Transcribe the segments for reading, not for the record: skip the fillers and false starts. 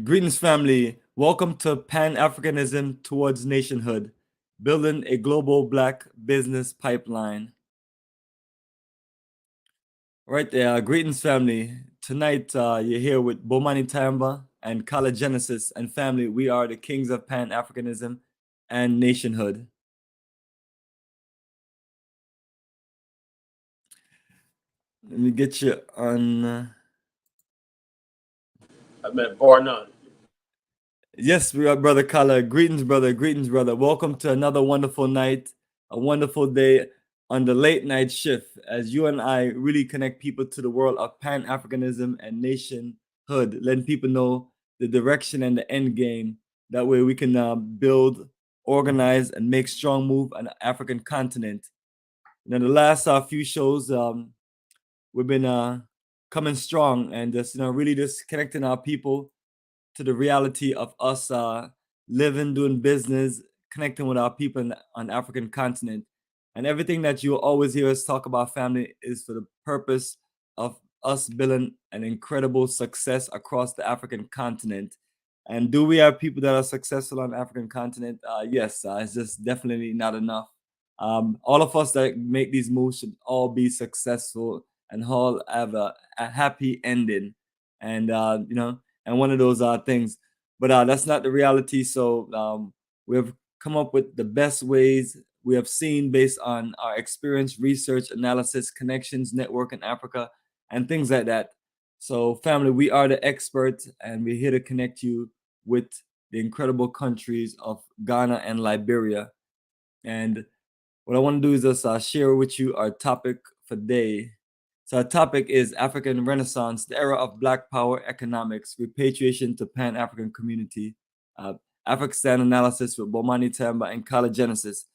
Greetings, family. Welcome to Pan-Africanism Towards Nationhood, building a global Black business pipeline. Right there, greetings, family. Tonight, you're here with Bomani Tyehimba and Kala Genesis, and family, we are the kings of Pan-Africanism and Nationhood. Let me get you on. I meant bar none. Yes, we are, Brother Kala. Greetings, brother. Greetings, brother. Welcome to another wonderful night, a wonderful day on the late night shift as you and I really connect people to the world of Pan-Africanism and nationhood, letting people know the direction and the end game. That way we can build, organize, and make strong move on the African continent. The last few shows, we've been coming strong and just really just connecting our people to the reality of us living, doing business, connecting with our people on the African continent. And everything that you always hear us talk about, family, is for the purpose of us building an incredible success across the African continent. And do we have people that are successful on the African continent? Yes, it's just definitely not enough. All of us that make these moves should all be successful and all have a happy ending. And and one of those things. But that's not the reality. So we have come up with the best ways we have seen based on our experience, research, analysis, connections, network in Africa, and things like that. So, family, we are the experts, and we're here to connect you with the incredible countries of Ghana and Liberia. And what I want to do is just share with you our topic for today. So our topic is African Renaissance, the era of Black Power economics, repatriation to Pan-African community, Afrikstan Analysis with Bomani Tyehimba and Kala Genesis.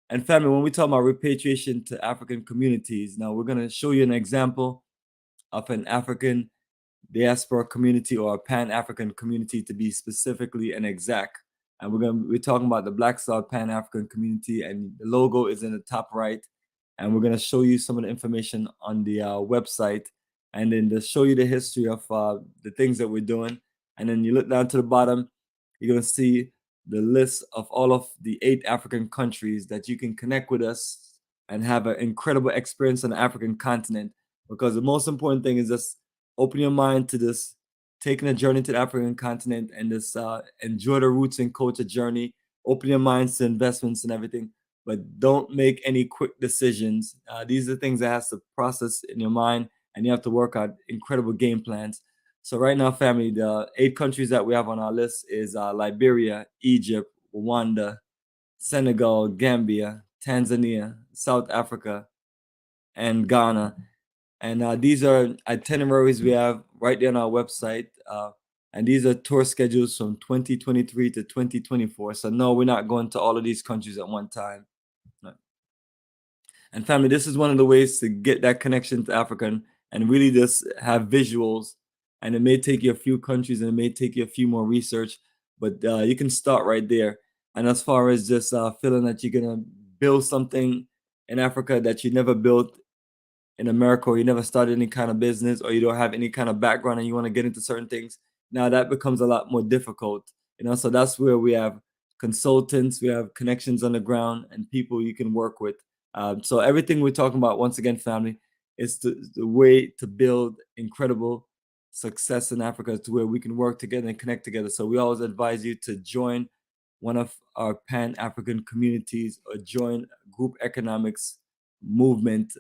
And family, when we talk about repatriation to African communities, now we're going to show you an example of an African diaspora community or a Pan-African community, to be specifically and exact. And we're talking about the Black Star Pan-African community, and the logo is in the top right. And we're going to show you some of the information on the website, and then to show you the history of the things that we're doing. And then you look down to the bottom, you're going to see the list of all of the 8 African countries that you can connect with us and have an incredible experience on the African continent. Because the most important thing is just open your mind to this, taking a journey to the African continent, and just enjoy the roots and culture journey. Open your minds to investments and everything, but don't make any quick decisions. These are things that has to process in your mind, and you have to work out incredible game plans. So right now, family, the 8 countries that we have on our list is Liberia, Egypt, Rwanda, Senegal, Gambia, Tanzania, South Africa, and Ghana. And these are itineraries we have right there on our website. And these are tour schedules from 2023 to 2024. So no, we're not going to all of these countries at one time. No. And family, this is one of the ways to get that connection to Africa and really just have visuals. And it may take you a few countries and it may take you a few more research, but you can start right there. And as far as just feeling that you're going to build something in Africa that you never built in America, or you never started any kind of business, or you don't have any kind of background and you want to get into certain things, now that becomes a lot more difficult. So that's where we have consultants, we have connections on the ground, and people you can work with. So everything we're talking about, once again, family, is the way to build incredible success in Africa, to where we can work together and connect together. So we always advise you to join one of our Pan-African communities or join group economics movement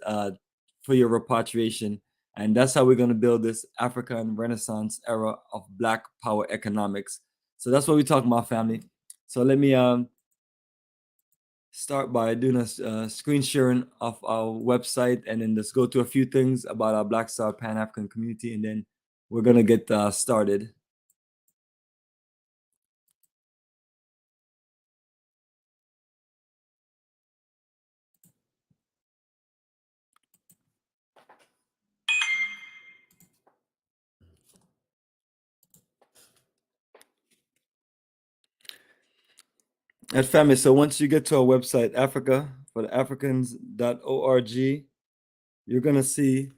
for your repatriation. And that's how we're going to build this African Renaissance era of Black Power economics. So that's what we're talking about, family. So let me start by doing a screen sharing of our website, and then just go to a few things about our Black Star Pan-African community, and then we're going to get started. And family, so once you get to our website, Africa for the Africans.org, you're going to see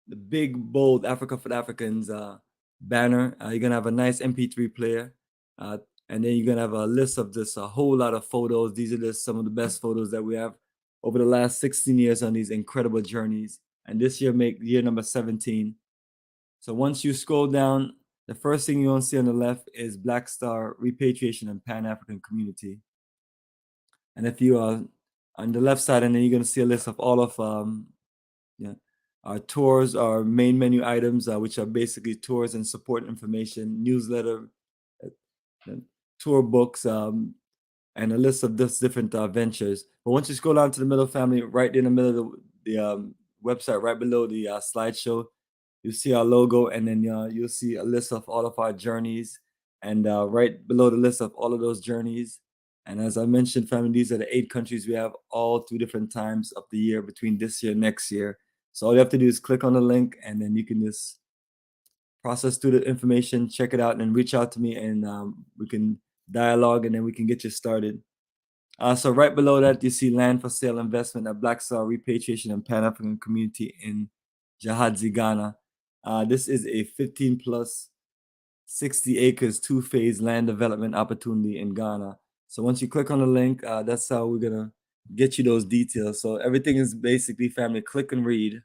the big, bold Africa for the Africans banner. You're gonna have a nice MP3 player, and then you're gonna have a list of just a whole lot of photos. These are just some of the best photos that we have over the last 16 years on these incredible journeys. And this year make year number 17. So once you scroll down, the first thing you're gonna see on the left is Black Star Repatriation and Pan-African Community. And if you are on the left side, and then you're gonna see a list of all of our tours, our main menu items, which are basically tours and support information, newsletter, tour books, and a list of just different ventures. But once you scroll down to the middle, family, right in the middle of the website, right below the slideshow, you see our logo, and then you'll see a list of all of our journeys, and right below the list of all of those journeys. And as I mentioned, family, these are the 8 countries we have all through different times of the year between this year and next year. So all you have to do is click on the link, and then you can just process through the information, check it out, and reach out to me, and we can dialogue, and then we can get you started. So right below that, you see land for sale investment at Black Star Repatriation and Pan-African Community in Jahadzi, Ghana. This is a 15 plus 60 acres, 2-phase land development opportunity in Ghana. So once you click on the link, that's how we're gonna get you those details. So everything is basically, family, click and read.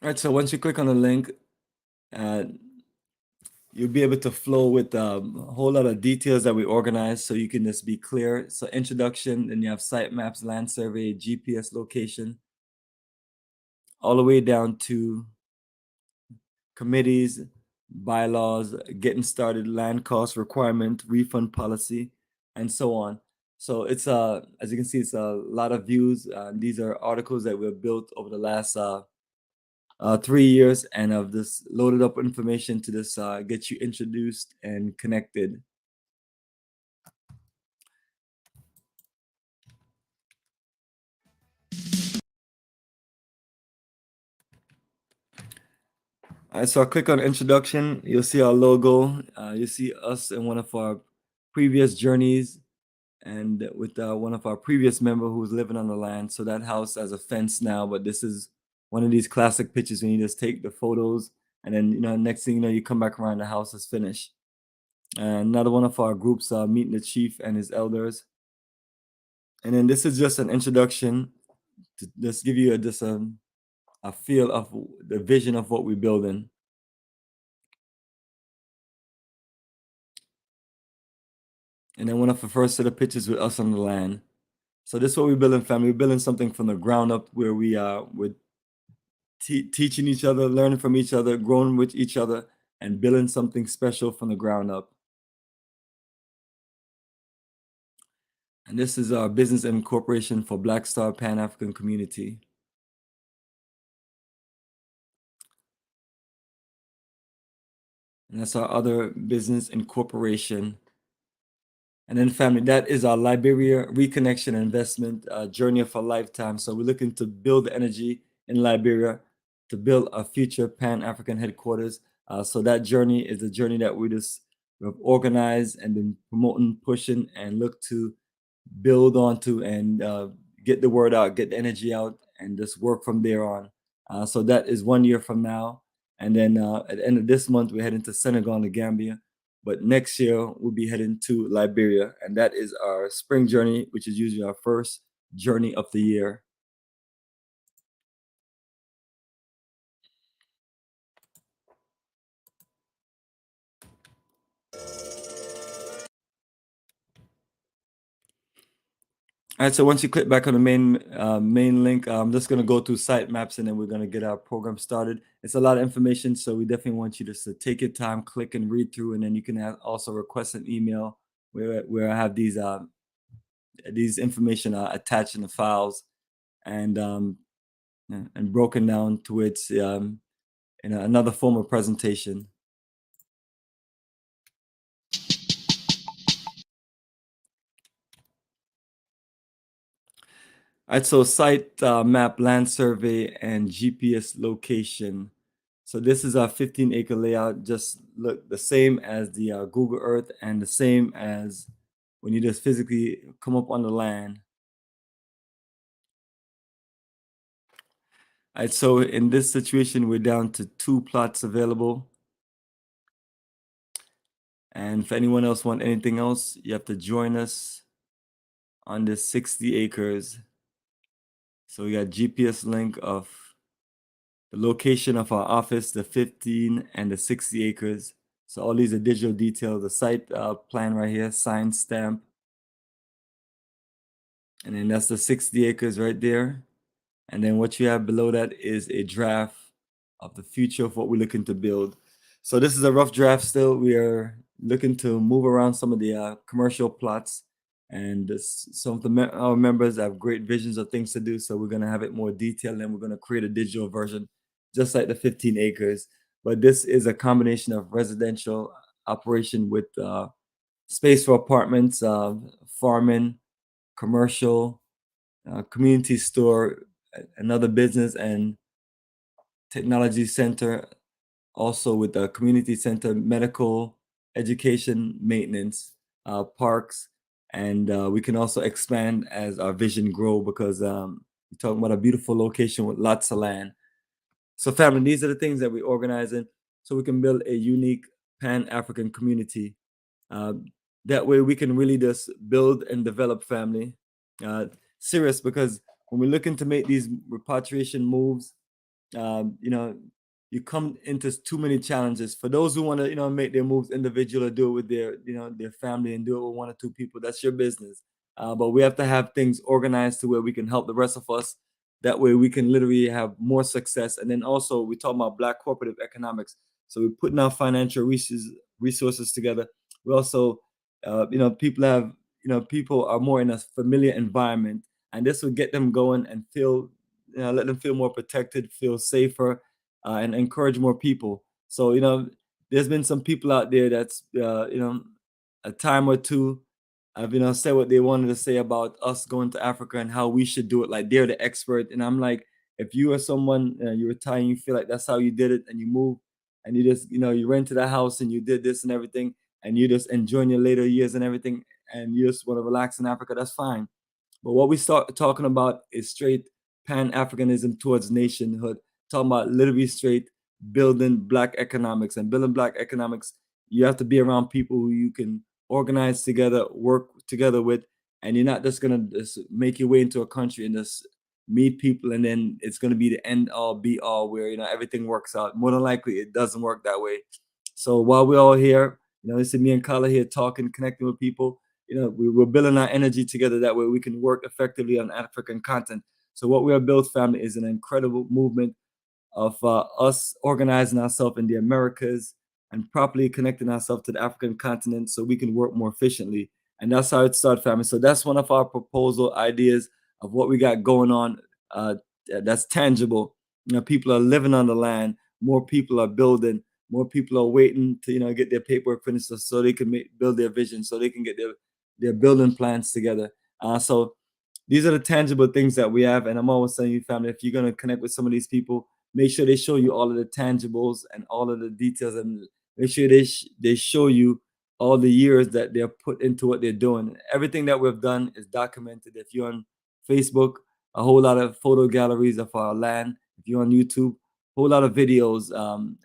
All right, so once you click on the link, you'll be able to flow with a whole lot of details that we organize, so you can just be clear. So introduction, then you have site maps, land survey, GPS location, all the way down to committees, bylaws, getting started, land cost requirement, refund policy, and so on. So it's as you can see, it's a lot of views. These are articles that we've built over the last 3 years, and of this loaded up information to this get you introduced and connected. All right, so I'll click on introduction. You'll see our logo. You'll see us in one of our previous journeys, and with one of our previous member who was living on the land. So that house has a fence now, but this is one of these classic pictures when you just take the photos, and then next thing you know, you come back around, the house is finished. And another one of our groups meeting the chief and his elders. And then this is just an introduction to just give you a feel of the vision of what we're building. And then one of the first set of pictures with us on the land. So this is what we're building, family. We're building something from the ground up, where we are with teaching each other, learning from each other, growing with each other, and building something special from the ground up. And this is our business incorporation for Black Star Pan-African Community. And that's our other business incorporation. And then, family, that is our Liberia reconnection investment journey of a lifetime. So we're looking to build energy in Liberia to build a future Pan-African headquarters. So that journey is a journey that we've organized and been promoting, pushing, and look to build onto, and get the word out, get the energy out, and just work from there on. So that is 1 year from now. And then at the end of this month, we're heading to Senegal and the Gambia. But next year, we'll be heading to Liberia. And that is our spring journey, which is usually our first journey of the year. All right, so once you click back on the main link, I'm just going to go through site maps, and then we're going to get our program started. It's a lot of information, so we definitely want you to take your time, click and read through, and then you can also request an email where I have these information attached in the files, and broken down to its in another form of presentation. All right, so site map, land survey, and GPS location. So this is our 15-acre layout, just look the same as the Google Earth, and the same as when you just physically come up on the land. All right, so in this situation, we're down to 2 plots available. And if anyone else want anything else, you have to join us on this 60 acres. So we got GPS link of the location of our office, the 15 and the 60 acres. So all these are digital details, the site plan right here, signed stamp. And then that's the 60 acres right there. And then what you have below that is a draft of the future of what we're looking to build. So this is a rough draft still. We are looking to move around some of the commercial plots. And some of our members have great visions of things to do. So we're going to have it more detailed, and we're going to create a digital version, just like the 15 acres. But this is a combination of residential operation with space for apartments, farming, commercial, community store, another business, and technology center, also with the community center, medical, education, maintenance, parks, and we can also expand as our vision grow, because you're talking about a beautiful location with lots of land. So family, these are the things that we're organizing so we can build a unique Pan-African community. That way we can really just build and develop family. Serious, because when we're looking to make these repatriation moves, you come into too many challenges. For those who want to, make their moves individual or do it with their family and do it with 1 or 2 people, that's your business. But we have to have things organized to where we can help the rest of us. That way we can literally have more success. And then also we talk about Black cooperative economics. So we're putting our financial resources together. We also, people are more in a familiar environment, and this will get them going and feel, let them feel more protected, feel safer, and encourage more people. So, there's been some people out there that's, a time or two have, said what they wanted to say about us going to Africa and how we should do it. Like they're the expert. And I'm like, if you are someone, you retire and you feel like that's how you did it, and you move and you just, you rented a house and you did this and everything, and you just enjoying your later years and everything, and you just want to relax in Africa, that's fine. But what we start talking about is straight Pan-Africanism towards nationhood, talking about literally straight building Black economics. And building Black economics, you have to be around people who you can organize together, work together with, and you're not just gonna just make your way into a country and just meet people and then it's gonna be the end all be all where everything works out. More than likely, it doesn't work that way. So while we're all here, this is me and Kala here talking, connecting with people. We're building our energy together. That way we can work effectively on African content. So what we have built, family, is an incredible movement of us organizing ourselves in the Americas and properly connecting ourselves to the African continent so we can work more efficiently. And that's how it started, family. So that's one of our proposal ideas of what we got going on, that's tangible. People are living on the land. More people are building. More people are waiting to get their paperwork finished so they can build their vision, so they can get their building plans together. So these are the tangible things that we have. And I'm always telling you, family, if you're going to connect with some of these people, make sure they show you all of the tangibles and all of the details, and make sure they show you all the years that they're put into what they're doing. Everything that we've done is documented. If you're on Facebook, a whole lot of photo galleries of our land. If you're on YouTube, a whole lot of videos,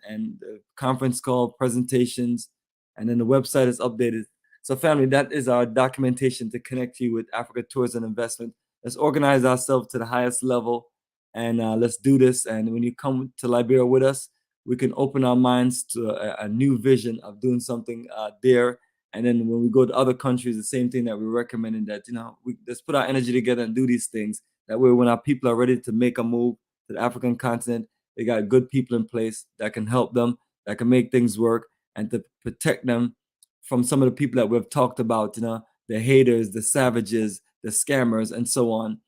and conference call presentations, and then the website is updated. So family, that is our documentation to connect you with Africa Tourism Investment. Let's organize ourselves to the highest level, and let's do this. And when you come to Liberia with us, we can open our minds to a new vision of doing something there. And then when we go to other countries, the same thing that we're recommending, that we let's put our energy together and do these things. That way, when our people are ready to make a move to the African continent, they got good people in place that can help them, that can make things work, and to protect them from some of the people that we've talked about, the haters, the savages, the scammers, and so on.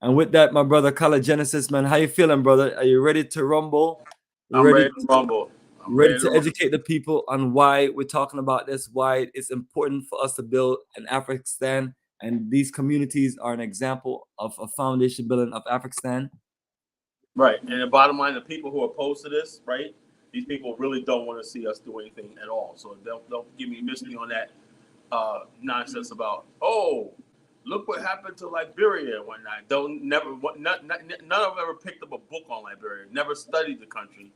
And with that, my brother, Kala Genesis, man, how you feeling, brother? Are you ready to rumble? I'm ready to rumble. I'm ready to educate the people on why we're talking about this, why it's important for us to build an Afrikstan, and these communities are an example of a foundation building of Afrikstan. Right. And the bottom line, the people who are opposed to this, right, these people really don't want to see us do anything at all. So don't miss me on that. nonsense about, oh, look what happened to Liberia one night. None of them ever picked up a book on Liberia, never studied the country,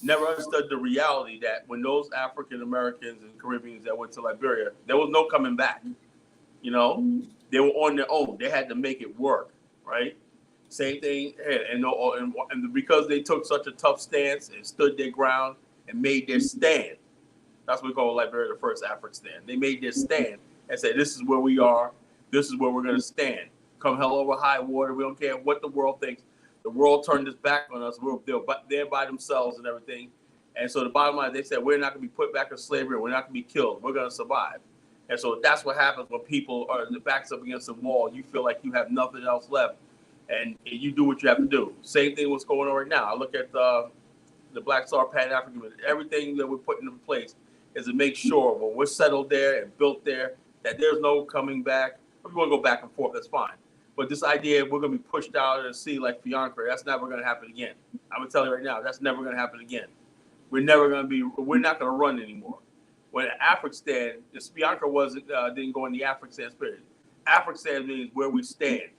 never understood the reality that when those African Americans and Caribbeans that went to Liberia, there was no coming back. You know, they were on their own. They had to make it work, right? Same thing, and because they took such a tough stance and stood their ground and made their stand. That's what we call Liberia the first Afrikstan. They made their stand and said, "This is where we are. This is where we're going to stand. Come hell over high water. We don't care what the world thinks. The world turned its back on us. They're by themselves and everything." And so the bottom line, they said, we're not going to be put back in slavery. We're not going to be killed. We're going to survive. And so that's what happens when people are the backs up against the wall. You feel like you have nothing else left, and you do what you have to do. Same thing what's going on right now. I look at the Black Star Pan-Africanism. Everything that we're putting in place is to make sure when we're settled there and built there that there's no coming back. If we want to go back and forth, that's fine. But this idea we're going to be pushed out of the sea like Fiancre, that's never going to happen again. I'm going to tell you right now, that's never going to happen again. We're not going to run anymore. When Afrikstan, the Fiancre didn't go in the Afrikstan spirit. Afrikstan means where we stand.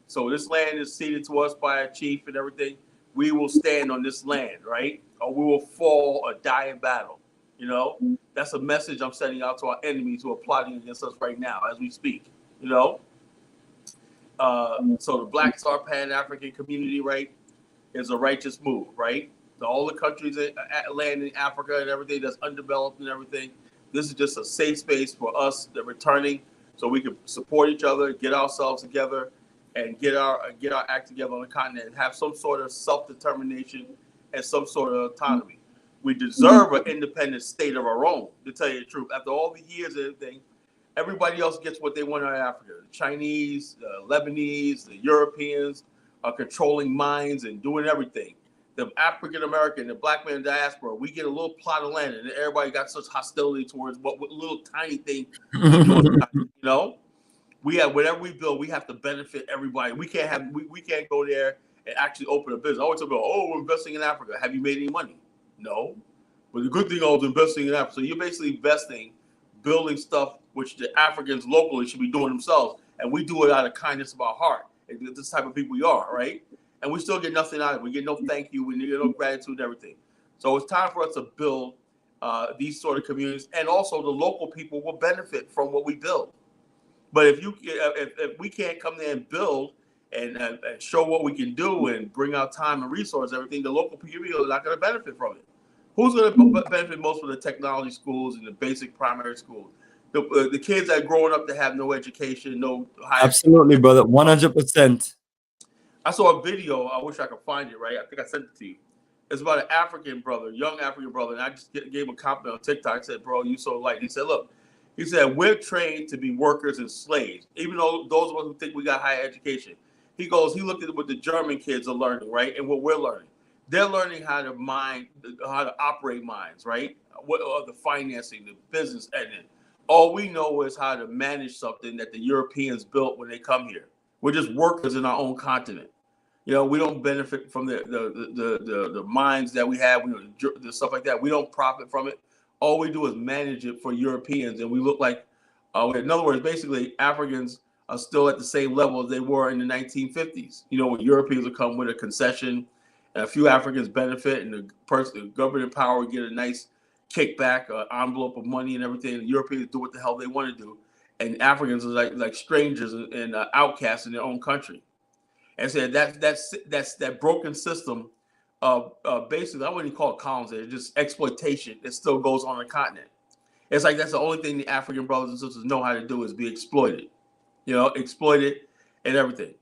So this land is ceded to us by a chief and everything. We will stand on this land, right? Or we will fall or die in battle. You know, that's a message I'm sending out to our enemies who are plotting against us right now as we speak. You know, so the Black Star Pan-African community, right, is a righteous move, right? All the countries land in Africa and everything that's undeveloped and everything. This is just a safe space for us that returning, so we can support each other, get ourselves together, and get our act together on the continent and have some sort of self-determination and some sort of autonomy. We deserve an independent state of our own, to tell you the truth. After all the years and everything, everybody else gets what they want out of Africa. The Chinese, the Lebanese, the Europeans are controlling minds and doing everything. The African American, the black man diaspora, we get a little plot of land, and everybody got such hostility towards what little tiny thing we're doing. You know, we have whatever we build, we have to benefit everybody. We can't go there and actually open a business. I always go, oh, we're investing in Africa. Have you made any money? No. But the good thing is investing in Africa. So you're basically investing, building stuff which the Africans locally should be doing themselves, and we do it out of kindness of our heart. And this type of people we are, right? And we still get nothing out of it. We get no thank you. We get no gratitude and everything. So it's time for us to build these sort of communities, and also the local people will benefit from what we build. But if we can't come there and build and show what we can do and bring out time and resources, everything, the local community are not going to benefit from it. Who's going to benefit most from the technology schools and the basic primary schools? The kids that are growing up to have no education, no higher. Absolutely, brother. 100%. I saw a video. I wish I could find it, right? I think I sent it to you. It's about an African brother, young African brother. And I just gave him a compliment on TikTok. I said, bro, you so light. He said, look, he said, we're trained to be workers and slaves, even though those of us who think we got higher education. He looked at what the German kids are learning, right? And what we're learning. They're learning how to operate mines, right? What the financing, the business, and all we know is how to manage something that the Europeans built when they come here. We're just workers in our own continent. You know, we don't benefit from the mines that we have, the stuff like that. We don't profit from it. All we do is manage it for Europeans, and we look like, in other words, basically Africans are still at the same level as they were in the 1950s. You know, when Europeans would come with a concession, and a few Africans benefit, and the government in power would get a nice kickback, envelope of money and everything. And Europeans do what the hell they want to do, and Africans are like strangers and outcasts in their own country. And said that's that broken system of basically, I wouldn't call it colonization, it's just exploitation that still goes on the continent. It's like that's the only thing the African brothers and sisters know how to do is be exploited, exploited and everything.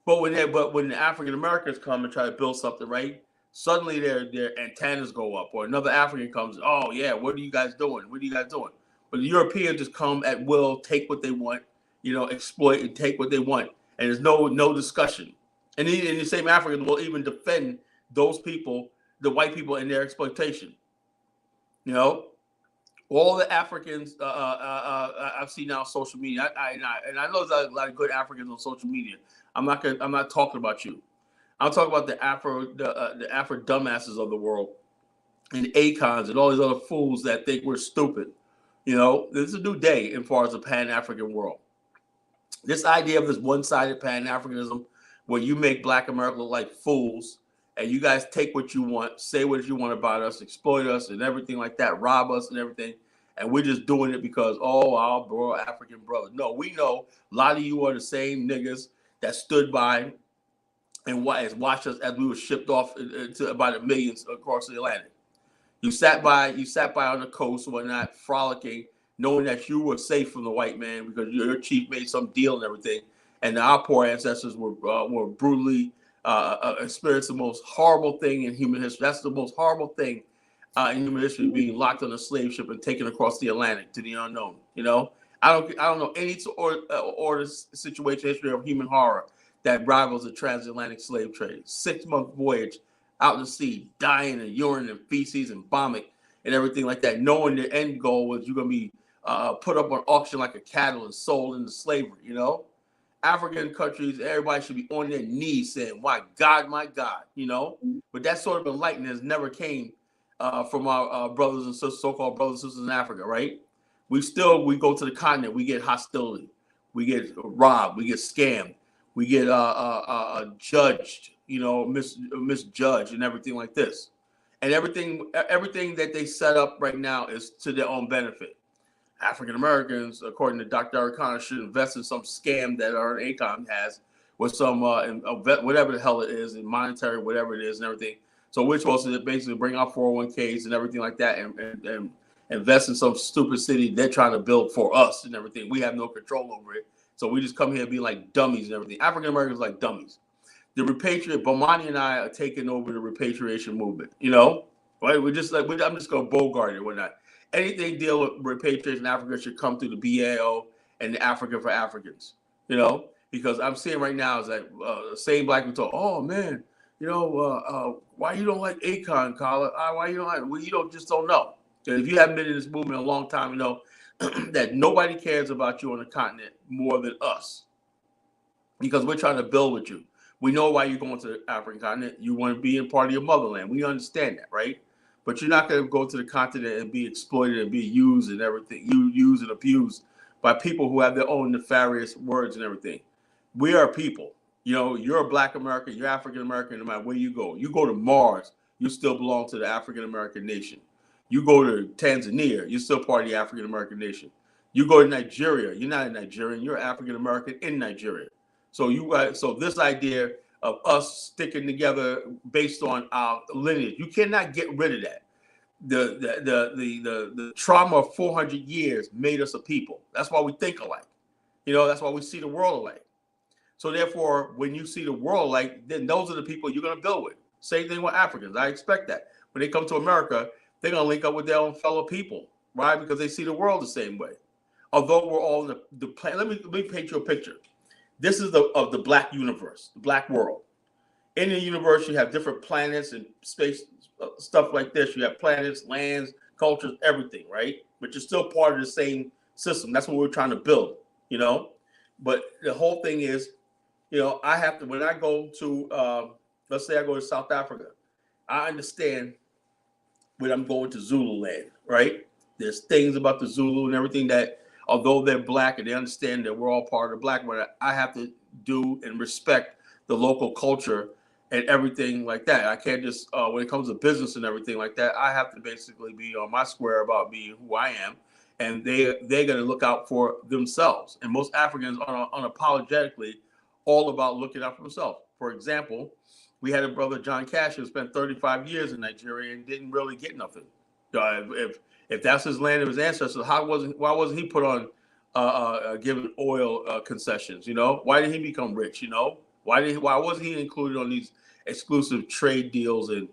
But when the African Americans come and try to build something, right, suddenly their antennas go up, or another African comes, oh yeah, what are you guys doing? What are you guys doing? But the Europeans just come at will, take what they want, exploit and take what they want, and there's no discussion. And the same Africans will even defend those people, the white people, in their exploitation. All the Africans I've seen now on social media, and I know there's a lot of good Africans on social media. I'm not talking about you. I'm talking about the Afro dumbasses of the world, and Acons and all these other fools that think we're stupid. You know, this is a new day as far as the Pan-African world. This idea of this one-sided Pan-Africanism, where you make Black America look like fools, and you guys take what you want, say what you want about us, exploit us, and everything like that, rob us and everything, and we're just doing it because, oh, our bro, African brother. No, we know a lot of you are the same niggas that stood by and watched us as we were shipped off to about the millions across the Atlantic. You sat by on the coast or whatnot, frolicking, knowing that you were safe from the white man because your chief made some deal and everything. And our poor ancestors were brutally experienced the most horrible thing in human history. That's the most horrible thing in human history, being locked on a slave ship and taken across the Atlantic to the unknown. You know, I don't know any order situation history of human horror that rivals the transatlantic slave trade. 6-month voyage out in the sea, dying and urine and feces and vomit and everything like that, knowing the end goal was you're going to be put up on auction like a cattle and sold into slavery. You know, African countries, everybody should be on their knees saying, my God, you know. But that sort of enlightenment never came from our brothers and sisters, so-called brothers and sisters in Africa, right? We go to the continent, we get hostility, we get robbed, we get scammed, we get judged, you know, misjudged and everything like this. And everything that they set up right now is to their own benefit. African Americans, according to Dr. Arcana, should invest in some scam that our ACOM has with some whatever the hell it is, and monetary, whatever it is, and everything. So we're supposed to basically bring out 401ks and everything like that, and invest in some stupid city they're trying to build for us and everything. We have no control over it. So we just come here and be like dummies and everything. African Americans like dummies. The Bomani and I are taking over the repatriation movement. You know, right? I'm just gonna bogart it or whatnot. Anything deal with repatriation in Africa should come through the BAIO and the African for Africans. You know, because I'm seeing right now is that same black people talk, oh man, you know, why you don't like Akon, Kala? Why you don't like? Well, you just don't know. And if you haven't been in this movement a long time, you know that nobody cares about you on the continent more than us, because we're trying to build with you. We know why you're going to the African continent. You want to be in part of your motherland. We understand that, right? But you're not going to go to the continent and be exploited and be used and everything, used and abused by people who have their own nefarious words and everything. We are people. You know, you're a Black American, you're African American, no matter where you go. You go to Mars, you still belong to the African American nation. You go to Tanzania, you're still part of the African American nation. You go to Nigeria, you're not a Nigerian, you're African American in Nigeria. So this idea of us sticking together based on our lineage, you cannot get rid of that. The trauma of 400 years made us a people. That's why we think alike. You know, that's why we see the world alike. So therefore, when you see the world alike, then those are the people you're going to build with. Same thing with Africans. I expect that when they come to America, they're going to link up with their own fellow people, right? Because they see the world the same way. Although we're all in the planet. Let me paint you a picture. This is of the Black universe, the Black world. In the universe, you have different planets and space stuff like this. You have planets, lands, cultures, everything, right? But you're still part of the same system. That's what we're trying to build, you know? But the whole thing is, you know, I have to, when I go to, let's say I go to South Africa, I understand when I'm going to Zulu land, right? There's things about the Zulu and everything that, although they're Black and they understand that we're all part of the Black, but I have to do and respect the local culture and everything like that. I can't just, when it comes to business and everything like that, I have to basically be on my square about being who I am. And they're going to look out for themselves. And most Africans are unapologetically all about looking out for themselves. For example, we had a brother, John Cash, who spent 35 years in Nigeria and didn't really get nothing. If that's his land of his ancestors, why wasn't he put on given oil concessions? You know, why did he become rich? You know, why wasn't he included on these exclusive trade deals and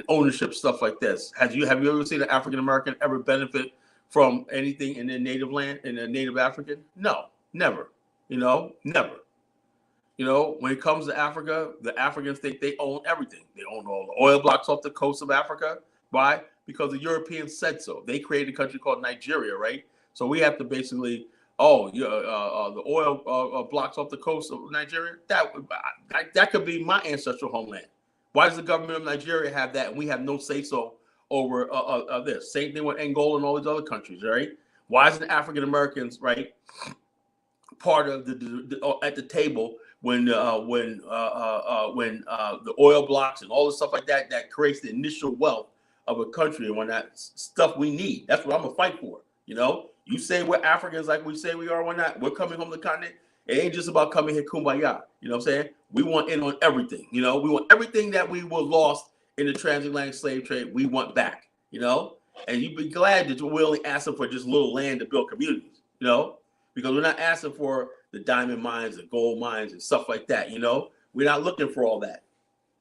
ownership stuff like this? Have you ever seen an African American ever benefit from anything in their native land, in their native African? No, never. You know, never. You know, when it comes to Africa, the Africans think they own everything. They own all the oil blocks off the coast of Africa. Why? Because the Europeans said so. They created a country called Nigeria, right? So we have to basically, the oil blocks off the coast of Nigeria, that could be my ancestral homeland. Why does the government of Nigeria have that and we have no say-so over this. Same thing with Angola and all these other countries, right? Why isn't African Americans, right, part of at the table when the oil blocks and all the stuff like that creates the initial wealth of a country, and when that stuff we need? That's what I'm gonna fight for. You know, you say we're Africans like we say we are. We're coming home to the continent. It ain't just about coming here kumbaya. You know what I'm saying? We want in on everything. You know, we want everything that we were lost in the transatlantic slave trade. We want back. You know, and you'd be glad that we're only asking for just a little land to build communities. You know, because we're not asking for the diamond mines and gold mines and stuff like that. You know, we're not looking for all that,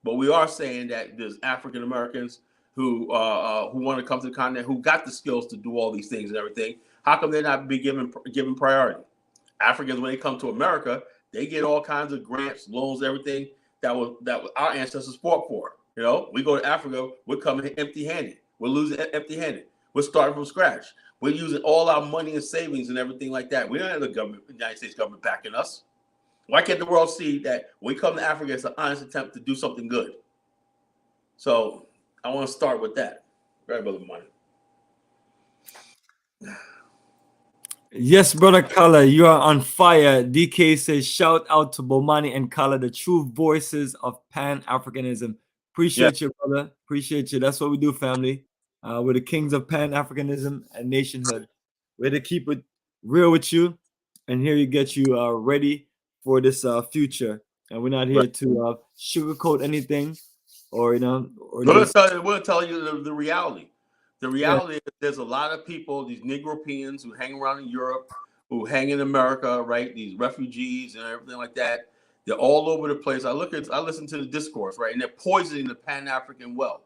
but we are saying that there's African Americans who want to come to the continent, who got the skills to do all these things and everything. How come they're not be given priority? Africans, when they come to America, they get all kinds of grants, loans, everything that our ancestors fought for. You know, we go to Africa, we're coming empty-handed. We're losing empty-handed. We're starting from scratch. We're using all our money and savings and everything like that. We don't have the United States government backing us. Why can't the world see that when we come to Africa, it's an honest attempt to do something good? So I want to start with that. Right, Brother Bomani. Yes, Brother Kala, you are on fire. DK says, shout out to Bomani and Kala, the true voices of Pan-Africanism. Appreciate you, brother. Appreciate you. That's what we do, family. We're the kings of Pan-Africanism and nationhood. We're to keep it real with you and here you get you ready for this future. And we're not here to sugarcoat anything or, you know, or we'll tell you the reality. The reality is there's a lot of people, these Negropeans who hang around in Europe, who hang in America, right? These refugees and everything like that. They're all over the place. I listen to the discourse, right? And they're poisoning the Pan-African well,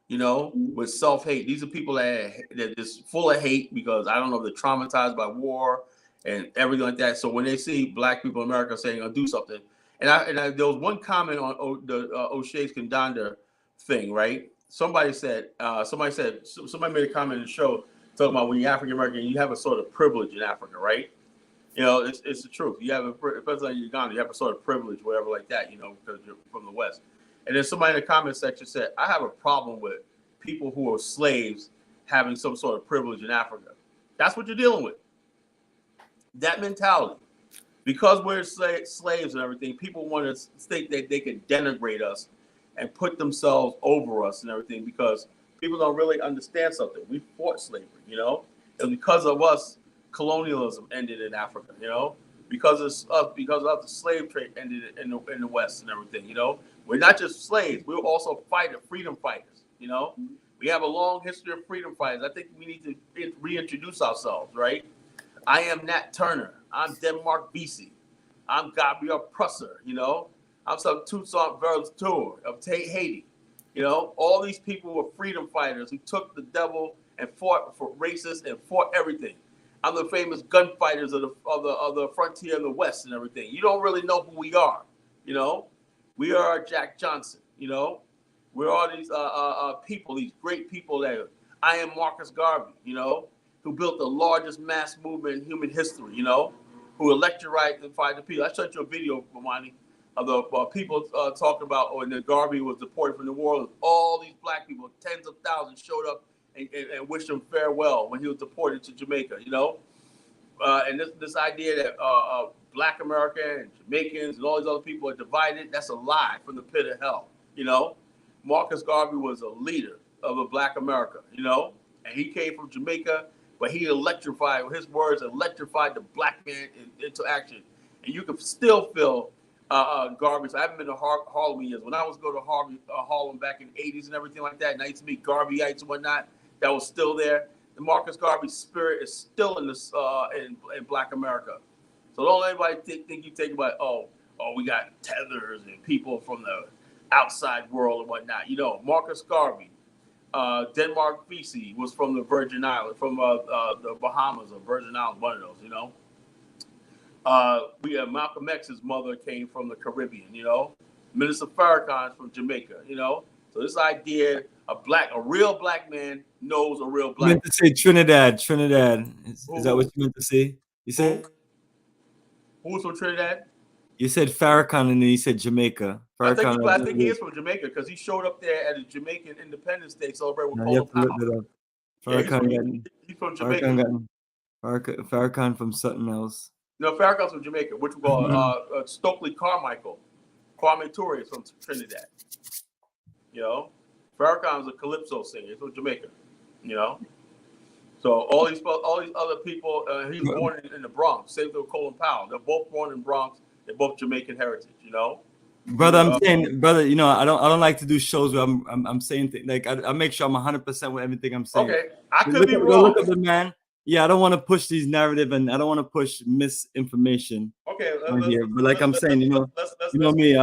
you know, with self-hate. These are people that are just full of hate because, I don't know, they're traumatized by war and everything like that. So when they see Black people in America saying, I'll do something. And there was one comment on the O'Shea's Condanda thing, right? Somebody made a comment in the show talking about when you're African American, you have a sort of privilege in Africa, right? You know, it's the truth. You have depends on Uganda, you have a sort of privilege, whatever like that, you know, because you're from the West. And then somebody in the comment section said, I have a problem with people who are slaves having some sort of privilege in Africa. That's what you're dealing with. That mentality. Because we're slaves and everything, people want to think that they can denigrate us and put themselves over us and everything, because people don't really understand something. We fought slavery, you know, and because of us, colonialism ended in Africa, you know, because of the slave trade ended in the West and everything, you know. We're not just slaves, we're also freedom fighters, you know. We have a long history of freedom fighters. I think we need to reintroduce ourselves, right? I am Nat Turner. I'm Denmark Vesey. I'm Gabriel Prusser, you know. I'm some Toussaint Louverture of Haiti. You know, all these people were freedom fighters who took the devil and fought for racists and fought everything. I'm the famous gunfighters of the frontier in the West and everything. You don't really know who we are, you know. We are Jack Johnson, you know. We're all these people, these great people that I am Marcus Garvey, you know, who built the largest mass movement in human history, you know, who electrified the people. I showed you a video, Bomani, of the people talking about when Garvey was deported from New Orleans. All these Black people, tens of thousands, showed up and wished him farewell when he was deported to Jamaica, you know. And this idea that Black America and Jamaicans and all these other people are divided, that's a lie from the pit of hell, you know. Marcus Garvey was a leader of a Black America, you know, and he came from Jamaica, but he electrified, his words electrified the Black man into action. And you can still feel Garvey. So I haven't been to Harlem in years. When I was going to Harlem back in the 80s and everything like that, and I used to meet Garveyites and whatnot, that was still there. The Marcus Garvey spirit is still in this in Black America. So don't let anybody think you think about, we got tethers and people from the outside world and whatnot. You know, Marcus Garvey, Denmark Vesey was from the Virgin Islands, from the Bahamas or Virgin Islands, one of those, you know. We have Malcolm X's mother came from the Caribbean, you know. Minister Farrakhan's from Jamaica, you know. So this idea, a real Black man knows a real Black man. You meant to say Trinidad. Is that what you meant to say? You said who was from Trinidad? You said Farrakhan and then you said Jamaica. I Farrakhan. think he is from Jamaica because he showed up there at a Jamaican Independence Day celebrating with You have Colin to look Powell. that up. Yeah, Farrakhan he's from Jamaica. Farrakhan from something else. No, Farrakhan's from Jamaica, which we call Stokely Carmichael. Kwame Ture is from Trinidad. You know, Farrakhan's a calypso singer. He's from Jamaica. You know, so all these other people. He was born in the Bronx. Same with Colin Powell. They're both born in Bronx. They're both Jamaican heritage. You know, brother. I'm saying, brother. You know, I don't like to do shows where I'm saying things like I make sure I'm 100% with everything I'm saying. Okay, I could be wrong. Look at the man. Yeah, I don't want to push these narrative and I don't want to push misinformation. Okay, here, but like I'm saying, you know me.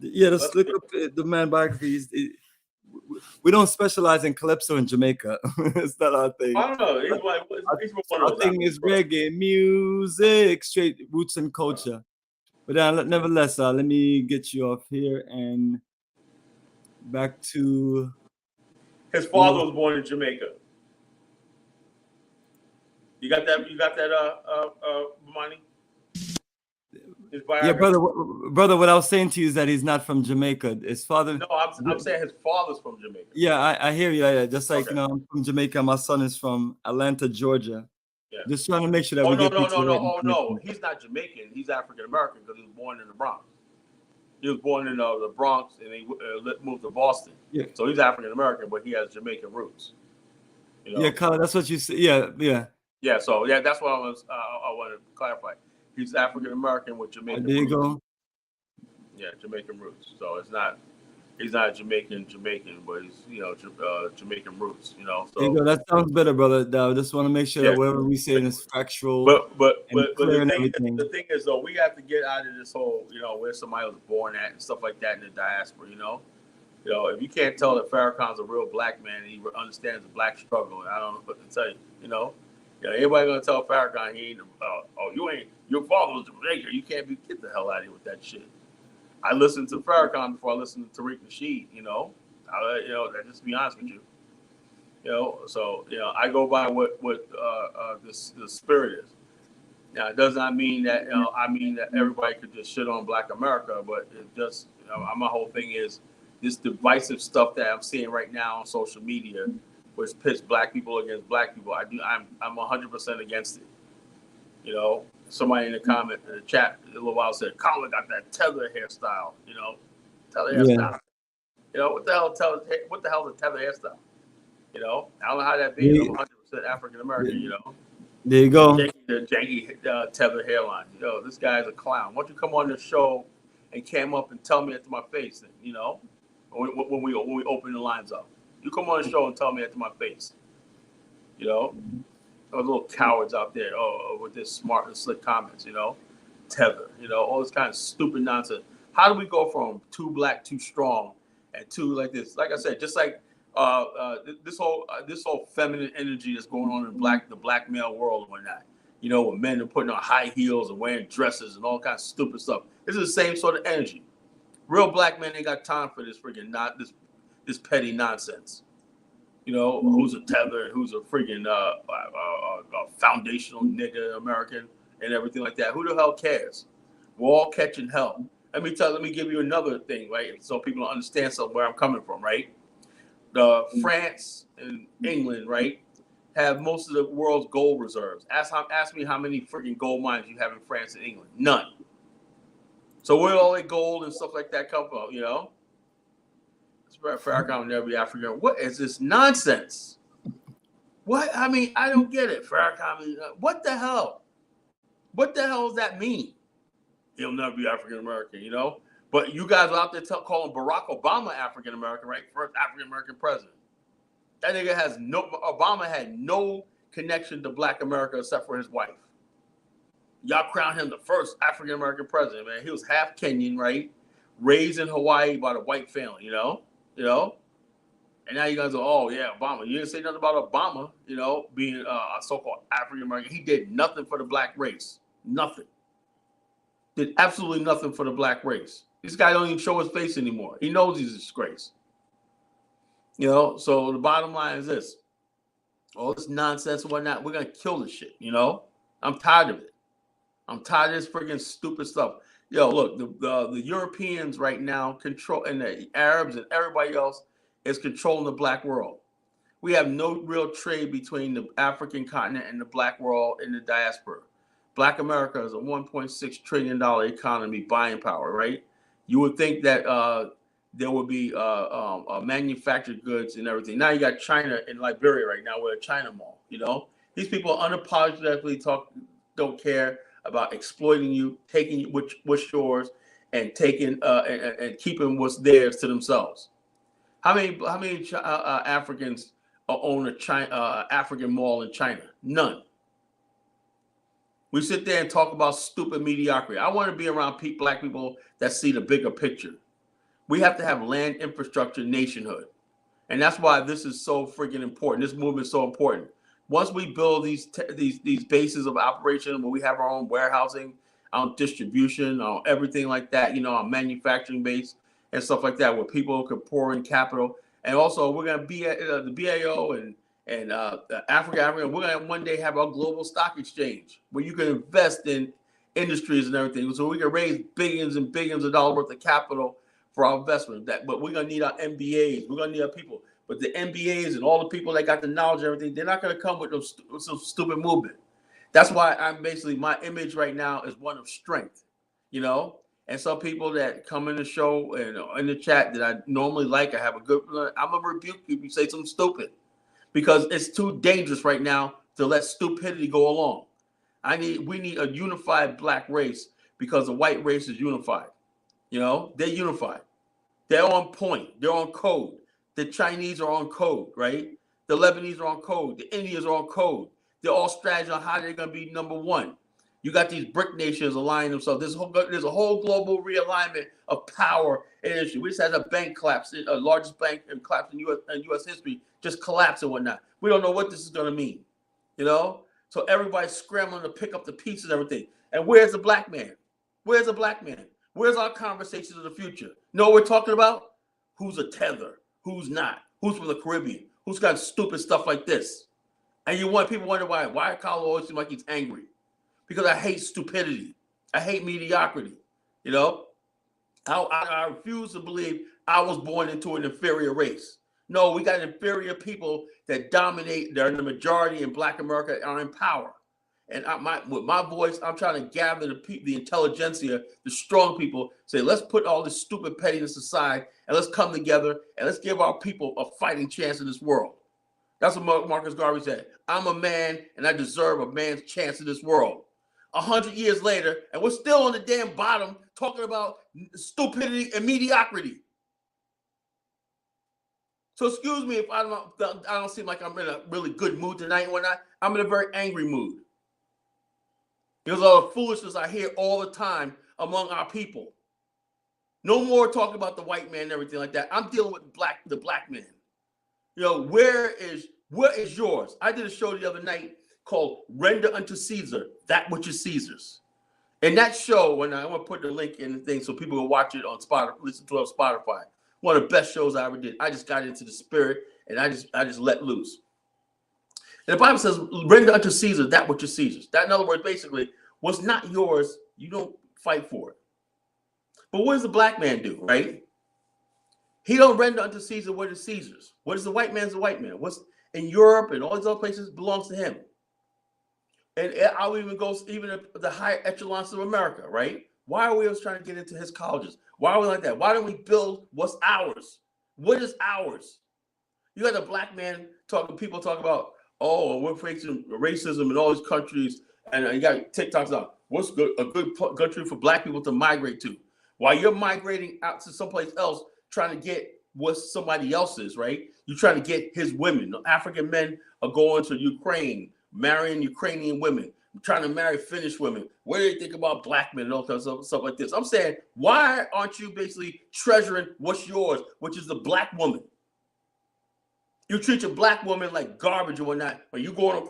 Yeah, let's look up the man biographies. We don't specialize in calypso in Jamaica. It's not our thing. I don't know. He's like, our thing is reggae music, straight roots and culture. But nevertheless, let me get you off here and back to. His father was born in Jamaica. You got that? Bomani? Yeah, brother. What I was saying to you is that he's not from Jamaica. His father. No, I'm saying his father's from Jamaica. Yeah, I hear you. Yeah, just like I'm from Jamaica. My son is from Atlanta, Georgia. Yeah. Just trying to make sure that we get no. He's not Jamaican. He's African American because he was born in the Bronx. He was born in the Bronx and he moved to Boston. Yeah. So he's African American, but he has Jamaican roots. You know? Yeah, Kala, that's what you said. Yeah. Yeah. So that's what I wanted to clarify. He's African American with Jamaican roots. There you go. Yeah, Jamaican roots. So he's not Jamaican, but he's Jamaican roots. You know. So there you go. That sounds better, brother. I just want to make sure that whatever we say is factual. But the thing is though, we have to get out of this whole where somebody was born at and stuff like that in the diaspora. You know, if you can't tell that Farrakhan's a real black man and he understands the black struggle, I don't know what to tell you. You know. Anybody gonna tell Farrakhan he ain't? Your father was Jamaican. You can't get the hell out of here with that shit. I listened to Farrakhan before I listened to Tariq Nasheed. Just to be honest with you. I go by what the spirit is. Now it does not mean that I mean that everybody could just shit on Black America, but it just my whole thing is this divisive stuff that I'm seeing right now on social media, which pits black people against black people. I'm 100% against it. Somebody in the chat a little while said, Kala got that Tether hairstyle, Tether hairstyle. What the hell is a Tether hairstyle? I don't know how that be. I'm 100% African American, There you go. The janky Tether hairline. This guy's a clown. Why don't you come on the show and cam up and tell me it to my face, when we open the lines up. You come on the show and tell me it to my face. Those little cowards out there, with this smart and slick comments, Tether, all this kind of stupid nonsense. How do we go from too black, too strong, and too like this? Like I said, just like this whole feminine energy that's going on in the black male world and whatnot. When men are putting on high heels and wearing dresses and all kinds of stupid stuff. This is the same sort of energy. Real black men ain't got time for this freaking this petty nonsense. Who's a Tether and who's a freaking foundational nigga American and everything like that. Who the hell cares? We're all catching hell. Let me give you another thing, right? So people understand where I'm coming from, right? France and England, right, have most of the world's gold reserves. Ask me how many freaking gold mines you have in France and England. None. So where all that gold and stuff like that come from, Farrakhan will never be African. What is this nonsense? What? I mean, I don't get it. Farrakhan, what the hell? What the hell does that mean? He'll never be African American, But you guys are out there calling Barack Obama African American, right? First African American president. That nigga Obama had no connection to Black America except for his wife. Y'all crowned him the first African American president, man. He was half Kenyan, right? Raised in Hawaii by the white family, And now you guys are, oh yeah, Obama. You didn't say nothing about Obama, being a so-called African American. He did nothing for the black race. Nothing. Did absolutely nothing for the black race. This guy don't even show his face anymore. He knows he's a disgrace. So the bottom line is this. All this nonsense and whatnot, we're gonna kill this shit, I'm tired of it. I'm tired of this freaking stupid stuff. Yo, look, the Europeans right now control, and the Arabs and everybody else is controlling the black world. We have no real trade between the African continent and the black world in the diaspora. Black America is a $1.6 trillion economy, buying power, right? You would think that there would be manufactured goods and everything. Now you got China in Liberia right now. We're a China mall, you know? These people unapologetically don't care about exploiting you, taking what's yours, and taking and keeping what's theirs to themselves. How many Africans own a African mall in China? None. We sit there and talk about stupid mediocrity. I want to be around black people that see the bigger picture. We have to have land infrastructure nationhood. And that's why this is so freaking important. This movement is so important. Once we build these bases of operation where we have our own warehousing, our distribution, our everything like that, you know, our manufacturing base and stuff like that, where people can pour in capital. And also we're going to be at the BAO and Africa, we're going to one day have our global stock exchange where you can invest in industries and everything. So we can raise billions and billions of dollars worth of capital for our investment. But we're going to need our MBAs. We're going to need our people. But the MBAs and all the people that got the knowledge and everything, they're not going to come with some stupid movement. That's why I'm basically, my image right now is one of strength, you know? And some people that come in the show and in the chat that I normally like, I have a good, I'm going to rebuke you if you say something stupid. Because it's too dangerous right now to let stupidity go along. We need a unified black race because the white race is unified. You know, they're unified. They're on point. They're on code. The Chinese are on code, right? The Lebanese are on code. The Indians are on code. They're all strategy on how they're going to be number one. You got these BRIC nations aligning themselves. There's a whole global realignment of power and industry. We just had a bank collapse, the largest bank collapse in U.S. history, just collapse and whatnot. We don't know what this is going to mean, you know? So everybody's scrambling to pick up the pieces and everything. And where's the black man? Where's the black man? Where's our conversations of the future? Know what we're talking about? Who's a Tether? Who's not? Who's from the Caribbean? Who's got stupid stuff like this? And people wonder why. Why Kala always seems like he's angry? Because I hate stupidity. I hate mediocrity. You know? I refuse to believe I was born into an inferior race. No, we got inferior people that dominate. They're in the majority in Black America, are in power. And with my voice, I'm trying to gather the intelligentsia, the strong people, say, let's put all this stupid pettiness aside and let's come together and let's give our people a fighting chance in this world. That's what Marcus Garvey said. I'm a man and I deserve a man's chance in this world. 100 years later, and we're still on the damn bottom talking about stupidity and mediocrity. So excuse me if I don't seem like I'm in a really good mood tonight and whatnot. I'm in a very angry mood. There's all the foolishness I hear all the time among our people. No more talking about the white man and everything like that. I'm dealing with the black man. You know, where is yours? I did a show the other night called Render Unto Caesar That Which Is Caesar's. And that show, and I'm going to put the link in the thing so people will watch it on Spotify, listen to it on Spotify. One of the best shows I ever did. I just got into the spirit and I just let loose. And the Bible says, render unto Caesar that which is Caesar's. That, in other words, basically, what's not yours, you don't fight for it. But what does the black man do, right? He don't render unto Caesar what is Caesar's. What is the white man's the white man. What's in Europe and all these other places belongs to him. And I'll even go even the higher echelons of America, right? Why are we always trying to get into his colleges? Why are we like that? Why don't we build what's ours? What is ours? You got the black man people talk about, oh, we're facing racism in all these countries, and you got TikToks out. What's a good country for black people to migrate to? While you're migrating out to someplace else, trying to get what somebody else is, right? You're trying to get his women. African men are going to Ukraine, marrying Ukrainian women, trying to marry Finnish women. What do you think about black men and all kinds of stuff like this? I'm saying, why aren't you basically treasuring what's yours, which is the black woman? You treat your black woman like garbage or whatnot, when you going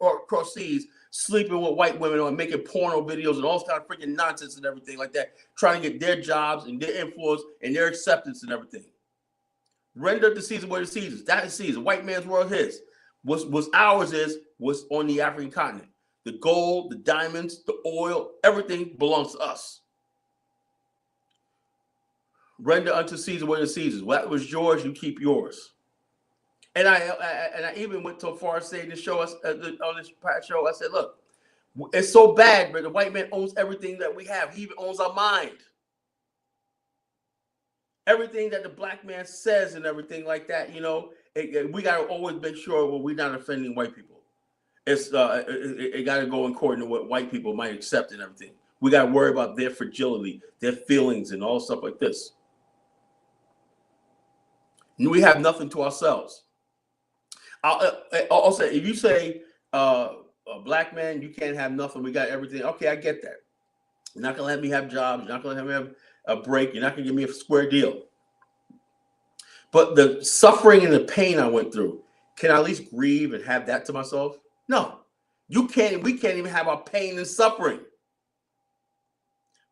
across seas, sleeping with white women or making porno videos and all kind of freaking nonsense and everything like that, trying to get their jobs and their influence and their acceptance and everything. Render to Caesar what is Caesar's. That is Caesar. White man's world his. What's ours is what's on the African continent. the gold, the diamonds, the oil, everything belongs to us. Render unto Caesar what is Caesar's. What was yours, you keep yours. And I even went so far as saying to show us on this show, I said, look, it's so bad, but the white man owns everything that we have. He even owns our mind. Everything that the black man says and everything like that, you know, we got to always make sure we're not offending white people. It got to go according to what white people might accept and everything. We got to worry about their fragility, their feelings, and all stuff like this. We have nothing to ourselves. I'll say, if you say a black man, you can't have nothing, we got everything. Okay, I get that. You're not gonna let me have jobs. You're not gonna let me have a break. You're not gonna give me a square deal. But the suffering and the pain I went through, can I at least grieve and have that to myself? No, you can't. We can't even have our pain and suffering.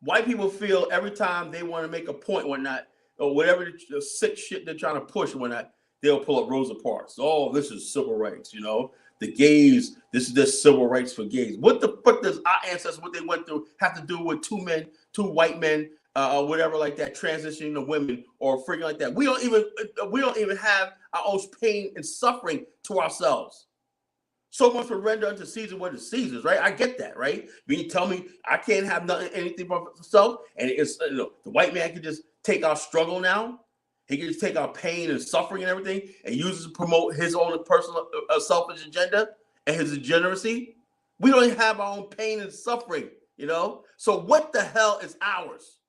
White people feel every time they want to make a point or not, or whatever the sick shit they're trying to push or not, they'll pull up Rosa Parks. Oh, this is civil rights, you know. The gays, this is just civil rights for gays. What the fuck does our ancestors, what they went through, have to do with two white men, or whatever like that, transitioning to women or freaking like that? We don't even have our own pain and suffering to ourselves. So much for render unto Caesar what is Caesar's, right? I get that, right? You tell me I can't have nothing, anything for myself, and it's, you know, the white man can just take our struggle now. He can just take our pain and suffering and everything and use it to promote his own personal selfish agenda and his degeneracy. We don't even have our own pain and suffering, you know? So what the hell is ours?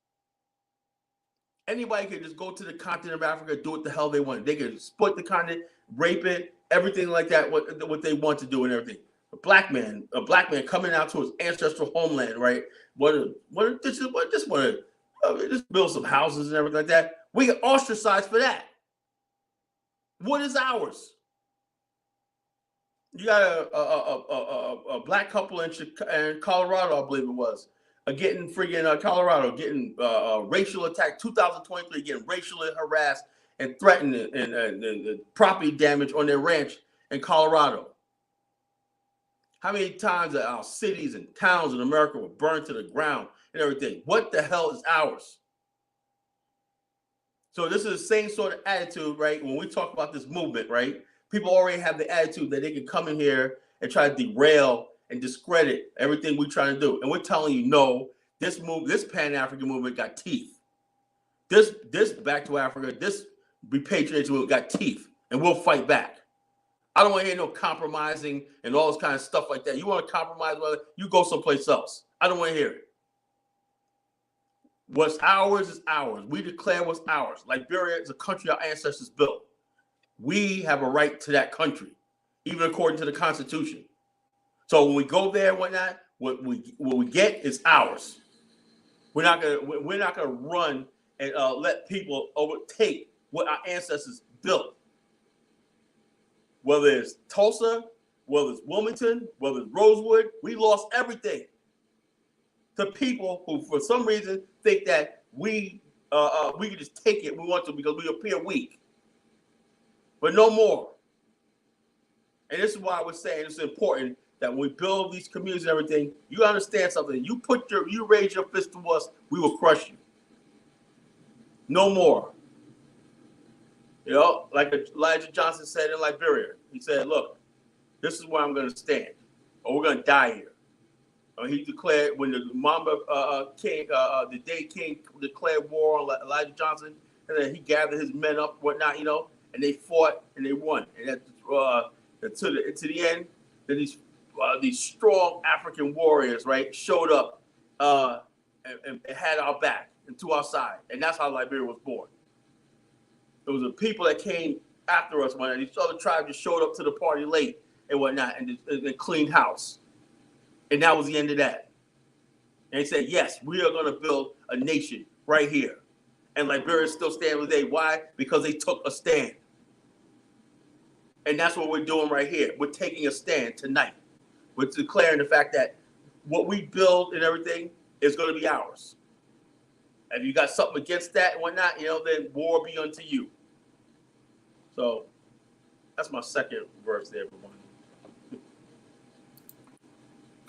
Anybody can just go to the continent of Africa, do what the hell they want. They can exploit the continent, rape it, everything like that, what they want to do and everything. A black man coming out to his ancestral homeland, right? Just build some houses and everything like that. We get ostracized for that. What is ours? You got a black couple in Colorado, I believe it was, getting freaking Colorado, getting racial attack, 2023, getting racially harassed and threatened and property damage on their ranch in Colorado. How many times are our cities and towns in America were burned to the ground and everything? What the hell is ours? So this is the same sort of attitude, right? When we talk about this movement, right? People already have the attitude that they can come in here and try to derail and discredit everything we're trying to do. And we're telling you, no, this Pan-African movement got teeth. This Back to Africa, this repatriation movement got teeth, and we'll fight back. I don't want to hear no compromising and all this kind of stuff like that. You want to compromise, well, you go someplace else. I don't want to hear it. What's ours is ours. We declare what's ours. Liberia is a country our ancestors built. We have a right to that country, even according to the Constitution. So when we go there and whatnot, what we get is ours. We're not gonna run and let people overtake what our ancestors built. Whether it's Tulsa, whether it's Wilmington, whether it's Rosewood, we lost everything to people who, for some reason, think that we can just take it. We want to because we appear weak, but no more. And this is why I was saying it's important that when we build these communities and everything, you understand something. You raise your fist to us, we will crush you. No more. You know, like Elijah Johnson said in Liberia, he said, "Look, this is where I'm going to stand, or we're going to die here." He declared when the Mamba King, the day King declared war on Elijah Johnson, and then he gathered his men up, whatnot, you know, and they fought and they won. And to the end, then these strong African warriors, right, showed up and had our back and to our side, and that's how Liberia was born. It was the people that came after us, when these other tribes just showed up to the party late and whatnot, and cleaned house. And that was the end of that. And they said, yes, we are going to build a nation right here. And Liberia is still standing today. Why? Because they took a stand. And that's what we're doing right here. We're taking a stand tonight. We're declaring the fact that what we build and everything is going to be ours. If you got something against that and whatnot, you know, then war be unto you. So that's my second verse there, everyone.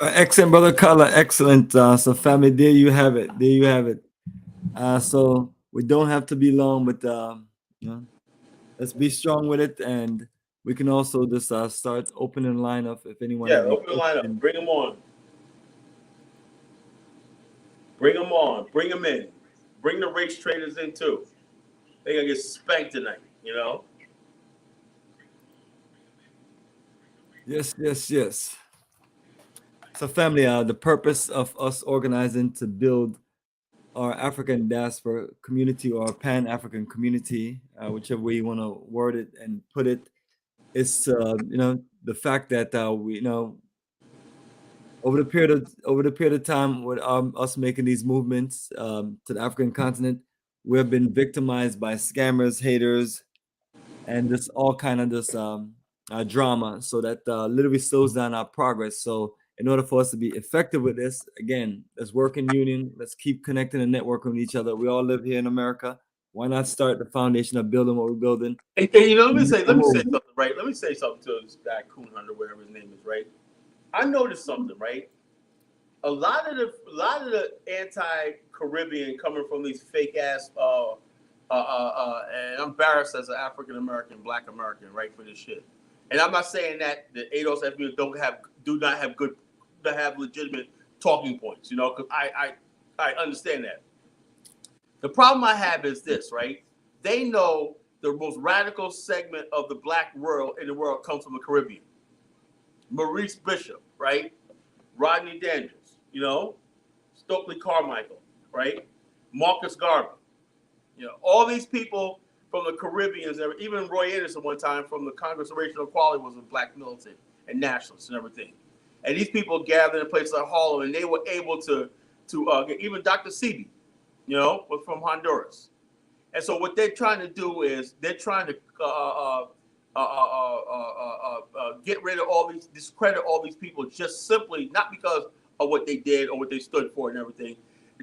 Excellent, brother Kala. Excellent. So, family, there you have it. There you have it. So we don't have to be long, but you know, let's be strong with it, and we can also just start opening line up if anyone Yeah, have any open the lineup. questions. Bring them on. Bring them on. Bring them in. Bring the race traders in too. They're gonna get spanked tonight, you know. Yes, yes, yes. So, family, the purpose of us organizing to build our African diaspora community or Pan-African community, whichever way you want to word it and put it, is the fact that we over the period of time with us making these movements to the African continent, we have been victimized by scammers, haters, and just all kind of this drama. So that literally slows down our progress. So in order for us to be effective with this, again, let's work in union. Let's keep connecting and networking with each other. We all live here in America. Why not start the foundation of building what we're building? And you know, let me say something, right? Let me say something to this guy Coon Hunter, whatever his name is, right? I noticed something, right? A lot of the anti-Caribbean coming from these fake ass and I'm embarrassed as an African American, Black American, right, for this shit. And I'm not saying that the ADOS FBA do not have legitimate talking points, you know, because I understand that. The problem I have is this, right? They know the most radical segment of the Black world in the world comes from the Caribbean. Maurice Bishop, right? Rodney Daniels, you know, Stokely Carmichael, right? Marcus Garvey, you know, all these people from the Caribbean, even Roy Anderson one time from the Congress of Racial Equality was a Black militant and nationalist and everything. And these people gathered in places like Harlem, and they were able to get even Dr. Sebi, you know, was from Honduras. And so what they're trying to do is they're trying to get rid of discredit all these people just simply not because of what they did or what they stood for and everything.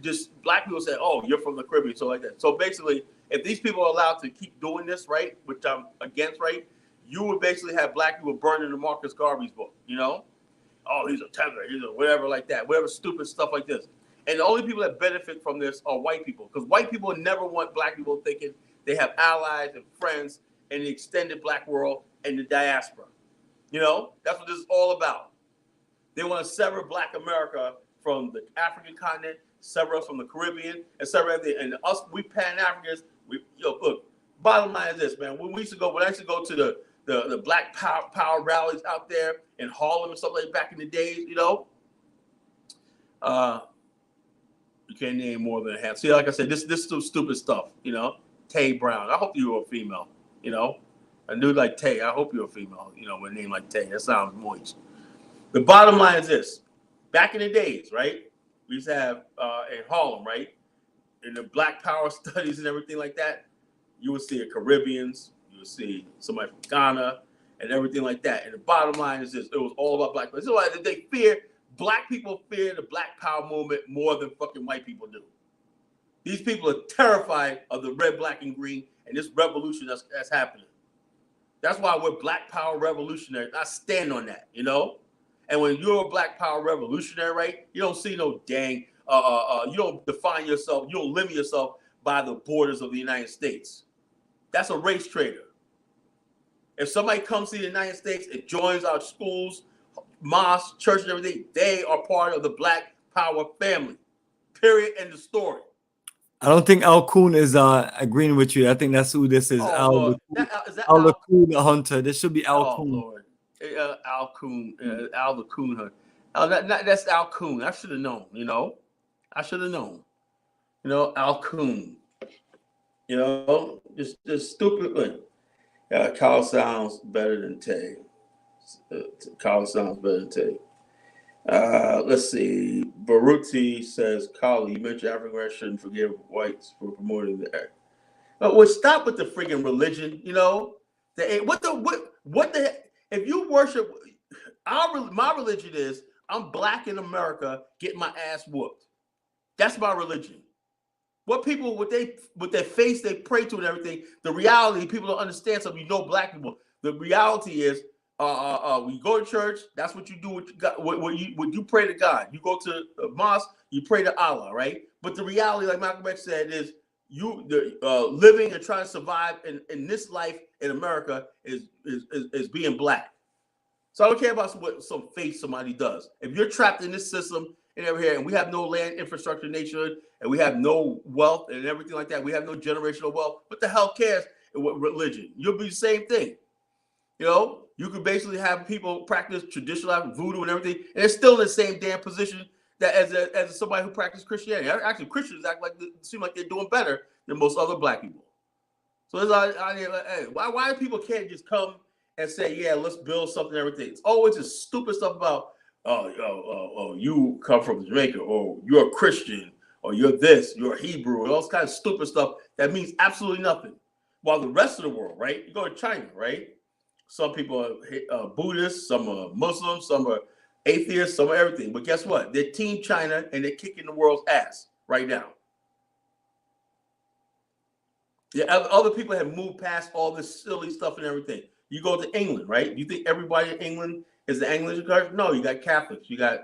Just Black people say, "Oh, you're from the Caribbean," so like that. So basically, if these people are allowed to keep doing this, right, which I'm against, right, you would basically have Black people burning the Marcus Garvey's book, you know? Oh, he's a Tether, he's a whatever like that, whatever stupid stuff like this. And the only people that benefit from this are white people, because white people never want Black people thinking they have allies and friends in the extended Black world and the diaspora. You know, that's what this is all about. They want to sever Black America from the African continent, sever us from the Caribbean, and sever everything. And us, we Pan-Africans, look, bottom line is this, man. When I used to go to the Black Power rallies out there in Harlem and stuff like that back in the days, you know, you can't name more than a half. See, like I said, this is some stupid stuff, you know. Tay Brown. I hope you were a female, you know. A dude like Tay, I hope you're a female, you know, with a name like Tay. That sounds moist. The bottom line is this. Back in the days, right, we used to have in Harlem, right, in the Black Power studies and everything like that, you would see Caribbeans, you would see somebody from Ghana and everything like that. And the bottom line is this. It was all about Black people. This is why Black people fear the Black Power movement more than fucking white people do. These people are terrified of the red, black, and green and this revolution that's happening. That's why we're Black Power revolutionary. I stand on that, you know? And when you're a Black Power revolutionary, right, you don't see no dang, you don't define yourself, you don't limit yourself by the borders of the United States. That's a race trader. If somebody comes to the United States and joins our schools, mosques, churches, and everything, they are part of the Black Power family. Period. End of story. I don't think Al Kuhn is agreeing with you. I think that's who this is. Oh, Al Kuhn, the hunter. This should be Al Kuhn. Lord. Al Kuhn, Al the Kuhn hunter. Oh, that's Al Kuhn. I should have known, you know. I should have known. You know, Al Kuhn. You know, just stupid one. Kyle sounds better than Tay. Kyle sounds better than Tay. Let's see. Baruti says, Kyle, you mentioned African shouldn't forgive whites for promoting the act. Well, stop with the friggin' religion, you know. What the if you worship my religion is I'm Black in America getting my ass whooped. That's my religion. What people with their face they pray to and everything, the reality, people don't understand something. You know, Black people. The reality is When you go to church, that's what you do. What you got, what you pray to God. You go to a mosque, you pray to Allah, right? But the reality, like Malcolm X said, is living and trying to survive in this life in America is being black. So I don't care about what some faith somebody does. If you're trapped in this system and over here, and we have no land infrastructure nationhood, and we have no wealth and everything like that, we have no generational wealth. What the hell cares what religion? You'll be the same thing. You know, you could basically have people practice traditional voodoo and everything, and they're still in the same damn position that as somebody who practices Christianity. Actually, Christians seem like they're doing better than most other black people. So it's like, hey, why people can't just come and say, yeah, let's build something and everything? It's always this stupid stuff about, you come from Jamaica, or you're a Christian, or you're this, you're a Hebrew, and all this kind of stupid stuff that means absolutely nothing. While the rest of the world, right? You go to China, right? Some people are Buddhists, some are Muslims, some are atheists, some are everything. But guess what? They're Team China, and they're kicking the world's ass right now. Yeah, other people have moved past all this silly stuff and everything. You go to England, right? You think everybody in England is the Anglican church? No, you got Catholics, you got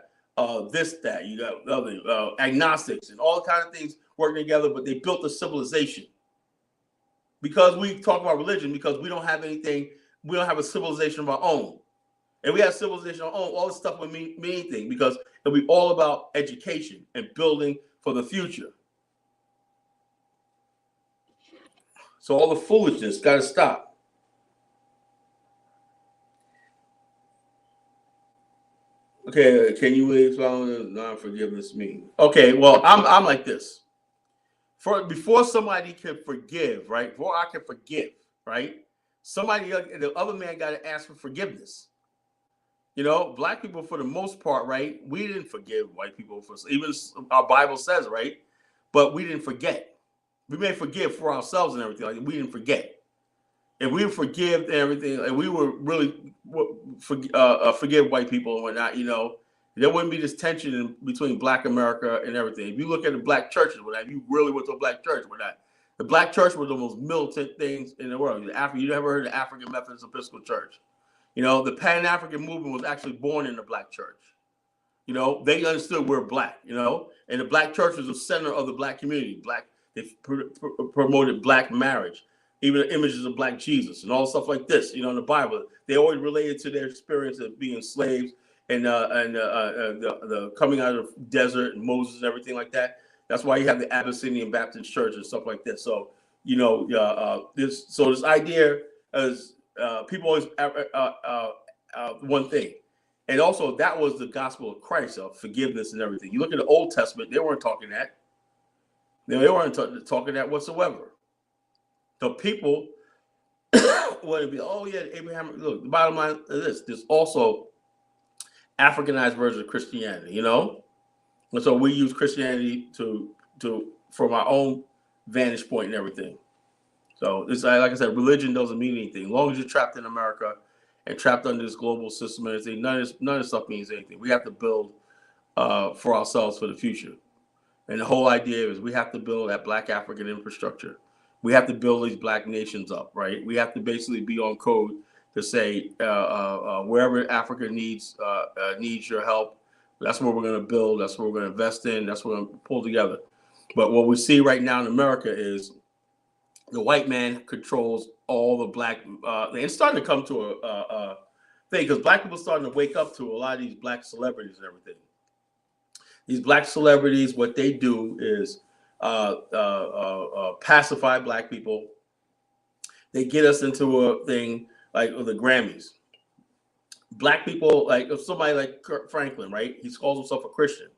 this, that, you got other agnostics, and all kind of things working together. But they built a civilization because we talk about religion, because we don't have anything. We don't have a civilization of our own. And we have civilization of our own, all this stuff would mean anything, because it'll be all about education and building for the future. So all the foolishness got to stop. Okay, can you explain what non-forgiveness mean? Okay, well, I'm like this. Before somebody can forgive, right? Before I can forgive, right? The other man got to ask for forgiveness. You know, black people, for the most part, right? We didn't forgive white people for, even our Bible says, right? But we didn't forget. We may forgive for ourselves and everything. Like, we didn't forget. If we forgive everything, and we were really forgive white people and whatnot, you know, there wouldn't be this tension between Black America and everything. If you look at the black churches, if you really went to a black church, the black church was the most militant things in the world. You never heard of the African Methodist Episcopal Church. You know, the Pan-African movement was actually born in the black church. You know, they understood we're black, you know, and the black church was the center of the black community. They promoted black marriage, even the images of black Jesus and all stuff like this, you know, in the Bible. They always related to their experience of being slaves and the coming out of the desert and Moses and everything like that. That's why you have the Abyssinian Baptist Church and stuff like this. So, you know, this idea is people always one thing. And also, that was the gospel of Christ, of forgiveness and everything. You look at the Old Testament, they weren't talking that. They weren't talking that whatsoever. The people want to be, oh yeah, Abraham. Look, the bottom line is this: there's also Africanized version of Christianity, you know. And so we use Christianity to from our own vantage point and everything. So it's like I said, religion doesn't mean anything. As long as you're trapped in America and trapped under this global system and everything, none of this stuff means anything. We have to build for ourselves for the future. And the whole idea is we have to build that Black African infrastructure. We have to build these Black nations up, right? We have to basically be on code to say wherever Africa needs your help, that's what we're going to build. That's what we're going to invest in. That's what we're going to pull together. But what we see right now in America is the white man controls all the Black. And it's starting to come to a thing, because Black people are starting to wake up to a lot of these Black celebrities and everything. These Black celebrities, what they do is pacify Black people. They get us into a thing like the Grammys. Black people, like if somebody like Kirk Franklin, right? He calls himself a Christian,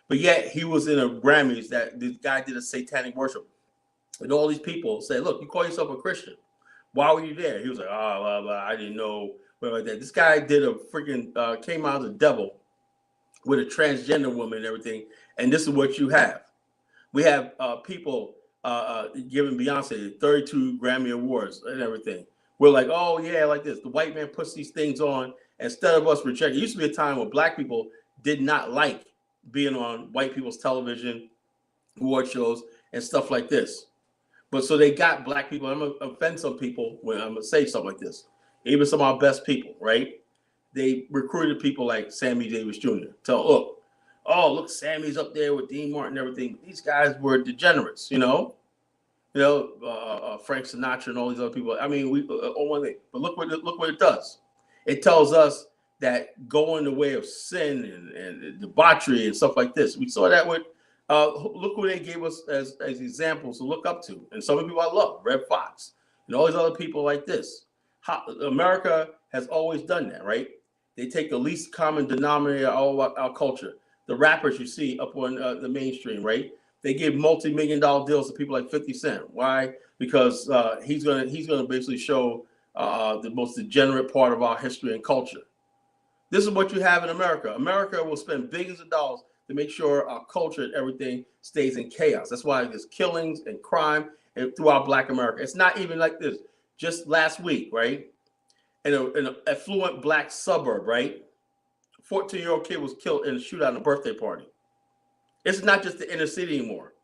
but yet he was in a Grammys that this guy did a satanic worship, and all these people say, "Look, you call yourself a Christian. Why were you there?" He was like, "Oh, blah, blah, I didn't know." Like that. This guy did a freaking came out of the devil with a transgender woman and everything, and this is what you have. We have people giving Beyonce 32 Grammy Awards and everything. We're like, oh yeah, like this. The white man puts these things on instead of us rejecting. It used to be a time when Black people did not like being on white people's television, award shows, and stuff like this. But so they got Black people. I'm gonna offend some people when I'm gonna say something like this. even some of our best people, right? They recruited people like Sammy Davis Jr. Look, Sammy's up there with Dean Martin and everything. These guys were degenerates, Frank Sinatra and all these other people. I mean, one thing, but look what it does. It tells us that going the way of sin and debauchery and stuff like this. We saw that with look who they gave us as examples to look up to, and some of the people I love, Red Fox, and all these other people like this. America has always done that, right? They take the least common denominator of all our culture. The rappers you see up on the mainstream, right? They give multi-million-dollar deals to people like 50 Cent. Why? Because he's gonna basically show the most degenerate part of our history and culture. This is what you have in America. America will spend billions of dollars to make sure our culture and everything stays in chaos. That's why there's killings and crime and throughout Black America. It's not even like this. Just last week, right? In an affluent Black suburb, right? A 14-year-old kid was killed in a shootout at a birthday party. It's not just the inner city anymore.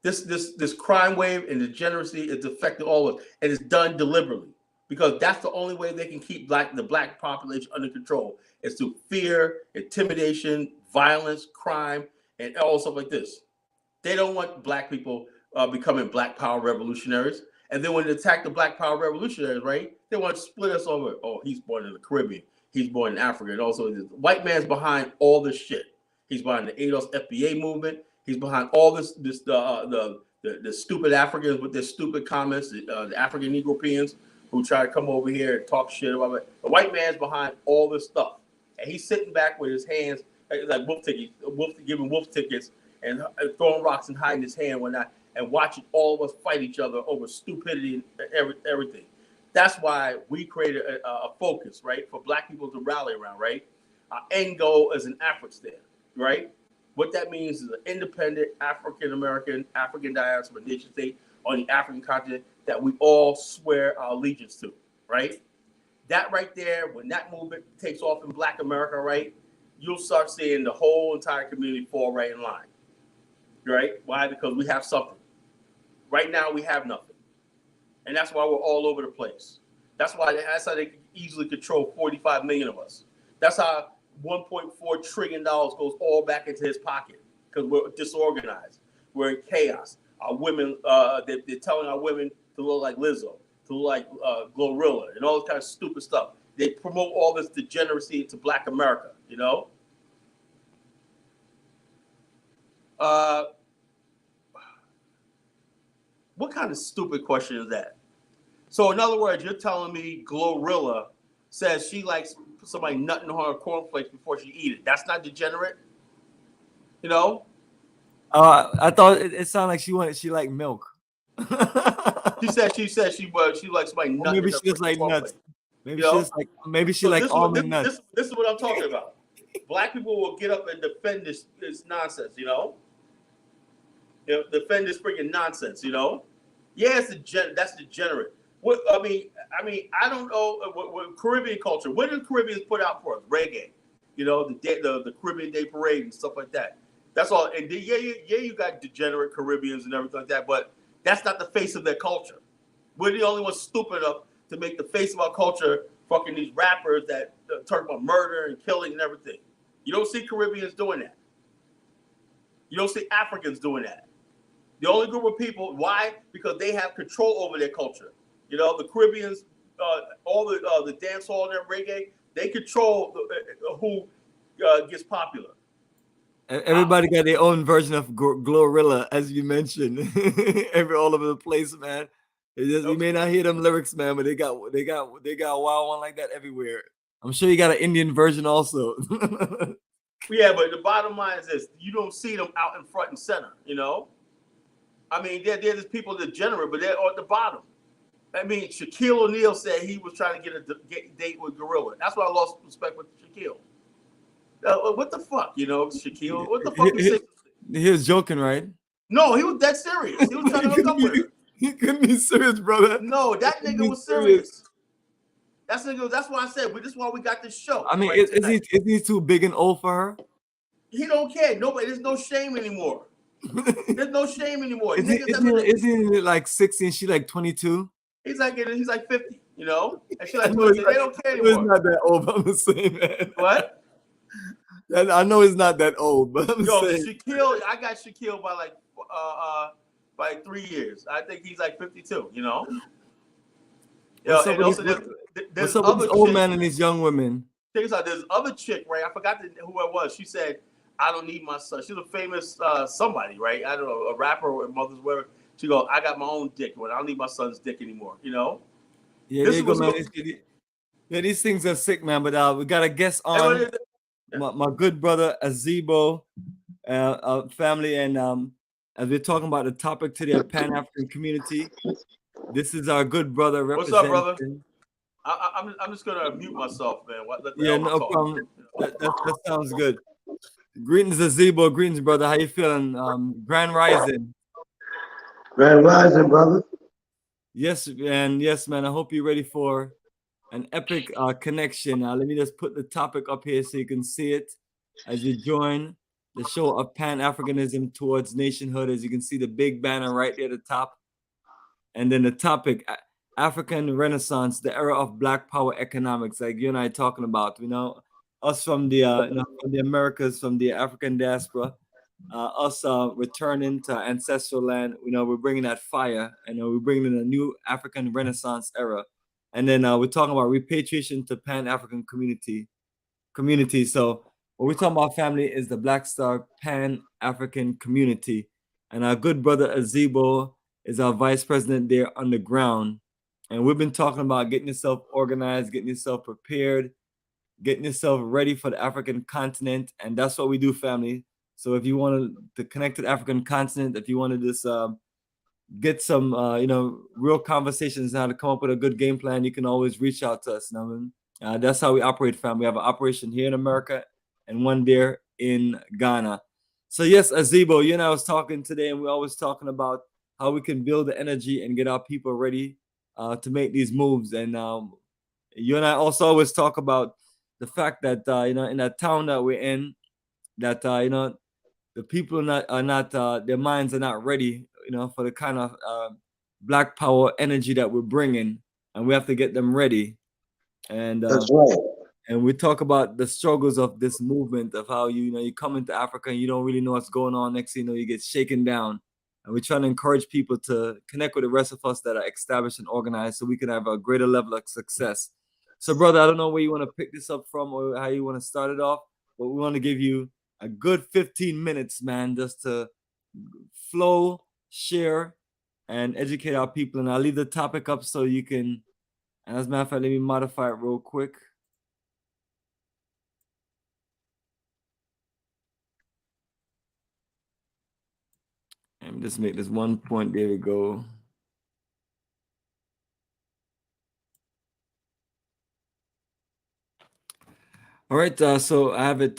This crime wave and degeneracy is affecting all of us, and it's done deliberately because that's the only way they can keep the Black population under control is through fear, intimidation, violence, crime, and all stuff like this. They don't want Black people becoming Black Power revolutionaries. And then when they attack the Black Power revolutionaries, right, they want to split us over. Oh, he's born in the Caribbean. He's born in Africa. And also, the white man's behind all this shit. He's behind the ADOS FBA movement. He's behind all the stupid Africans with their stupid comments, the African Negropeans who try to come over here and talk shit about it. The white man's behind all this stuff. And he's sitting back with his hands like giving wolf tickets and throwing rocks and hiding his hand when and watching all of us fight each other over stupidity and everything. That's why we created a focus, right, for Black people to rally around, right? Our end goal is an Afrikstan, right? What that means is an independent African-American, African diaspora nation state on the African continent that we all swear our allegiance to, right? That right there, when that movement takes off in Black America, right, you'll start seeing the whole entire community fall right in line, right? Why? Because we have something. Right now, we have nothing. And that's why we're all over the place. That's how they can easily control 45 million of us. That's how $1.4 trillion goes all back into his pocket because we're disorganized. We're in chaos. Our women, they're telling our women to look like Lizzo, to look like Glorilla, and all this kind of stupid stuff. They promote all this degeneracy into Black America, What kind of stupid question is that? So in other words, you're telling me Glorilla says she likes somebody nutting on her cornflakes before she eat it. That's not degenerate, I thought it sounded like she liked milk. She said she likes somebody nutting. Maybe she just like nuts. Maybe she like almond nuts. This is what I'm talking about. Black people will get up and defend this nonsense, defend this freaking nonsense, Yeah, that's degenerate. I mean, I don't know what Caribbean culture. What did the Caribbeans put out for us? Reggae, the Caribbean Day Parade and stuff like that. That's all. And you got degenerate Caribbeans and everything like that, but that's not the face of their culture. We're the only ones stupid enough to make the face of our culture fucking these rappers that talk about murder and killing and everything. You don't see Caribbeans doing that. You don't see Africans doing that. The only group of people, why? Because they have control over their culture. The Caribbeans, all the dance hall and reggae, they control who gets popular. Everybody got their own version of Glorilla, as you mentioned, all over the place, man. You may not hear them lyrics, man, but they got a wild one like that everywhere. I'm sure you got an Indian version also. Yeah, but the bottom line is this: you don't see them out in front and center. I mean, they're just people degenerate, but they're at the bottom. I mean, Shaquille O'Neal said he was trying to get a date with Gorilla. That's why I lost respect with Shaquille. What the fuck, Shaquille? What the fuck? He was joking, right? No, he was dead serious. He was trying to hook up with her. He couldn't be serious, brother. No, that nigga was serious. That's why I said this is why we got this show. I mean, is he too big and old for her? He don't care. Nobody. There's no shame anymore. There's no shame anymore. Is he like 16? She like 22? He's like 50. You know, and she's I like, know they don't care I know he's anymore. not that old, but I'm just saying, man. What? I know he's not that old, but I'm Yo, saying. Shaquille, I got Shaquille by 3 years. I think he's like 52. You know. What's And up also with there's these other old chick. men and these young women? Check this out. There's other chick, right? I forgot who it was. She said, "I don't need my son." She's a famous somebody, right? I don't know, a rapper or mother's whatever. She goes, "I got my own dick, but I don't need my son's dick anymore." You know. Yeah, there you go, man. Yeah, these things are sick, man. But we got a guest on, my good brother Azebo, family, and as we're talking about the topic today of Pan-African community, this is our good brother representing. What's up, brother? I'm just gonna mute myself, man. Yeah, no problem. That sounds good. Greetings, Azebo. Greetings, brother. How you feeling? Grand Rising. Grand Rising, brother. Yes, man. Yes, man. I hope you're ready for an epic connection. Let me just put the topic up here so you can see it as you join the show of Pan-Africanism Towards Nationhood. As you can see the big banner right there at the top. And then the topic, African Renaissance, the era of Black Power economics, like you and I talking about, you know, us from the, from the Americas, from the African Diaspora, us returning to ancestral land, you know, we're bringing that fire, and we're bringing in a new African Renaissance era. And then we're talking about repatriation to Pan-African community. So what we're talking about, family, is the Black Star Pan-African community. And our good brother Azebo is our vice president there on the ground. And we've been talking about getting yourself organized, getting yourself prepared, getting yourself ready for the African continent. And that's what we do, family. So if you want to connect to the African continent, if you want to just get some, real conversations, how to come up with a good game plan, you can always reach out to us. You know, that's how we operate, fam. We have an operation here in America and one there in Ghana. So yes, Azebo, you and I was talking today, and we're always talking about how we can build the energy and get our people ready to make these moves. And you and I also always talk about the fact that in that town that we're in, that the people are not their minds are not ready, for the kind of Black Power energy that we're bringing, and we have to get them ready. And that's right. And we talk about the struggles of this movement, of how you come into Africa and you don't really know what's going on. Next thing you know, you get shaken down. And we're trying to encourage people to connect with the rest of us that are established and organized, so we can have a greater level of success. So, brother, I don't know where you want to pick this up from or how you want to start it off, but we want to give you a good 15 minutes, man, just to flow, share, and educate our people. And I'll leave the topic up so you can, and as a matter of fact, let me modify it real quick. And just make this one point. There we go. All right, so I have it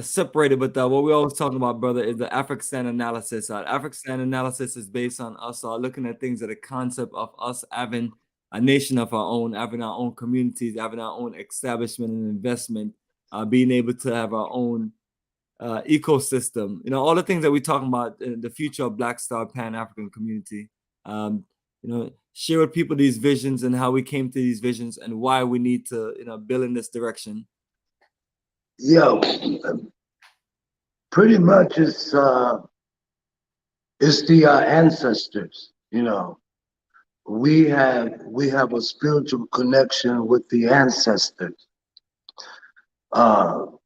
separated, but what we're always talking about, brother, is the Afrikstan Analysis. Afrikstan Analysis is based on us looking at things at a concept of us having a nation of our own, having our own communities, having our own establishment and investment, being able to have our own ecosystem. All the things that we're talking about in the future of Black Star Pan-African community. Share with people these visions and how we came to these visions and why we need to, build in this direction. Yeah, pretty much it's the ancestors. We have a spiritual connection with the ancestors. Our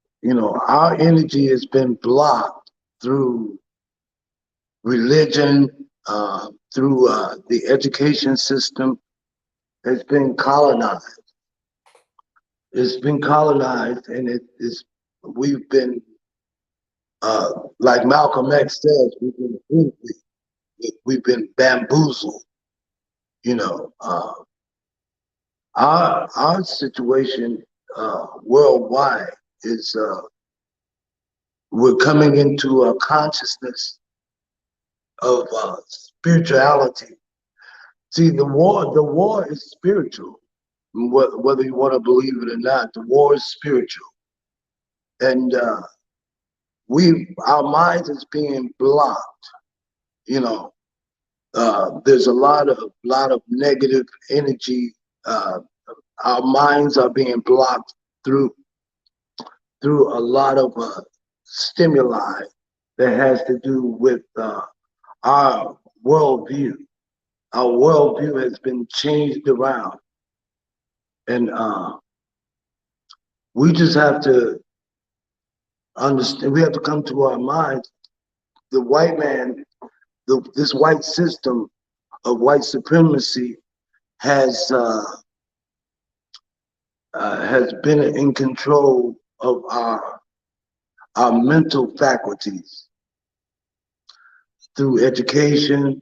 energy has been blocked through religion, through the education system. It's been colonized. It's been colonized, and we've been, like Malcolm X says, we've been bamboozled. Our situation worldwide is we're coming into a consciousness of spirituality. See, the war is spiritual. Whether you want to believe it or not, the war is spiritual, and our minds is being blocked. There's a lot of negative energy our minds are being blocked through a lot of stimuli that has to do with our worldview. Our worldview has been changed around, and we just have to understand. We have to come to our minds. The white man, this white system of white supremacy has been in control of our mental faculties through education.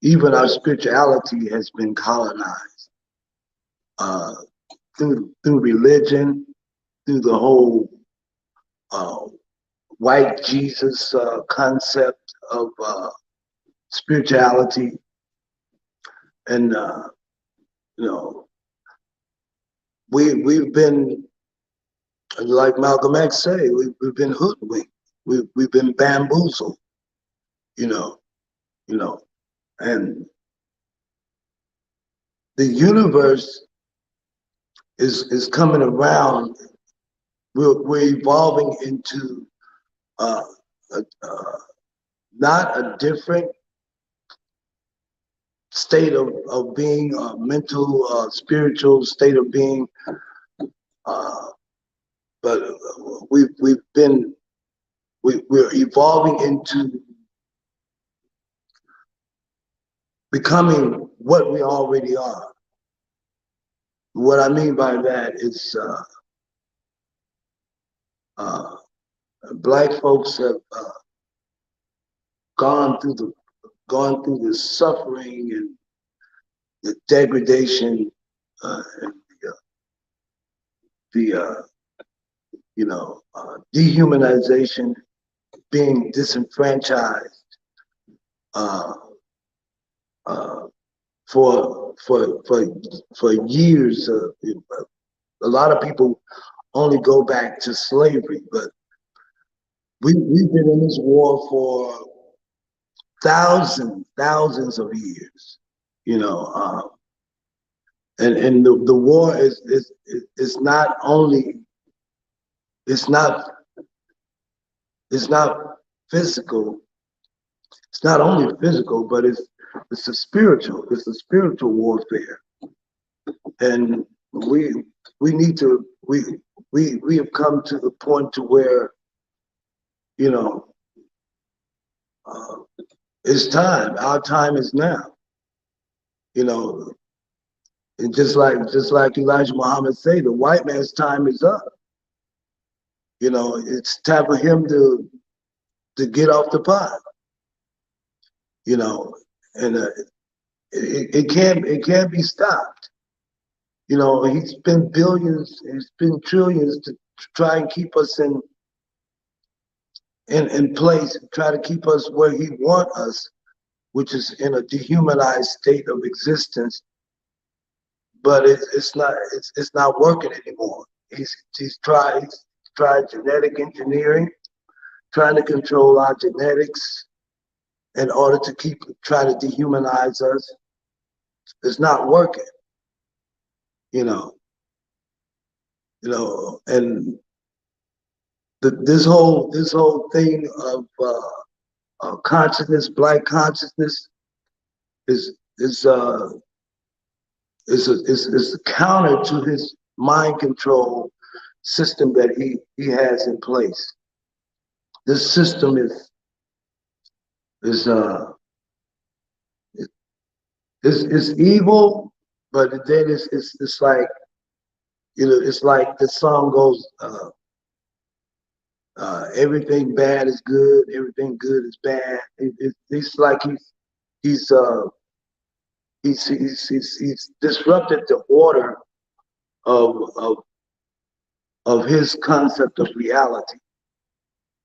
Even our spirituality has been colonized through religion, through the whole white Jesus concept of spirituality, and you know, we've been, like Malcolm X say, we've been hoodwinked, we've been bamboozled, you know, and the universe is coming around. We're evolving into not a different state of being, mental, spiritual state of being, but we're evolving into becoming what we already are. What I mean by that is Black folks have gone through the suffering and the degradation and the dehumanization, being disenfranchised for years. A lot of people only go back to slavery, but we've been in this war for thousands of years, and the war is not only, it's not physical, it's not only physical, but it's a spiritual warfare. And we have come to the point to where, it's time. Our time is now. And just like Elijah Muhammad say, the white man's time is up. It's time for him to get off the pot. And it can't be stopped. He spent billions, he spent trillions to try and keep us in place, try to keep us where he wants us, which is in a dehumanized state of existence. But it's not working anymore. He's tried genetic engineering, trying to control our genetics in order to try to dehumanize us. It's not working. And this whole thing of consciousness, Black consciousness, is a counter to his mind control system that he has in place. This system is evil, but then it's like, it's like the song goes, everything bad is good, everything good is bad. It's like he's disrupted the order of his concept of reality.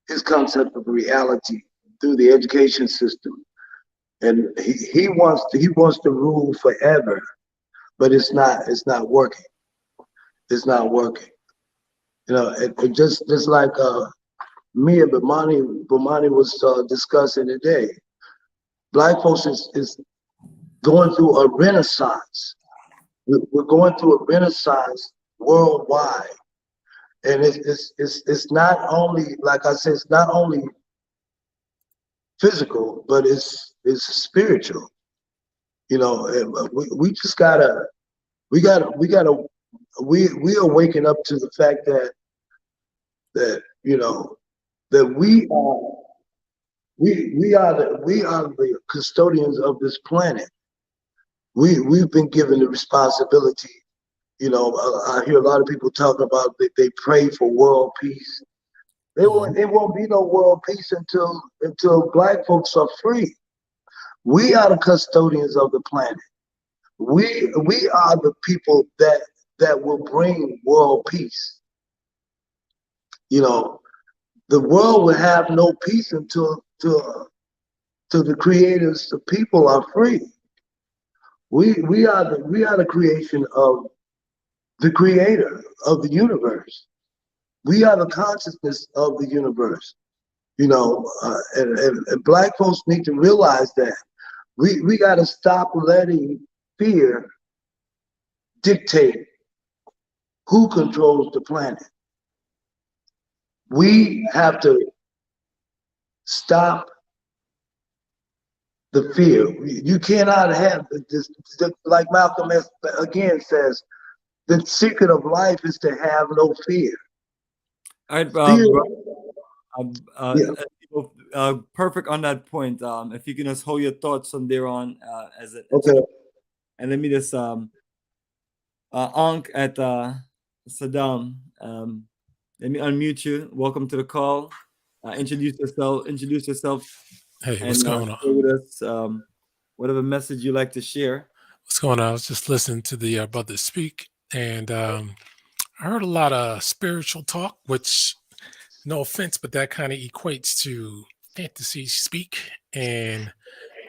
His concept of reality through the education system, and he wants to rule forever, but it's not working. It's not working. It just like me and Bomani was discussing today. Black folks is going through a renaissance we're going through a renaissance worldwide, and it's not only, like I said, it's not only physical, but it's spiritual. You know, and we just gotta we are waking up to the fact that you know that we are the custodians of this planet. We've been given the responsibility. You know, I hear a lot of people talking about that they pray for world peace. It won't be no world peace until Black folks are free. We are the custodians of the planet. We are the people that will bring world peace. You know, the world will have no peace until the creators, the people are free. We are the creation of the creator of the universe. We are the consciousness of the universe. You know, and Black folks need to realize that we got to stop letting fear dictate who controls the planet. We have to stop the fear. You cannot have this, like Malcolm X again says, the secret of life is to have no fear. All right, perfect on that point. If you can just hold your thoughts from there on, okay. And let me just Ankh at Saddam. Let me unmute you. Welcome to the call. Introduce yourself. Hey, what's going on? Share with us whatever message you like to share. What's going on? I was just listening to the brother speak, and I heard a lot of spiritual talk, which, no offense, but that kind of equates to fantasy speak. And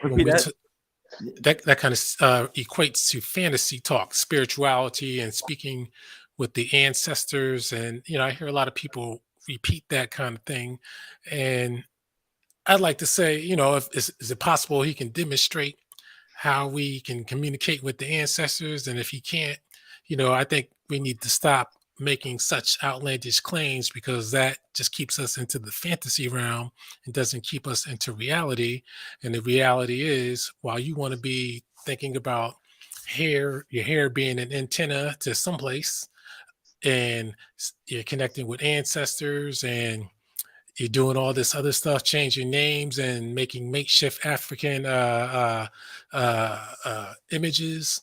when that kind of equates to fantasy talk, spirituality, and speaking with the ancestors. And, you know, I hear a lot of people repeat that kind of thing. And I'd like to say, you know, is it possible he can demonstrate how we can communicate with the ancestors? And if he can't, you know, I think we need to stop making such outlandish claims, because that just keeps us into the fantasy realm and doesn't keep us into reality. And the reality is, while you want to be thinking about your hair being an antenna to someplace, and you're connecting with ancestors, and you're doing all this other stuff, changing names and making makeshift African images,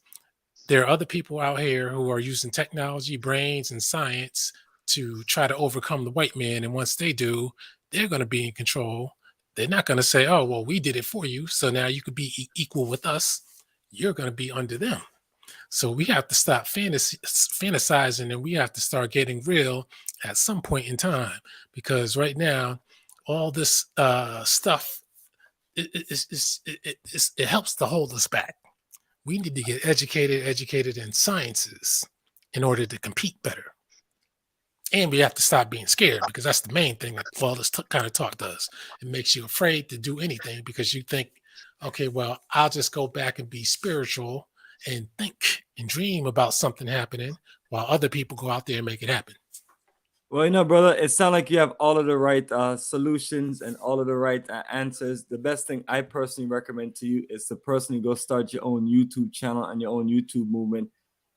there are other people out here who are using technology, brains, and science to try to overcome the white man. And once they do, they're going to be in control. They're not going to say, oh, well, we did it for you, so now you could be equal with us. You're going to be under them. So we have to stop fantasizing, and we have to start getting real at some point in time, because right now, all this stuff, it helps to hold us back. We need to get educated in sciences in order to compete better. And we have to stop being scared, because that's the main thing that all this kind of talk does. It makes you afraid to do anything, because you think, okay, well, I'll just go back and be spiritual and think and dream about something happening while other people go out there and make it happen. Well, you know, brother, it sounds like you have all of the right solutions and all of the right answers. The best thing I personally recommend to you is to personally go start your own YouTube channel and your own YouTube movement,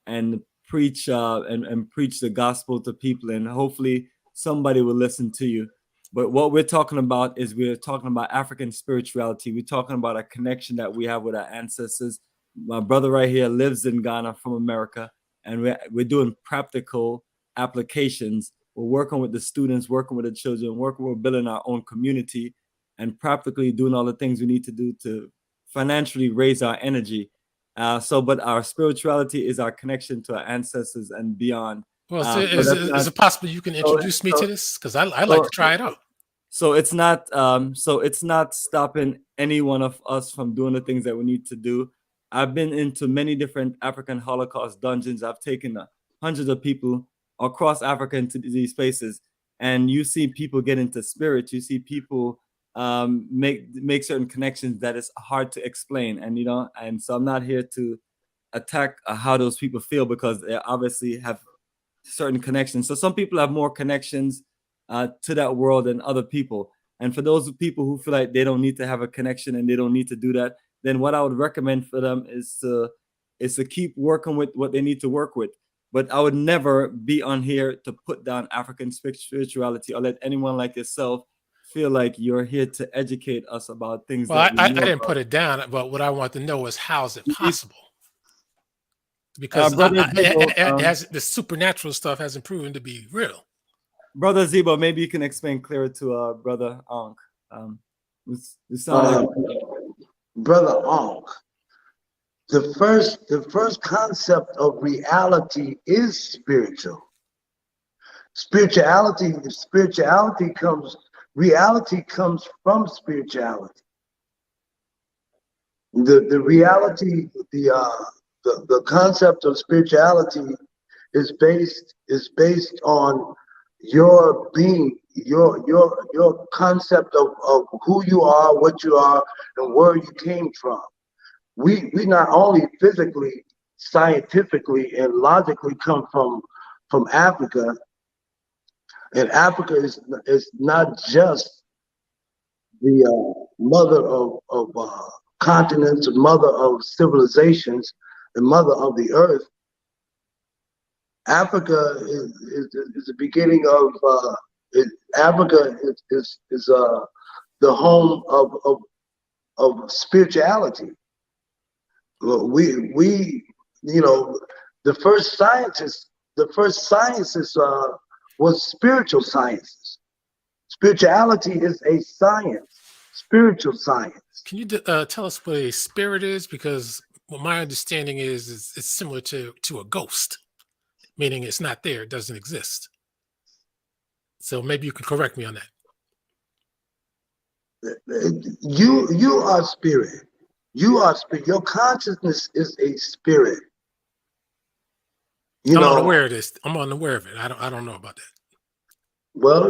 and preach and preach the gospel to people, and hopefully somebody will listen to you. But what we're talking about is, we're talking about African spirituality. We're talking about a connection that we have with our ancestors. My brother right here lives in Ghana from America, and we're doing practical applications. We're working with the students, working with the children, we're building our own community, and practically doing all the things we need to do to financially raise our energy. But our spirituality is our connection to our ancestors and beyond. Well, is it possible you can introduce me to this? Because I'd like to try it out. So it's not stopping any one of us from doing the things that we need to do. I've been into many different African Holocaust dungeons. I've taken hundreds of people across Africa into these places, and you see people get into spirit. You see people make certain connections that is hard to explain, and you know. And so I'm not here to attack how those people feel, because they obviously have certain connections. So some people have more connections to that world than other people. And for those people who feel like they don't need to have a connection and they don't need to do that, then what I would recommend for them is to keep working with what they need to work with. But I would never be on here to put down African spirituality or let anyone like yourself feel like you're here to educate us about things. Well, I didn't put it down, but what I want to know is, how is it possible? Because the supernatural stuff hasn't proven to be real. Brother Zebo, maybe you can explain clearer to Brother Ankh. Brother Ankh, the first concept of reality is spiritual. Reality comes from spirituality. The reality, the concept of spirituality is based on your being, your concept of who you are, what you are, and where you came from. We not only physically, scientifically, and logically come from Africa, and Africa is not just the mother of continents, mother of civilizations, and mother of the earth. Africa is the beginning of Africa is the home of spirituality. We the first sciences was spiritual sciences. Spirituality is a science, spiritual science. Can you tell us what a spirit is? Because what my understanding is it's similar to a ghost, meaning it's not there, it doesn't exist. So maybe you can correct me on that. You are spirit. You are spirit. Your consciousness is a spirit. I'm unaware of this. I'm unaware of it. I don't know about that. Well,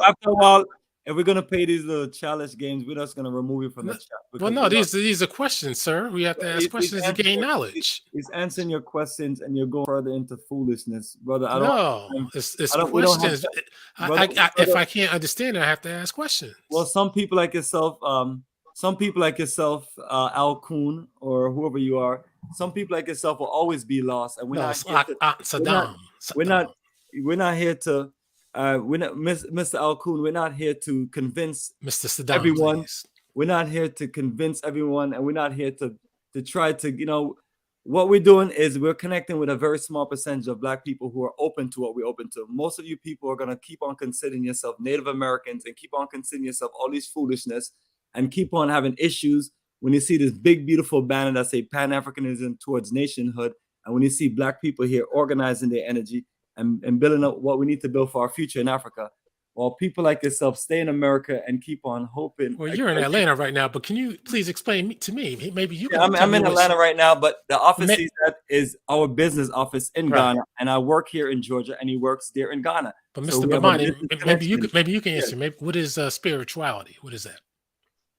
after a while, if we're gonna play these little challenge games, we're just gonna remove you from the chat. Well, no, these are questions, sir. We have to ask questions to gain knowledge. He's answering your questions, and you're going further into foolishness, brother. It's questions. If I can't understand it, I have to ask questions. Well, some people like yourself, Al Kuhn, or whoever you are, some people like yourself will always be lost, and we're not here to. Mr. Al Kuhn, we're not here to convince Mr. Saddam, everyone. Please. We're not here to convince everyone, and we're not here to try to, what we're doing is we're connecting with a very small percentage of Black people who are open to what we're open to. Most of you people are going to keep on considering yourself Native Americans and keep on considering yourself all these foolishness and keep on having issues when you see this big, beautiful banner that say Pan-Africanism Towards Nationhood, and when you see Black people here organizing their energy and building up what we need to build for our future in Africa, while people like yourself stay in America and keep on hoping. Well, you're in Atlanta right now, but can you please explain to me? Maybe you can. I'm in Atlanta right now, but the office he's at is our business office in Ghana, and I work here in Georgia, and he works there in Ghana. But Mr. Bomani, maybe you can answer. Maybe what is spirituality? What is that?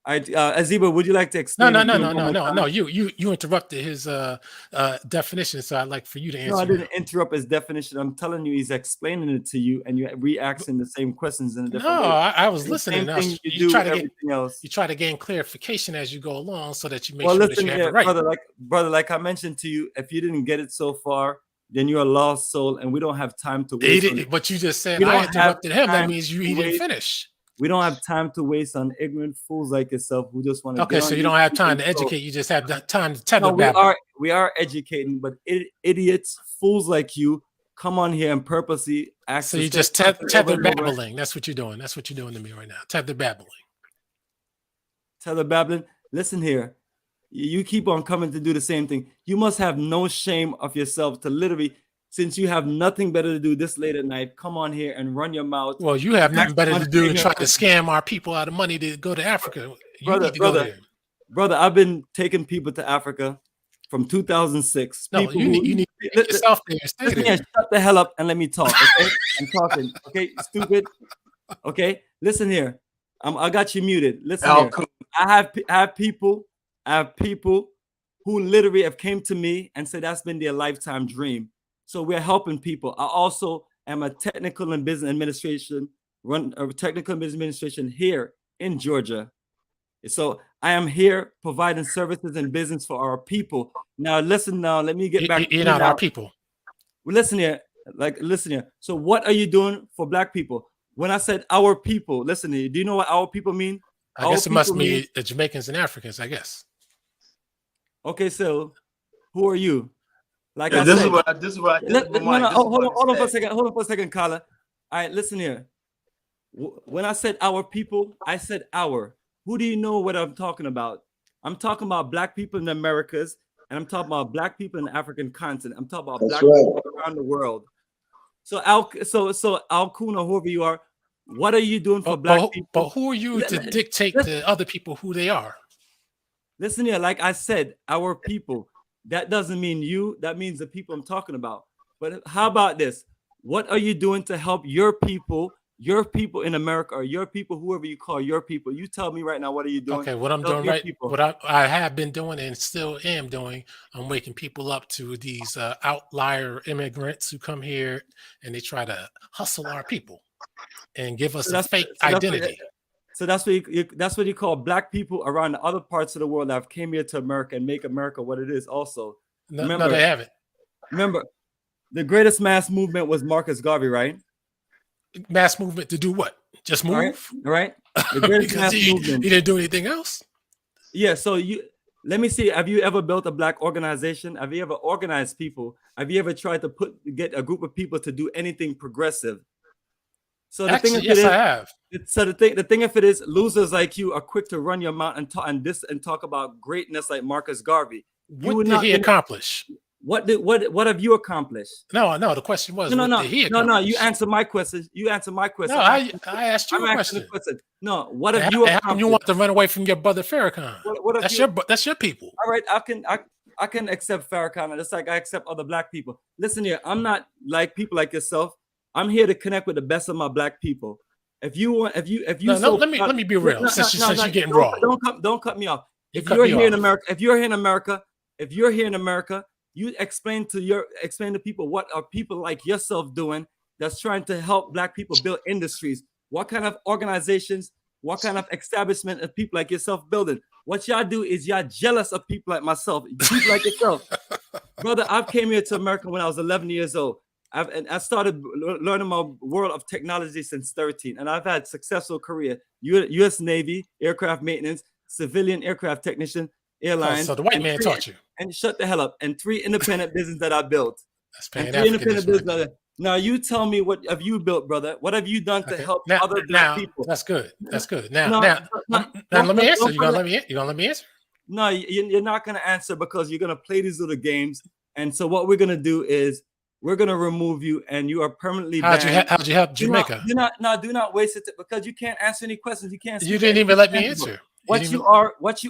Aziba, would you like to explain? No. You interrupted his definition, so I'd like for you to answer. No, I didn't interrupt his definition. I'm telling you, he's explaining it to you, and you're re-asking the same questions in a different way. I was listening. You try to gain clarification as you go along, so that you make sure that you have it right. Brother, like I mentioned to you, if you didn't get it so far, then you're a lost soul, and we don't have time to waste. But you just said I interrupted him. That means he didn't finish. We don't have time to waste on ignorant fools like yourself who just want to. Okay, so you don't have time to educate. You just have time to tether babble. We are educating, but idiots, fools like you, come on here and purposely ask. So you just tether babbling. That's what you're doing. That's what you're doing to me right now. Tether babbling. Tether babbling. Listen here. You keep on coming to do the same thing. You must have no shame of yourself to literally. Since you have nothing better to do this late at night, come on here and run your mouth. Well, you have nothing better to do than try to scam our people out of money to go to Africa. Brother, I've been taking people to Africa from 2006. No, you need to get yourself there. Shut the hell up and let me talk, okay? I'm talking, okay? Stupid. Okay? Listen here. I got you muted. Listen here. I have people who literally have came to me and said that's been their lifetime dream. So we're helping people. I also am a technical and business administration, run a technical and business administration here in Georgia. So I am here providing services and business for our people. Now listen, now let me get back. You're not our people. Well, listen here, listen here. So what are you doing for Black people? When I said our people, listen here, do you know what our people mean? I guess it must mean the Jamaicans and Africans, I guess. Okay, so who are you? Like yeah, I this said, is what I hold on for a second. Hold on for a second, Kala. All right, listen here. When I said our people, I said our. Who do you know what I'm talking about? I'm talking about Black people in the Americas, and I'm talking about Black people in the African continent. I'm talking about Black people around the world. So Al Kuna, whoever you are, what are you doing for Black people? But who are you to dictate to other people who they are? Listen here, like I said, our people. That doesn't mean you. That means the people I'm talking about. But how about this? What are you doing to help your people in America, or your people, whoever you call your people? You tell me right now, what are you doing? Okay, what I'm doing right, what I have been doing and still am doing, I'm waking people up to these outlier immigrants who come here and they try to hustle our people and give us a fake identity. So that's what you call Black people around the other parts of the world that have came here to America and make America what it is also. No, they haven't. Remember, the greatest mass movement was Marcus Garvey, right? Mass movement to do what? Just move? All right. The greatest mass movement. He didn't do anything else? Yeah, so let me see. Have you ever built a Black organization? Have you ever organized people? Have you ever tried to get a group of people to do anything progressive? So the thing yes, I have. So the thing of it is, losers like you are quick to run your mouth and talk about greatness like Marcus Garvey. What did he accomplish? What have you accomplished? No. The question was, no. You answer my question. You answer my question. No, I asked you a question. No, what have you accomplished? How come you want to run away from your brother Farrakhan? That's your people. All right, I can accept Farrakhan, just like I accept other Black people. Listen here, I'm not like people like yourself. I'm here to connect with the best of my Black people. If you let me be real. Since you're getting raw, don't cut me off. If you're here in America, you explain to people what are people like yourself doing that's trying to help Black people build industries. What kind of organizations, what kind of establishment of people like yourself building? What y'all do is y'all jealous of people like myself, people like yourself. Brother, I came here to America when I was 11 years old. I started learning my world of technology since 13, and I've had successful career. U.S. Navy, aircraft maintenance, civilian aircraft technician, airlines. So the white man taught you. And shut the hell up. And 3 independent businesses that I built. That's Pan-Africanism. Now you tell me, what have you built, brother? What have you done to help other Black people? That's good. Now let me answer. You gonna let me answer? No, you're not gonna answer, because you're gonna play these little games. And so what we're gonna do is we're gonna remove you, and you are permanently banned. How'd you help Jamaica? Do not waste it, because you can't answer any questions. You can't. You didn't even let me answer. What you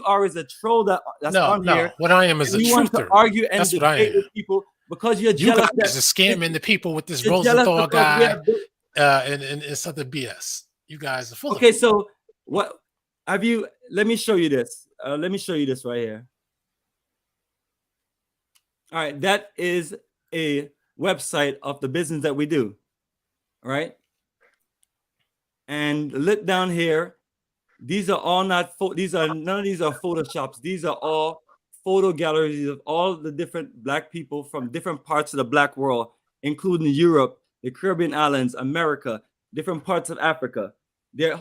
are is a troll that's on here. What I am is a truther. You want to argue and debate with people because you're jealous. You guys are scamming the people with this Rosenthal guy and something BS. You guys are full. Okay, so what have you? Let me show you this. Let me show you this right here. All right, that is a website of the business that we do. All right, and look down here. These are all none of these are photoshops. These are all photo galleries of all the different Black people from different parts of the Black world, including Europe, the Caribbean islands, America, different parts of Africa. They're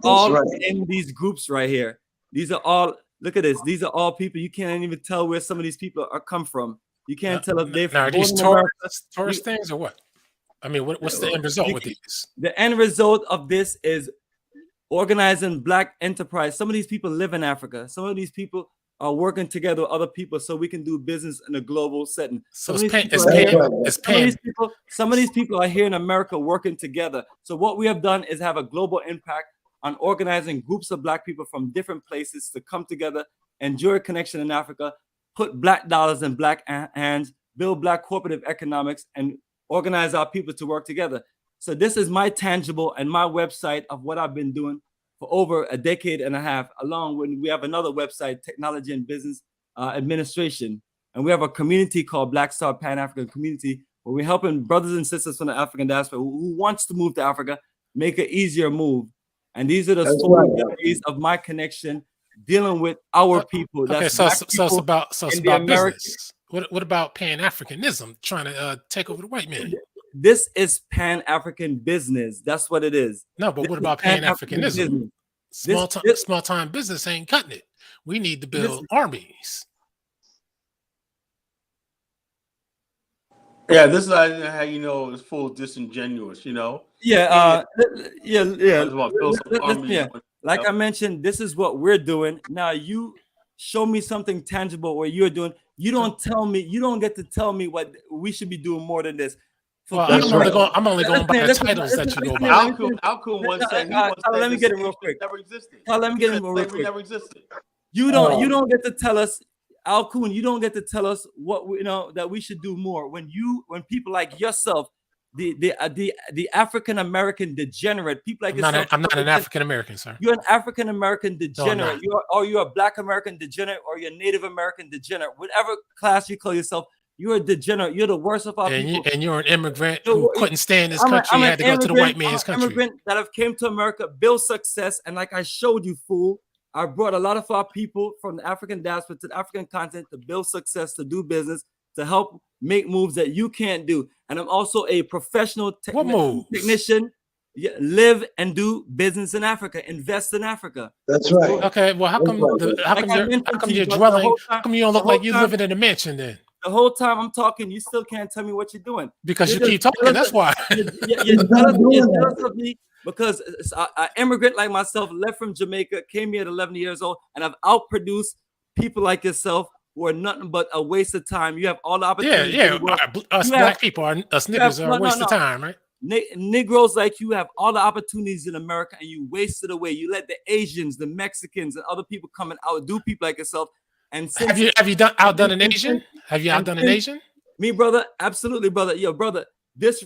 all in these groups right here. These are all, look at this. These are all people. You can't even tell where some of these people come from. You can't tell if they're from tourist things or what? I mean, what's the end result with these? The end result of this is organizing Black enterprise. Some of these people live in Africa. Some of these people are working together with other people so we can do business in a global setting. So some of these people are here in America working together. So what we have done is have a global impact on organizing groups of Black people from different places to come together, enjoy a connection in Africa, put Black dollars in Black hands, build Black cooperative economics, and organize our people to work together. So this is my tangible and my website of what I've been doing for over a decade and a half, along with we have another website, technology and business, administration. And we have a community called Black Star Pan-African Community, where we're helping brothers and sisters from the African diaspora who wants to move to Africa, make an easier move. And these are the stories of my connection dealing with our people. Okay, so it's about business. What about Pan-Africanism trying to take over the white man? This is Pan-African business. That's what it is. No, but what about Pan-Africanism? Small time business ain't cutting it. We need to build armies. Yeah, this is how you know it's full disingenuous, you know? Yeah. Yeah. Like I mentioned, this is what we're doing. Now you show me something tangible where you're doing. You don't tell me, you don't get to tell me what we should be doing more than this. Well, I'm only going by the titles that you go by. Alkun once said let me get him real quick. Never existed. Let me get him real quick. Never existed. You don't get to tell us, Alkun, you don't get to tell us what we that we should do more. When people like yourself, the African American degenerate, people like yourself. I'm not an African American, sir. You're an African American degenerate. No, you're a Black American degenerate, or you're a Native American degenerate. Whatever class you call yourself, you're a degenerate. You're the worst of our people. And you're an immigrant who couldn't stay in this country. You had to go to the white man's country. I'm an immigrant that have came to America, build success, and like I showed you, fool, I brought a lot of our people from the African diaspora to the African continent to build success, to do business, to help make moves that you can't do. And I'm also a professional technician. Live and do business in Africa, invest in Africa. That's right. Okay, well, how come you're dwelling? How come you don't look like you're living in a mansion then? The whole time I'm talking, you still can't tell me what you're doing. Because you keep talking, that's why. You're jealous of me because an immigrant like myself left from Jamaica, came here at 11 years old, and I've outproduced people like yourself who are nothing but a waste of time. You have all the opportunities. Yeah. Us black people, us niggas are a waste of time, right? Negroes like you have all the opportunities in America, and you waste it away. You let the Asians, the Mexicans, and other people come and outdo people like yourself. And have you outdone an Asian? Have you outdone an Asian? Me, brother, absolutely, brother. Yo, brother, this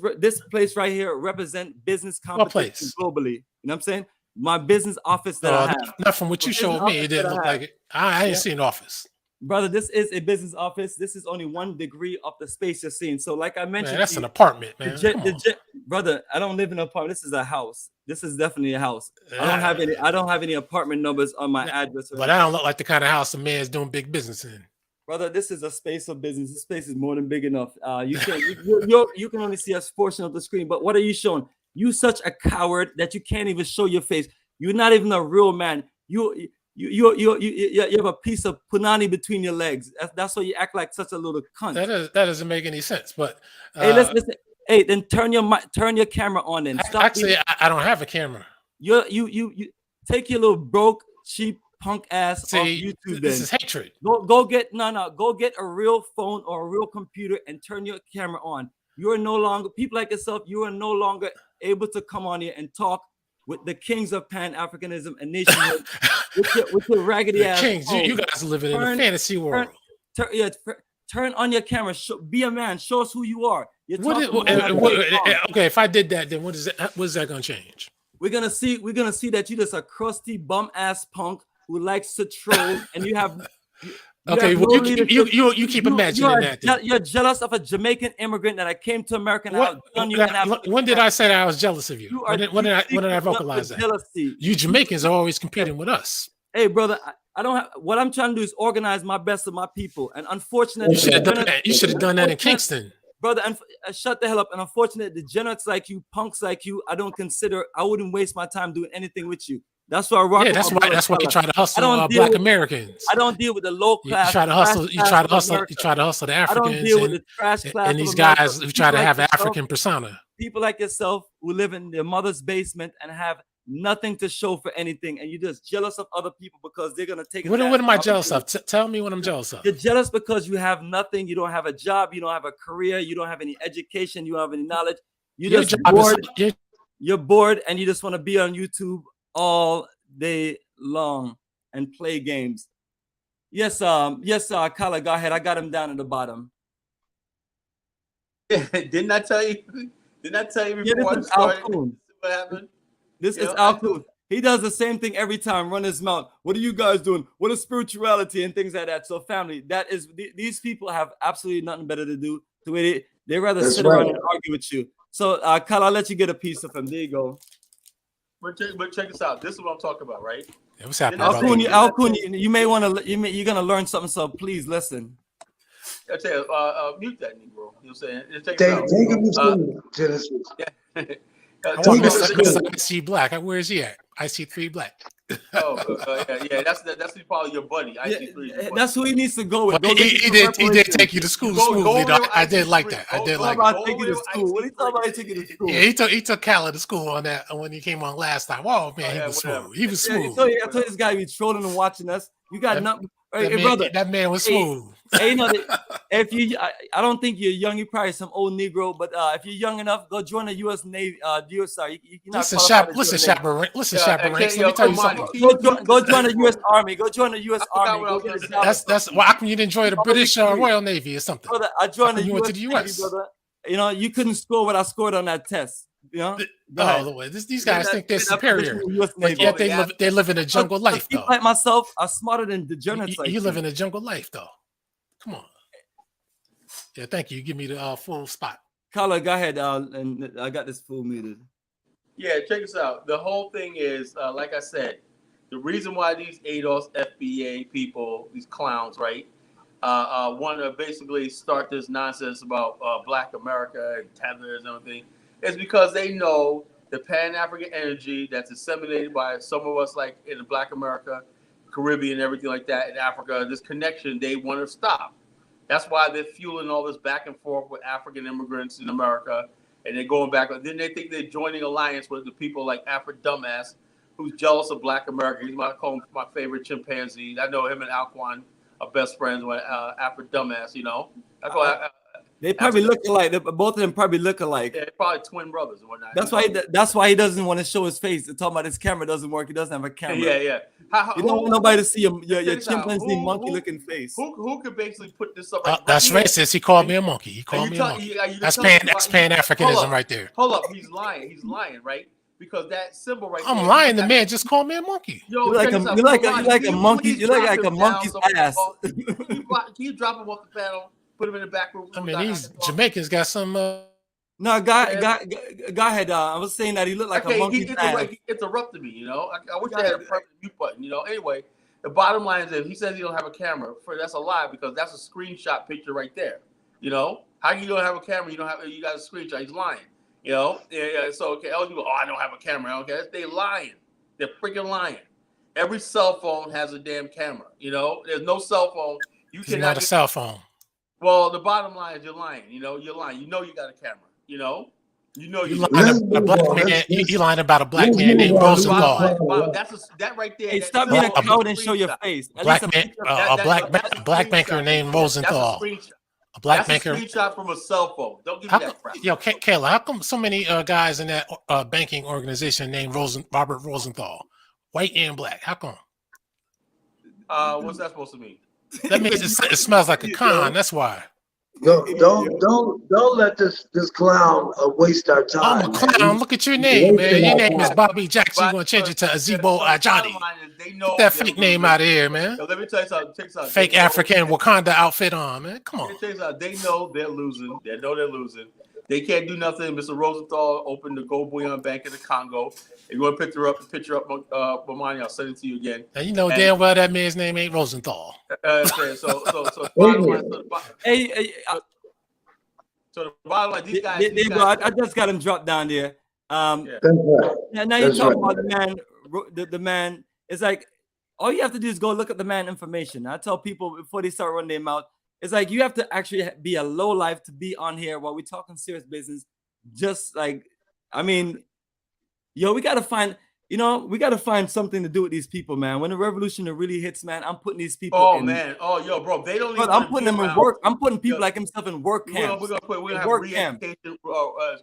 place right here represent business competition globally. You know what I'm saying? My business office that I have. Not from what you showed me. It didn't look like it. I ain't seen an office. Brother, this is a business office. This is only 1 degree of the space you're seeing. So, like I mentioned, man, that's an apartment, man. Brother, I don't live in an apartment. This is a house. This is definitely a house. I don't have any apartment numbers on my address. But I don't look like the kind of house a man's doing big business in. Brother, this is a space of business. This space is more than big enough. You can only see a portion of the screen. But what are you showing? You such a coward that you can't even show your face. You're not even a real man. You have a piece of punani between your legs. That's why you act like such a little cunt. That doesn't make any sense. But hey, listen. Hey, then turn your camera on. Then stop. Actually, I don't have a camera. You take your little broke, cheap punk ass off YouTube. This is hatred. Go get a real phone or a real computer and turn your camera on. You are no longer, people like yourself, you are no longer able to come on here and talk with the kings of Pan-Africanism and nationhood with your raggedy ass. Kings, you guys are living in a fantasy world. Turn on your camera. Be a man. Show us who you are. Okay, if I did that, then what is that going to change? We're gonna see that you just a crusty bum ass punk who likes to troll, and you have. You keep imagining that. You're jealous of a Jamaican immigrant that I came to America and when did I say that I was jealous of you? When did I vocalize that? Jealousy. You Jamaicans are always competing with us. Hey, brother, I don't have. What I'm trying to do is organize my best of my people, and unfortunately, you should have done that in Kingston. Brother, and shut the hell up. And unfortunately, degenerates like you, punks like you, I wouldn't waste my time doing anything with you. That's why I rock. Yeah, that's why you try to hustle Black Americans. I don't deal with the low class. You try to hustle the Africans. I don't deal with the trash class. And these guys who try to have an African persona. People like yourself who live in their mother's basement and have nothing to show for anything, and you're just jealous of other people because they're gonna take it. What am I jealous of? Tell me what I'm jealous of. You're jealous because you have nothing. You don't have a job. You don't have a career. You don't have any education. You don't have any knowledge. You're just bored. You're bored, and you just want to be on YouTube all day long and play games. Yes, Kala, go ahead. I got him down at the bottom. Didn't I tell you? Didn't I tell you before? This is Alkun. This is Alkun. He does the same thing every time, run his mouth. What are you guys doing? What is spirituality and things like that? So family, that is, these people have absolutely nothing better to do. They rather sit around and argue with you. So Kala, I'll let you get a piece of him. There you go. But check this out. This is what I'm talking about, right? Yeah, what's happening, Alkun, you may want to, you're going to learn something, so please listen. I tell you, mute that Negro. You know what I'm saying? Take him to school, Genesis. Yeah. I want Mr. IC Black. Where is he at? IC3 Black. Yeah. That's probably your buddy. IC3. That's who he needs to go with. Well, he did take you to school smoothly. I did like that. I did like that. Take you to school. What are you talking about? Taking you to school? Yeah, he took Kala to school on that when he came on last time. Oh man, he was smooth. He was smooth. I told this guy be trolling and watching us. You got nothing. Brother, that man was smooth. Hey, you know, if you, I don't think you're young. You're probably some old Negro, but if you're young enough, go join the U.S. Navy. Sorry, you're not listen, Chaperone. Let me tell you something. Go join the U.S. Army. Go join the U.S. Army. That's why. How come you didn't join the British Royal Navy or something? Brother, I joined the U.S. Navy, brother. You know, you couldn't score what I scored on that test. You know? These guys think they're superior, but yet they live in a jungle life, though. Like myself, I'm smarter than degenerates. You live in a jungle life, though. Come on. Yeah, thank you. Give me the full spot. Kala, go ahead. And I got this full muted. Yeah, check this out. The whole thing is, like I said, the reason why these ADOS, FBA people, these clowns, right, want to basically start this nonsense about Black America and Tether and everything is because they know the Pan-African energy that's disseminated by some of us, like in the Black America, Caribbean, everything like that, in Africa, this connection they want to stop. That's why they're fueling all this back and forth with African immigrants in America, and they're going back. Then they think they're joining alliance with the people like Afro Dumbass, who's jealous of Black America. He's my favorite chimpanzee. I know him and Alquan are best friends with Afro Dumbass. You know, they probably look alike. Both of them probably look alike. Yeah, probably twin brothers and whatnot. That's why he doesn't want to show his face. They're talking about his camera doesn't work. He doesn't have a camera. Yeah. You don't want nobody to see your chimpanzee monkey-looking face. Who could basically put this up? That's racist. He called me a monkey. He called me a monkey. That's Pan-Africanism right there. Hold up. He's lying, right? Because that symbol right there. I'm lying. The man just called me a monkey. Yo, you're like a monkey. You're like a monkey's ass. Can you drop him off the panel? Put him in the back room. I mean, these Jamaicans got some. No, go ahead. I was saying that he looked like a monkey's ass. He interrupted me. You know, I wish I had a permanent mute button. You know. Anyway, the bottom line is that he says he don't have a camera. That's a lie because that's a screenshot picture right there. You know, how you don't have a camera? You got a screenshot. He's lying. You know. Yeah. So okay, all people. Oh, I don't have a camera. Okay, they lying. They're freaking lying. Every cell phone has a damn camera. You know, there's no cell phone. It's not a cell phone. Well, the bottom line is you're lying. You know, you're lying. You know you got a camera. You lying about a black man named Rosenthal. That right there. Hey, stop being a coward and show your face. A black banker named Rosenthal. A black banker. Screenshot from a cell phone. Don't give me that crap. Yo, Kayla, how come so many guys in that banking organization named Robert Rosenthal, white and black? How come? What's that supposed to mean? That means it smells like a con. That's why. Don't let this clown waste our time. I'm a clown. Man. Look at your name, man. Your name is Bobby Jackson. You're gonna change it to Azebo Ajani. Get that fake name out of here, man. Yo, let me tell you something. Fake African Wakanda outfit on, man. Come on. They know they're losing. They know they're losing. They can't do nothing. Mr. Rosenthal opened the Gold Bullion Bank in the Congo. If you want to picture up, Bomani, I'll send it to you again. Now you know damn well that man's name ain't Rosenthal. So the bottom line, these guys. I just got him dropped down there. Now you talk about the man. The man. It's like all you have to do is go look at the man information. I tell people before they start running their mouth. It's like you have to actually be a low life to be on here while we're talking serious business. Just like, I mean, we got to find something to do with these people, man. When the revolution really hits, man, I'm putting these people. Oh, man. Oh, yo, bro. They don't. I'm putting them in work. I'm putting people like himself in work camps. We're gonna have re-education,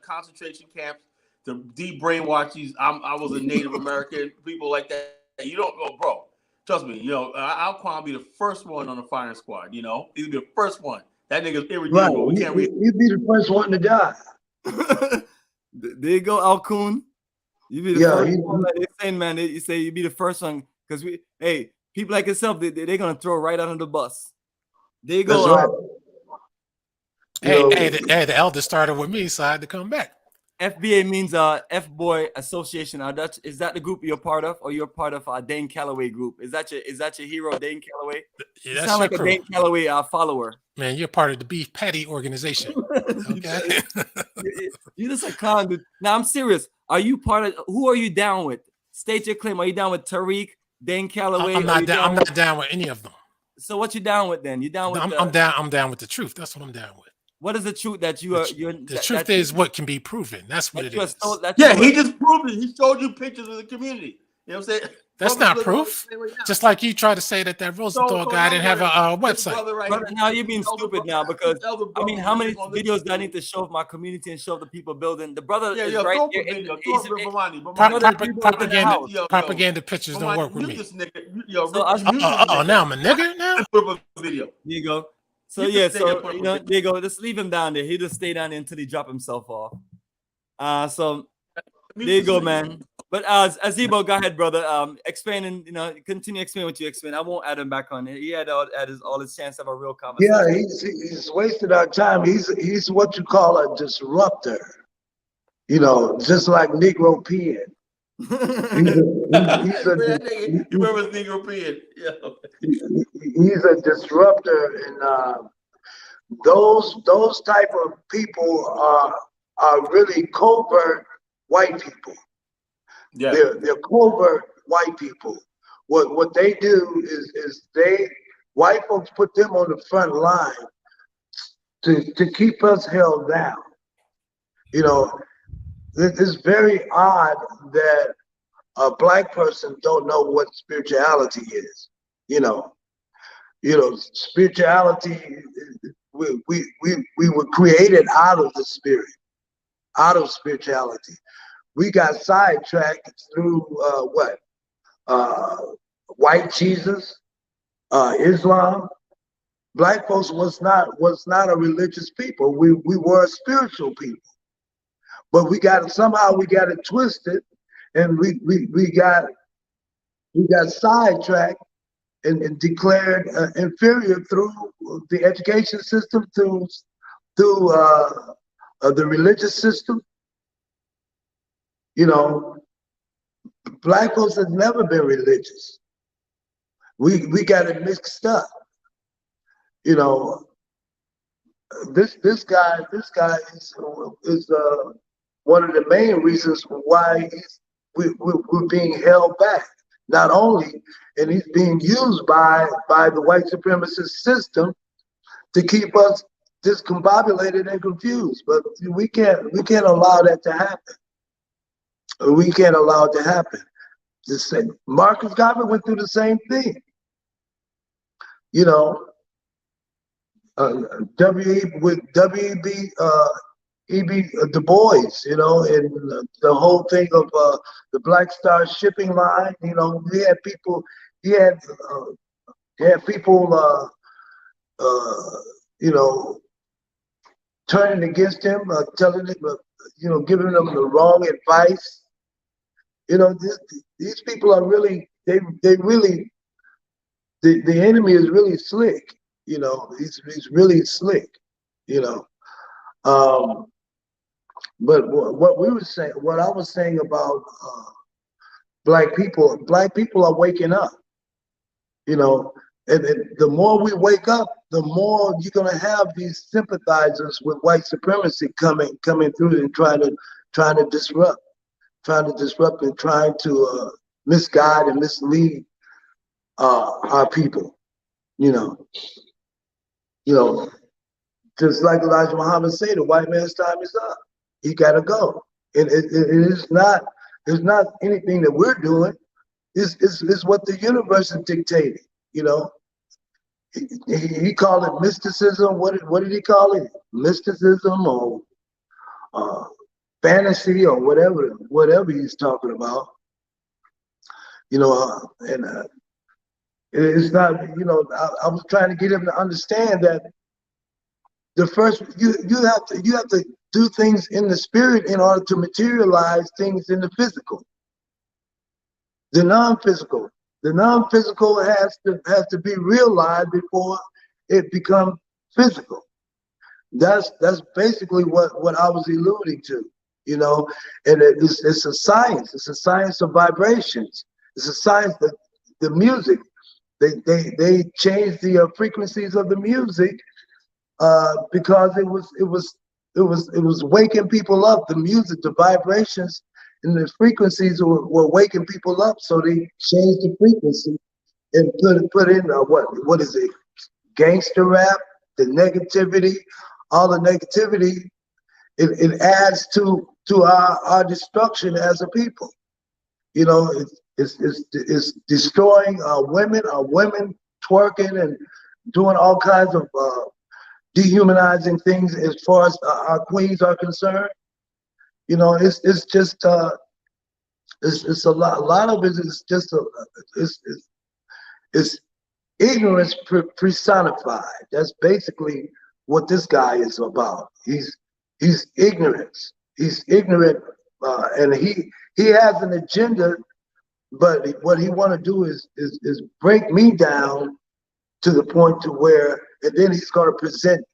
concentration camps to de-brainwash these. I was a Native American, people like that. You don't go, bro. Trust me, Alquan be the first one on the firing squad. You know, he'll be the first one. That nigga's irredeemable. Right. He'd be the first one to die. There you go, Alquan. You be the first one. Like they saying, man, you say you be the first one because people like yourself, they're gonna throw right under the bus. They go. That's right. The elder started with me, so I had to come back. FBA means F-Boy Association. Is that the group you're part of, or you're part of Dane Calloway group? Is that your hero, Dane Calloway? Yeah, you sound like a Dane Calloway follower. Man, you're part of the Beef Patty organization. Okay. You're just a clown, dude. Now I'm serious. Are you part of? Who are you down with? State your claim. Are you down with Tariq, Dane Calloway? I'm not down with any of them. So what you down with then? You down with? I'm down with the truth. That's what I'm down with. What is the truth that you are? The truth is what can be proven. That's what it is. He just proved it. He showed you pictures of the community. You know what I'm saying? That's not proof. Just like you try to say that Rosenthal guy didn't have a website. Brother, now you're being stupid now because I mean, how many videos do I need to show of my community and show of the people building? The brother is right here. Propaganda pictures don't work with me. Now I'm a nigger now. There you go. So there you go. Just leave him down there. He'll just stay down there until he drop himself off. So there you go, man. But Azebo, go ahead, brother. Explain and continue explaining what you explain. I won't add him back on. He had all his chance to have a real conversation. Yeah, he's wasted our time. He's what you call a disruptor. Just like Negro Peon. You remember Negro Peon? Yeah. He's a disruptor, and those type of people are really covert white people. Yeah, they're covert white people. What they do is white folks put them on the front line to keep us held down. It's very odd that a black person don't know what spirituality is. Spirituality, we were created out of the spirit, out of spirituality. We got sidetracked through white Jesus, Islam. Black folks was not a religious people. We were a spiritual people. But we got it twisted, and we got sidetracked and declared inferior through the education system, through the religious system. Black folks have never been religious. We got it mixed up. This guy is one of the main reasons why we're being held back. Not only, and he's being used by the white supremacist system to keep us discombobulated and confused. But we can't allow that to happen. We can't allow it to happen. Marcus Garvey went through the same thing. E.B. Du Bois, and the whole thing of the Black Star shipping line. He had people turning against him, telling him, giving them the wrong advice. These people are really, the enemy is really slick. He's really slick. But what I was saying about black people are waking up. And the more we wake up, the more you're gonna have these sympathizers with white supremacy coming through and trying to disrupt and trying to misguide and mislead our people. Just like Elijah Muhammad said, the white man's time is up. He gotta go. And it's not anything that we're doing. It's what the universe is dictating. He called it mysticism. What did he call it? Mysticism or fantasy or whatever he's talking about. And it's not. I was trying to get him to understand that the first you have to do things in the spirit in order to materialize things in the physical. The non-physical has to be realized before it becomes physical. That's basically what I was alluding to, you know. And it's a science. It's a science of vibrations. It's a science that the music, they changed the frequencies of the music because it was waking people up. The music, the vibrations, and the frequencies were waking people up. So they changed the frequency and put in what is it? Gangster rap, the negativity, all the negativity. It adds to our destruction as a people. You know, it's destroying our women twerking and doing all kinds of dehumanizing things as far as our queens are concerned. You know, it's just it's a lot of it is just it's ignorance personified. That's basically what this guy is about. He's ignorance. He's ignorant, and he has an agenda. But what he want to do is break me down to the point to where, and then he's going to present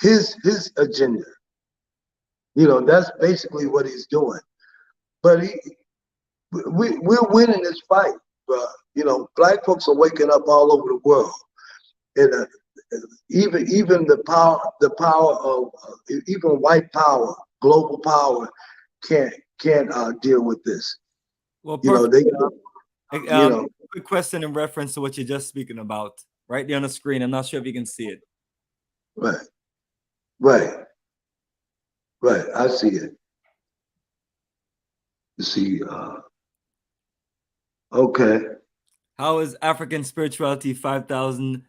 his agenda. You know, that's basically what he's doing. But we're winning this fight, bro. You know, black folks are waking up all over the world, and even the power of even white power, global power, can't deal with this. Well, you know, they you know. Quick question in reference to what you're just speaking about, right there on the screen. I'm not sure if you can see it. Right. I see it. You see, okay. How is African spirituality 5000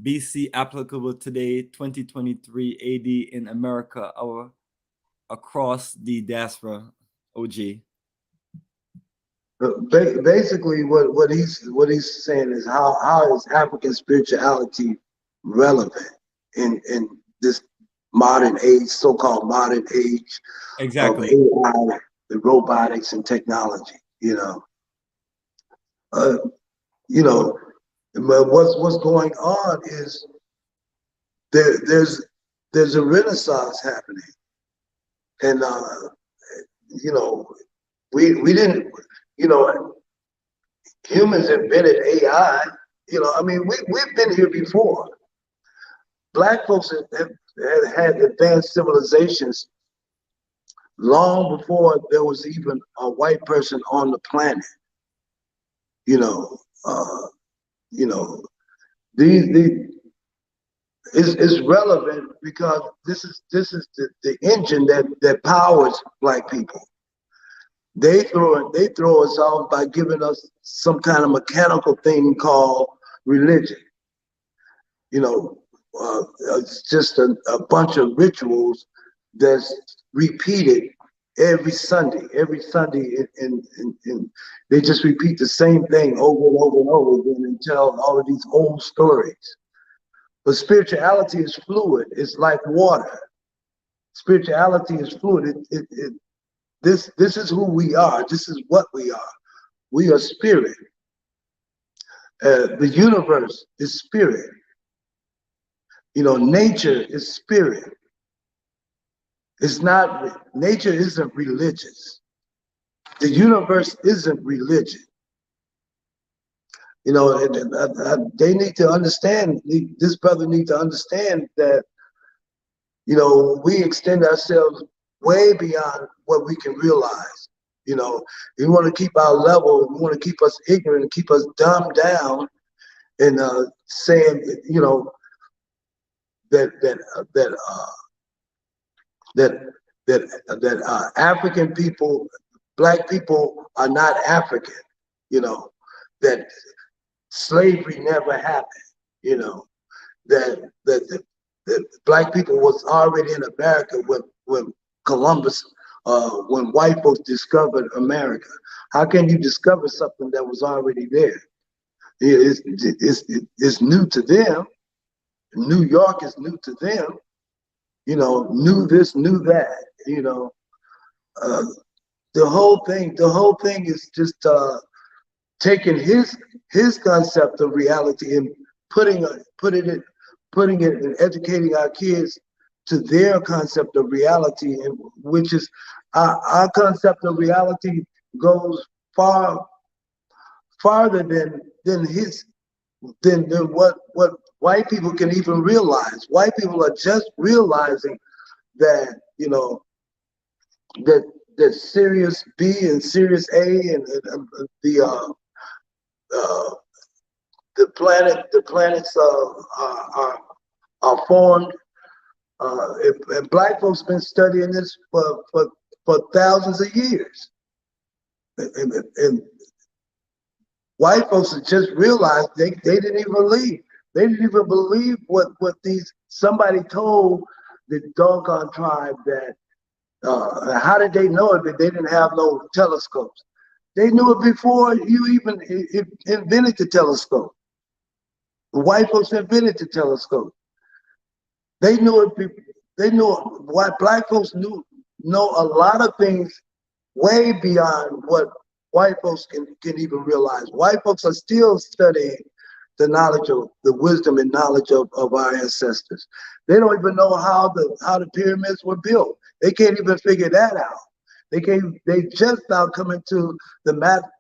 BC applicable today, 2023 AD in America or across the diaspora, OG? Basically, what he's saying is how is African spirituality relevant in this modern age, so-called modern age of AI, the robotics and technology. You know, what's going on is there's a renaissance happening, and you know, we didn't, you know, humans invented AI. You know, I mean, we've been here before. Black folks have had advanced civilizations long before there was even a white person on the planet. You know, it's relevant because this is the engine that powers black people. They throw us off by giving us some kind of mechanical thing called religion. You know, it's just a bunch of rituals that's repeated every Sunday, and they just repeat the same thing over and over and over again and tell all of these old stories. But spirituality is fluid. It's like water. Spirituality is fluid. This is who we are. This is what we are. We are spirit. The universe is spirit. You know, nature is spirit. It's not, nature isn't religious. The universe isn't religion. You know, they need to understand, this brother needs to understand that, you know, we extend ourselves way beyond what we can realize. You know, we want to keep our level, we want to keep us ignorant and keep us dumbed down, and saying, you know, that African people, black people are not African. You know, that slavery never happened. You know, that black people was already in America when Columbus, when white folks discovered America. How can you discover something that was already there? It's new to them. New York is new to them. knew this, knew that, the whole thing is just taking his concept of reality and putting it and educating our kids to their concept of reality, and which is our concept of reality goes farther than what white people can even realize. White people are just realizing that that Sirius B and Sirius A and the planets are formed. And black folks been studying this for thousands of years, and white folks have just realized they didn't even believe. They didn't even believe what somebody told the doggone tribe that. How did they know it? But they didn't have no telescopes. They knew it before you even invented the telescope. The white folks invented the telescope. They knew it. They knew what black folks know a lot of things way beyond what white folks can even realize. White folks are still studying the knowledge of the wisdom and knowledge of our ancestors. They don't even know how the pyramids were built. They can't even figure that out. They just now coming to the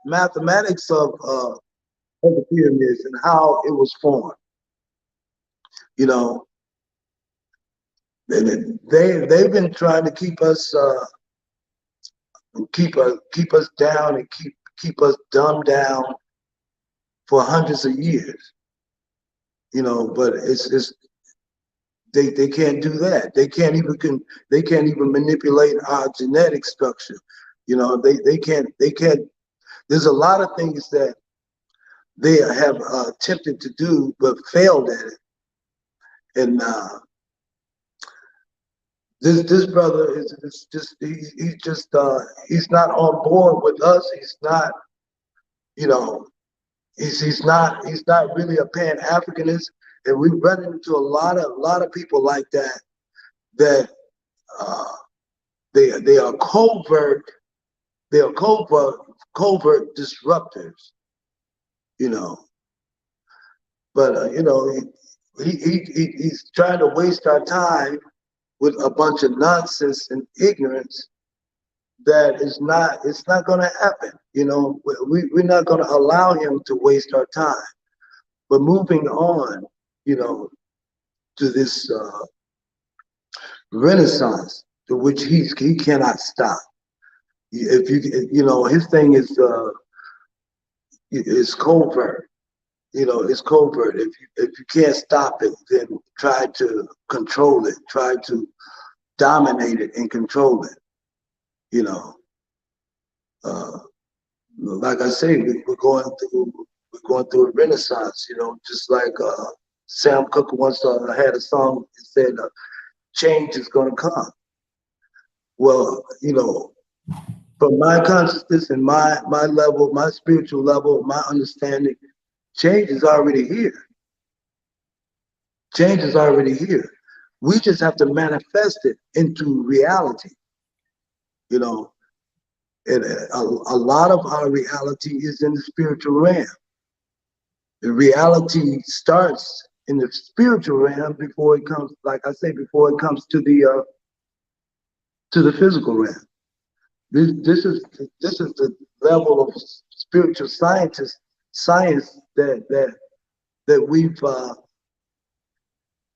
mathematics of the pyramids and how it was formed. They've been trying to keep us down and keep us dumbed down for hundreds of years. But it's they can't do that. They can't even manipulate our genetic structure. They can't. There's a lot of things that they have attempted to do but failed at it. And this brother is just he's not on board with us. He's not, he's not really a Pan-Africanist. And we run into a lot of people like that they are covert disruptors, But he's trying to waste our time with a bunch of nonsense and ignorance that it's not going to happen. We're not going to allow him to waste our time. But moving on, to this renaissance to which he cannot stop. If his thing is covert. It's covert. If you can't stop it, then try to control it. Try to dominate it and control it. Like I say, we're going through a renaissance. Just like Sam Cooke once had a song that said, "Change is going to come." Well, from my consciousness and my level, my spiritual level, my understanding, change is already here. Change is already here. We just have to manifest it into reality. And a lot of our reality is in the spiritual realm. The reality starts in the spiritual realm before it comes, like I say, before it comes to the physical realm. This is the level of spiritual science that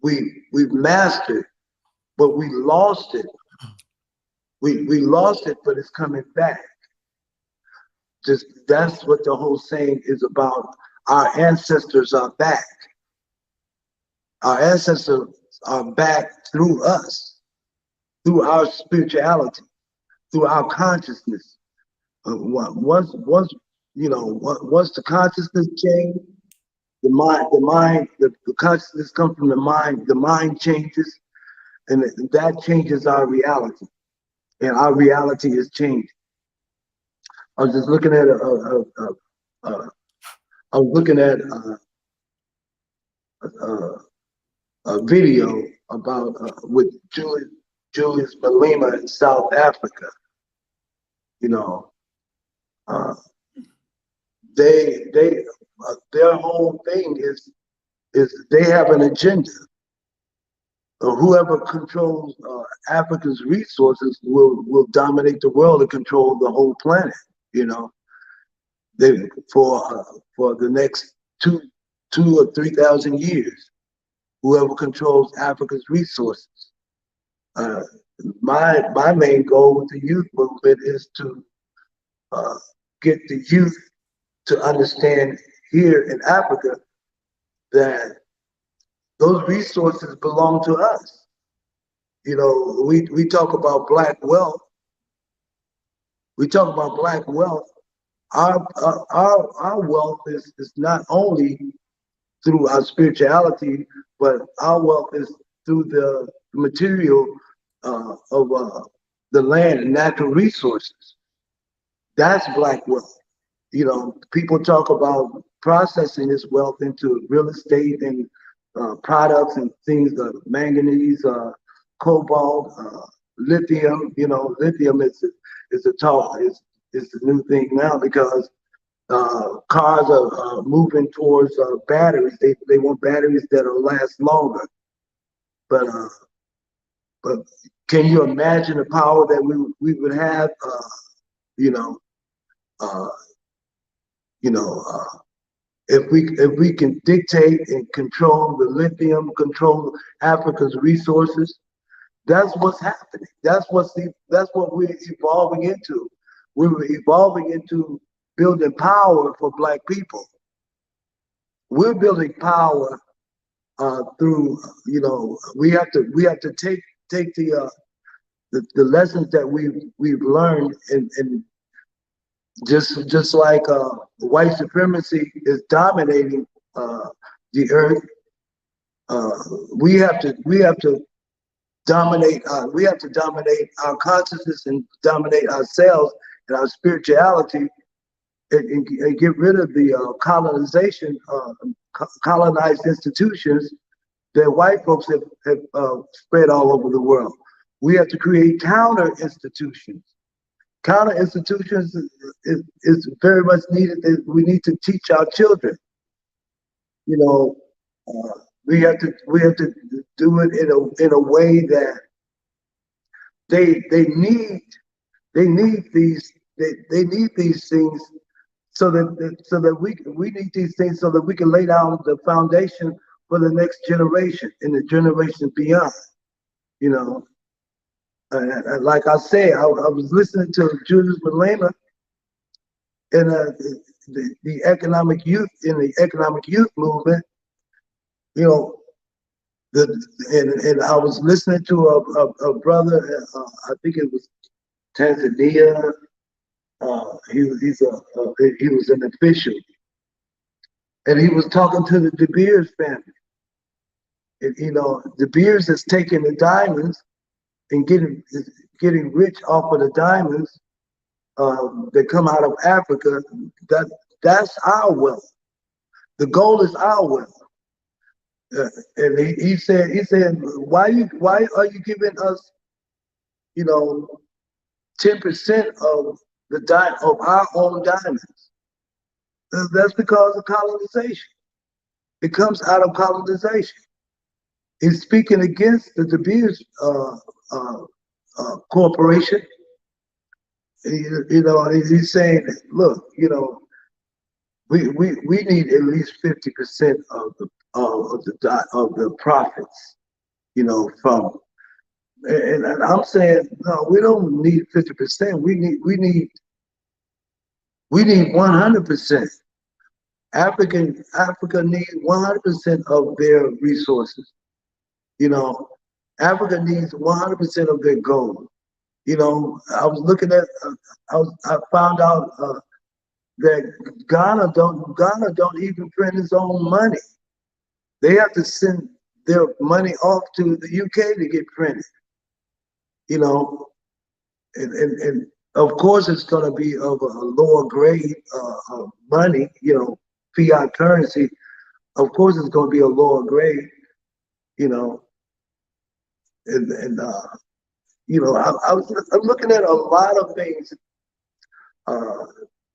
we've mastered, but we lost it. We lost it, but it's coming back. That's what the whole saying is about. Our ancestors are back. Our ancestors are back through us, through our spirituality, through our consciousness. Once the consciousness change, the consciousness comes from the mind changes, and that changes our reality, and our reality is changing. I was just looking at a video about with Julius Malema in South Africa. You know, their whole thing is they have an agenda. Whoever controls Africa's resources will dominate the world and control the whole planet. You know, for the next two or 3,000 years, whoever controls Africa's resources. My main goal with the youth movement is to get the youth to understand here in Africa that those resources belong to us. You know, we talk about black wealth. We talk about black wealth. Our wealth is not only through our spirituality, but our wealth is through the material of the land and natural resources. That's black wealth. You know, people talk about processing this wealth into real estate and products and things, manganese, cobalt, lithium. You know, lithium is the new thing now because cars are moving towards batteries. They want batteries that'll last longer. But can you imagine the power that we would have? If we can dictate and control the lithium, control Africa's resources, that's what's happening. That's what we're evolving into. We're evolving into building power for black people. We're building power through, you know, we have to take the lessons that we've learned and just like white supremacy is dominating the earth. We have to dominate our consciousness and dominate ourselves and our spirituality and get rid of the colonized institutions that white folks have spread all over the world. We have to create counter institutions. Counter institutions is very much needed. We need to teach our children. You know, we have to do it in a way that they need these things so that we need these things so that we can lay down the foundation for the next generation and the generation beyond. You know. Like I say, I was listening to Julius Malema in the economic youth movement. You know, and I was listening to a brother. I think it was Tanzania. He was an official, and he was talking to the De Beers family. And, you know, De Beers is taking the diamonds and getting rich off of the diamonds that come out of Africa. That's our wealth. The gold is our wealth. And he said, why are you giving us, you know, 10% of our own diamonds? That's because of colonization. It comes out of colonization. He's speaking against the De Beers corporation. You know, he's saying, look, you know, we need at least 50% of the profits, you know, from. And I'm saying, no, we don't need 50%. We need 100%. Africa needs 100% of their resources. You know, Africa needs 100% of their gold. You know, I was looking at, I found out that Ghana don't even print its own money. They have to send their money off to the UK to get printed. You know, and of course it's going to be of a lower grade of money. You know, fiat currency. Of course it's going to be a lower grade. You know. and you know, I'm looking at a lot of things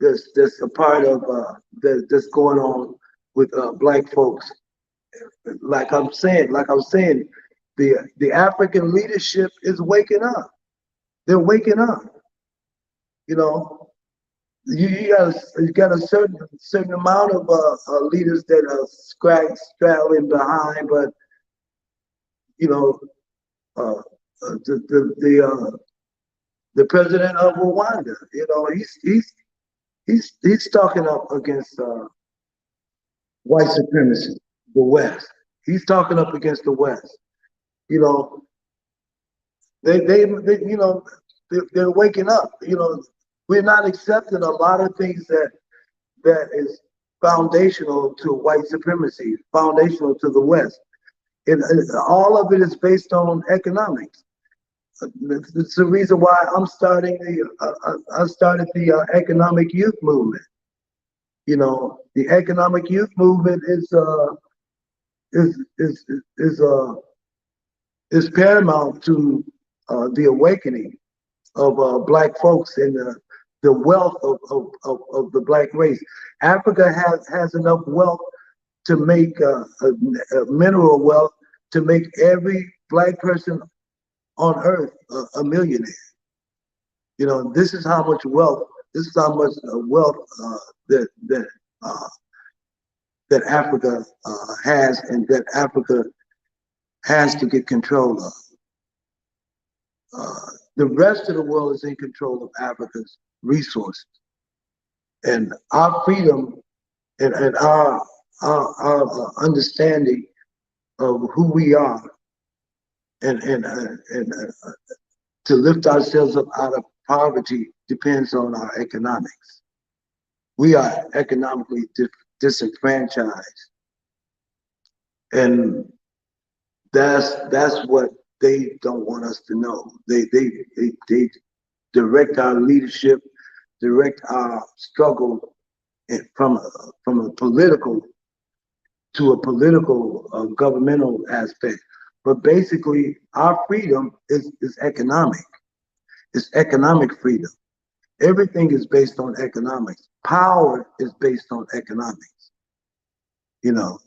that's a part of that's going on with Black folks. Like I was saying, the African leadership is waking up. They're waking up. You know, you got a certain amount of leaders that are straddling behind, but you know, the president of Rwanda, you know, he's talking up against white supremacy, the West. He's talking up against the West. You know, they you know, they're waking up. You know, we're not accepting a lot of things that is foundational to white supremacy, foundational to the West. And all of it is based on economics. It's the reason why I started the economic youth movement. You know, the economic youth movement is paramount to the awakening of Black folks and the wealth of the Black race. Africa has enough wealth to make mineral wealth to make every Black person on earth a millionaire. You know, this is how much wealth. This is how much wealth that Africa has, and that Africa has to get control of. The rest of the world is in control of Africa's resources, and our freedom and our understanding of who we are, and to lift ourselves up out of poverty depends on our economics. We are economically disenfranchised, and that's what they don't want us to know. They direct our leadership, direct our struggle from a political to a political governmental aspect. But basically, our freedom is economic. It's economic freedom. Everything is based on economics. Power is based on economics. You know,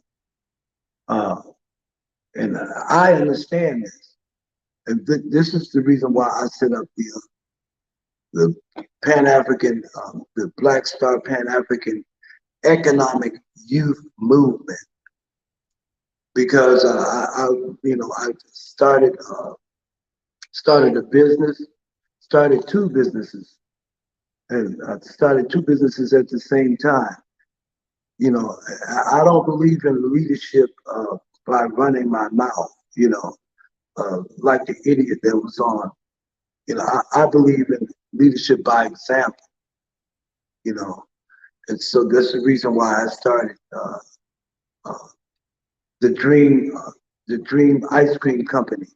and I understand this, and this is the reason why I set up the Pan-African, the Black Star Pan-African Economic Youth Movement, because I started a business, started two businesses, and I started two businesses at the same time. You know, I don't believe in leadership by running my mouth, you know, like the idiot that was on. You know, I believe in leadership by example, you know, and so that's the reason why I started the Dream Ice Cream Company.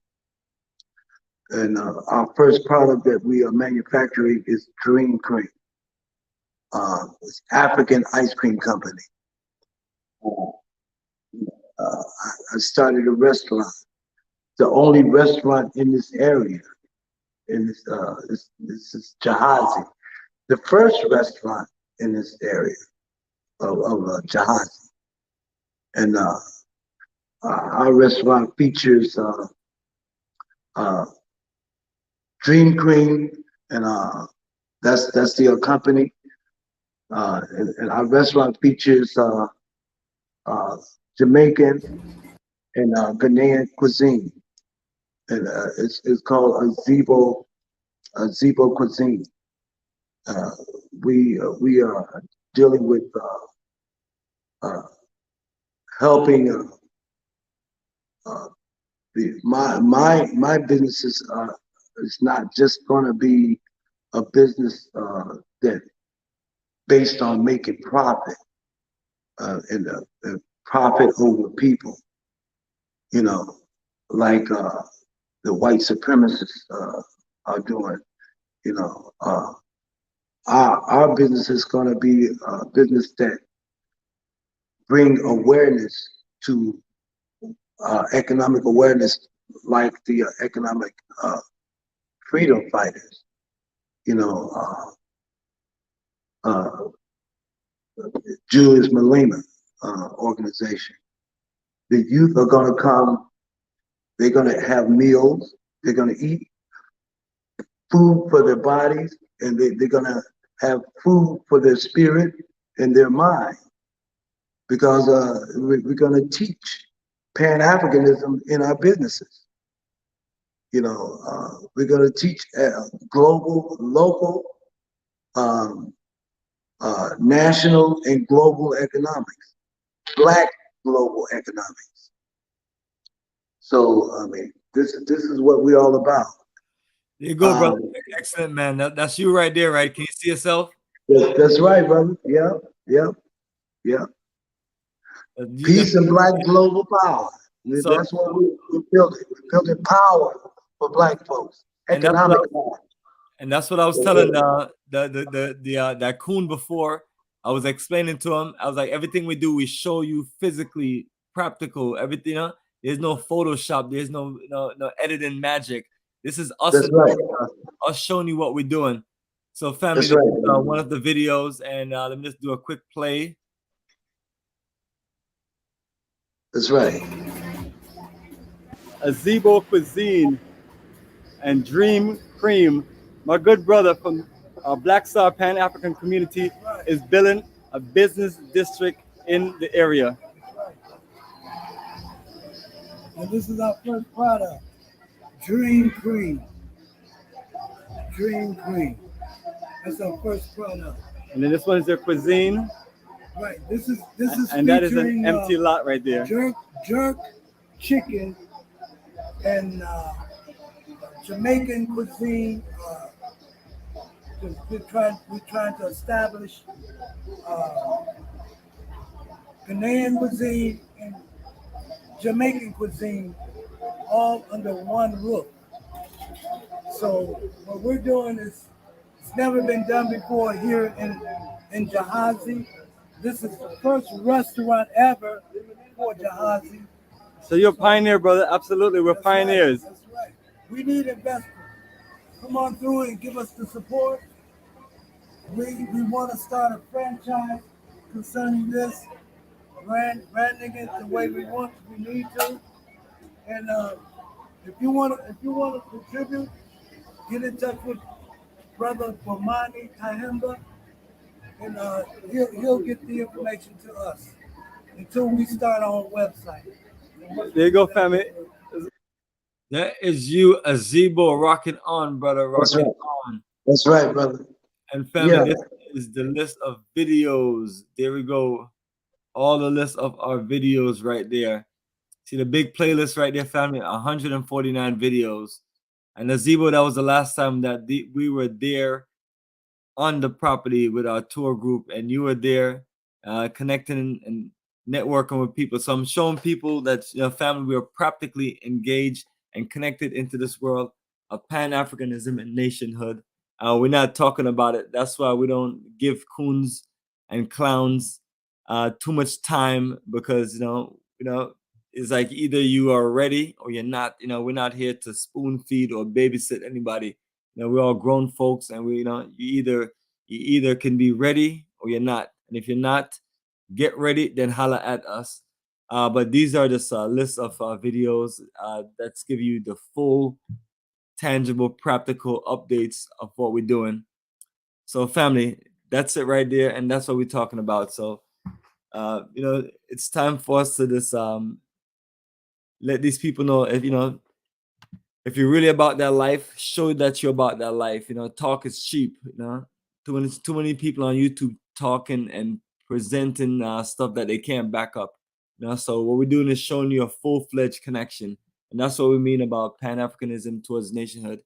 And our first product that we are manufacturing is Dream Cream. It's African Ice Cream Company. I started a restaurant, the only restaurant in this area. In this is Jahazi, the first restaurant in this area of Jahazi. And our restaurant features Dream Cream, and that's the company. And our restaurant features Jamaican and Ghanaian cuisine, and it's called a Zebo cuisine. We are dealing with helping my businesses. It's not just going to be a business that based on making profit and profit over people, you know, like the white supremacists are doing. You know, our business is going to be a business that bring awareness to economic awareness like the economic freedom fighters, Julius Malema organization. The youth are going to come. They're going to have meals. They're going to eat food for their bodies, and they're going to have food for their spirit and their mind, because we're going to teach Pan-Africanism in our businesses. We're going to teach global, local, national, and global economics, Black global economics. So, I mean, this is what we're all about. There you go, brother. Excellent, man. That's you right there, right? Can you see yourself? That's right, brother. Yeah. Peace and Black global power. So, that's what we're building. We're building power for Black folks. Economic power. And that's what I was telling that coon before. I was explaining to him. I was like, everything we do, we show you physically, practical, everything. There's no Photoshop. There's no editing magic. This is us, us showing you what we're doing. So, family, this is one of the videos, and let me just do a quick play. That's right. Azebo Cuisine and Dream Cream. My good brother from Black Star Pan-African community is building a business district in the area. And this is our first product, Dream Cream. Dream Cream. That's our first product. And then this one is their cuisine. Right. This is and that is an empty lot right there. Jerk chicken and Jamaican cuisine. We're trying to establish Ghanaian cuisine and Jamaican cuisine all under one roof. So what we're doing is, it's never been done before here in Jahazi. This is the first restaurant ever for Jahazi. So you're a pioneer, brother. Absolutely, we're pioneers. Right. That's right. We need investment. Come on through and give us the support. We want to start a franchise concerning this, branding it the way we need to. And if you want to contribute, get in touch with Brother Bomani Tyehimba, and he'll get the information to us until we start our website. There you go, family. That is you, Azebo, rocking on, brother. Rocking on. That's right, brother. And family, this is the list of videos. There we go. All the list of our videos right there. See the big playlist right there, family. 149 videos. And Azebo, that was the last time that we were there on the property with our tour group, and you were there connecting and networking with people. So I'm showing people that, family, we are practically engaged and connected into this world of Pan-Africanism and nationhood. We're not talking about it. That's why we don't give coons and clowns too much time, because it's like either you are ready or you're not. We're not here to spoon feed or babysit anybody. We're all grown folks, and you either can be ready or you're not. And if you're not, get ready, then holla at us. But these are just a list of videos that's give you the full, tangible, practical updates of what we're doing. So, family, that's it right there, and that's what we're talking about. So, it's time for us to just let these people know, if you're really about that life, show that you're about that life. Talk is cheap. Too many people on YouTube talking and presenting stuff that they can't back up. So what we're doing is showing you a full-fledged connection, and that's what we mean about Pan-Africanism towards nationhood.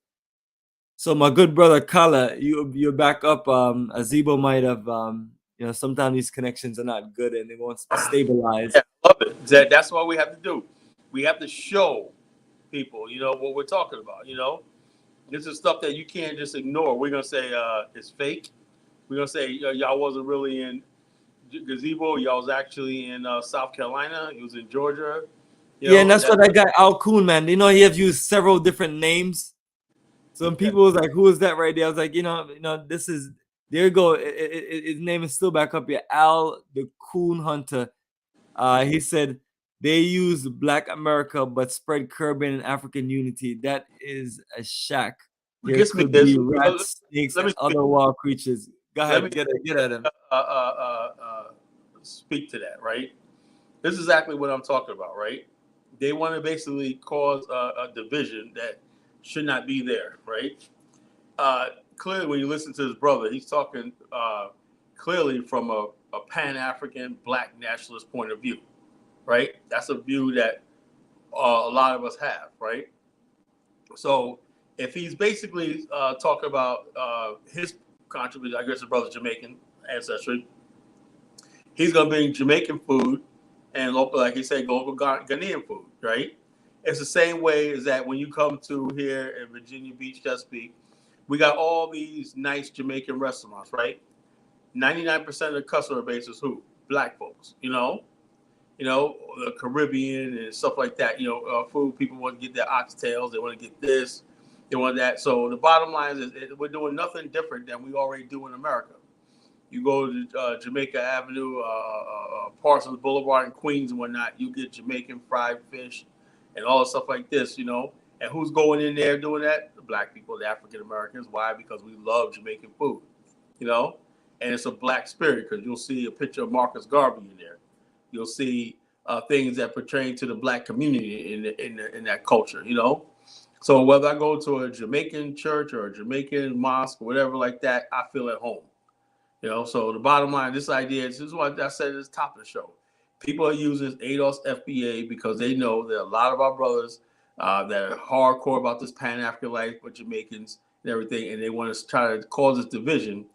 So my good brother Kala, you're back up. Azebo might have, sometimes these connections are not good and they won't stabilize. Yeah, I love it. That's what we have to do. We have to show people, what we're talking about. This is stuff that you can't just ignore. We're gonna say it's fake. We're gonna say y'all wasn't really in Gazebo. Y'all was actually in South Carolina. He was in Georgia. Yeah, and that's what that guy Al Kuhn, man. You know, he have used several different names. So when people was like, "Who is that right there?" I was like, this is there you go. His name is still back up here. Al the Coon Hunter. He said they use Black America but spread Caribbean and African unity. That is a shack. There could be rats, snakes, and other wild creatures. Go ahead, get at him. Speak to that, right? This is exactly what I'm talking about, right? They want to basically cause a division that should not be there, right? Clearly, when you listen to his brother, he's talking clearly from a Pan-African Black nationalist point of view, right? That's a view that a lot of us have, right? So if he's basically talking about his contribution, I guess his brother's Jamaican ancestry, he's going to bring Jamaican food and local, like he said, local Ghanaian food, right? It's the same way as that when you come to here in Virginia Beach, Chesapeake, we got all these nice Jamaican restaurants, right? 99% of the customer base is who? Black folks, you know, the Caribbean and stuff like that. Food, people want to get their oxtails, they want to get this, they want that. So the bottom line is we're doing nothing different than we already do in America. You go to Jamaica Avenue, Parsons Boulevard in Queens and whatnot, you get Jamaican fried fish and all stuff like this, And who's going in there doing that? The Black people, the African Americans. Why? Because we love Jamaican food, And it's a Black spirit because you'll see a picture of Marcus Garvey in there. You'll see things that pertain to the Black community in that culture, So whether I go to a Jamaican church or a Jamaican mosque or whatever like that, I feel at home. So the bottom line, this is what I said at the top of the show. People are using ADOS FBA because they know that a lot of our brothers that are hardcore about this Pan-African life with Jamaicans and everything, and they want to try to cause this division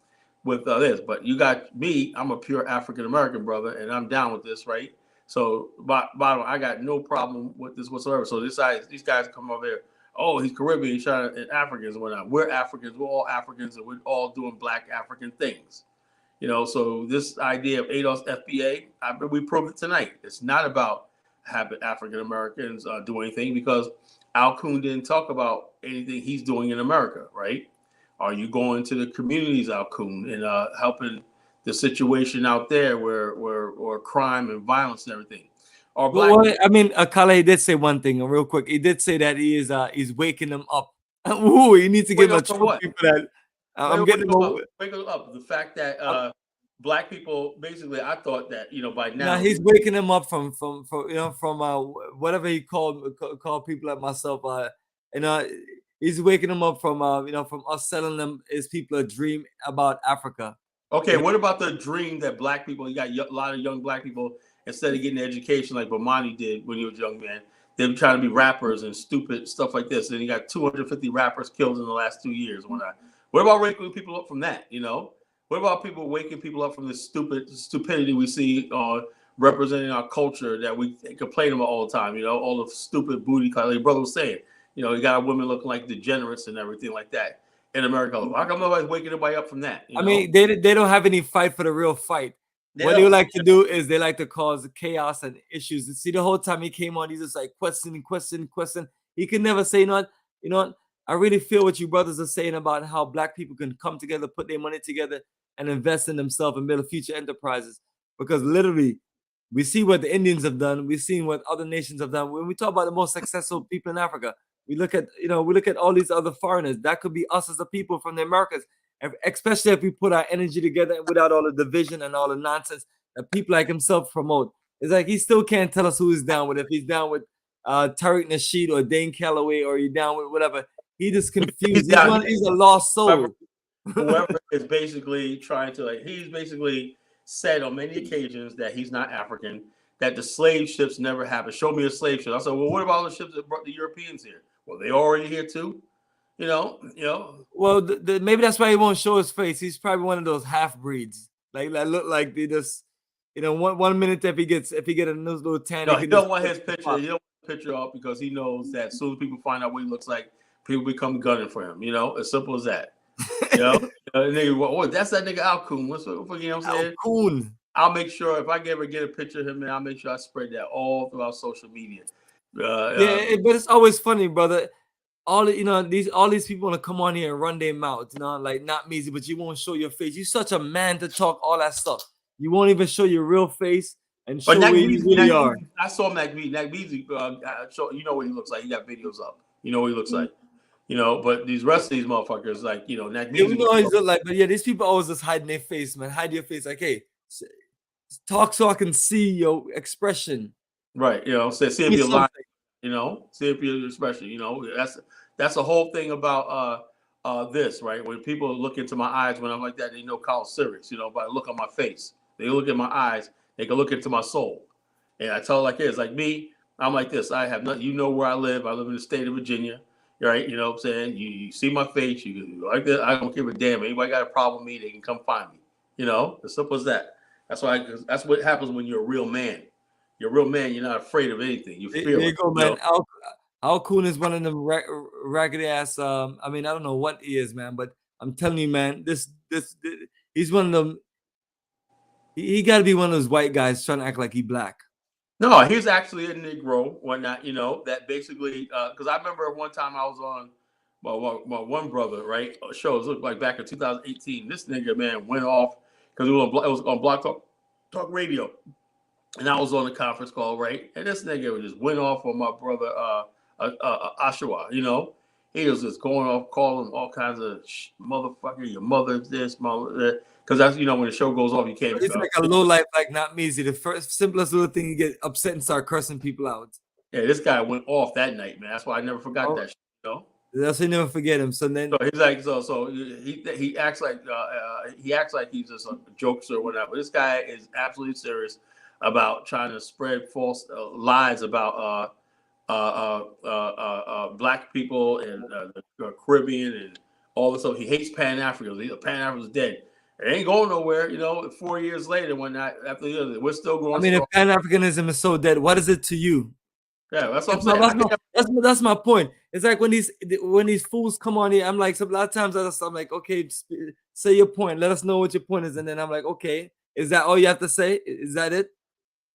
with this. But you got me, I'm a pure African-American brother, and I'm down with this, right? So bottom, I got no problem with this whatsoever. So these guys come over here, oh, he's Caribbean, he's trying to, Africans and whatnot. We're Africans, we're all Africans, and we're all doing Black African things. So this idea of ADOS FBA, we proved it tonight. It's not about having African Americans do anything because Al Kuhn didn't talk about anything he's doing in America, right? Are you going to the communities, Al Kuhn, and helping the situation out there where crime and violence and everything? Kala did say one thing real quick. He did say that he's waking them up. Ooh, he needs to give him a trophy for that. I'm getting waking up. The fact that Black people, basically, I thought that by now he's waking them up from whatever he called people like myself. He's waking them up from from us selling them as people a dream about Africa. Okay, what about the dream that Black people? You got a lot of young Black people instead of getting an education like Bomani did when he was a young man. They were trying to be rappers and stupid stuff like this. And you got 250 rappers killed in the last 2 years. What about waking people up from that? What about people waking people up from this stupidity we see representing our culture that we complain about all the time? All the stupid booty, like your brother was saying. You got women looking like degenerates and everything like that in America. How come nobody's waking everybody up from that? They don't have any fight for the real fight. What they like to do is they like to cause chaos and issues. See, the whole time he came on, he's just like question. He can never say, you know what? I really feel what you brothers are saying about how Black people can come together, put their money together, and invest in themselves and build future enterprises. Because literally, we see what the Indians have done. We've seen what other nations have done. When we talk about the most successful people in Africa, we look at all these other foreigners. That could be us as a people from the Americas. Especially if we put our energy together without all the division and all the nonsense that people like himself promote. It's like he still can't tell us who he's down with. If he's down with Tariq Nasheed or Dane Calloway, or he's down with whatever. He just confused. He's a lost soul. Whoever is basically trying to, he's basically said on many occasions that he's not African, that the slave ships never happened. Show me a slave ship. I said, well, what about all the ships that brought the Europeans here? Well, they already here too. Well, maybe that's why he won't show his face. He's probably one of those half breeds, like look like they just, 1 minute if he get a little tan. No, he don't want his picture. He don't want the picture up because he knows that as soon as people find out what he looks like, people become gunning for him. As simple as that. Nigga, that's that nigga Al Kuhn. What I'm saying? Al Kuhn. I'll make sure if I ever get a picture of him, man, I'll make sure I spread that all throughout social media. But it's always funny, brother. All these people want to come on here and run their mouths, like not me, but you won't show your face. You're such a man to talk all that stuff. You won't even show your real face and show where you really are. I saw Nagbeezy. You know what he looks like. He got videos up. You know what he looks like. But these rest of these motherfuckers, like, Nagbeezy. Yeah, we know how he's look like, but yeah, these people always just hiding their face, man. Hide your face. Like, hey, talk so I can see your expression. Right. See if you're lying. See if your expression. That's the whole thing about this, right? When people look into my eyes when I'm like that, they know Kyle's serious. By the look on my face, they look at my eyes, they can look into my soul. And I tell it like this, like me, I'm like this. I have nothing. Where I live. I live in the state of Virginia. Right? You know what I'm saying? You see my face. You like that. I don't give a damn. Anybody got a problem with me, they can come find me. As simple as that. That's what happens when you're a real man. You're a real man. You're not afraid of anything. You feel. There you go, man. Al Kuhn is one of them raggedy ass. I don't know what he is, man, but I'm telling you, man, this he's one of them. He got to be one of those white guys trying to act like he black. No, he's actually a Negro. Whatnot, that basically. Because I remember one time I was on my one brother, right? Shows looked like back in 2018. This nigga, man, went off because it was on Block Talk Radio, and I was on the conference call, right? And this nigga just went off on my brother, Oshawa. He was just going off, calling all kinds of motherfucker, your mother's this, mother that. Because that's when the show goes off, you can't. It's like a low life, like not me. The first simplest little thing, you get upset and start cursing people out. Yeah, this guy went off that night, man. That's why I never forgot that shit. That's why you never forget him. So then, he's like, so he acts like he's just a jokester or whatever. But this guy is absolutely serious about trying to spread false lies about black people and the Caribbean and all this stuff. He hates Pan-Africanism. Pan-Africanism is dead. It ain't going nowhere, 4 years later, we're still going. If Pan-Africanism is so dead, what is it to you? Yeah, that's what I'm saying. That's my point. It's like when these fools come on here, I'm like, a lot of times I'm like, okay, say your point. Let us know what your point is, and then I'm like, okay, is that all you have to say? Is that it?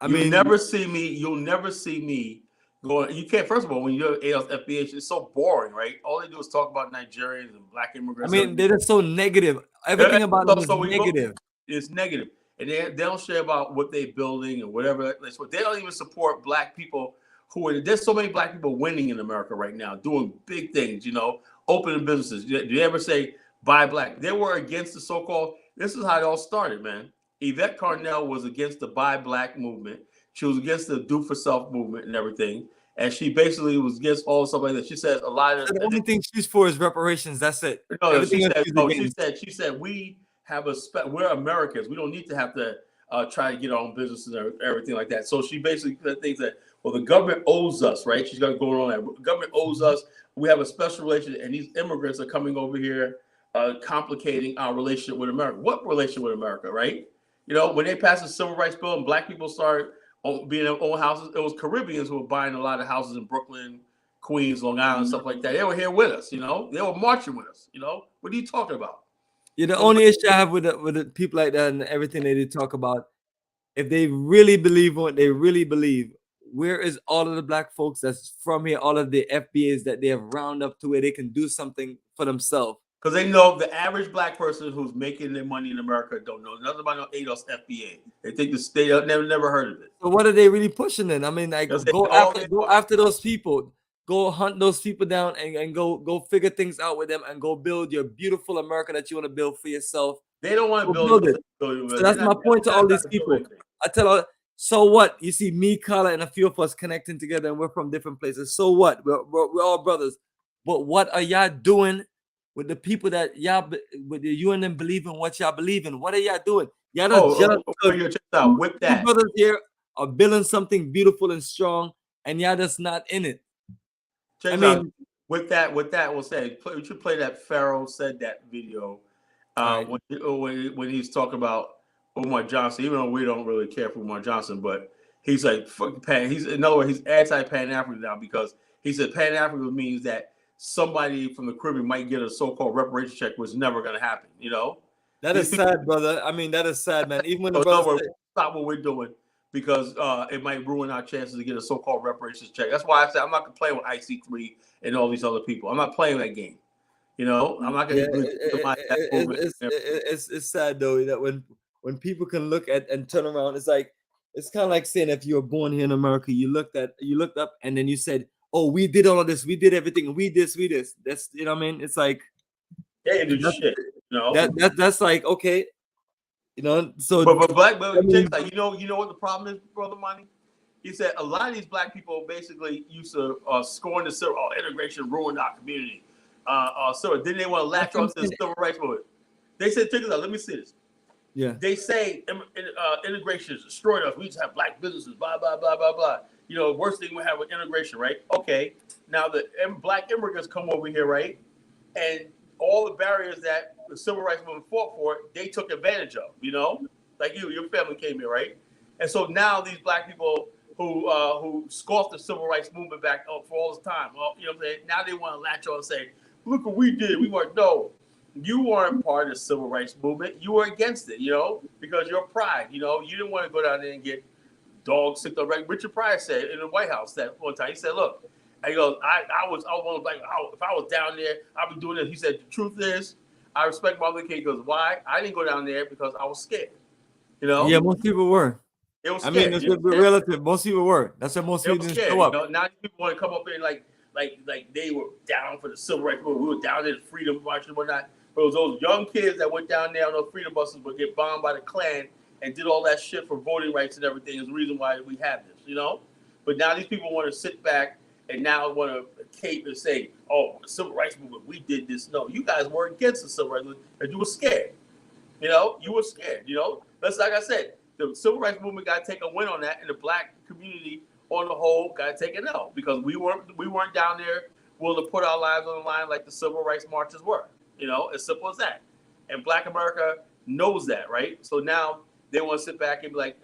You'll never see me going. You can't. First of all, when you're FBH, it's so boring, right? All they do is talk about Nigerians and black immigrants. They're just so negative. Everything about them is negative. It's negative, and they don't share about what they're building and whatever. They don't even support black people. There's so many black people winning in America right now, doing big things. Opening businesses. Do you ever say buy black? They were against the so-called. This is how it all started, man. Yvette Carnell was against the buy black movement. She was against the do for self movement and everything. And she basically was against all stuff like that. She said a lot of the only thing she's for is reparations. That's it. No, she said we have we're Americans. We don't need to have to try to get our own businesses and everything like that. So she basically thinks that, well, the government owes us, right? She's got going on that. The government owes us. We have a special relationship, and these immigrants are coming over here, complicating our relationship with America. What relationship with America, right? When they passed the Civil Rights Bill and black people started being in own houses, it was Caribbeans who were buying a lot of houses in Brooklyn, Queens, Long Island, stuff like that. They were here with us, They were marching with us, What are you talking about? Yeah, the only issue I have with the people like that and everything they talk about, if they really believe what they really believe, where is all of the black folks that's from here, all of the FBAs that they have round up to where they can do something for themselves? Because they know the average black person who's making their money in America don't know nothing about no ADOS FBA. They think the state never heard of it. So what are they really pushing then? Go after those people. Go hunt those people down and go figure things out with them and go build your beautiful America that you want to build for yourself. They don't want to build it. So that's my point to all these people. I tell her, so what? You see me, Kala, and a few of us connecting together, and we're from different places. So what? We're all brothers. But what are y'all doing with the people that you and them believe in what y'all believe in? What are y'all doing? Y'all just with that. Brothers here are building something beautiful and strong, and y'all just not in it. With that, we'll say, we should play that Pharaoh said that video when he's talking about Umar Johnson, even though we don't really care for Umar Johnson, but he's like, fuck Pan. In other words, he's anti-Pan-African now because he said Pan-African means that somebody from the Caribbean might get a so-called reparation check, which is never going to happen, That is sad, brother. That is sad, man. Even when the stop what we're doing. because it might ruin our chances to get a so-called reparations check. That's why I said I'm not gonna play with IC3 and all these other people. I'm not playing that game. You know, I'm not gonna it's sad though that when people can look at and turn around, it's like it's kind of like saying if you were born here in America, you looked up and then you said, oh, we did all of this, we did everything, we this. That's, you know what I mean? It's like, yeah, you do shit. You know, that's like, okay, you know. So but black, but you know what the problem is, Brother Money? He said a lot of these black people basically used to scorn the civil integration ruined our community. So then they want to latch on to the civil rights movement. They said, check this out, let me see this. Yeah. They say integration has destroyed us. We just have black businesses, blah, blah, blah, blah, blah. You know, worst thing we have with integration, right? Okay. Now the black immigrants come over here, right? And all the barriers that the civil rights movement fought for, they took advantage of, you know? Like your family came here, right? And so now these black people who scoffed the civil rights movement back for all this time, well, you know what I'm saying? Now they want to latch on and say, look what we did. We weren't, no. You weren't part of the civil rights movement. You were against it, you know, because your pride, you know, you didn't want to go down there and get dogs sick up. Like Richard Pryor said in the White House that one time. He said, look, he goes, I was like, if I was down there, I'd be doing this. He said, the truth is, I respect Martin Luther King. He goes, why? I didn't go down there because I was scared, you know? Yeah, most people were. It was I scared. mean, it's relative. Most people were. That's what most people didn't show up. You know? Now people want to come up here like they were down for the civil rights movement. We were down there, the freedom march and whatnot. But it was those young kids that went down there on those freedom buses but get bombed by the Klan and did all that shit for voting rights and everything is the reason why we have this, you know? But now these people want to sit back and now want to cape and say, oh, the civil rights movement, we did this. No, you guys were against the civil rights movement and you were scared. You know, you were scared, you know? That's like I said, the civil rights movement got to take a win on that, and the black community on the whole got to take an L because we weren't down there willing to put our lives on the line like the civil rights marches were. You know, as simple as that. And Black America knows that, right? So now they want to sit back and be like,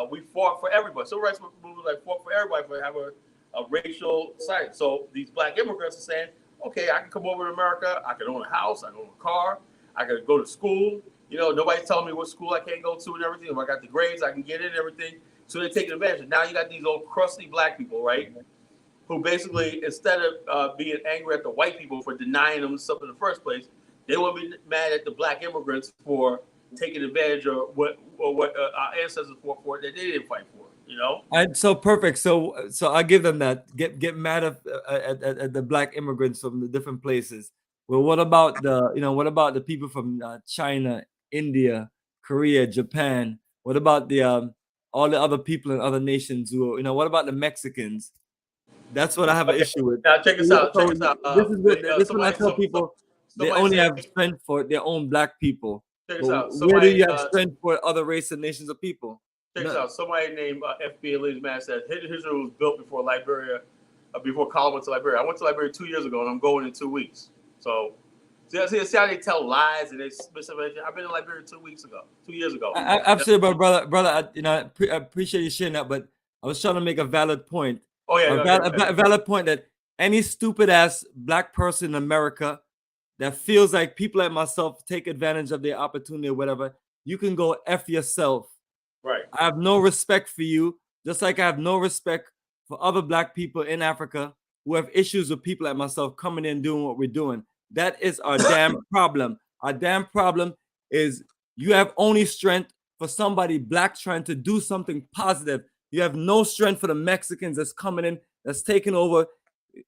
we fought for everybody. Civil rights movement like fought for everybody for have a racial side. So these black immigrants are saying, okay, I can come over to America. I can own a house. I can own a car. I can go to school. You know, nobody's telling me what school I can't go to and everything. If I got the grades, I can get in and everything. So they're taking advantage. Now you got these old crusty black people, right? Who basically, instead of being angry at the white people for denying them stuff in the first place, they will be mad at the black immigrants for taking advantage of what our ancestors fought for that they didn't fight for. You know. So perfect. So I give them that. Get mad at the black immigrants from the different places. Well, what about the people from China, India, Korea, Japan? What about the all the other people in other nations who, you know, what about the Mexicans? That's what I have an issue with. Now check this out. This is what I tell people. They only have strength for their own black people. Check this out. Where do you have strength for other races and nations of people? Check this out. Somebody named FBA Ladies Man said Israel was built before Liberia, before Kala went to Liberia. I went to Liberia 2 years ago, and I'm going in 2 weeks. So see how they tell lies and they specifically. I've been in Liberia 2 years ago. Absolutely, brother. I appreciate you sharing that, but I was trying to make a valid point. Oh yeah, a valid point that any stupid ass black person in America that feels like people like myself take advantage of their opportunity or whatever, you can go F yourself. Right. I have no respect for you, just like I have no respect for other black people in Africa who have issues with people like myself coming in doing what we're doing. That is our damn problem. Our damn problem is you have only strength for somebody black trying to do something positive. You have no strength for the Mexicans that's coming in, that's taking over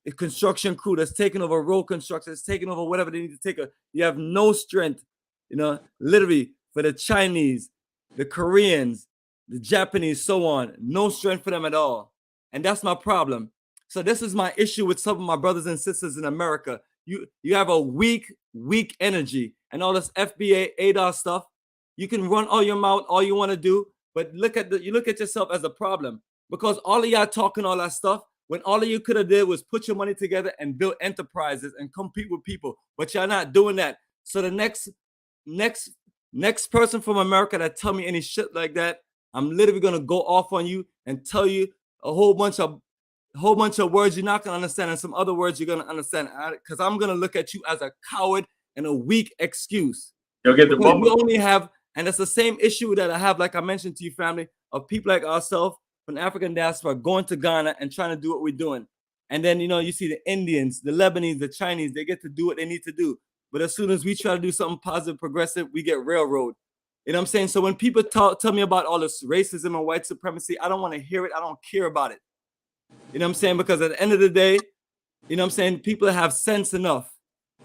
a construction crew, that's taking over road construction, that's taking over whatever they need to take. You have no strength, you know, literally for the Chinese, the Koreans, the Japanese, so on. No strength for them at all. And that's my problem. So this is my issue with some of my brothers and sisters in America. You have a weak energy and all this FBA, ADOS stuff. You can run all your mouth, all you want to do, but you look at yourself as a problem because all of y'all talking all that stuff when all of you could have did was put your money together and build enterprises and compete with people, but y'all not doing that. So the next person from America that tell me any shit like that, I'm literally gonna go off on you and tell you a whole bunch of words you're not gonna understand and some other words you're gonna understand because I'm gonna look at you as a coward and a weak excuse. You'll get the we only have, and it's the same issue that I have, like I mentioned to you, family, of people like ourselves from the African diaspora going to Ghana and trying to do what we're doing. And then, you see the Indians, the Lebanese, the Chinese, they get to do what they need to do. But as soon as we try to do something positive, progressive, we get railroad. You know what I'm saying? So when people tell me about all this racism and white supremacy, I don't want to hear it. I don't care about it. You know what I'm saying? Because at the end of the day, you know what I'm saying, people have sense enough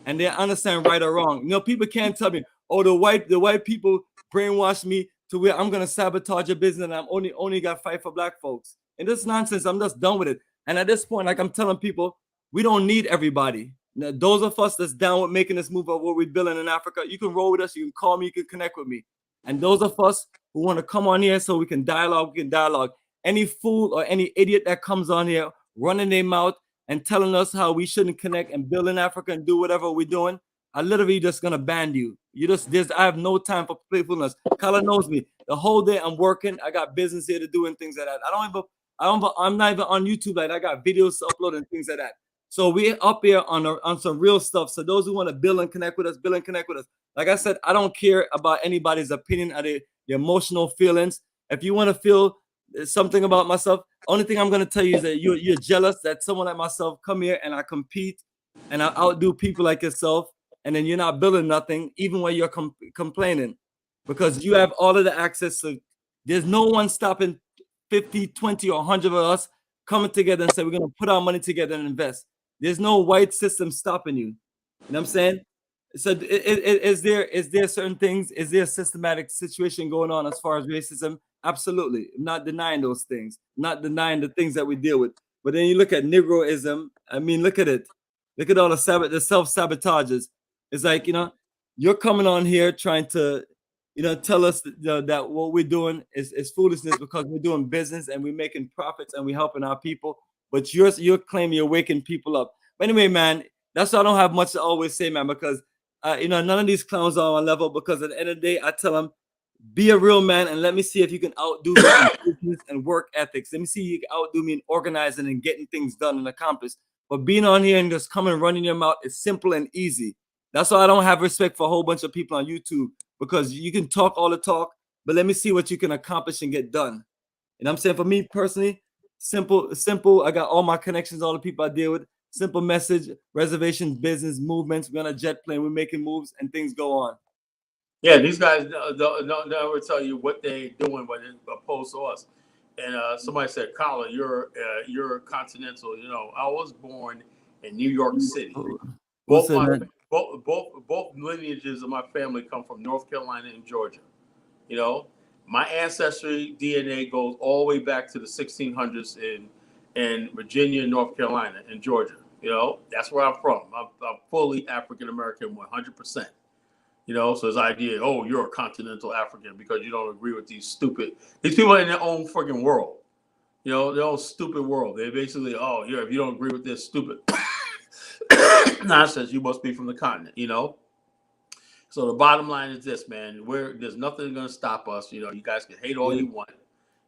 and they understand right or wrong. People can't tell me, oh, the white people brainwashed me to where I'm gonna sabotage your business and I'm only got to fight for black folks. And this nonsense, I'm just done with it. And at this point, like I'm telling people, we don't need everybody. Now, those of us that's down with making this move of what we're building in Africa, you can roll with us, you can call me, you can connect with me. And those of us who want to come on here so we can dialogue, Any fool or any idiot that comes on here running their mouth and telling us how we shouldn't connect and build in Africa and do whatever we're doing, I literally just gonna ban you. I have no time for playfulness. Kala knows me. The whole day I'm working. I got business here to do and things like that. I'm not even on YouTube. Like I got videos to upload and things like that. So we're up here on some real stuff. So those who want to build and connect with us, Like I said, I don't care about anybody's opinion or the emotional feelings. If you want to feel something about myself, only thing I'm gonna tell you is that you're jealous that someone like myself come here and I compete and I outdo people like yourself, and then you're not building nothing, even when you're complaining, because you have all of the access. So there's no one stopping 50, 20, or 100 of us coming together and say we're gonna put our money together and invest. There's no white system stopping you. You know what I'm saying? So is there certain things? Is there a systematic situation going on as far as racism? Absolutely. I'm not denying those things. I'm not denying the things that we deal with. But then you look at Negroism. I mean, look at it. Look at all the self-sabotages. It's like, you're coming on here trying to, tell us that what we're doing is foolishness because we're doing business and we're making profits and we're helping our people. But you're claiming you're waking people up. But anyway, man, that's why I don't have much to always say, man, because none of these clowns are on level, because at the end of the day, I tell them, be a real man and let me see if you can outdo me in business and work ethics. Let me see if you can outdo me in organizing and getting things done and accomplished. But being on here and just coming and running your mouth is simple and easy. That's why I don't have respect for a whole bunch of people on YouTube, because you can talk all the talk, but let me see what you can accomplish and get done. And I'm saying, for me personally, simple. I got all my connections, all the people I deal with. Simple message, reservations, business, movements. We're on a jet plane. We're making moves and things go on. Yeah, these guys don't ever tell you what they're doing when they're opposed to us. And somebody said, Kala, you're continental. I was born in New York City. Both lineages of my family come from North Carolina and Georgia. My ancestry DNA goes all the way back to the 1600s in Virginia, North Carolina, and Georgia. That's where I'm from. I'm fully African American, 100%. So this idea, oh, you're a continental African because you don't agree with these people in their own freaking world. Their own stupid world. They basically, oh, yeah, if you don't agree with this stupid nonsense, you must be from the continent. So the bottom line is this, man. There's nothing going to stop us. You guys can hate all you want.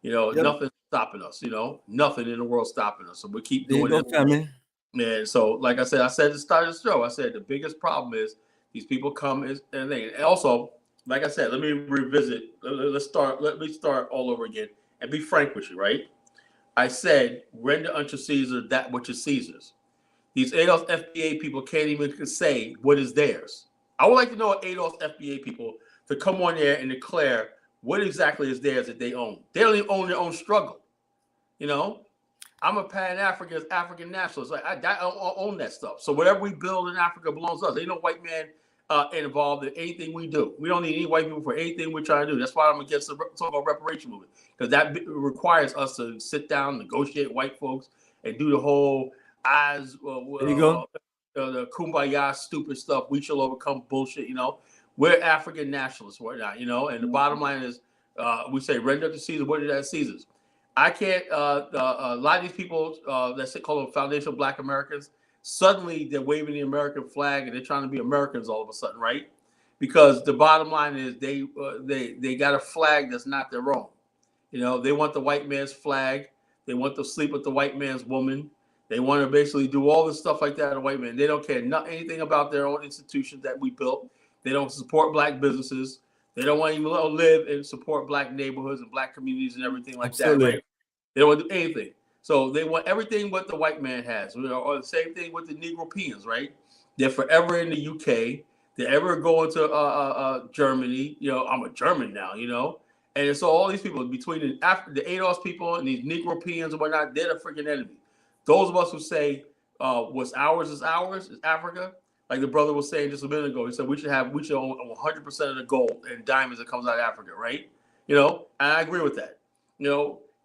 Nothing's stopping us. Nothing in the world stopping us. So we keep doing it. And so, like I said at the start of the show, I said the biggest problem is these people come and also, like I said, let me revisit. Let me start all over again and be frank with you, right? I said, render unto Caesar that which is Caesar's. These ADOS FBA people can't even say what is theirs. I would like to know ADOS FBA people to come on there and declare what exactly is theirs that they own. They don't even own their own struggle. I'm a Pan-Africanist, African nationalist. I own that stuff. So whatever we build in Africa belongs to us. Ain't no white man involved in anything we do. We don't need any white people for anything we're trying to do. That's why I'm against the so-called reparation movement, because that requires us to sit down, negotiate with white folks, and do the whole the kumbaya stupid stuff. We shall overcome bullshit. We're African nationalists right now. And the bottom line is, we say render to Caesar what is that Caesar's. I can't. A lot of these people that call them foundational Black Americans, suddenly they're waving the American flag and they're trying to be Americans all of a sudden, right? Because the bottom line is they got a flag that's not their own. They want the white man's flag. They want to sleep with the white man's woman. They want to basically do all this stuff like that to white men. They don't care anything about their own institutions that we built. They don't support Black businesses. They don't want to even live and support black neighborhoods and black communities and everything like Absolutely. that, right? They don't want to do anything. So they want everything what the white man has, or the same thing with the Negropeans, right? They're forever in the UK. They ever go into Germany. I'm a German now, And so all these people between the ADOS people and these Negropeans and whatnot, they're the freaking enemy. Those of us who say what's ours is Africa. Like the brother was saying just a minute ago, he said we should own 100% of the gold and diamonds that comes out of Africa, right? And I agree with that.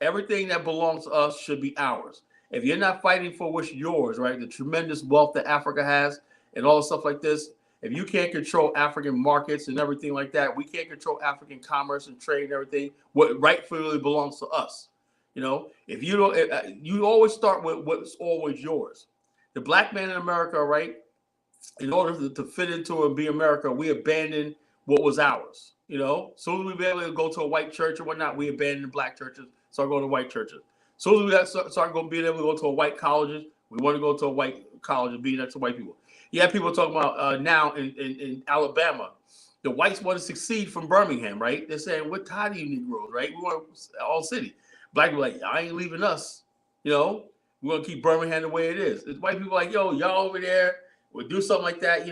Everything that belongs to us should be ours. If you're not fighting for what's yours, right, the tremendous wealth that Africa has and all the stuff like this, if you can't control African markets and everything like that, we can't control African commerce and trade and everything, what rightfully belongs to us. If you don't, you always start with what's always yours. The black man in America, right, in order to fit into and be America, we abandoned what was ours. Soon as we be able to go to a white church or whatnot, we abandoned black churches, start going to white churches. Soon as we start being able to go to a white colleges, we want to go to a white college and be next to white people. You have people talking about now in Alabama, the whites want to succeed from Birmingham, right? They're saying, we're tired of you Negroes, right? We want all city. Black people like, I ain't leaving us. We're going to keep Birmingham the way it is. It's white people like, yo, y'all over there, we'll do something like that,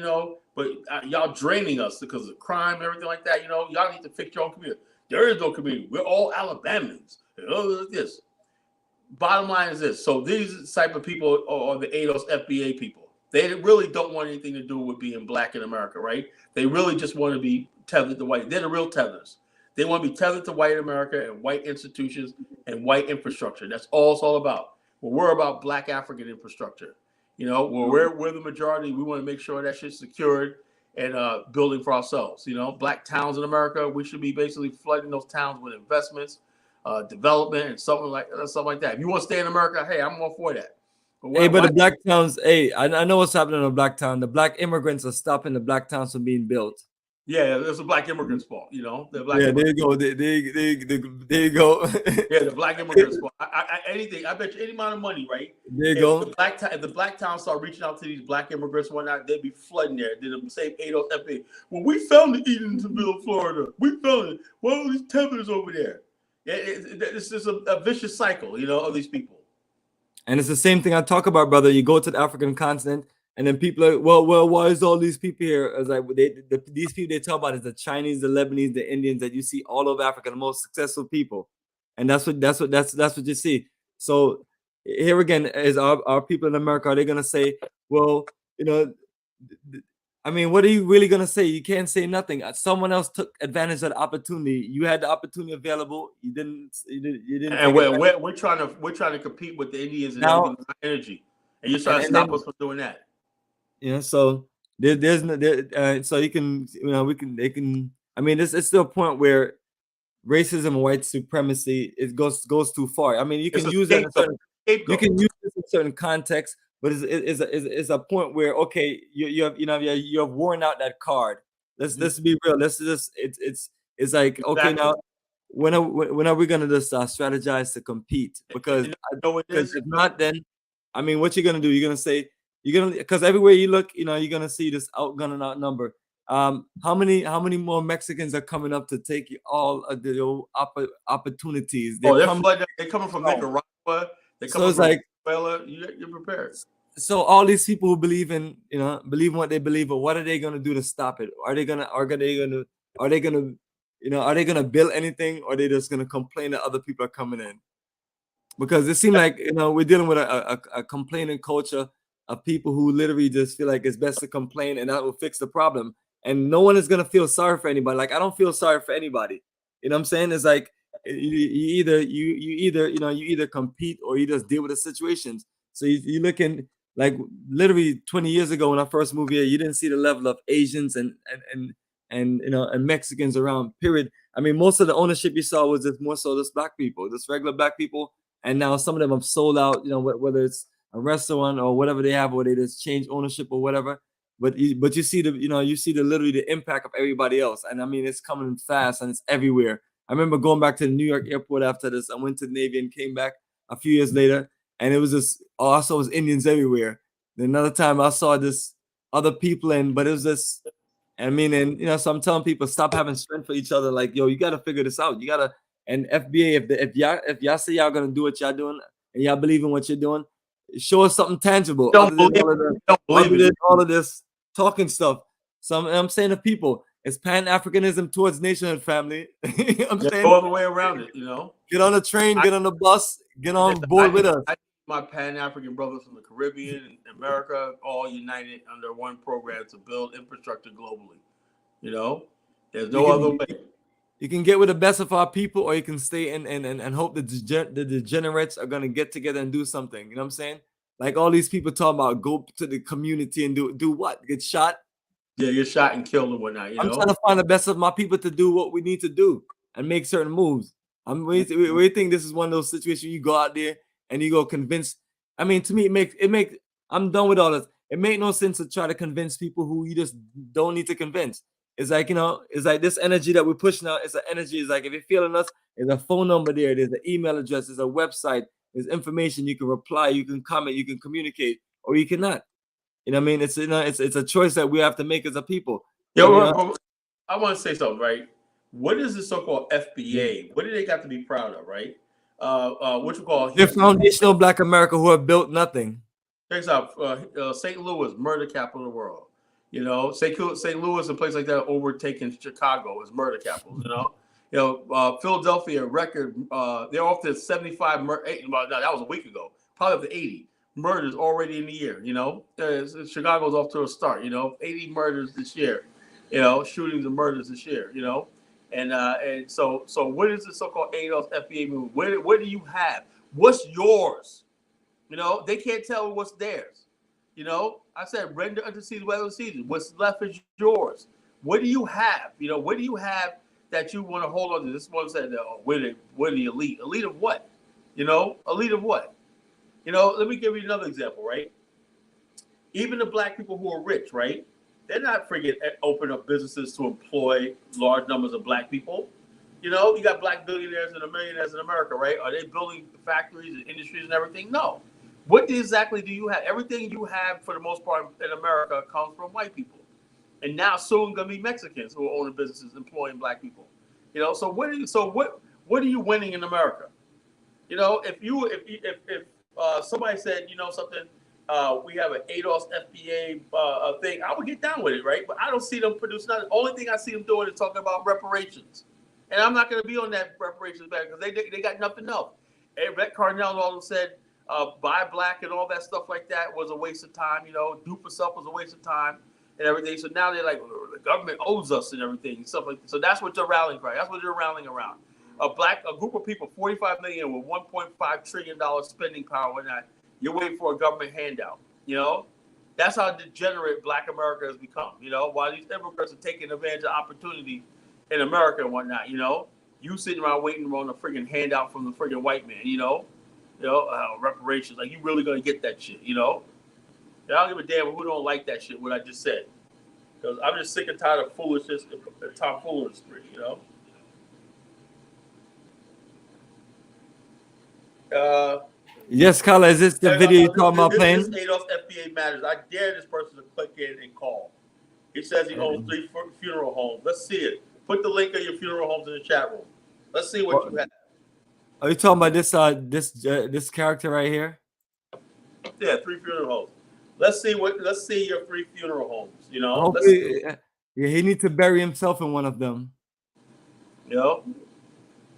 but y'all draining us because of crime and everything like that. Y'all need to fix your own community. There is no community. We're all Alabamians. This. Bottom line is this. So these type of people are the ADOS FBA people. They really don't want anything to do with being black in America, right? They really just want to be tethered to white. They're the real tethers. They want to be tethered to white America and white institutions and white infrastructure. That's all it's all about. Well, we're about black African infrastructure. We're the majority. We want to make sure that shit's secured and building for ourselves. Black towns in America, we should be basically flooding those towns with investments, development, and something like that. If you want to stay in America, hey, I'm all for that. But the black towns, I know what's happening in the black town. The black immigrants are stopping the black towns from being built. Yeah, it's a black immigrant's fault. The black there you go. There you go. Yeah, the black immigrants fault. Anything. I bet you any amount of money, right? There you go. If the black towns start reaching out to these black immigrants and whatnot, they'd be flooding there. They're the same ADOS FA. Well, we found the Edenville, Florida. We found it. What are these tethers over there? Yeah, it's just a vicious cycle, of these people. And it's the same thing I talk about, brother. You go to the African continent, and then people are, well, why is all these people here? As these people they talk about is the Chinese, the Lebanese, the Indians that you see all over Africa, the most successful people, and that's what you see. So here again, is our people in America, are they gonna say, well, I mean, what are you really gonna say? You can't say nothing. Someone else took advantage of the opportunity. You had the opportunity available. You didn't. And we're trying to compete with the Indians and now, energy, and you're trying to stop us from doing that. So so you can, they can. I mean, it's still a point where racism and white supremacy goes too far. I mean, you can use that. You can use this in certain contexts. But it's a point where, okay, you have worn out that card. Let's be real. It's like, okay, exactly. Now when are we gonna just strategize to compete? Because if not, then I mean, what you're gonna do? You're gonna say because everywhere you look, you're gonna see this outgun and outnumber. How many more Mexicans are coming up to take all of the opportunities? They're coming from Nicaragua. They're coming from Venezuela. You're prepared. So all these people who believe in what they believe, but what are they gonna do to stop it? Are they gonna build anything, or are they just gonna complain that other people are coming in? Because it seems like we're dealing with a complaining culture of people who literally just feel like it's best to complain and that will fix the problem. And no one is gonna feel sorry for anybody. Like I don't feel sorry for anybody. You know what I'm saying? It's like you either compete or you just deal with the situations. So you looking. Like literally 20 years ago when I first moved here, you didn't see the level of Asians and Mexicans around, period. I mean, most of the ownership you saw was just more so just black people, just regular black people. And now some of them have sold out, whether it's a restaurant or whatever they have, or they just change ownership or whatever. But you see literally the impact of everybody else. And I mean, it's coming fast and it's everywhere. I remember going back to the New York airport after this. I went to the Navy and came back a few years later. And it was just, I saw Indians everywhere. Then another time I saw this other people but it was just, I mean, and you know, so I'm telling people, stop having strength for each other. Like, yo, you got to figure this out. You got to, and FBA, if y'all say y'all gonna do what y'all doing and y'all believe in what you're doing, show us something tangible Don't believe it. all of this talking stuff. So I'm saying to people, it's Pan-Africanism towards nationhood, family. I'm saying, all the way around it, you know. get on the train, get on the bus, get on board with us. My Pan-African brothers from the Caribbean and America all united under one program to build infrastructure globally. You know, there's no other way. You can get with the best of our people, or you can stay and hope the degenerates are gonna get together and do something. You know what I'm saying? Like all these people talk about, go to the community and do what? Get shot? Yeah, you're shot and killed and whatnot. You know, I'm trying to find the best of my people to do what we need to do and make certain moves. We think this is one of those situations you go out there and you go convince. I mean, to me, it make. I'm done with all this. It make no sense to try to convince people who you just don't need to convince. It's like, you know, it's like this energy that we're pushing out. It's an energy. It's like, if you're feeling us, there's a phone number there. There's an email address. There's a website. There's information. You can reply. You can comment. You can communicate, or you cannot. You know what I mean? It's, you know, it's a choice that we have to make as a people. Yo, So, you know, I want to say something, right? What is the so-called FBA? What do they got to be proud of, right? What you call the foundational Black America who have built nothing. Check out St. Louis, murder capital of the world. You know, St. Louis, a place like that, overtaking Chicago is murder capital. You know, Philadelphia record. They're off to 75. Well, no, that was a week ago. Probably up to 80 murders already in the year. You know, Chicago's off to a start. You know, 80 murders this year. You know, shootings and murders this year. You know, and so what is the so-called ADOS FBA movement? What do you have? What's yours? You know, they can't tell what's theirs. You know, I said, render unto Caesar whatever Caesar. What's left is yours. What do you have? You know, what do you have that you want to hold on to? This one said, oh, we're the elite. Elite of what? You know, elite of what? You know, let me give you another example, right? Even the Black people who are rich, right? They're not freaking open up businesses to employ large numbers of Black people. You know, you got Black billionaires and millionaires in America, right? Are they building factories and industries and everything? No. What exactly do you have? Everything you have, for the most part, in America comes from white people, and now soon gonna be Mexicans who are owning businesses employing Black people. You know, so what are you winning in America? You know, if somebody said, you know, something, we have an ADOS FBA thing, I would get down with it, right? But I don't see them produce nothing. The only thing I see them doing is talking about reparations, and I'm not gonna be on that reparations back because they got nothing else. And Brett Carnell all said. Buy Black and all that stuff like that was a waste of time. You know, do for self was a waste of time and everything. So now they're like, the government owes us and everything and stuff like that. So that's what they're rallying for. That's what they're rallying around. A group of people, 45 million with $1.5 trillion spending power and that. You're waiting for a government handout. You know, that's how degenerate Black America has become. You know, while these immigrants are taking advantage of opportunity in America and whatnot. You know, you sitting around waiting on a friggin' handout from the friggin' white man. You know. You know, reparations. Like, you really gonna get that shit, you know? And I don't give a damn who don't like that shit, what I just said. Because I'm just sick and tired of foolishness and tomfoolery, you know? Yes, Kala, is this the video you're talking about playing? This ADOS FBA matters. I dare this person to click in and call. He says he owns 3 funeral homes. Let's see it. Put the link of your funeral homes in the chat room. Let's see what you have. Are you talking about this character right here? Yeah, 3 funeral homes. Let's see your 3 funeral homes. You know, yeah, he needs to bury himself in one of them. You know,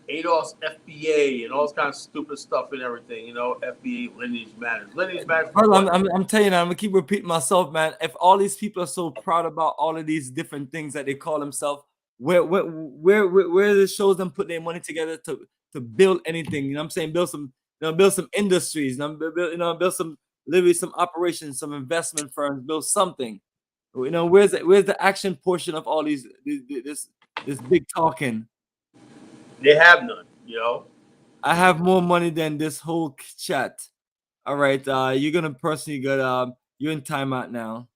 ADOS FBA and all this kind of stupid stuff and everything. You know, FBA lineage matters. Lineage matters. I'm telling you, I'm gonna keep repeating myself, man. If all these people are so proud about all of these different things that they call themselves, where it shows them put their money together to build anything, you know what I'm saying? Build some industries, build some literally some operations, some investment firms, build something. You know, where's the action portion of all this big talking? They have none, you know. I have more money than this whole chat. All right, you're gonna personally get you're in timeout now.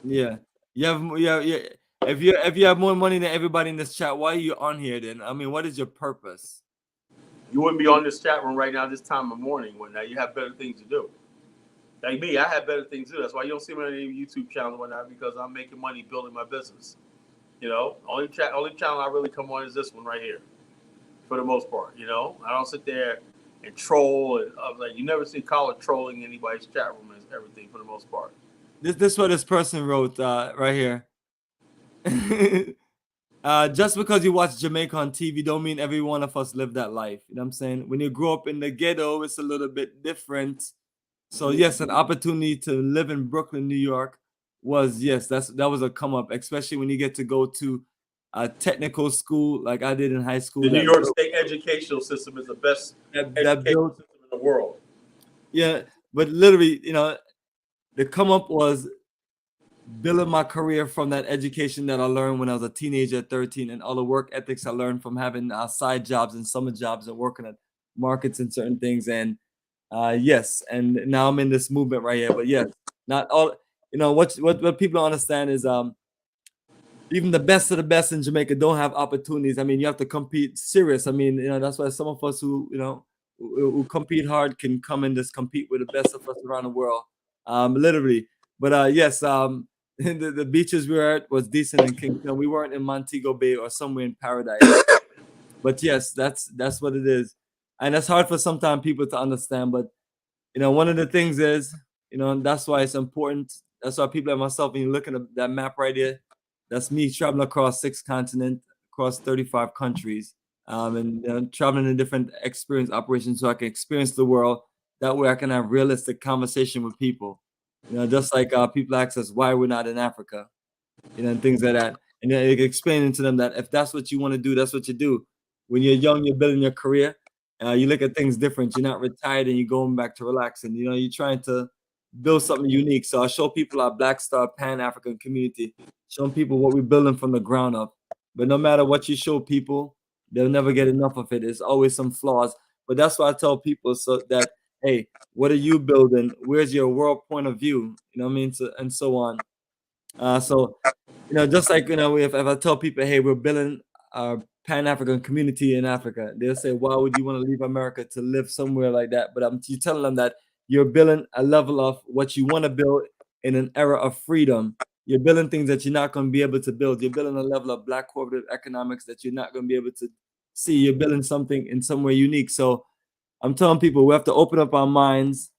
Yeah. If you have more money than everybody in this chat, why are you on here then? I mean, what is your purpose? You wouldn't be on this chat room right now this time of morning when you have better things to do. Like me, I have better things to do. That's why you don't see me on any YouTube channels and whatnot, because I'm making money building my business. You know, only channel I really come on is this one right here, for the most part. You know, I don't sit there and troll. And like, you never see Kala trolling anybody's chat room and everything for the most part. This what this person wrote right here. Just because you watch Jamaica on TV don't mean every one of us live that life. You know what I'm saying? When you grow up in the ghetto, it's a little bit different. So yes, an opportunity to live in Brooklyn, New York was, yes, that was a come up, especially when you get to go to a technical school like I did in high school. The New York State educational system is the best educational system in the world. Yeah, but literally, you know, the come up was building my career from that education that I learned when I was a teenager at 13, and all the work ethics I learned from having side jobs and summer jobs and working at markets and certain things. And yes, and now I'm in this movement right here. But yes, not all. You know what people don't understand is even the best of the best in Jamaica don't have opportunities. I mean, you have to compete serious. I mean, you know, that's why some of us who compete hard can come and just compete with the best of us around the world, literally. But yes, the beaches we were at was decent in Kingston. We weren't in Montego Bay or somewhere in paradise. But yes, that's what it is, and that's hard for sometimes people to understand. But you know, one of the things is, you know, that's why it's important. That's why people like myself, when you look at that map right here, that's me traveling across 6 continents, across 35 countries, and you know, traveling in different experience operations so I can experience the world. That way I can have realistic conversation with people. You know, just like people ask us why we're not in Africa, you know, and things like that. And then explaining to them that if that's what you want to do, that's what you do. When you're young, you're building your career. You look at things different. You're not retired and you're going back to relaxing. You know, you're trying to build something unique. So I show people our Black Star Pan-African community, showing people what we're building from the ground up. But no matter what you show people, they'll never get enough of it. There's always some flaws. But that's why I tell people so that, hey, what are you building? Where's your world point of view? You know what I mean? So, and so on. So, you know, just like, you know, if I tell people, hey, we're building our Pan-African community in Africa, they'll say, why would you want to leave America to live somewhere like that? But you're telling them that you're building a level of what you want to build in an era of freedom. You're building things that you're not going to be able to build. You're building a level of Black cooperative economics that you're not going to be able to see. You're building something in some way unique. So I'm telling people we have to open up our minds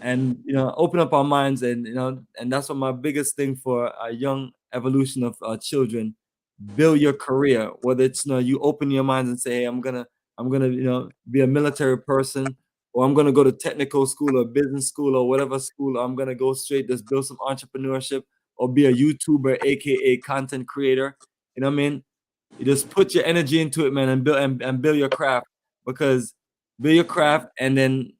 and, you know, and, you know, and that's what my biggest thing for a young evolution of children. Build your career, whether it's, you know, you open your minds and say, hey, I'm gonna you know, be a military person, or I'm gonna go to technical school or business school or whatever school, or I'm gonna go straight just build some entrepreneurship or be a YouTuber, aka content creator. You know what I mean? You just put your energy into it, man, and build your craft, because build your craft and then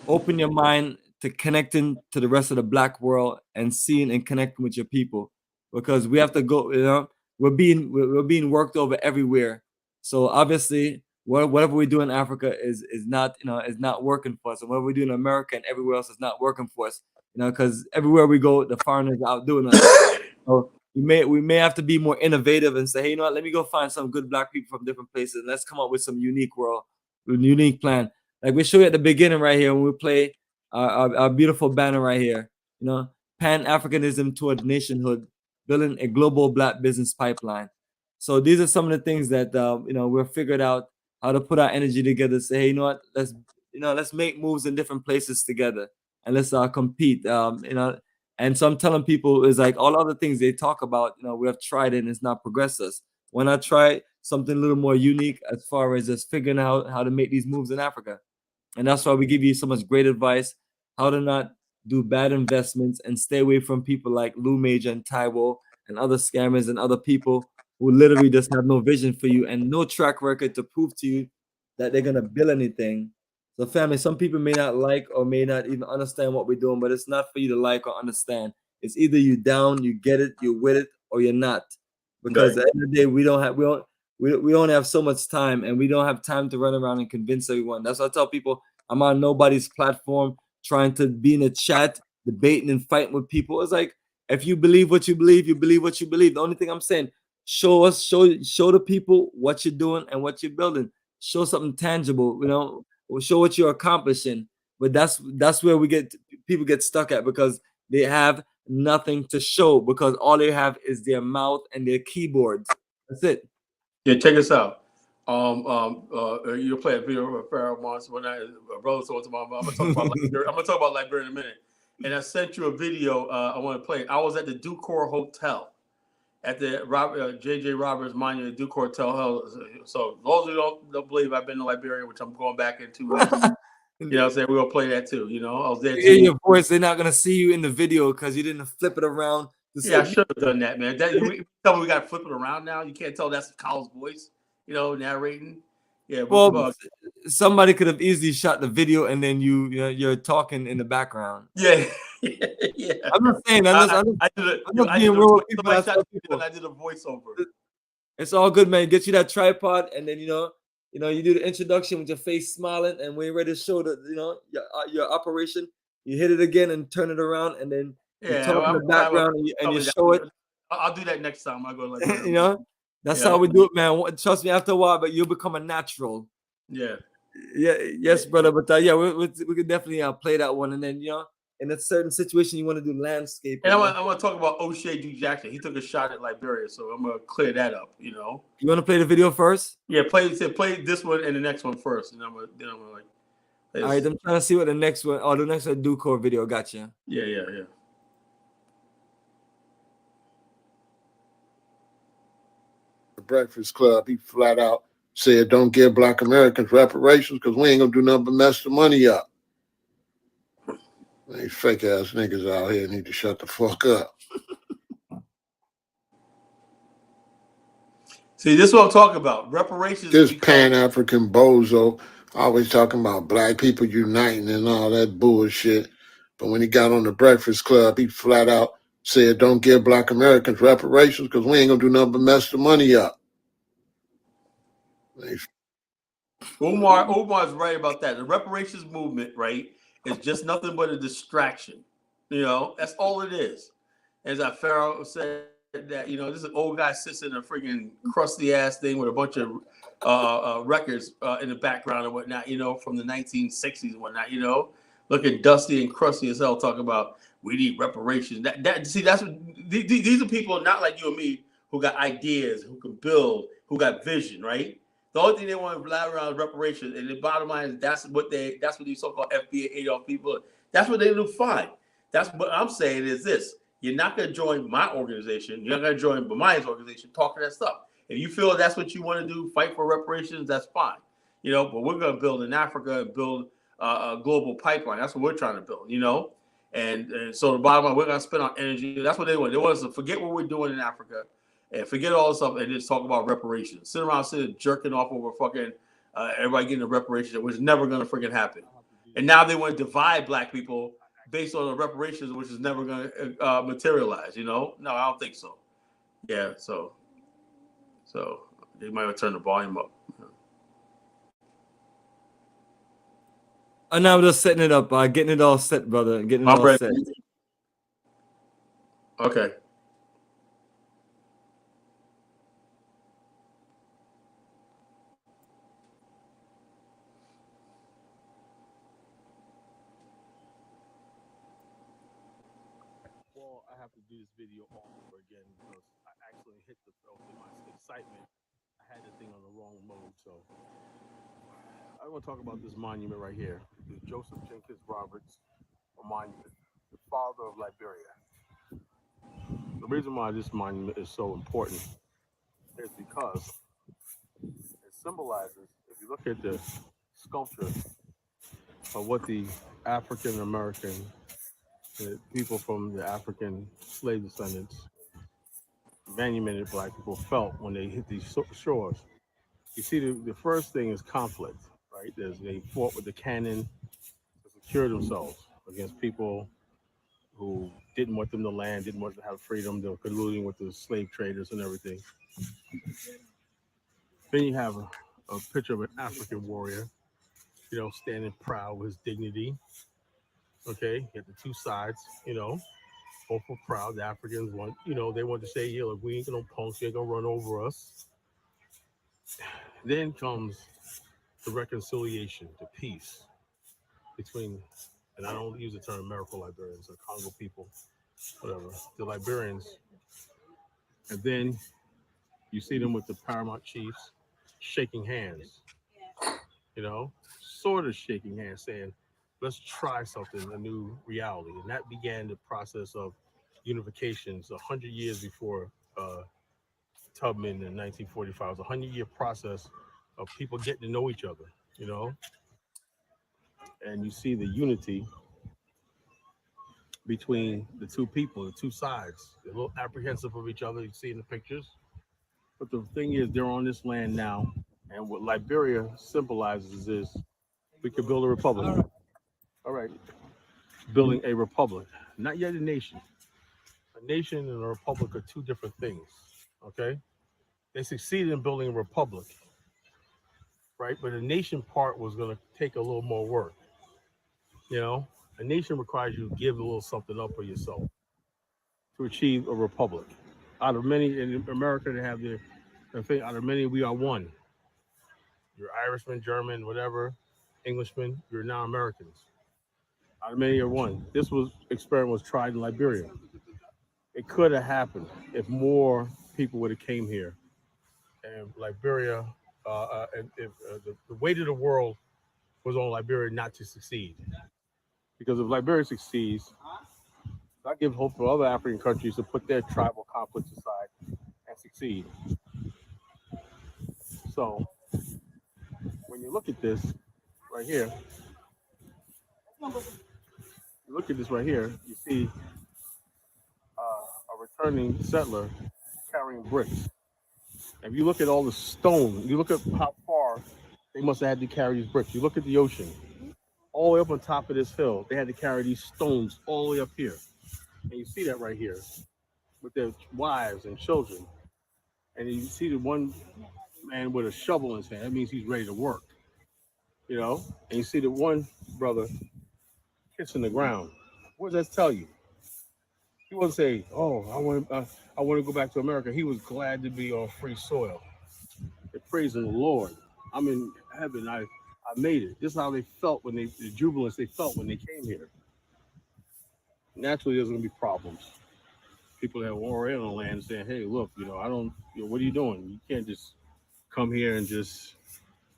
open your mind to connecting to the rest of the Black world and seeing and connecting with your people, because we have to go, you know, we're being worked over everywhere. So obviously, whatever we do in Africa is not, you know, is not working for us, and whatever we do in America and everywhere else is not working for us. You know, because everywhere we go, the foreigners are outdoing us. So we may have to be more innovative and say, hey, you know what? Let me go find some good Black people from different places, and let's come up with some unique plan. Like we show you at the beginning right here when we play our beautiful banner right here. You know, Pan-Africanism Towards Nationhood, building a global Black business pipeline. So these are some of the things that you know, we've figured out how to put our energy together. Say, hey, you know what? Let's make moves in different places together, and let's compete. You know, and so I'm telling people is like all other things they talk about. You know, we have tried it and it's not progressed us. When I try something a little more unique as far as just figuring out how to make these moves in Africa, and that's why we give you so much great advice how to not do bad investments and stay away from people like Lou Major and Taiwo and other scammers and other people who literally just have no vision for you and no track record to prove to you that they're gonna build anything. So family, some people may not like or may not even understand what we're doing, but it's not for you to like or understand. It's either you down, you get it, you're with it, or you're not. Because at the end of the day, we don't have so much time, and we don't have time to run around and convince everyone. That's why I tell people I'm on nobody's platform trying to be in a chat, debating and fighting with people. It's like, if you believe what you believe, you believe what you believe. The only thing I'm saying, show the people what you're doing and what you're building. Show something tangible, you know, show what you're accomplishing. But that's where people get stuck at, because they have nothing to show, because all they have is their mouth and their keyboards. That's it. Yeah, check us out. You'll play a video of Pharaoh once when I brother told him I'm gonna talk about Liberia. I'm gonna talk about Liberia in a minute. And I sent you a video. I want to play. I was at the Ducor Hotel at the J.J. Roberts Monument, Ducor Hotel. So those who don't believe I've been to Liberia, which I'm going back in 2 weeks. You know what I'm saying? We're gonna play that too. You know, I was there. You hear your voice. They're not gonna see you in the video because you didn't flip it around. Yeah, I should have done that, man. You tell me we got to flip it around now. You can't tell that's Kyle's voice, you know, narrating. Yeah, well, somebody could have easily shot the video and then you're talking in the background. Yeah, yeah. I'm not saying. I did a voiceover. It's all good, man. Get you that tripod, and then you do the introduction with your face smiling, and when you're ready to show your operation, you hit it again and turn it around, and then you talk in the background and you show it. I'll do that next time I go like that's how we do it, man. Trust me, after a while, but you'll become a natural. Yeah. Yes, brother. But we could definitely play that one, and then in a certain situation you want to do landscape. And I want to talk about O'Shea Duke Jackson. He took a shot at Liberia, so I'm gonna clear that up. You want to play the video first? Yeah, play this one and the next one first, and I'm gonna like. All right, I'm trying to see what the next one. Oh, the next one, Ducor video. Gotcha. Yeah. The Breakfast Club, he flat out said, "Don't give Black Americans reparations because we ain't gonna do nothing but mess the money up." These fake ass niggas out here need to shut the fuck up. See, this is what I'm talking about. Reparations. This Pan-African bozo always talking about black people uniting and all that bullshit. But when he got on the Breakfast Club, he flat out said, "Don't give Black Americans reparations because we ain't gonna do nothing but mess the money up." Omar's right about that. The reparations movement, right, is just nothing but a distraction. That's all it is. As Pharaoh said, that this old guy sits in a freaking crusty ass thing with a bunch of records in the background and whatnot, from the 1960s and whatnot, looking dusty and crusty as hell, talking about we need reparations. That's what these are people not like you and me who got ideas, who can build, who got vision, right? The only thing they want to rely around is reparations, and the bottom line is that's what these so-called FBA Adolf people, that's what they do fine. That's what I'm saying is this. You're not going to join my organization. You're not going to join Bomani's organization talking that stuff. If you feel that's what you want to do, fight for reparations, that's fine. But we're going to build in Africa and build a global pipeline. That's what we're trying to build, And so the bottom line, we're going to spend our energy. That's what they want. They want us to forget what we're doing in Africa and forget all this stuff and just talk about reparations. Sit around jerking off over fucking everybody getting a reparation, which is never going to freaking happen. And now they want to divide black people based on the reparations, which is never going to materialize, No, I don't think so. Yeah, so they might have turned the volume up. And now I'm just setting it up, getting it all set, brother. Getting it all set. Okay. I have to do this video all over again because I actually hit in my excitement. I had the thing on the wrong mode, so I want to talk about this monument right here, the Joseph Jenkins Roberts monument, the father of Liberia. The reason why this monument is so important is because it symbolizes, if you look at the sculpture of what the African American, the people from the African slave descendants, manumitted black people felt when they hit these shores. You see, the first thing is conflict, right? They fought with the cannon to secure themselves against people who didn't want them to land, didn't want to have freedom. They were colluding with the slave traders and everything. Then you have a picture of an African warrior, standing proud with his dignity. Okay, you have the two sides, both were proud. The Africans want, they want to say, yeah, look, we ain't gonna punks, you ain't gonna run over us. Then comes the reconciliation, the peace. between, and I don't use the term American Liberians, the Congo people, whatever, the Liberians. And then you see them with the paramount chiefs shaking hands, you know, sort of shaking hands, saying, let's try something, a new reality. And that began the process of unifications 100 years before Tubman in 1945. It was a 100-year process of people getting to know each other, you know, and you see the unity between the two people, the two sides. They're a little apprehensive of each other, you see in the pictures. But the thing is, they're on this land now, and what Liberia symbolizes is we could build a republic. All right, building a republic, not yet a nation. A nation and a republic are two different things, okay? They succeeded in building a republic, right? But the nation part was going to take a little more work, you know? A nation requires you to give a little something up for yourself to achieve a republic. Out of many, in America, they have the thing, out of many, we are one. You're Irishman, German, whatever, Englishman, you're now Americans. Out of many are one. This experiment was tried in Liberia. It could have happened if more people would have came here. And Liberia, and if the weight of the world was on Liberia not to succeed. Because if Liberia succeeds, I give hope for other African countries to put their tribal conflicts aside and succeed. So when you look at this right here, you see a returning settler carrying bricks. If you look at all the stone, you look at how far they must have had to carry these bricks. You look at the ocean, all the way up on top of this hill, they had to carry these stones all the way up here. And you see that right here with their wives and children. And you see the one man with a shovel in his hand. That means he's ready to work, you know? And you see the one brother kissing the ground. What does that tell you? He wasn't saying, oh, I want to go back to America. He was glad to be on free soil. They're praising the Lord. I'm in heaven. I made it. This is how they felt when the jubilance they felt when they came here. Naturally, there's going to be problems. People that war in on the land saying, hey, look, what are you doing? You can't just come here and just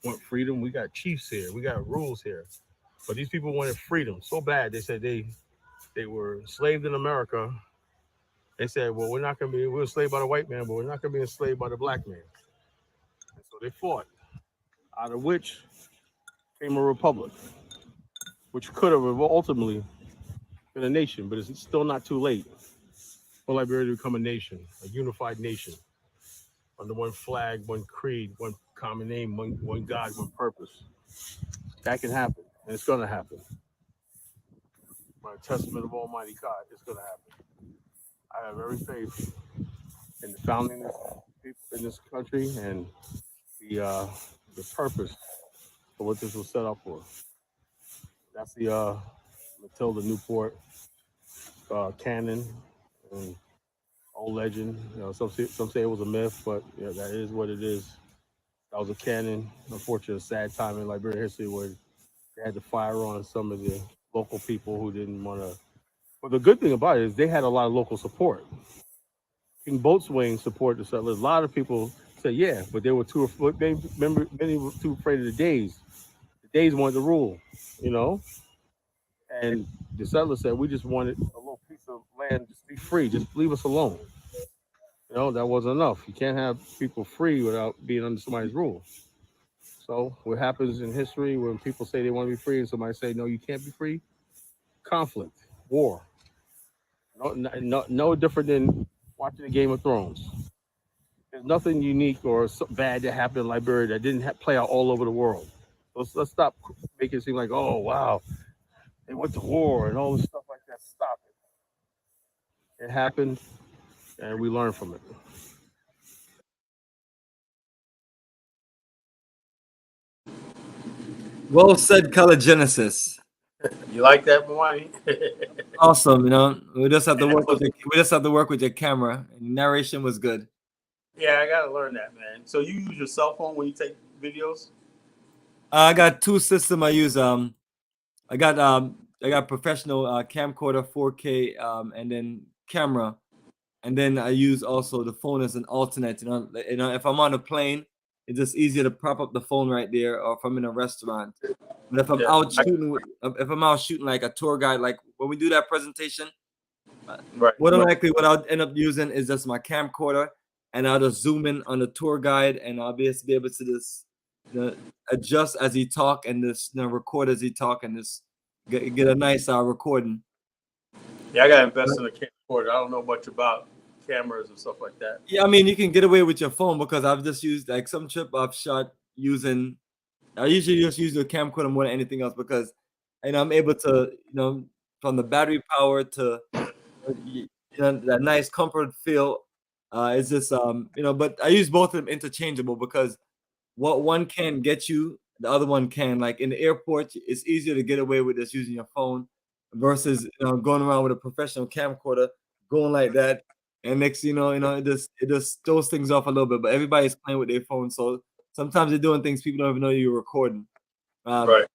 want freedom. We got chiefs here. We got rules here. But these people wanted freedom so bad. They said they were enslaved in America. They said, well, we're enslaved by the white man, but we're not going to be enslaved by the black man. And so they fought, out of which came a republic, which could have ultimately been a nation, but it's still not too late for Liberia to become a nation, a unified nation, under one flag, one creed, one common name, one God, one purpose. That can happen, and it's going to happen. By the testament of Almighty God, it's going to happen. I have every faith in the founding of people in this country and the purpose for what this was set up for. That's the Matilda Newport canon and old legend. Some say it was a myth, but that is what it is. That was a canon. Unfortunately, a sad time in Liberia history where they had to fire on some of the local people who didn't want to. But the good thing about it is they had a lot of local support. King Boatswain supported the settlers. A lot of people said, yeah, but they were too afraid. Many were too afraid of the Days. The Days wanted to rule, And the settlers said, we just wanted a little piece of land, just be free, just leave us alone. That wasn't enough. You can't have people free without being under somebody's rule. So what happens in history when people say they want to be free and somebody say, no, you can't be free? Conflict, war. No different than watching the Game of Thrones. There's nothing unique or bad that happened in Liberia that didn't play out all over the world. Let's stop making it seem like, oh, wow, they went to war and all this stuff like that. Stop it. It happened, and we learn from it. Well said, Kala Genesis. You like that, Bomani? Awesome. We just have to work with your camera. Narration was good. Yeah, I gotta learn that, man. So you use your cell phone when you take videos? I got two systems I use. I got professional camcorder, 4K, and then camera, and then I use also the phone as an alternate. You know, if I'm on a plane, it's just easier to prop up the phone right there, or if I'm in a restaurant. But if I'm out shooting, like a tour guide, like when we do that presentation, more than likely what I'll end up using is just my camcorder, and I'll just zoom in on the tour guide, and I'll be able to just adjust as he talk, and just record as he talk, and just get a nice recording. Yeah, I got to invest in a camcorder. I don't know much about cameras and stuff like that. Yeah, I mean, you can get away with your phone, because I've just used, like, some trip I've shot using. I usually just use the camcorder more than anything else, because I'm able to, from the battery power to that nice comfort feel. It's just but I use both of them interchangeable, because what one can get you, the other one can. Like in the airport, it's easier to get away with just using your phone versus going around with a professional camcorder, going like that, and next it just throws things off a little bit. But everybody's playing with their phone, so sometimes they're doing things people don't even know you're recording. Right.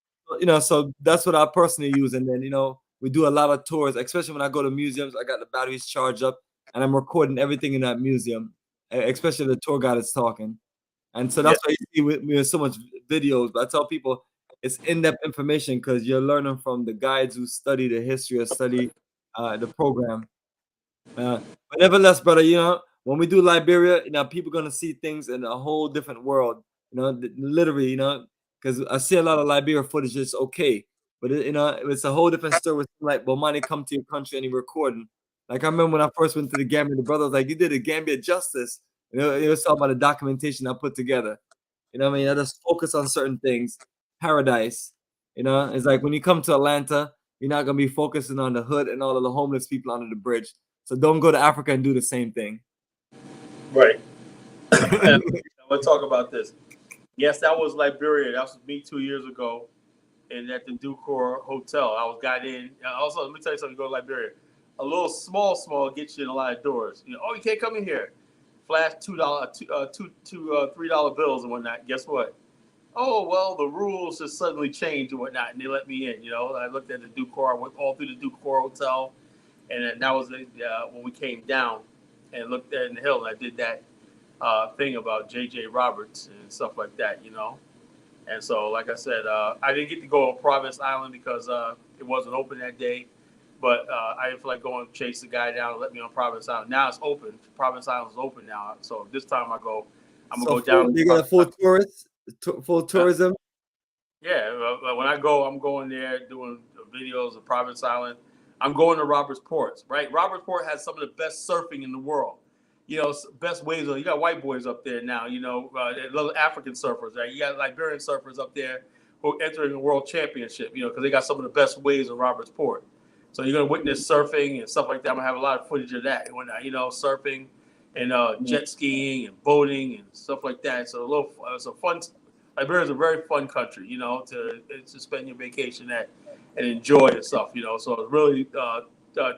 So that's what I personally use, and then we do a lot of tours, especially when I go to museums. I got the batteries charged up, and I'm recording everything in that museum, especially the tour guide is talking. And so that's why you see with so much videos. But I tell people it's in-depth information, because you're learning from the guides who study the history or study the program. But nevertheless, brother, when we do Liberia, people are gonna see things in a whole different world. Literally, because I see a lot of Liberia footage. It's okay, but it's a whole different story. Like Bomani come to your country and he recording. Like I remember when I first went to the Gambia, the brother was like, "You did a Gambia justice." It was talking about the documentation I put together. I mean, I just focus on certain things. Paradise. It's like when you come to Atlanta, you're not gonna be focusing on the hood and all of the homeless people under the bridge. So don't go to Africa and do the same thing. Right. Let's talk about this. Yes, that was Liberia. That was me 2 years ago, and at the Ducor Hotel. I got in. Also, let me tell you something. You go to Liberia. A little small gets you in a lot of doors. Oh, you can't come in here. Flash $2, $3 bills and whatnot. Guess what? Oh, well, the rules just suddenly changed and whatnot, and they let me in. I looked at the Ducor. I went all through the Ducor Hotel, and that was when we came down and looked at in the hill. And I did that thing about J.J. Roberts and stuff like that, And so, like I said, I didn't get to go on Province Island because it wasn't open that day. But I didn't feel like going to chase the guy down and let me on Province Island. Now it's open. Province Island is open now. So this time I'm going to go down. You got a full tourism? Yeah. When I go, I'm going there doing videos of Province Island. I'm going to Roberts Port, right? Roberts Port has some of the best surfing in the world. Best waves. You got white boys up there now, little African surfers, right? You got Liberian surfers up there who are entering the world championship, because they got some of the best waves in Roberts Port. So you're going to witness surfing and stuff like that. I'm going to have a lot of footage of that. When surfing and jet skiing and boating and stuff like that. So it's a fun. Liberia is a very fun country, to spend your vacation at and enjoy yourself, So it's really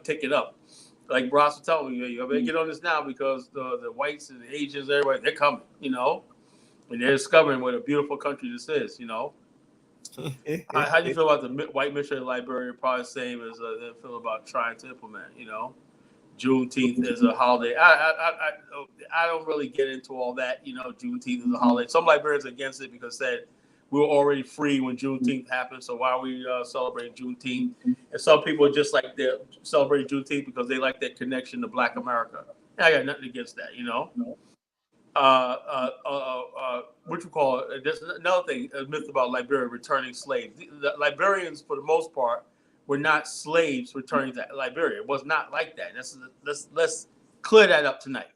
ticking up. Like Ross was telling me, you better get on this now, because the whites and the Asians, everybody, they're coming, and they're discovering what a beautiful country this is, How do you feel about the white mission in Liberia? Probably the same as they feel about trying to implement, Juneteenth is a holiday. I don't really get into all that, Juneteenth is a holiday. Some Liberians are against it because said we were already free when Juneteenth happened, so why are we celebrating Juneteenth? And some people just like they're celebrating Juneteenth because they like that connection to Black America. And I got nothing against that, What you call it? There's another thing, a myth about Liberia returning slaves. The Liberians, for the most part, were not slaves returning to Liberia. It was not like that. Let's clear that up tonight.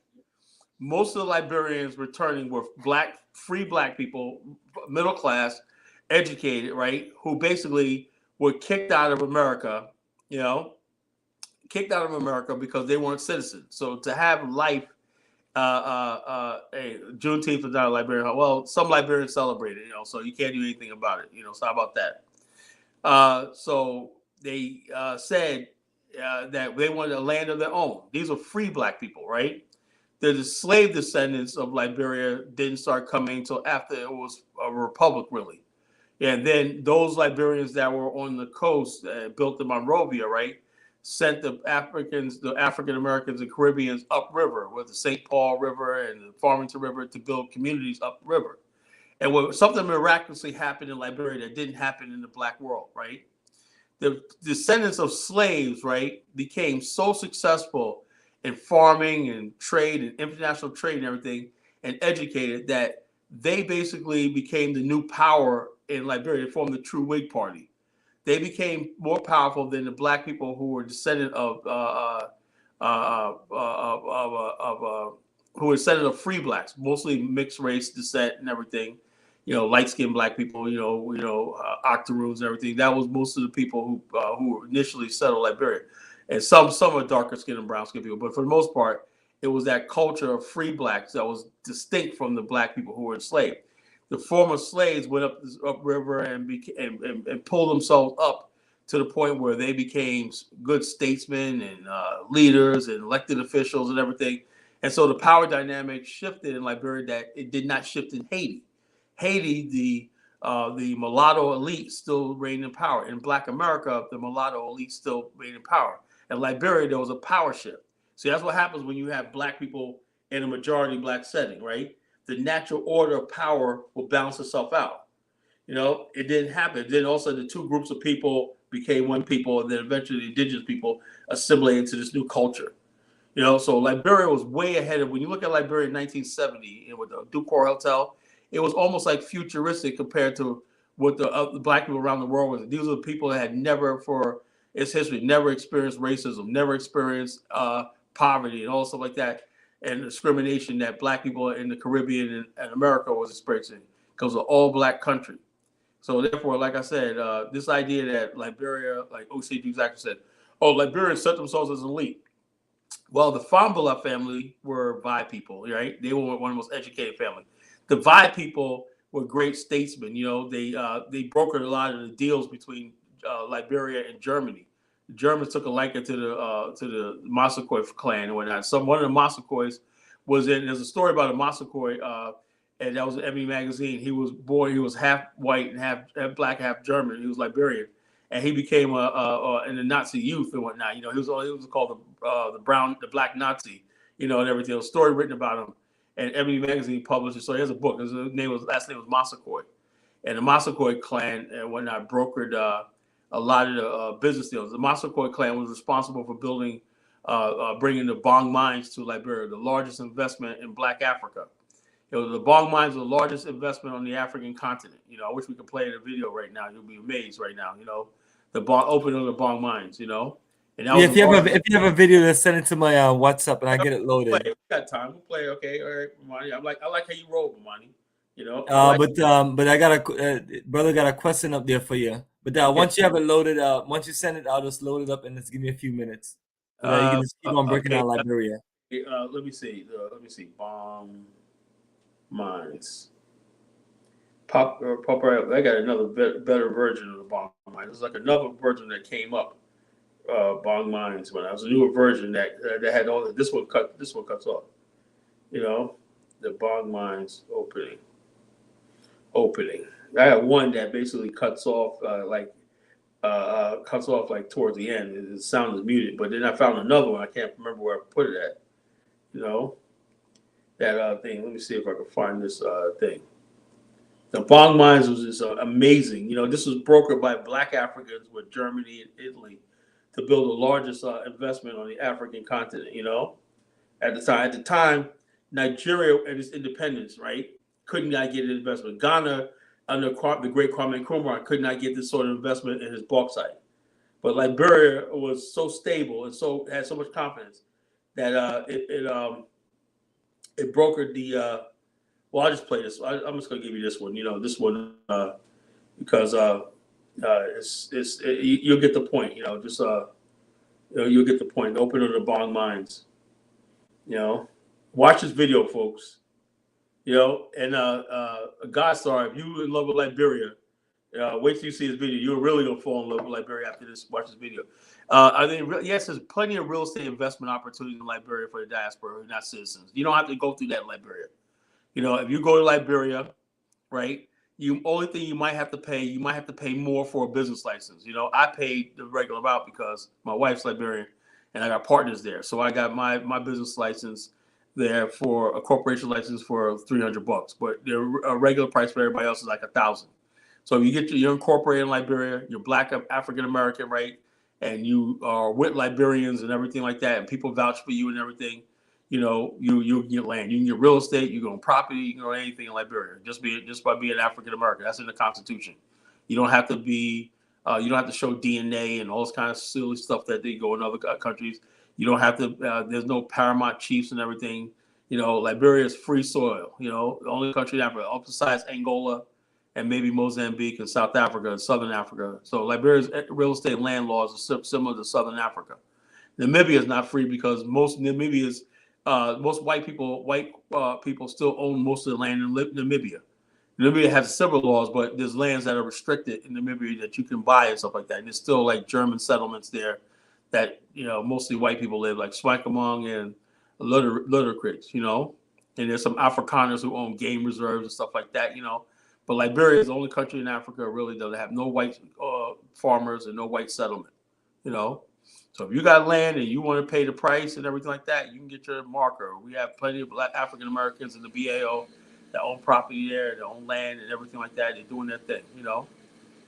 Most of the Liberians returning were free black people, middle class, educated, right? Who basically were kicked out of America, because they weren't citizens. So to have life, Juneteenth is not a Liberian. Well, some Liberians celebrate it, so you can't do anything about it, So how about that? So they said that they wanted a land of their own. These are free black people, right? The slave descendants of Liberia didn't start coming until after it was a republic, really. And then those Liberians that were on the coast, built the Monrovia, right, sent the African Americans and Caribbeans upriver with the St. Paul River and the Farmington River to build communities upriver. And something miraculously happened in Liberia that didn't happen in the Black world, right? The descendants of slaves, right, became so successful in farming and trade and international trade and everything, and educated, that they basically became the new power in Liberia. They formed the True Whig Party. They became more powerful than the Black people who were descendant of who were descendant of free Blacks, mostly mixed race descent and everything. You know, light-skinned Black people, octoroons and everything. That was most of the people who initially settled Liberia, and some are darker skinned and brown skinned people. But for the most part, it was that culture of free Blacks that was distinct from the Black people who were enslaved. The former slaves went upriver and pulled themselves up to the point where they became good statesmen and leaders and elected officials and everything. And so the power dynamic shifted in Liberia that it did not shift in Haiti. Haiti, the mulatto elite still reigned in power. In Black America, the mulatto elite still reigned in power. In Liberia, there was a power shift. See, that's what happens when you have Black people in a majority Black setting, right? The natural order of power will balance itself out. You know, it didn't happen. Then also the two groups of people became one people, and then eventually the indigenous people assimilated into this new culture. You know, so Liberia was way ahead of, when you look at Liberia in 1970 with the Ducor Hotel, it was almost like futuristic compared to what the Black people around the world was. These are the people that had never, for its history, never experienced racism, never experienced poverty and all stuff like that, and discrimination that Black people in the Caribbean and America was experiencing, because of all Black country. So therefore, like I said, this idea that Liberia, like O.C. exactly said, Liberians set themselves as an elite. Well, the Fambula family were Vai people, right? They were one of the most educated families. The Vai people were great statesmen. You know, they brokered a lot of the deals between Liberia and Germany. The Germans took a liking to the Massaquoi clan and whatnot. One of the Massaquois was in. There's a story about a Massaquoi, and that was in Ebony magazine. He was born. He was half white and half Black, half German. He was Liberian, and he became in the Nazi youth and whatnot. You know, he was called the Black Nazi. You know, and everything. There was a story written about him, and Ebony magazine published it. So here's a book. His last name was Massaquoi, and the Massaquoi clan and whatnot brokered a lot of the business deals. The Massaquoi clan was responsible for bringing the Bong mines to Liberia, the largest investment in Black Africa. The Bong mines are the largest investment on the African continent. You know, I wish we could play the video right now. You'll be amazed right now. You know, the opening of the Bong mines. You know, and that if you have a video, let's send it to my WhatsApp and I get it loaded. We got time. We'll play. Okay, all right, Bomani. I like how you roll, Bomani. You know, but I got brother got a question up there for you. But once you have it loaded, once you send it, I'll just load it up and just give me a few minutes so that you can just keep on breaking down Liberia. Let me see. Bong mines. Pop right up. I got another better version of the Bong mines. It's like another version that came up. Bong mines, when I was a newer version that had all this one cuts off. You know, the Bong mines opening. I have one that basically cuts off like towards the end. The sound is muted, but then I found another one. I can't remember where I put it at. You know, that thing. Let me see if I can find this thing. The Bong mines was just amazing. You know, this was brokered by Black Africans with Germany and Italy to build the largest investment on the African continent. You know, at the time, Nigeria and its independence, right, could not get an investment. Ghana, under the great Kwame Nkrumah, could not get this sort of investment in his bauxite. But Liberia was so stable and had so much confidence that it brokered the. Well, I'll just play this. I'm just gonna give you this one. You know, this one because you'll get the point. You know, just you'll get the point. Open of the Bong mines. You know, watch this video, folks. You know, and Godstar, if you in love with Liberia, wait till you see this video. You're really gonna fall in love with Liberia after this. Watch this video. Yes, there's plenty of real estate investment opportunities in Liberia for the diaspora who are not citizens. You don't have to go through that in Liberia. You know, if you go to Liberia, right, only thing you might have to pay more for a business license. You know, I paid the regular amount because my wife's Liberian and I got partners there. So I got my business license there for a corporation license for $300, but the regular price for everybody else is like $1,000. So if you're incorporated in Liberia, you're Black African American, right? And you are with Liberians and everything like that, and people vouch for you and everything. You know, you can get land, you can get real estate, you can own property, you can own anything in Liberia just by being African American. That's in the Constitution. You don't have to you don't have to show DNA and all this kind of silly stuff that they go in other countries. You don't have to. There's no paramount chiefs and everything. You know, Liberia is free soil. You know, the only country in Africa, besides Angola and maybe Mozambique and South Africa and Southern Africa. So Liberia's real estate land laws are similar to Southern Africa. Namibia is not free because most white people still own most of the land in Namibia. Namibia has several laws, but there's lands that are restricted in Namibia that you can buy and stuff like that. And there's still like German settlements there that, you know, mostly white people live, like Swankamong and Luddercrits, you know. And there's some Afrikaners who own game reserves and stuff like that, you know. But Liberia is the only country in Africa really that have no white farmers and no white settlement, you know. So if you got land and you want to pay the price and everything like that, you can get your marker. We have plenty of Black African Americans in the BAO that own property there, that own land and everything like that. They're doing their thing, you know.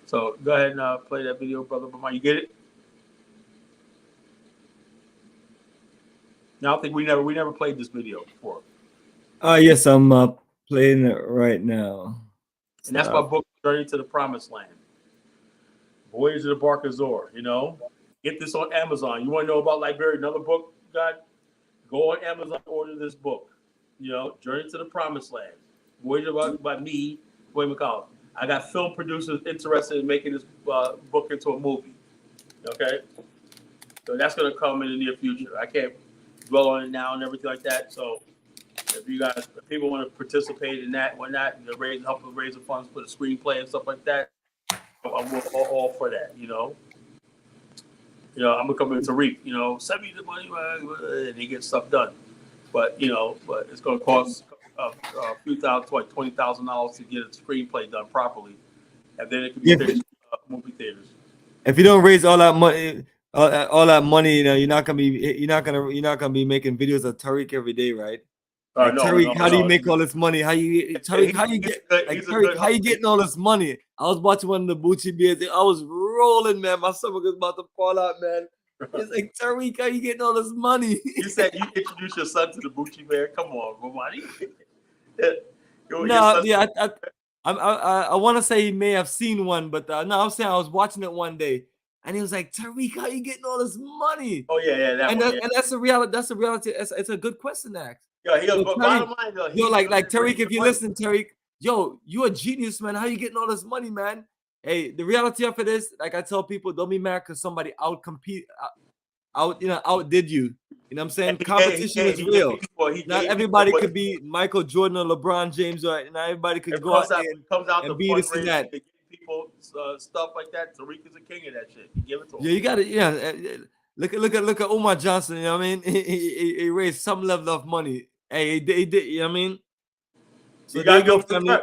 So go ahead and play that video, Brother Bomani. You get it? Now I think we never played this video before. Yes, I'm playing it right now. And that's my book, Journey to the Promised Land. Voyage of the Bark Azor, you know. Get this on Amazon. You want to know about Liberia, another book, God? Go on Amazon, order this book. You know, Journey to the Promised Land. Voyage by me, William McCall. I got film producers interested in making this book into a movie. Okay? So that's going to come in the near future. I can't dwell on it now and everything like that. So if people want to participate in that, why not? Help raise the funds for the screenplay and stuff like that. I'm all for that, you know. You know, I'm gonna come in Tariq, you know, send me the money, and he gets stuff done. But you know, it's gonna cost a few thousand, like $20,000 to get a screenplay done properly, and then it can be finished movie theaters. If you don't raise all that money, you know, you're not gonna be making videos of Tariq every day, right? Like, No, Tariq, how do you make all this money? How you getting all this money? I was watching one of the Bucci beers. I was rolling, man. My stomach was about to fall out, man. It's like, Tariq, how you getting all this money? You said you introduced your son to the Bucci bear. Come on, Bomani. I want to say he may have seen one, but no, I'm saying I was watching it one day, and he was like, Tariq, how you getting all this money? Oh yeah, and that's the reality. That's the reality. It's a good question to ask. Yeah, but bottom line though, like Tariq, if you listen, Tariq, yo, you a genius, man. How you getting all this money, man? Hey, the reality of it is, like I tell people, don't be mad because somebody outdid you. You know what I'm saying? Competition is real. Not everybody could be Michael Jordan or LeBron James, or not everybody could go out there and be this and that. People stuff like that. Tariq is a king of that shit. You give it to him. Yeah, you got it. Look at Omar Johnson. You know what I mean? He raised some level of money. Hey, he did. You know what I mean? So there you go, family.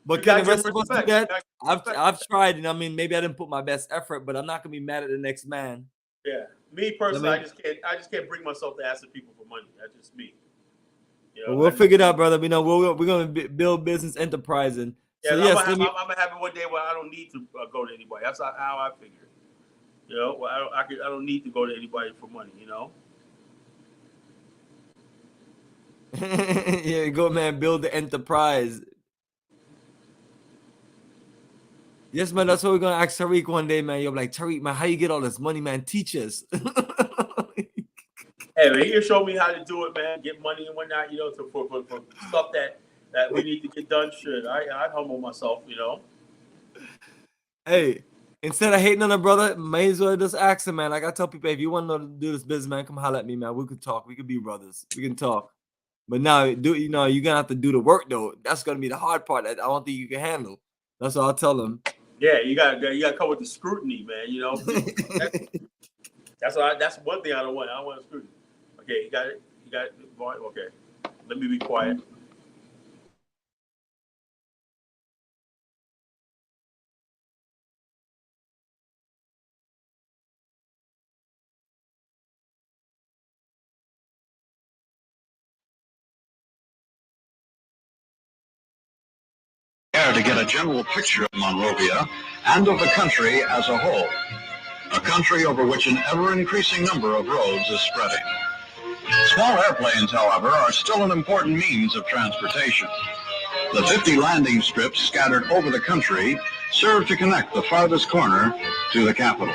But can the rest of us do that? I've tried, and I mean, maybe I didn't put my best effort, but I'm not gonna be mad at the next man. Yeah, me personally, I just can't bring myself to asking people for money. That's just me. You know, we'll figure it out, brother. You know, we're gonna build business enterprise, and yeah, so yes, I'm gonna have it one day where I don't need to go to anybody. That's how I figure. You know, well, I don't need to go to anybody for money. You know. Yeah, go, man. Build the enterprise. Yes, man. That's what we're gonna ask Tariq one day, man. You're like, Tariq, man, how you get all this money, man? Teach us. Hey, man, he can show me how to do it, man. Get money and whatnot, you know, for stuff that we need to get done. Shit, I humble myself, you know. Hey, instead of hating on a brother, may as well just ask him, man. Like I tell people, if you want to do this business, man, come holler at me, man. We could talk. We could be brothers. We can talk. But now, you're gonna have to do the work, though. That's gonna be the hard part. I don't think you can handle. That's what I'll tell them. Yeah, you gotta come with the scrutiny, man. You know, that's one thing I don't want. I don't want scrutiny. Okay, you got it. Okay, let me be quiet. to get a general picture of Monrovia and of the country as a whole, a country over which an ever-increasing number of roads is spreading. Small airplanes, however, are still an important means of transportation. The 50 landing strips scattered over the country serve to connect the farthest corner to the capital.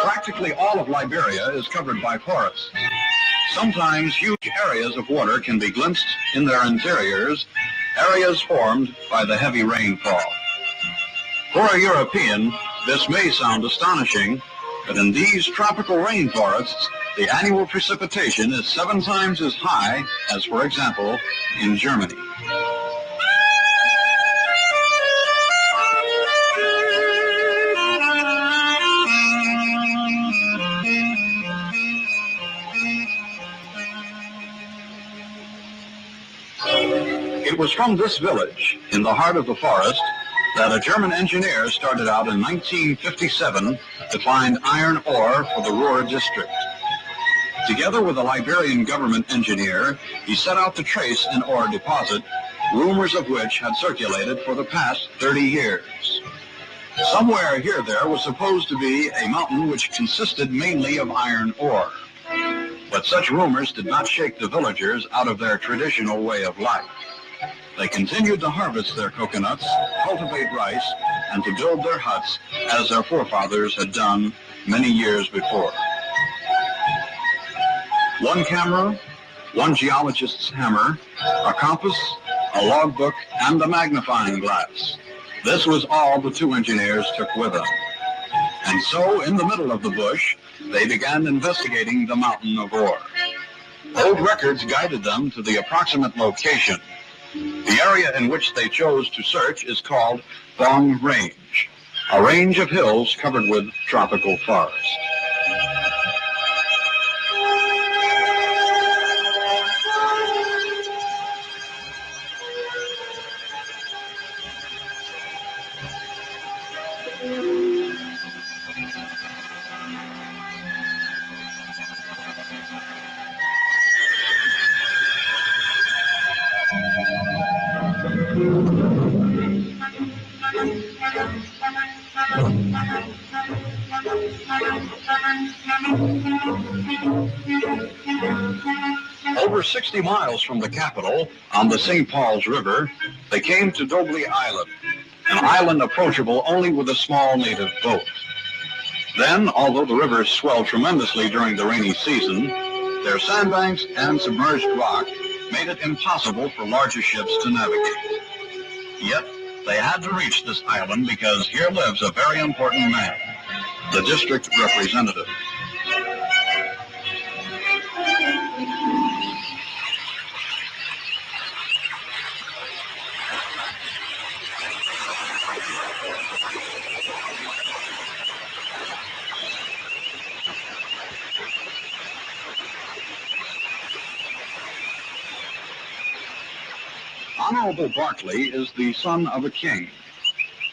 Practically all of Liberia is covered by forests. Sometimes huge areas of water can be glimpsed in their interiors, areas formed by the heavy rainfall. For a European, this may sound astonishing, but in these tropical rainforests, the annual precipitation is 7 times as high as, for example, in Germany. It was from this village, in the heart of the forest, that a German engineer started out in 1957 to find iron ore for the Ruhr district. Together with a Liberian government engineer, he set out to trace an ore deposit, rumors of which had circulated for the past 30 years. Somewhere here there was supposed to be a mountain which consisted mainly of iron ore. But such rumors did not shake the villagers out of their traditional way of life. They continued to harvest their coconuts, cultivate rice, and to build their huts as their forefathers had done many years before. One camera, one geologist's hammer, a compass, a logbook, and a magnifying glass. This was all the 2 engineers took with them. And so, in the middle of the bush, they began investigating the mountain of ore. Old records guided them to the approximate location. The area in which they chose to search is called Bong Range, a range of hills covered with tropical forest. Over 60 miles from the capital, on the St. Paul's River, they came to Dobley Island, an island approachable only with a small native boat. Then, although the river swelled tremendously during the rainy season, their sandbanks and submerged rock made it impossible for larger ships to navigate. Yet, they had to reach this island because here lives a very important man, the district representative. Honorable Barclay is the son of a king.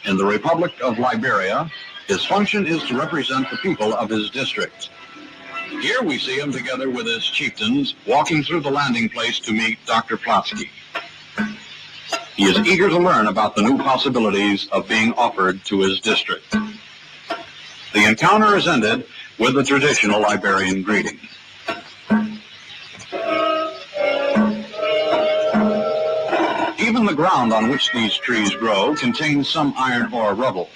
In the Republic of Liberia, his function is to represent the people of his district. Here we see him together with his chieftains walking through the landing place to meet Dr. Plotsky. He is eager to learn about the new possibilities of being offered to his district. The encounter is ended with the traditional Liberian greeting. Even the ground on which these trees grow contains some iron ore rubble.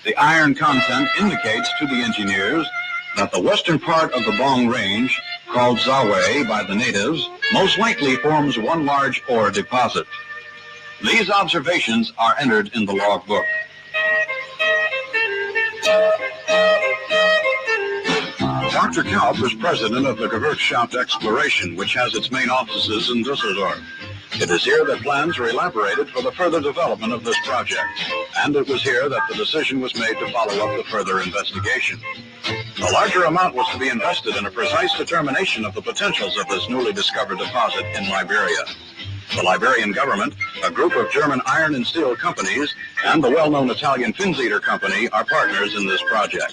The iron content indicates to the engineers that the western part of the Bong Range, called Zawe by the natives, most likely forms one large ore deposit. These observations are entered in the logbook. Dr. Kaup is president of the Gewerkschaft Exploration, which has its main offices in Düsseldorf. It is here that plans were elaborated for the further development of this project, and it was here that the decision was made to follow up the further investigation. A larger amount was to be invested in a precise determination of the potentials of this newly discovered deposit in Liberia. The Liberian government, a group of German iron and steel companies, and the well-known Italian Finzeater Company are partners in this project.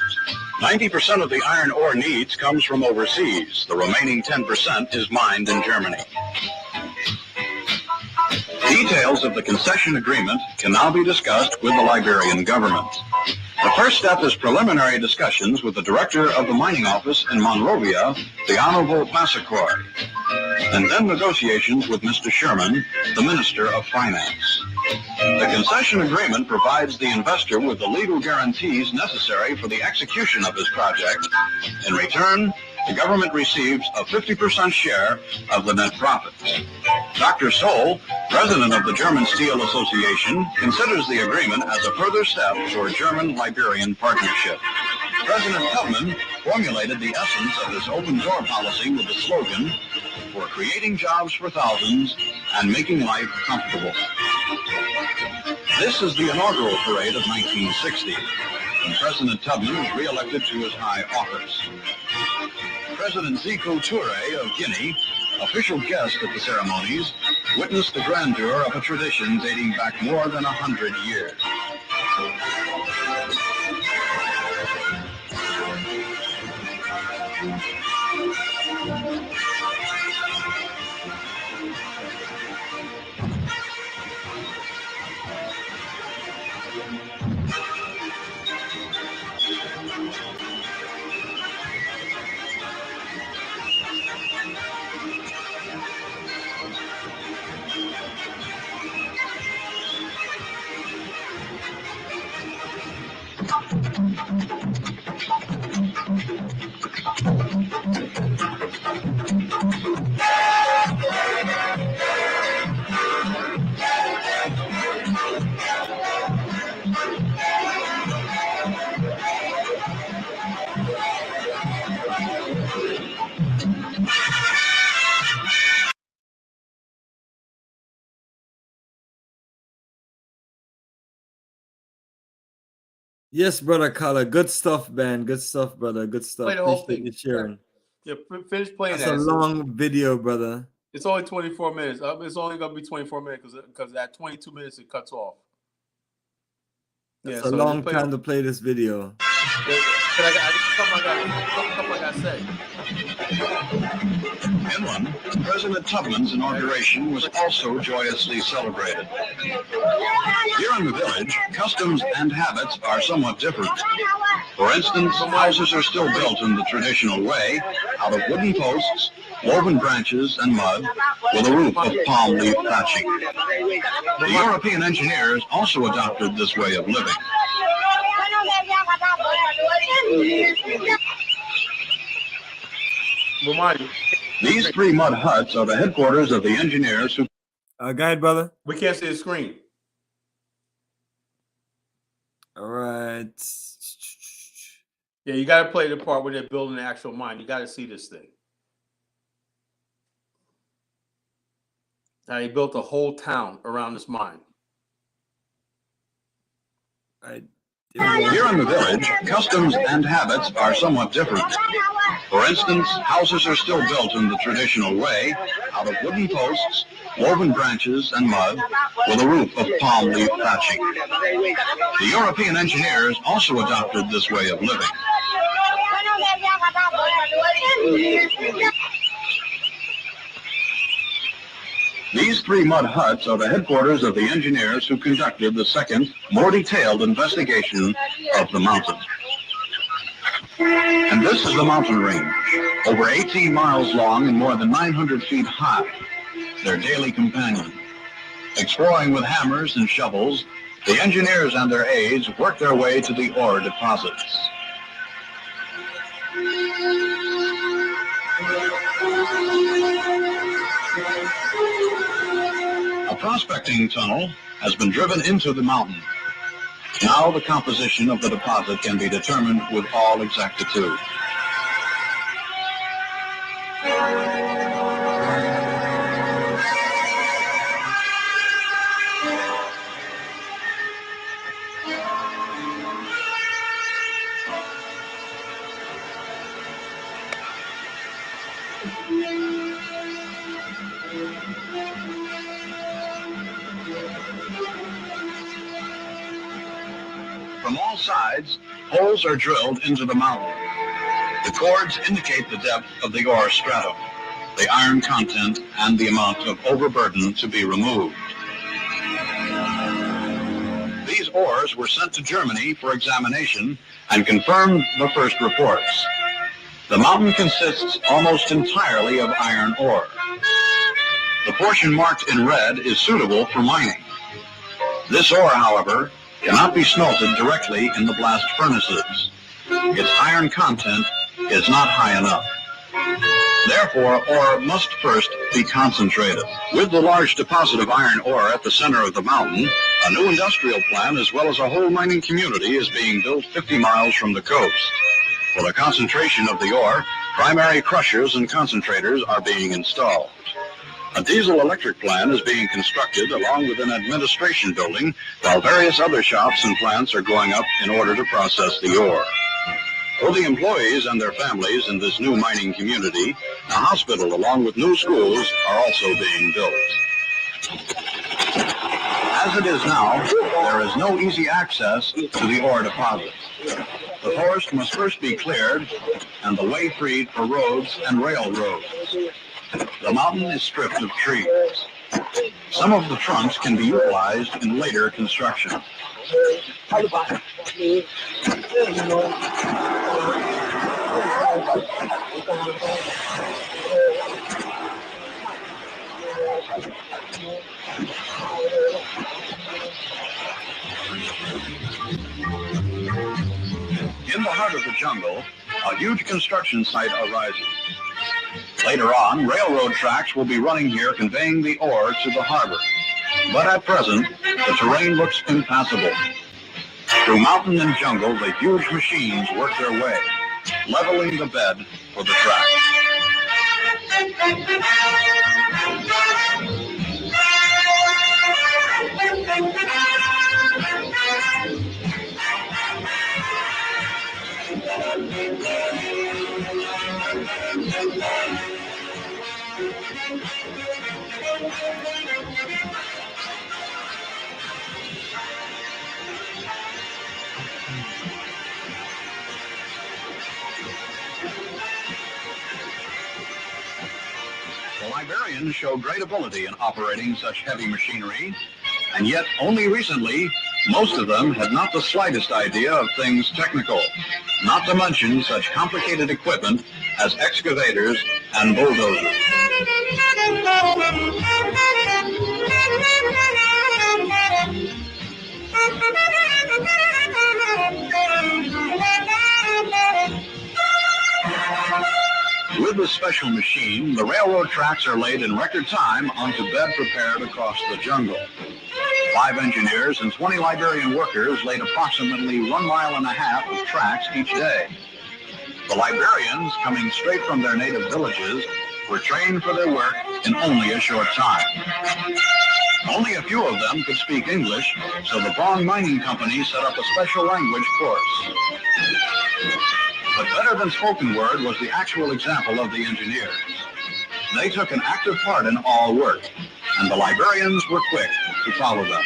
90% of the iron ore needs comes from overseas. The remaining 10% is mined in Germany. Details of the concession agreement can now be discussed with the Liberian government. The first step is preliminary discussions with the director of the mining office in Monrovia, the Honorable Massacor, and then negotiations with Mr. Sherman, the Minister of Finance. The concession agreement provides the investor with the legal guarantees necessary for the execution of his project. In return, the government receives a 50% share of the net profits. Dr. Soll, president of the German Steel Association, considers the agreement as a further step toward German-Liberian partnership. President Tubman formulated the essence of this open-door policy with the slogan, "For creating jobs for thousands and making life comfortable." This is the inaugural parade of 1960, when President Tubman was re-elected to his high office. President Sékou Touré of Guinea, official guest at the ceremonies, witnessed the grandeur of a tradition dating back more than 100 years. Yes, brother Kala. Good stuff, man. Good stuff, brother. Good stuff. Play the whole Appreciate thing. you sharing. Yeah, finish playing That's that. a long video, brother. It's only 24 minutes. It's only going to be 24 minutes because at 22 minutes it cuts off. It's a long time to play this video. I got to say. Inland, President Tubman's inauguration was also joyously celebrated. Here in the village, customs and habits are somewhat different. For instance, houses are still built in the traditional way, out of wooden posts, woven branches and mud, with a roof of palm leaf thatching. The European engineers also adopted this way of living. These three mud huts are the headquarters of the engineers who... Go ahead, brother. We can't see the screen. All right. Yeah, you got to play the part where they're building the actual mine. You got to see this thing. Now, he built a whole town around this mine. Here in the village, customs and habits are somewhat different. For instance, houses are still built in the traditional way, out of wooden posts, woven branches and mud, with a roof of palm leaf thatching. The European engineers also adopted this way of living. These three mud huts are the headquarters of the engineers who conducted the second, more detailed investigation of the mountain. And this is the mountain range, over 18 miles long and more than 900 feet high, their daily companion. Exploring with hammers and shovels, the engineers and their aides work their way to the ore deposits. A prospecting tunnel has been driven into the mountain. Now the composition of the deposit can be determined with all exactitude. From all sides, Holes are drilled into the mountain. The cords indicate the depth of the ore stratum, the iron content, and the amount of overburden to be removed. These ores were sent to Germany for examination and confirmed the first reports. The mountain consists almost entirely of iron ore. The portion marked in red is suitable for mining. This ore, however, cannot be smelted directly in the blast furnaces. Its iron content is not high enough. Therefore, ore must first be concentrated. With the large deposit of iron ore at the center of the mountain, a new industrial plant as well as a whole mining community is being built 50 miles from the coast. For the concentration of the ore, primary crushers and concentrators are being installed. A diesel-electric plant is being constructed along with an administration building, while various other shops and plants are going up in order to process the ore. For the employees and their families in this new mining community, a hospital along with new schools are also being built. As it is now, there is no easy access to the ore deposit. The forest must first be cleared and the way freed for roads and railroads. The mountain is stripped of trees. Some of the trunks can be utilized in later construction. In the heart of the jungle, a huge construction site arises. Later on, railroad tracks will be running here conveying the ore to the harbor. But at present, the terrain looks impassable. Through mountain and jungle, the huge machines work their way, leveling the bed for the track. The Liberians show great ability in operating such heavy machinery, and yet only recently, most of them had not the slightest idea of things technical, not to mention such complicated equipment as excavators and bulldozers. With this special machine, the railroad tracks are laid in record time onto bed prepared across the jungle. 5 engineers and 20 Liberian workers laid approximately 1.5 miles of tracks each day. The Liberians, coming straight from their native villages, were trained for their work in only a short time. Only a few of them could speak English, so the Bong Mining Company set up a special language course. But better than spoken word was the actual example of the engineers. They took an active part in all work, and the Liberians were quick to follow them.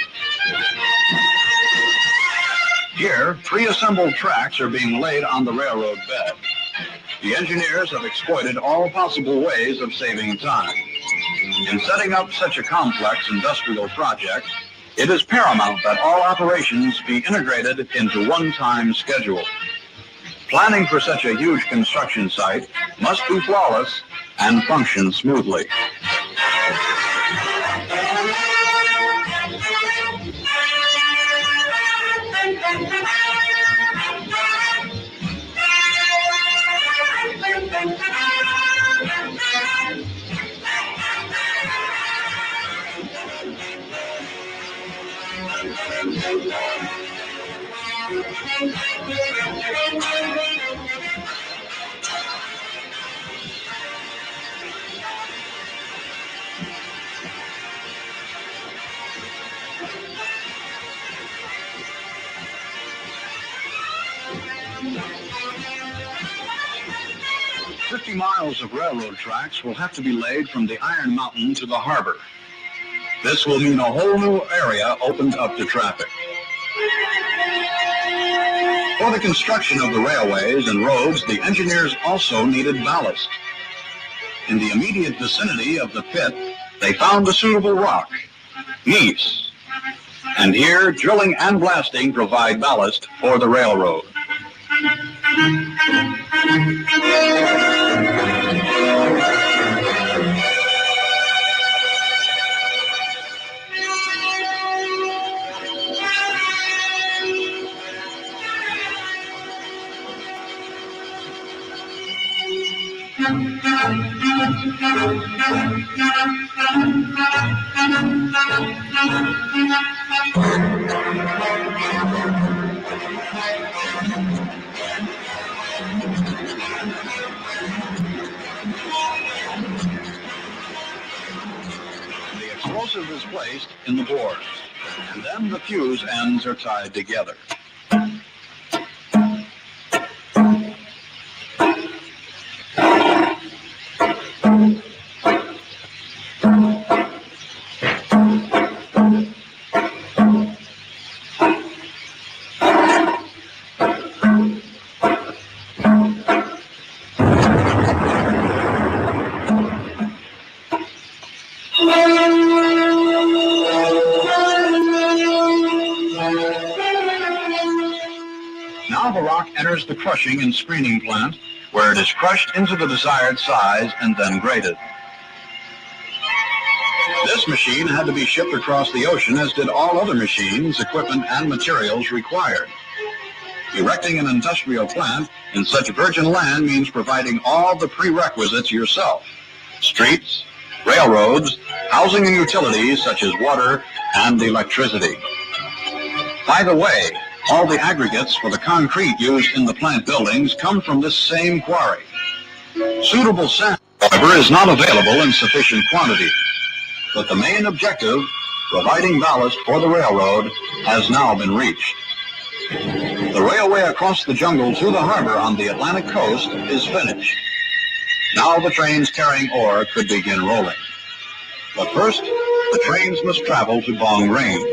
Here, pre-assembled tracks are being laid on the railroad bed. The engineers have exploited all possible ways of saving time. In setting up such a complex industrial project, it is paramount that all operations be integrated into one-time schedule. Planning for such a huge construction site must be flawless and function smoothly. Miles of railroad tracks will have to be laid from the Iron Mountain to the harbor. This will mean a whole new area opened up to traffic. For the construction of the railways and roads, the engineers also needed ballast. In the immediate vicinity of the pit, they found a suitable rock, gneiss. And here, drilling and blasting provide ballast for the railroad. The explosive is placed in the boards, and then the fuse ends are tied together. Now the rock enters the crushing and screening plant, where it is crushed into the desired size and then graded. This machine had to be shipped across the ocean, as did all other machines, equipment, and materials required. Erecting an industrial plant in such virgin land means providing all the prerequisites yourself: streets, railroads, housing and utilities such as water and electricity. By the way, all the aggregates for the concrete used in the plant buildings come from this same quarry. Suitable sand, however, is not available in sufficient quantity, but the main objective, providing ballast for the railroad, has now been reached. The railway across the jungle to the harbor on the Atlantic coast is finished. Now the trains carrying ore could begin rolling. But first, the trains must travel to Bong Range,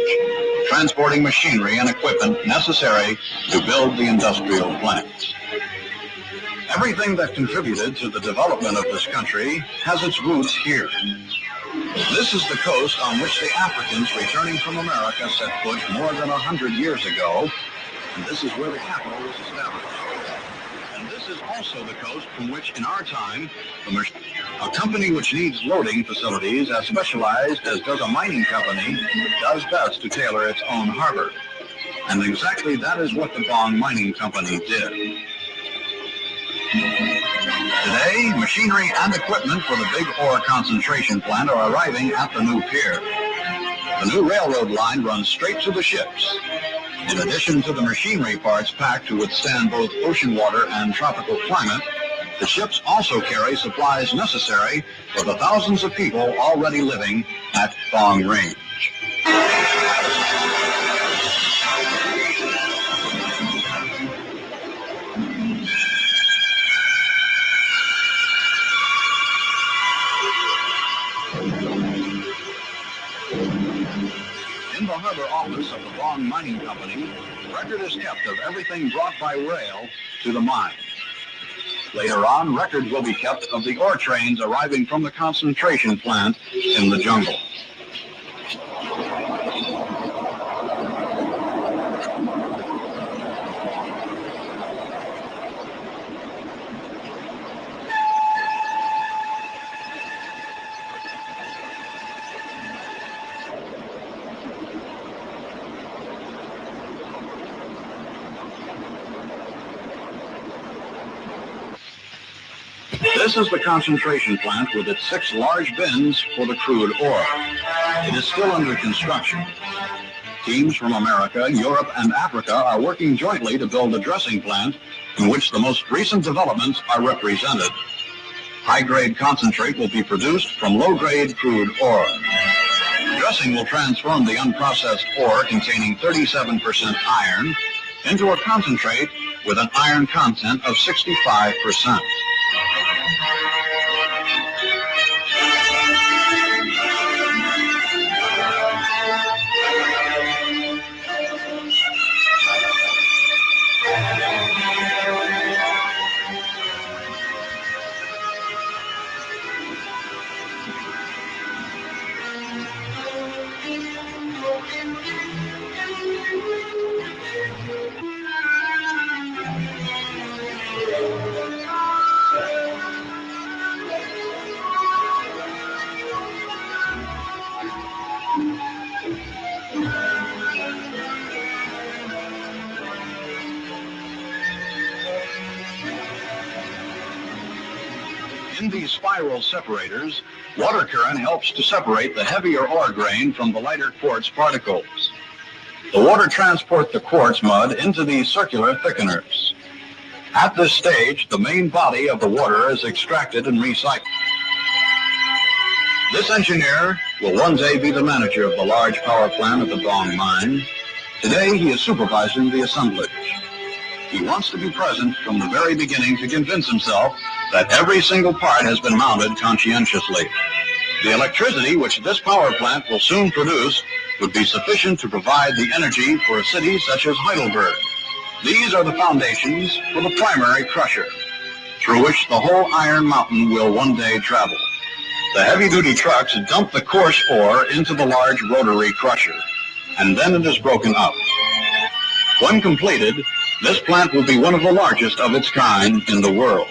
transporting machinery and equipment necessary to build the industrial plants. Everything that contributed to the development of this country has its roots here. This is the coast on which the Africans returning from America set foot more than 100 years ago, and this is where the capital was established. And this is also the coast from which, in our time, a company which needs loading facilities as specialized as does a mining company does best to tailor its own harbor. And exactly that is what the Bong Mining Company did. Today, machinery and equipment for the big ore concentration plant are arriving at the new pier. The new railroad line runs straight to the ships. In addition to the machinery parts packed to withstand both ocean water and tropical climate, the ships also carry supplies necessary for the thousands of people already living at Bong Range. In the harbor office of the Bong Mining Company, record is kept of everything brought by rail to the mine. Later on, records will be kept of the ore trains arriving from the concentration plant in the jungle. This is the concentration plant with its 6 large bins for the crude ore. It is still under construction. Teams from America, Europe, and Africa are working jointly to build a dressing plant in which the most recent developments are represented. High-grade concentrate will be produced from low-grade crude ore. Dressing will transform the unprocessed ore containing 37% iron into a concentrate with an iron content of 65%. In these spiral separators, water current helps to separate the heavier ore grain from the lighter quartz particles. The water transports the quartz mud into these circular thickeners. At this stage, the main body of the water is extracted and recycled. This engineer will one day be the manager of the large power plant at the Bong mine. Today, he is supervising the assemblage. He wants to be present from the very beginning to convince himself that every single part has been mounted conscientiously. The electricity which this power plant will soon produce would be sufficient to provide the energy for a city such as Heidelberg. These are the foundations for the primary crusher, through which the whole iron mountain will one day travel. The heavy-duty trucks dump the coarse ore into the large rotary crusher, and then it is broken up. When completed, this plant will be one of the largest of its kind in the world.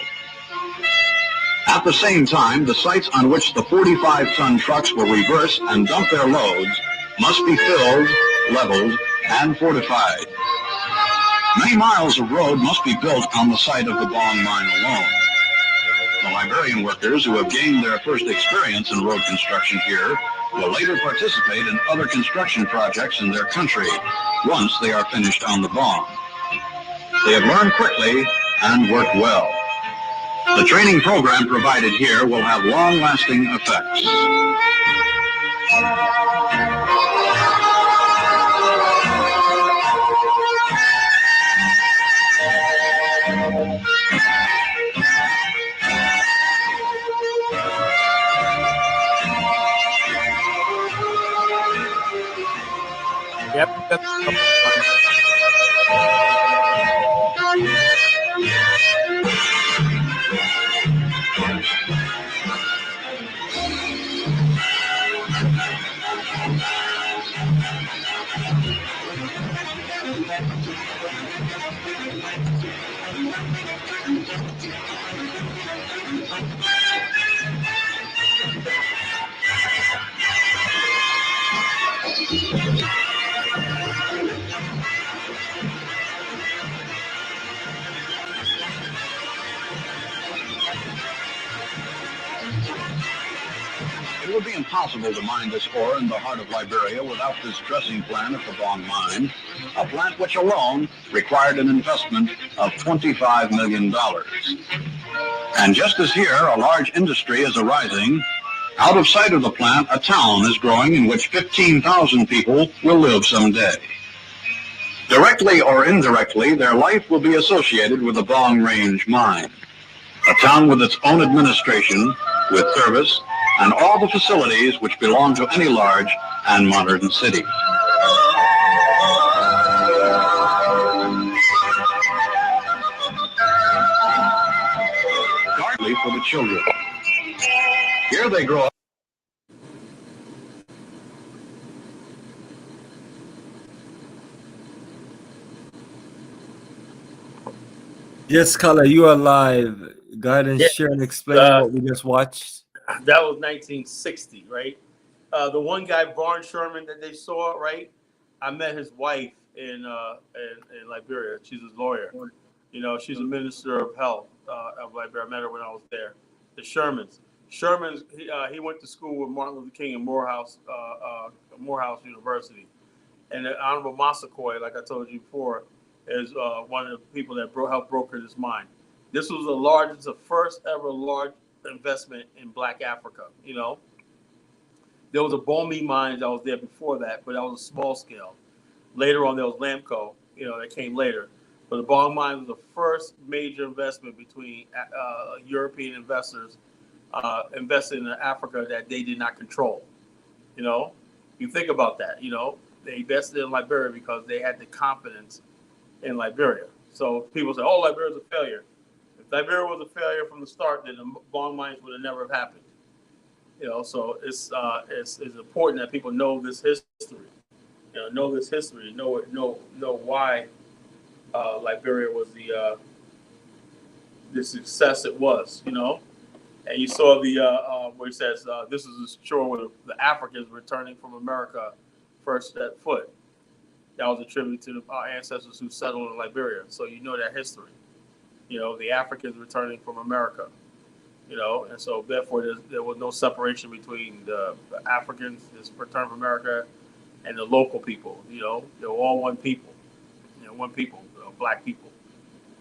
At the same time, the sites on which the 45-ton trucks will reverse and dump their loads must be filled, leveled, and fortified. Many miles of road must be built on the site of the Bong mine alone. The Liberian workers who have gained their first experience in road construction here will later participate in other construction projects in their country once they are finished on the Bong. They have learned quickly and worked well. The training program provided here will have long-lasting effects. Yep. It would be impossible to mine this ore in the heart of Liberia without this dressing plant at the Bong mine, a plant which alone required an investment of $25 million. And just as here a large industry is arising, out of sight of the plant, a town is growing in which 15,000 people will live someday. Directly or indirectly, their life will be associated with the Bong Range mine, a town with its own administration, with service, and all the facilities which belong to any large and modern city. Partly for the children. Here they grow up. Yes, Kala, you are live. Go ahead and Yeah. share and explain what we just watched. That was 1960, right? The one guy, Barn Sherman, that they saw, right? I met his wife in Liberia. She's his lawyer. You know, she's a minister of health of Liberia. I met her when I was there. The Shermans. He went to school with Martin Luther King in Morehouse University. And the Honorable Massaquoi, like I told you before, is one of the people that helped broker this mine. This was the first ever large investment in Black Africa. You know, there was a Bomani mine that was there before that, but that was a small scale. Later on, there was Lamco, you know, that came later. But the Bong mine was the first major investment between European investors invested in Africa that they did not control. You know, you think about that. You know, they invested in Liberia because they had the confidence in Liberia. So people say, "Oh, Liberia's a failure." If Liberia was a failure from the start, then the Bong mines would have never happened. You know, so it's important that people know this history. You know this history. Know why Liberia was the success it was. You know, and you saw the where it says this is a shore where the Africans returning from America first set foot. That was a tribute to our ancestors who settled in Liberia. So you know that history. You know, the Africans returning from America. you know, and so therefore there was no separation between the Africans, this return from America, and the local people. You know, they were all one people, you know, black people.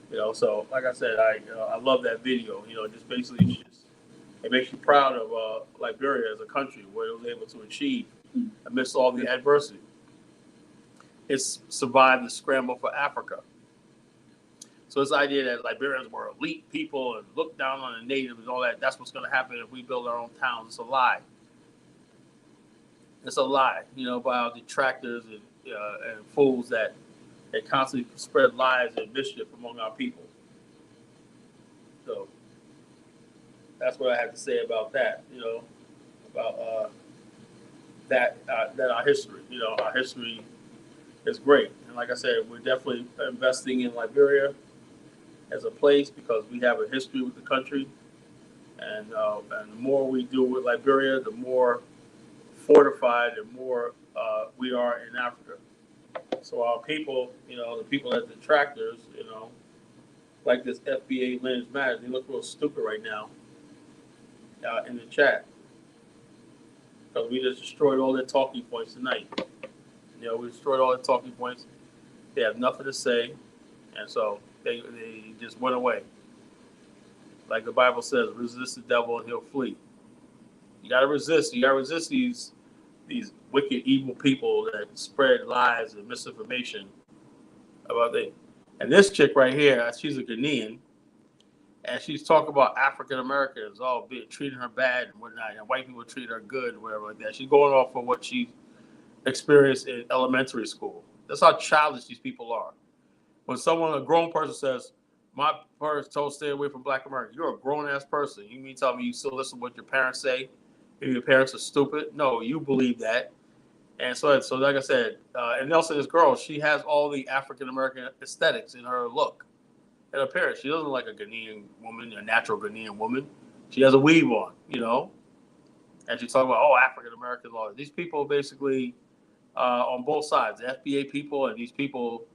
You know, so like I said, I love that video. You know, just basically it makes you proud of Liberia as a country, where it was able to achieve amidst all the adversity. It's survived the scramble for Africa. So this idea that Liberians were elite people and looked down on the natives and all that's what's going to happen if we build our own towns. It's a lie. It's a lie, you know, by our detractors and fools that they constantly spread lies and mischief among our people. So that's what I have to say about that, you know, about that our history. You know, our history is great. And like I said, we're definitely investing in Liberia as a place because we have a history with the country. And the more we do with Liberia, the more fortified and more we are in Africa. So our people, you know, the people that detractors, you know, like this FBA Lens Matters, they look real stupid right now in the chat because we just destroyed all their talking points tonight. You know, we destroyed all their talking points. They have nothing to say, and so they just went away. Like the Bible says, resist the devil and he'll flee. You gotta resist. You gotta resist these wicked, evil people that spread lies and misinformation about things. And this chick right here, she's a Ghanaian, and she's talking about African Americans all treating her bad and whatnot, and white people treat her good, and whatever like that. She's going off of what she experienced in elementary school. That's how childish these people are. When a grown person says, my parents told stay away from Black America, you're a grown-ass person. You mean tell me you still listen to what your parents say? Maybe your parents are stupid? No, you believe that. And so like I said, and Nelson, this girl, she has all the African-American aesthetics in her look and appearance. She doesn't look like a Ghanaian woman, a natural Ghanaian woman. She has a weave on, you know? And she's talking about, African-American laws. These people basically, on both sides, the FBA people and these people,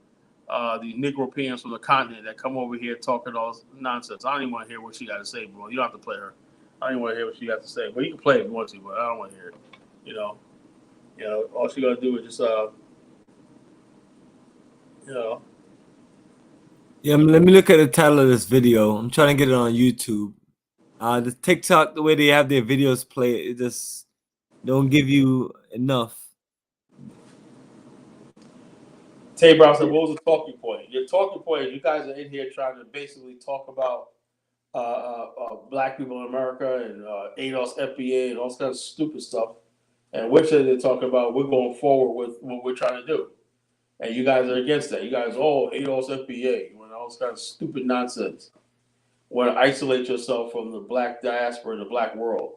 these Negropeans from the continent that come over here talking all this nonsense. I don't even want to hear what she got to say, bro. You don't have to play her. I don't even want to hear what she got to say. But you can play it if you want to, but I don't want to hear it. You know, all she got to do is just, you know. Yeah, let me look at the title of this video. I'm trying to get it on YouTube. The TikTok, the way they have their videos play, it just don't give you enough. Tay Brown said, what was the talking point? Your talking point is you guys are in here trying to basically talk about Black people in America and ADOS, FBA, and all kinds of stupid stuff. And which they're talking about, we're going forward with what we're trying to do. And you guys are against that. You guys, ADOS, FBA, and all this kind of stupid nonsense. Want to isolate yourself from the Black diaspora and the Black world.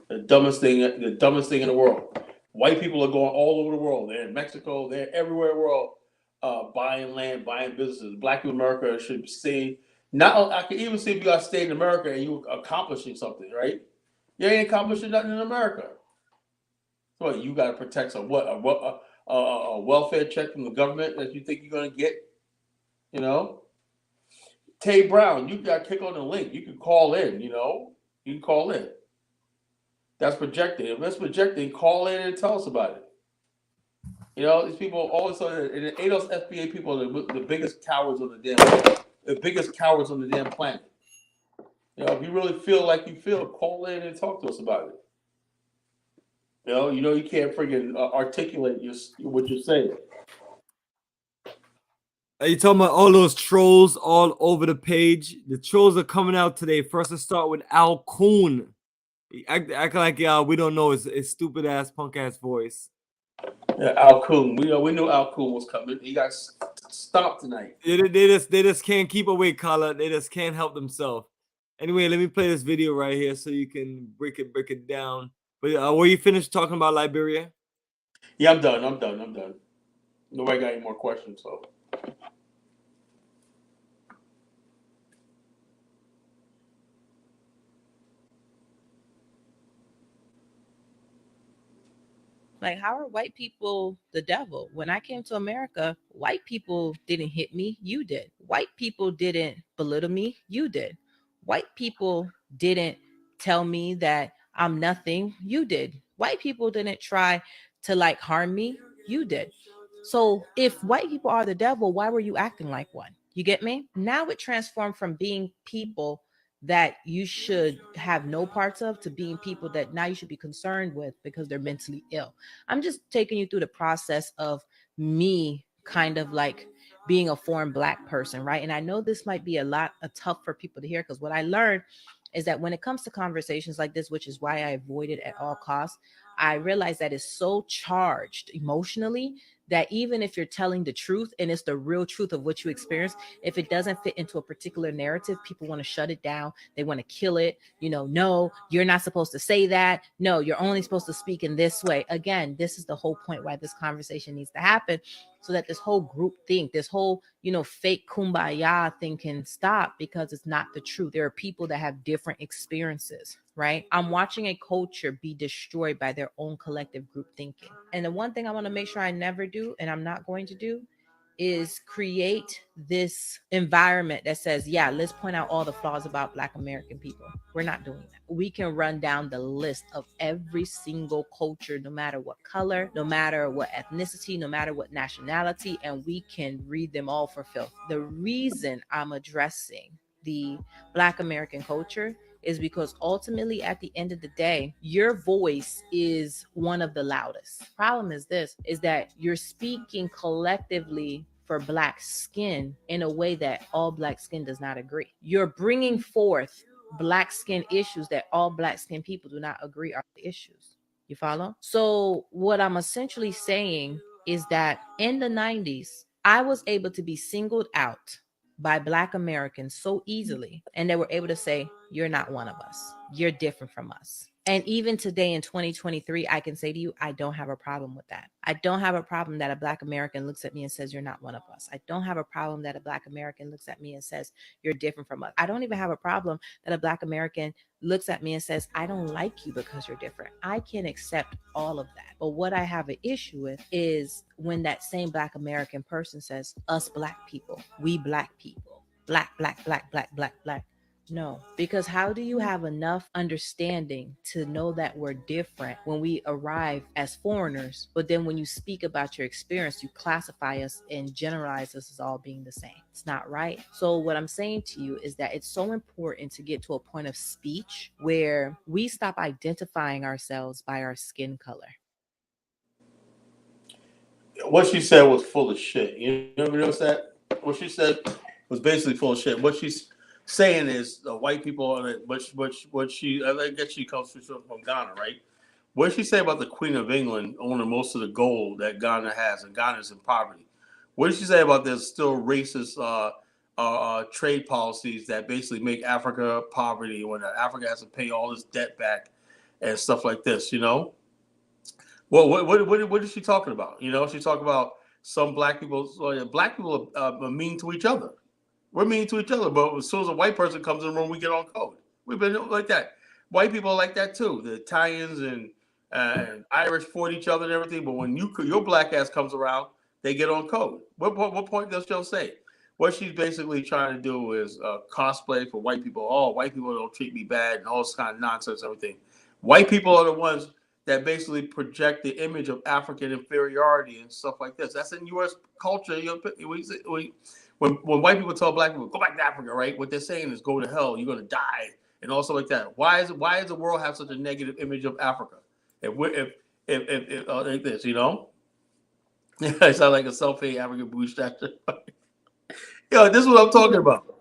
The dumbest thing in the world. White people are going all over the world. They're in Mexico. They're everywhere in the world, buying land, buying businesses. Black people in America should stay. I can even see if you guys stay in America and you're accomplishing something, right? You ain't accomplishing nothing in America. So you got to protect a welfare check from the government that you think you're going to get, you know? Tay Brown, you got to click on the link. You can call in, you know? You can call in. That's projecting. If that's projecting, call in and tell us about it. You know, these people all of a sudden, and the ADOS FBA people are the biggest cowards on the damn planet. You know, if you really feel like you feel, call in and talk to us about it. You know, you can't freaking articulate what you're saying. Are you talking about all those trolls all over the page? The trolls are coming out today. First, let's start with Al Kuhn. Act like we don't know his stupid ass punk ass voice. Yeah, Al Kuhn. We knew Al Kuhn was coming. He got stopped tonight. They just can't keep away, Kala. They just can't help themselves. Anyway, let me play this video right here so you can break it down. But were you finished talking about Liberia? Yeah, I'm done. Nobody got any more questions, so. Like, how are white people the devil? When I came to America, white people didn't hit me, you did. White people didn't belittle me, you did. White people didn't tell me that I'm nothing, you did. White people didn't try to like harm me, you did. So if white people are the devil, why were you acting like one? You get me? Now it transformed from being people that you should have no parts of to being people that now you should be concerned with because they're mentally ill. I'm just taking you through the process of me kind of like being a foreign black person, right? And I know this might be a tough for people to hear, because what I learned is that when it comes to conversations like this, which is why I avoid it at all costs, I realize that it's so charged emotionally that even if you're telling the truth and it's the real truth of what you experience, if it doesn't fit into a particular narrative, people want to shut it down. They want to kill it. You know, no, you're not supposed to say that. No, you're only supposed to speak in this way. Again, this is the whole point why this conversation needs to happen, so that this whole group think, this whole, fake kumbaya thing can stop, because it's not the truth. There are people that have different experiences, right? I'm watching a culture be destroyed by their own collective group thinking. And the one thing I want to make sure I never do, and I'm not going to do, is create this environment that says, yeah, let's point out all the flaws about Black American people. We're not doing that. We can run down the list of every single culture, no matter what color, no matter what ethnicity, no matter what nationality, and we can read them all for filth. The reason I'm addressing the Black American culture is because ultimately, at the end of the day, your voice is one of the loudest. Problem is this, is that you're speaking collectively for Black skin in a way that all Black skin does not agree. You're bringing forth Black skin issues that all Black skin people do not agree are the issues. You follow? So what I'm essentially saying is that in the 90s, I was able to be singled out by Black Americans so easily, and they were able to say, you're not one of us. You're different from us. And even today in 2023, I can say to you, I don't have a problem with that. I don't have a problem that a Black American looks at me and says, you're not one of us. I don't have a problem that a Black American looks at me and says, you're different from us. I don't even have a problem that a Black American looks at me and says, I don't like you because you're different. I can accept all of that. But what I have an issue with is when that same Black American person says, us Black people, we Black people, Black, Black, Black, Black, Black, Black. No, because how do you have enough understanding to know that we're different when we arrive as foreigners, but then when you speak about your experience, you classify us and generalize us as all being the same? It's not right. So what I'm saying to you is that it's so important to get to a point of speech where we stop identifying ourselves by our skin color. What she said was full of shit. You ever notice that? What she said was basically full of shit. What she's saying is white people, what she, I guess she comes from Ghana, right? What did she say about the Queen of England owning most of the gold that Ghana has, and Ghana's in poverty? What did she say about there's still racist trade policies that basically make Africa poverty, when Africa has to pay all this debt back and stuff like this, Well, what is she talking about? She talked about some black people are mean to each other. We're mean to each other, but as soon as a white person comes in the room, we get on code. We've been like that. White people are like that too. The Italians and Irish fought each other and everything, but when your black ass comes around, they get on code. What point does she say? What she's basically trying to do is cosplay for white people. Oh, white people don't treat me bad and all this kind of nonsense, everything. White people are the ones that basically project the image of African inferiority and stuff like this. That's in U.S. culture. When white people tell black people, go back to Africa, right? What they're saying is go to hell, you're going to die, and also like that. Why does the world have such a negative image of Africa? If like this, I sound like a self-made African bootstrapper. This is what I'm talking about.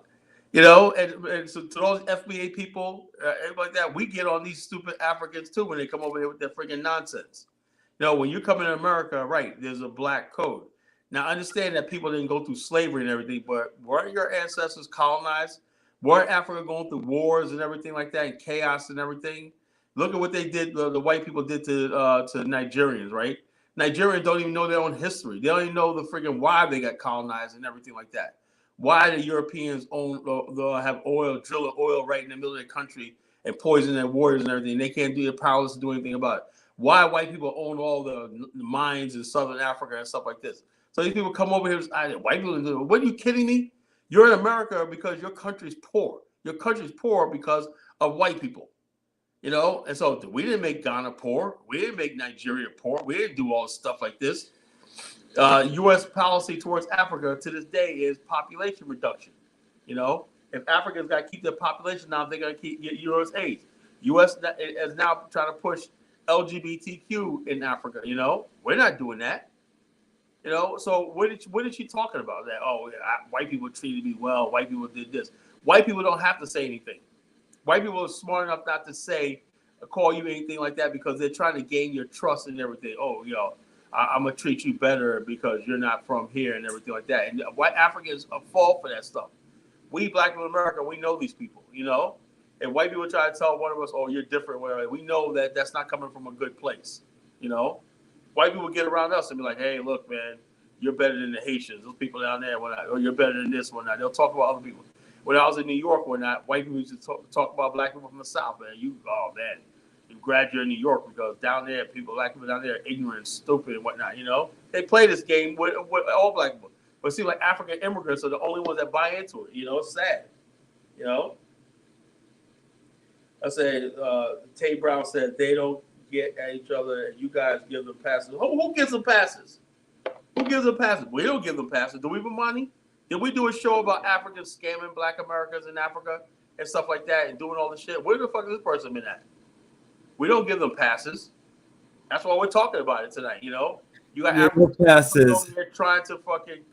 And so to those FBA people, everybody like that, we get on these stupid Africans too when they come over here with their freaking nonsense. When you come in America, right, there's a black code. Now, understand that people didn't go through slavery and everything, but weren't your ancestors colonized? Weren't Africa going through wars and everything like that, and chaos and everything? Look at what they did, the white people did to Nigerians, right? Nigerians don't even know their own history. They don't even know the freaking why they got colonized and everything like that. Why the Europeans have drill oil right in the middle of their country and poison their waters and everything. They can't do, they're powerless to do anything about it. Why white people own all the mines in Southern Africa and stuff like this? So these people come over here, white people, what, are you kidding me? You're in America because your country's poor. Your country's poor because of white people. You know, and so we didn't make Ghana poor. We didn't make Nigeria poor. We didn't do all this stuff like this. U.S. policy towards Africa to this day is population reduction. You know, if Africans got to keep their population down, they're going to get U.S. aid. U.S. is now trying to push LGBTQ in Africa. You know, we're not doing that. You know, so what is she talking about? That white people treated me well. White people did this. White people don't have to say anything. White people are smart enough not to say, call you anything like that because they're trying to gain your trust and everything. Oh, you know, I'm gonna treat you better because you're not from here and everything like that. And white Africans fall for that stuff. We black people in America, we know these people, you know. And white people try to tell one of us, "Oh, you're different." We know that that's not coming from a good place, you know. White people get around us and be like, "Hey, look, man, you're better than the Haitians. Those people down there, or you're better than this one." They'll talk about other people. When I was in New York, white people used to talk about black people from the South, man. You glad you're in New York because down there, black people down there are ignorant and stupid and whatnot, you know? They play this game with all black people. But see, like African immigrants are the only ones that buy into it, you know? It's sad, you know? I said, Tay Brown said they don't get at each other and you guys give them passes. Who gives them passes? Who gives them passes? We don't give them passes. Do we, Bomani? Did we do a show about Africans scamming black Americans in Africa and stuff like that and doing all this shit? Where the fuck is this person been at? We don't give them passes. That's why we're talking about it tonight, you know? You got Africans passes. They're trying to fucking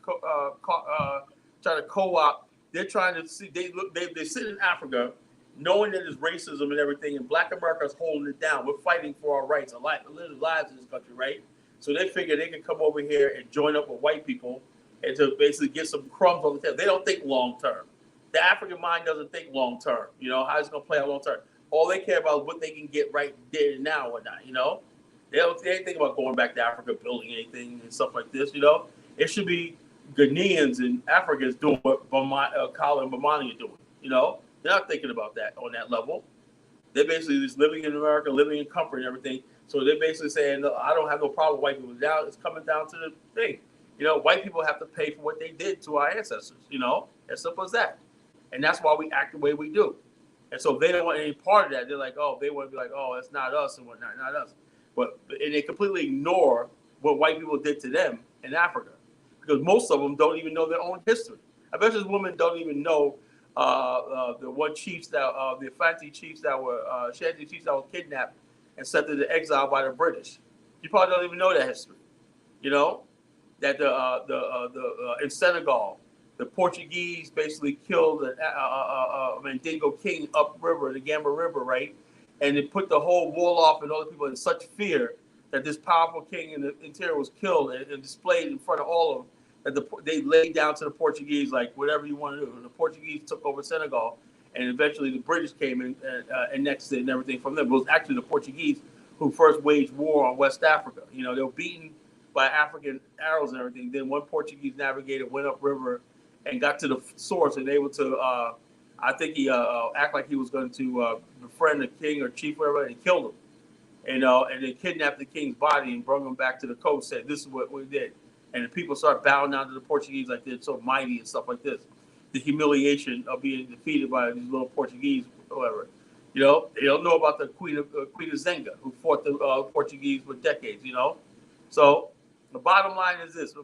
try to co-op. They're trying to see, they sit in Africa knowing that there's racism and everything, and black America is holding it down. We're fighting for our rights, live lives in this country, right? So they figure they can come over here and join up with white people and to basically get some crumbs on the table. They don't think long term. The African mind doesn't think long term. You know, how it's going to play out long term. All they care about is what they can get right there and now or not, you know? They ain't think about going back to Africa, building anything and stuff like this, you know? It should be Ghanaians and Africans doing what Kala and Bomani are doing, you know? They're not thinking about that on that level. They're basically just living in America, living in comfort and everything. So they're basically saying, no, I don't have no problem with white people. Now it's coming down to the thing. You know, white people have to pay for what they did to our ancestors, you know? As simple as that. And that's why we act the way we do. And so they don't want any part of that. They're like, oh, they want to be like, oh, it's not us and whatnot, not us. And they completely ignore what white people did to them in Africa. Because most of them don't even know their own history. I bet this woman don't even know the one chiefs that, the Shanty chiefs that were kidnapped and sent into exile by the British. You probably don't even know that history. You know, that in Senegal, the Portuguese basically killed a Mandingo king upriver, the Gamba River, right? And it put the whole Wolof and all the people in such fear that this powerful king in the interior was killed and displayed in front of all of them. That they laid down to the Portuguese, like, whatever you want to do. And the Portuguese took over Senegal, and eventually the British came in and annexed it and everything from them. It was actually the Portuguese who first waged war on West Africa. You know, they were beaten by African arrows and everything. Then one Portuguese navigator went upriver and got to the source and able to, I think he act like he was going to befriend the king or chief, whatever, and killed him. And they kidnapped the king's body and brought him back to the coast, said, this is what we did. And the people start bowing down to the Portuguese like they're so mighty and stuff like this. The humiliation of being defeated by these little Portuguese, whatever. You know, they don't know about the Queen of Zenga, who fought the Portuguese for decades, you know. So the bottom line is this.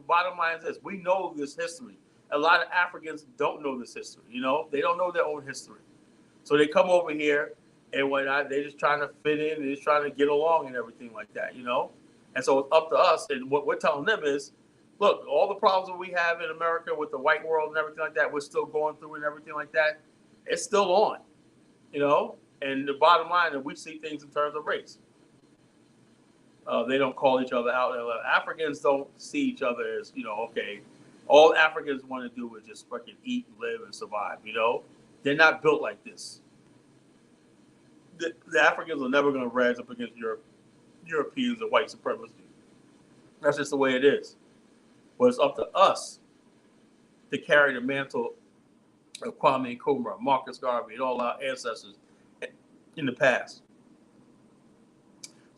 We know this history. A lot of Africans don't know this history, you know. They don't know their own history. So they come over here and they're just trying to fit in, they're just trying to get along and everything like that, you know. And so it's up to us. And what we're telling them is, look, all the problems that we have in America with the white world and everything like that, we're still going through and everything like that. It's still on, you know. And the bottom line is we see things in terms of race. They don't call each other out. Africans don't see each other as, you know, okay, all Africans want to do is just fucking eat, live, and survive, you know? They're not built like this. The Africans are never going to rise up against Europeans and white supremacy. That's just the way it is. But it's up to us to carry the mantle of Kwame Nkrumah, Marcus Garvey, and all our ancestors in the past.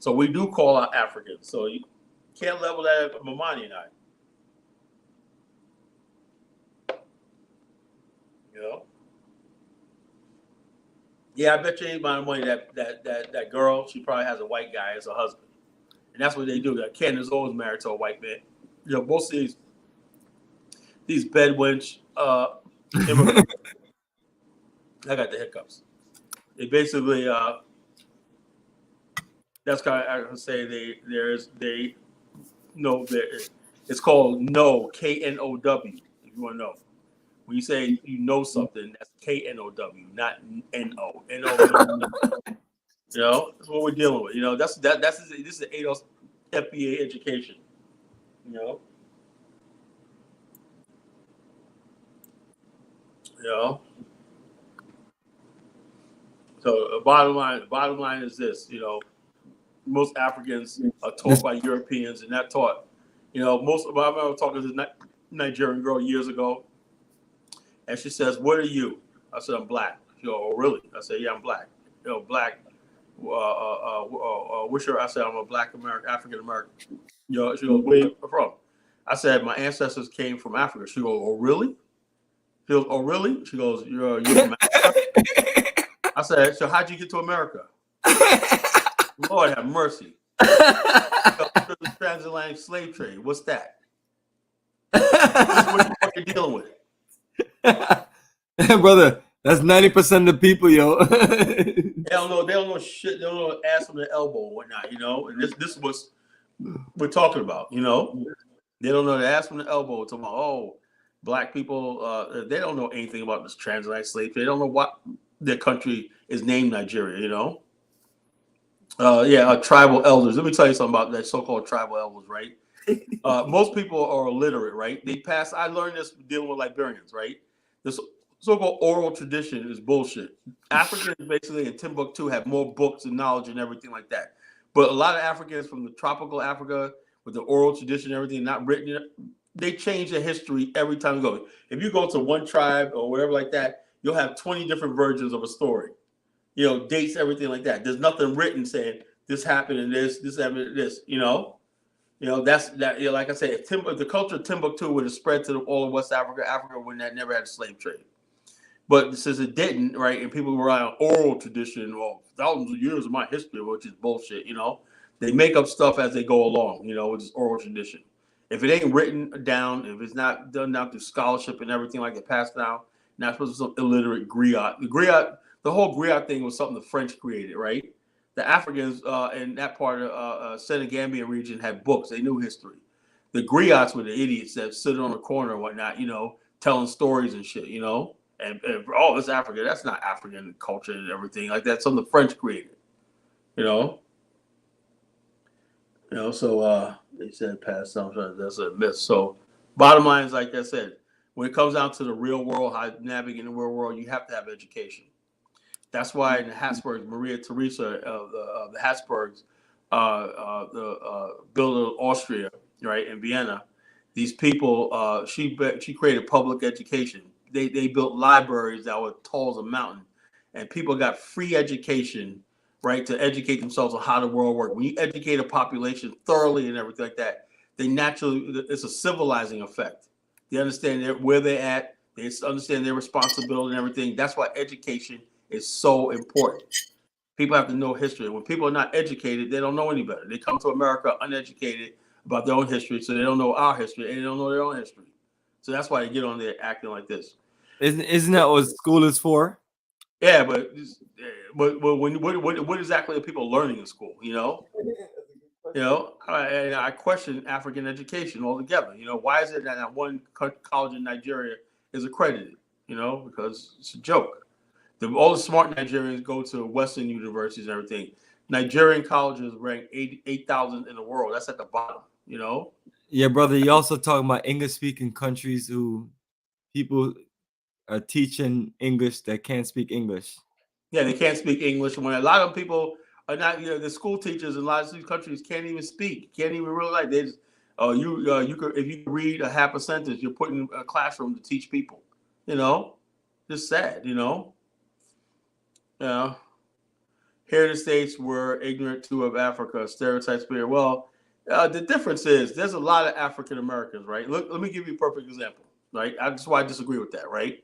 So we do call out Africans. So you can't level that at Bomani and I. You know? Yeah, I bet you any amount of money that girl, she probably has a white guy as a husband. And that's what they do. Like Ken is always married to a white man. You know, most of these bedwench immigrants, I got the hiccups. They basically that's kind of I can say they know that it's called know, KNOW, if you want to know. When you say you know something, that's KNOW, not NO. NO. You know, that's what we're dealing with. You know, this is ADOS FBA education. You know. You know. So the bottom line is this, you know, most Africans are taught by Europeans and not taught. You know, I remember talking to a Nigerian girl years ago, and she says, "What are you?" I said, "I'm black." She goes, "Oh, really?" I said, "Yeah, I'm black." You know, black. What's your? I said, "I'm a black American, African American." You know, she goes, "Where you from?" I said, "My ancestors came from Africa." She goes, "Oh, really?" She goes, "Oh, really?" She goes, "You're from Africa?" I said, "So how'd you get to America?" Lord have mercy. The transatlantic slave trade. What's that? This is what you're dealing with. Brother, that's 90% of the people, yo. They don't know shit. They don't know ass from the elbow and whatnot, you know. And this is what we're talking about, you know. They don't know the ass from the elbow. Talking about, oh, black people, they don't know anything about this transatlantic slave trade. They don't know what their country is named Nigeria, you know. Tribal elders. Let me tell you something about that so-called tribal elders, right? Most people are illiterate, right? I learned this dealing with Liberians, right? This so-called oral tradition is bullshit. Africans basically in Timbuktu have more books and knowledge and everything like that. But a lot of Africans from the tropical Africa with the oral tradition and everything not written, they change their history every time you go. If you go to one tribe or whatever like that, you'll have 20 different versions of a story. You know, dates, everything like that. There's nothing written saying this happened and this happened and this, you know. You know, that's that. You know, like I said, if the culture of Timbuktu would have spread to all of West Africa, Africa would never had a slave trade. But since it didn't, right, and people rely on oral tradition, well, thousands of years of my history, which is bullshit, you know. They make up stuff as they go along, you know, with this oral tradition. If it ain't written down, if it's not done down through scholarship and everything like it passed down, not supposed to some illiterate griot. The whole griot thing was something the French created, right? The Africans in that part of Senegambian region had books. They knew history. The griots were the idiots that stood on the corner and whatnot, you know, telling stories and shit, you know. And oh, it's Africa. That's not African culture and everything like that. Something the French created, you know. You know, so they said past something. That's a myth. So bottom line is, like I said, when it comes down to the real world, how to navigate the real world, you have to have education. That's why in the Habsburgs, Maria Theresa of the Habsburgs, the builder of Austria, right, in Vienna, these people, she created public education. They built libraries that were tall as a mountain, and people got free education, right, to educate themselves on how the world works. When you educate a population thoroughly and everything like that, it's a civilizing effect. They understand where they're at. They understand their responsibility and everything. That's why education is so important. People have to know history. When people are not educated, they don't know any better. They come to America uneducated about their own history, so they don't know our history and they don't know their own history. So that's why they get on there acting like this. Isn't that what school is for? Yeah, but what exactly are people learning in school? You know, I question African education altogether. You know, why is it that not one college in Nigeria is accredited? You know, because it's a joke. All the smart Nigerians go to Western universities and everything. Nigerian colleges rank 8,000 in the world. That's at the bottom, you know? Yeah, brother. You also talking about English-speaking countries who people are teaching English that can't speak English. Yeah, they can't speak English. When a lot of people are not, you know, the school teachers in a lot of these countries can't even speak, can't even realize they just, you could, if you read a half a sentence, you're put in a classroom to teach people, you know? Just sad, you know? Yeah. Here in the States, we're ignorant too of Africa, stereotypes here. Well, the difference is there's a lot of African Americans, right? Look, let me give you a perfect example, right? That's why I disagree with that, right?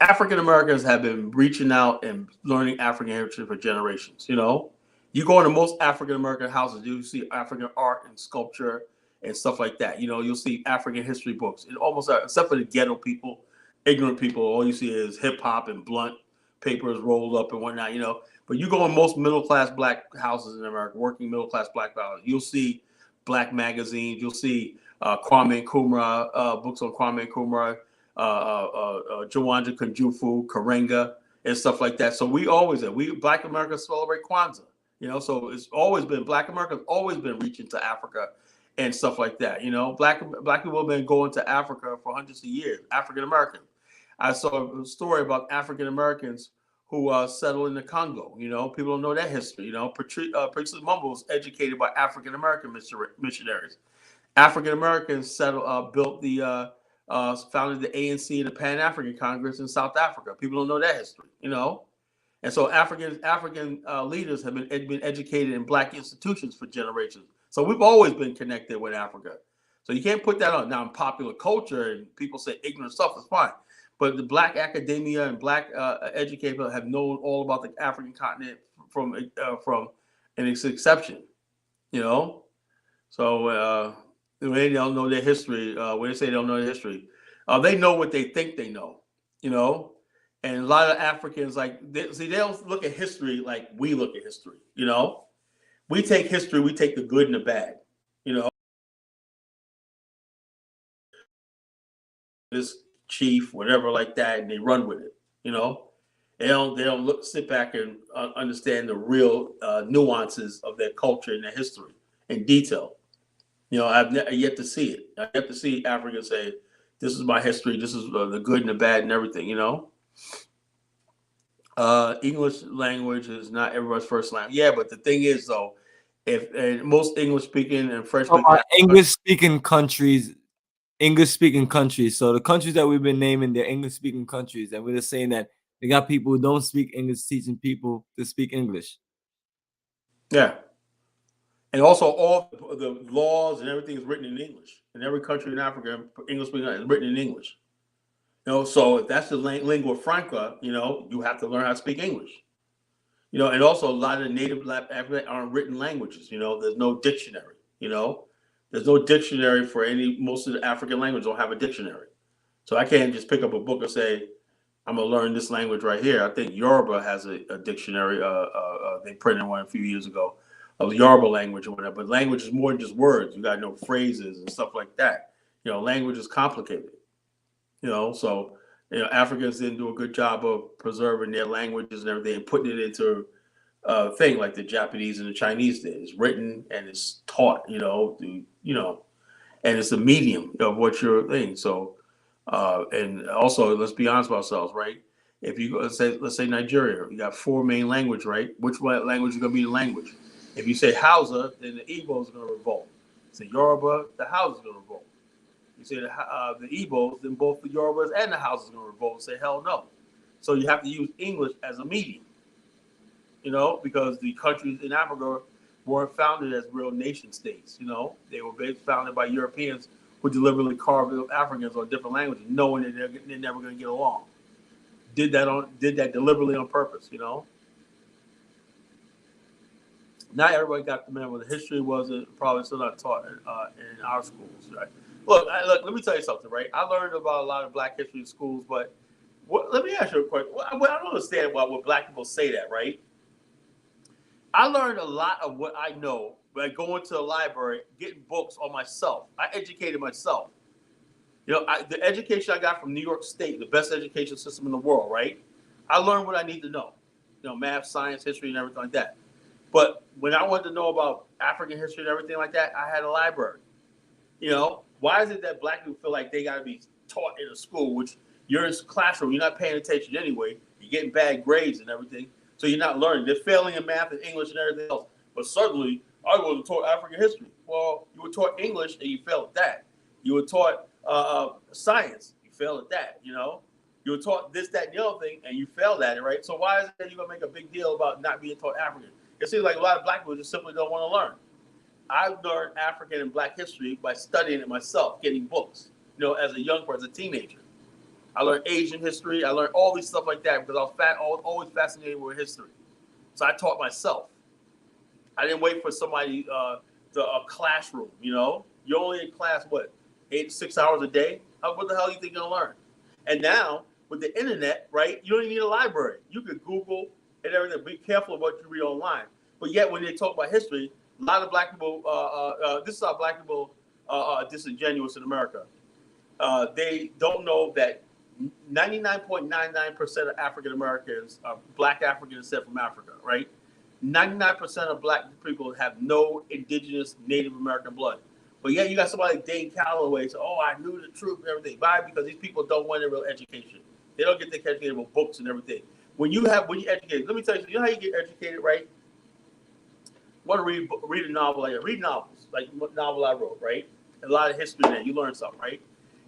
African Americans have been reaching out and learning African heritage for generations. You know, you go into most African American houses, you see African art and sculpture and stuff like that. You know, you'll see African history books. It almost, except for the ghetto people, ignorant people, all you see is hip hop and blunt papers rolled up and whatnot. You know, but you go in most middle class black houses in America, working middle class black houses, you'll see black magazines. You'll see Kwame Nkrumah, books on Kwame Nkrumah, Jawanja Kunjufu, Karenga, and stuff like that. So we Black Americans celebrate Kwanzaa, you know, so it's always been, Black Americans always been reaching to Africa and stuff like that. You know, black people have been going to Africa for hundreds of years, African Americans. I saw a story about African Americans who settled in the Congo. You know, people don't know that history. You know, Patrice Lumumba was educated by African American missionaries. African Americans built the founded the ANC and the Pan-African Congress in South Africa. People don't know that history, you know. And so African leaders have been educated in Black institutions for generations. So we've always been connected with Africa. So you can't put that on now in popular culture and people say ignorant stuff is fine. But the Black academia and Black educators have known all about the African continent from and its exception, you know. So when they don't know their history, when they say they don't know their history, they know what they think they know, you know. And a lot of Africans, like, they don't look at history like we look at history, you know. We take history, we take the good and the bad, you know. This chief, whatever like that, and they run with it, you know. They don't sit back and understand the real nuances of their culture and their history in detail. You know, I've yet to see it. I've yet to see Africans say, "This is my history. This is the good and the bad and everything." You know, English language is not everyone's first language. Yeah, but the thing is, though, if most English speaking and French speaking English speaking countries. So the countries that we've been naming, they're English speaking countries, and we're just saying that they got people who don't speak English teaching people to speak English. Yeah. And also all the laws and everything is written in English. In every country in Africa, English speaking is written in English. You know, so if that's the lingua franca, you know, you have to learn how to speak English. You know, and also a lot of native African aren't written languages. You know, there's no dictionary. You know, there's no dictionary for most of the African languages don't have a dictionary. So I can't just pick up a book and say, I'm gonna learn this language right here. I think Yoruba has a dictionary. They printed one a few years ago of Yoruba language or whatever. But language is more than just words. You got to know phrases and stuff like that. You know, language is complicated. You know, so Africans didn't do a good job of preserving their languages and everything and putting it into a thing like the Japanese and the Chinese did. It's written and it's taught. You know, and it's the medium of what you're thinking. So, and also, let's be honest with ourselves, right? If you let's say Nigeria, you got 4 main languages, right? Which language is going to be the language? If you say Hausa, then the Igbo is going to revolt. Say Yoruba, the Hausa is going to revolt. You say the Igbos, then both the Yorubas and the Hausa is going to revolt and say hell no. So you have to use English as a medium, you know, because the countries in Africa weren't founded as real nation states. You know, they were founded by Europeans who deliberately carved up Africans on different languages, knowing that they're never going to get along. Did that deliberately on purpose, you know. Not everybody got the man what the history wasn't probably still not taught in our schools, right? Look, let me tell you something, right? I learned about a lot of Black history in schools, but let me ask you a question. I don't understand why when Black people say that, right? I learned a lot of what I know by going to the library, getting books on myself. I educated myself. You know, the education I got from New York State, the best education system in the world, right? I learned what I need to know. You know, math, science, history, and everything like that. But when I wanted to know about African history and everything like that, I had a library. You know, why is it that Black people feel like they got to be taught in a school, which you're in a classroom, you're not paying attention anyway, you're getting bad grades and everything, so you're not learning. They're failing in math and English and everything else. But suddenly, I was taught African history. Well, you were taught English and you failed at that. You were taught science, you failed at that, you know. You were taught this, that, and the other thing, and you failed at it, right? So why is it that you're going to make a big deal about not being taught African? It seems like a lot of Black people just simply don't want to learn. I learned African and Black history by studying it myself, getting books, you know, as a young person, as a teenager. I learned Asian history. I learned all these stuff like that because I was always fascinated with history. So I taught myself. I didn't wait for somebody a classroom. You know, you're only in class what 8 to 6 hours a day. What the hell do you think you're gonna learn? And now with the internet, right? You don't even need a library. You could Google and everything. Be careful of what you read online. But yet, when they talk about history, a lot of black people. This is how black people are disingenuous in America. They don't know that 99.99% of African Americans are black African descent from Africa, right? 99% of black people have no indigenous Native American blood. But yet you got somebody like Dane Calloway say, oh, I knew the truth and everything. Why? Because these people don't want a real education. They don't get their educated with books and everything. When you educate, let me tell you, you know how you get educated, right? Want to read a novel, like read novels, like what novel I wrote, right? A lot of history there, you learn something, right?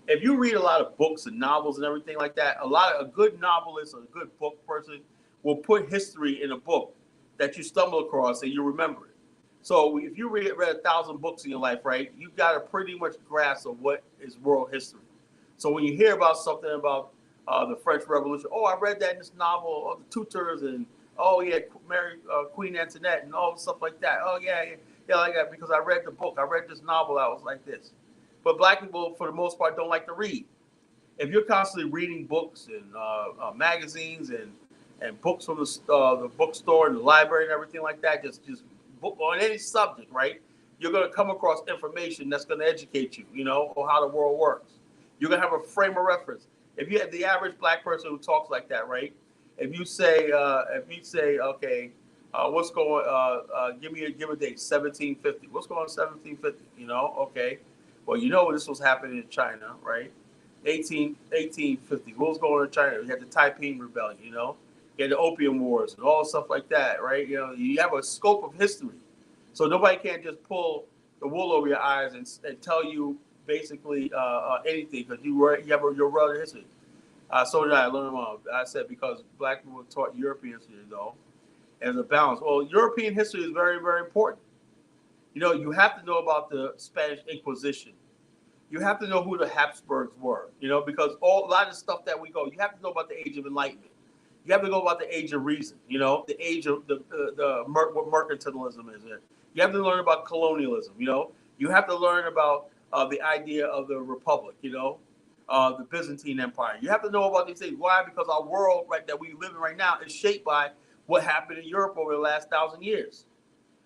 If you read a lot of books and novels and everything like that, a good novelist or a good book person will put history in a book that you stumble across and you remember it. So if you read 1,000 books in your life, right, you've got a pretty much grasp of what is world history. So when you hear about something about the French Revolution, oh, I read that in this novel, of the Tutors, and oh yeah, Queen Antoinette, and all stuff like that. Oh yeah, like that because I read the book. I read this novel that was like this. But black people, for the most part, don't like to read. If you're constantly reading books and magazines and books from the bookstore and the library and everything like that, just book on any subject, right? You're going to come across information that's going to educate you, you know, on how the world works. You're going to have a frame of reference. If you have the average black person who talks like that, right? If you say, okay, what's going? Give a date, 1750. What's going on 1750? You know, okay. Well, you know this was happening in China, right? 1850. What was going on in China? You had the Taiping Rebellion, you know? You had the Opium Wars and all stuff like that, right? You know, you have a scope of history. So nobody can't just pull the wool over your eyes and tell you basically anything because you have your relative history. So did I learn them. I said because black people were taught European history, though, as a balance. Well, European history is very, very important. You know, you have to know about the Spanish Inquisition. You have to know who the Habsburgs were, you know, because a lot of the stuff that we go, you have to know about the Age of Enlightenment. You have to know about the Age of Reason, you know, the age of what mercantilism is. You have to learn about colonialism, you know. You have to learn about the idea of the Republic, you know, the Byzantine Empire. You have to know about these things. Why? Because our world right that we live in right now is shaped by what happened in Europe over the last 1,000 years.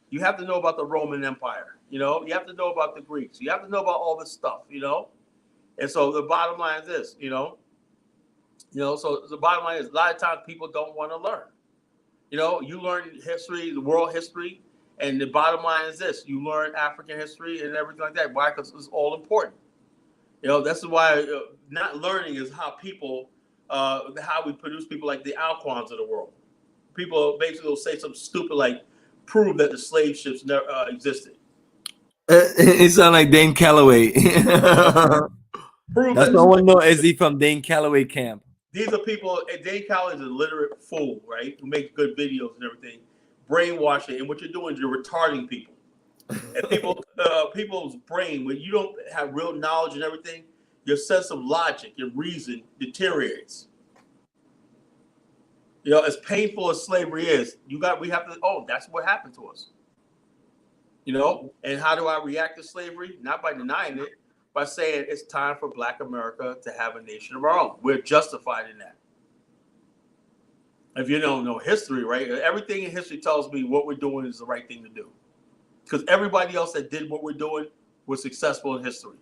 You have to know about the Roman Empire, you know. You have to know about the Greeks. You have to know about all this stuff, you know. And so the bottom line is this, you know. So the bottom line is a lot of times people don't want to learn. You know, you learn history, the world history, and the bottom line is this: you learn African history and everything like that. Why? Because it's all important. You know, that's why not learning is how people, how we produce people like the Alquans of the world. People basically will say something stupid like, prove that the slave ships never existed. It sounds like Dane Calloway. That's what I want to know. Is he from Dane Calloway camp? These are people, and Dane Calloway is a literate fool, right? Who makes good videos and everything, brainwashing. And what you're doing is you're retarding people. And people's brain, when you don't have real knowledge and everything, your sense of logic and reason deteriorates. You know, as painful as slavery is, we have to, that's what happened to us. You know, and how do I react to slavery? Not by denying it, by saying it's time for Black America to have a nation of our own. We're justified in that. If you don't know history, right? Everything in history tells me what we're doing is the right thing to do. Because everybody else that did what we're doing was successful in history.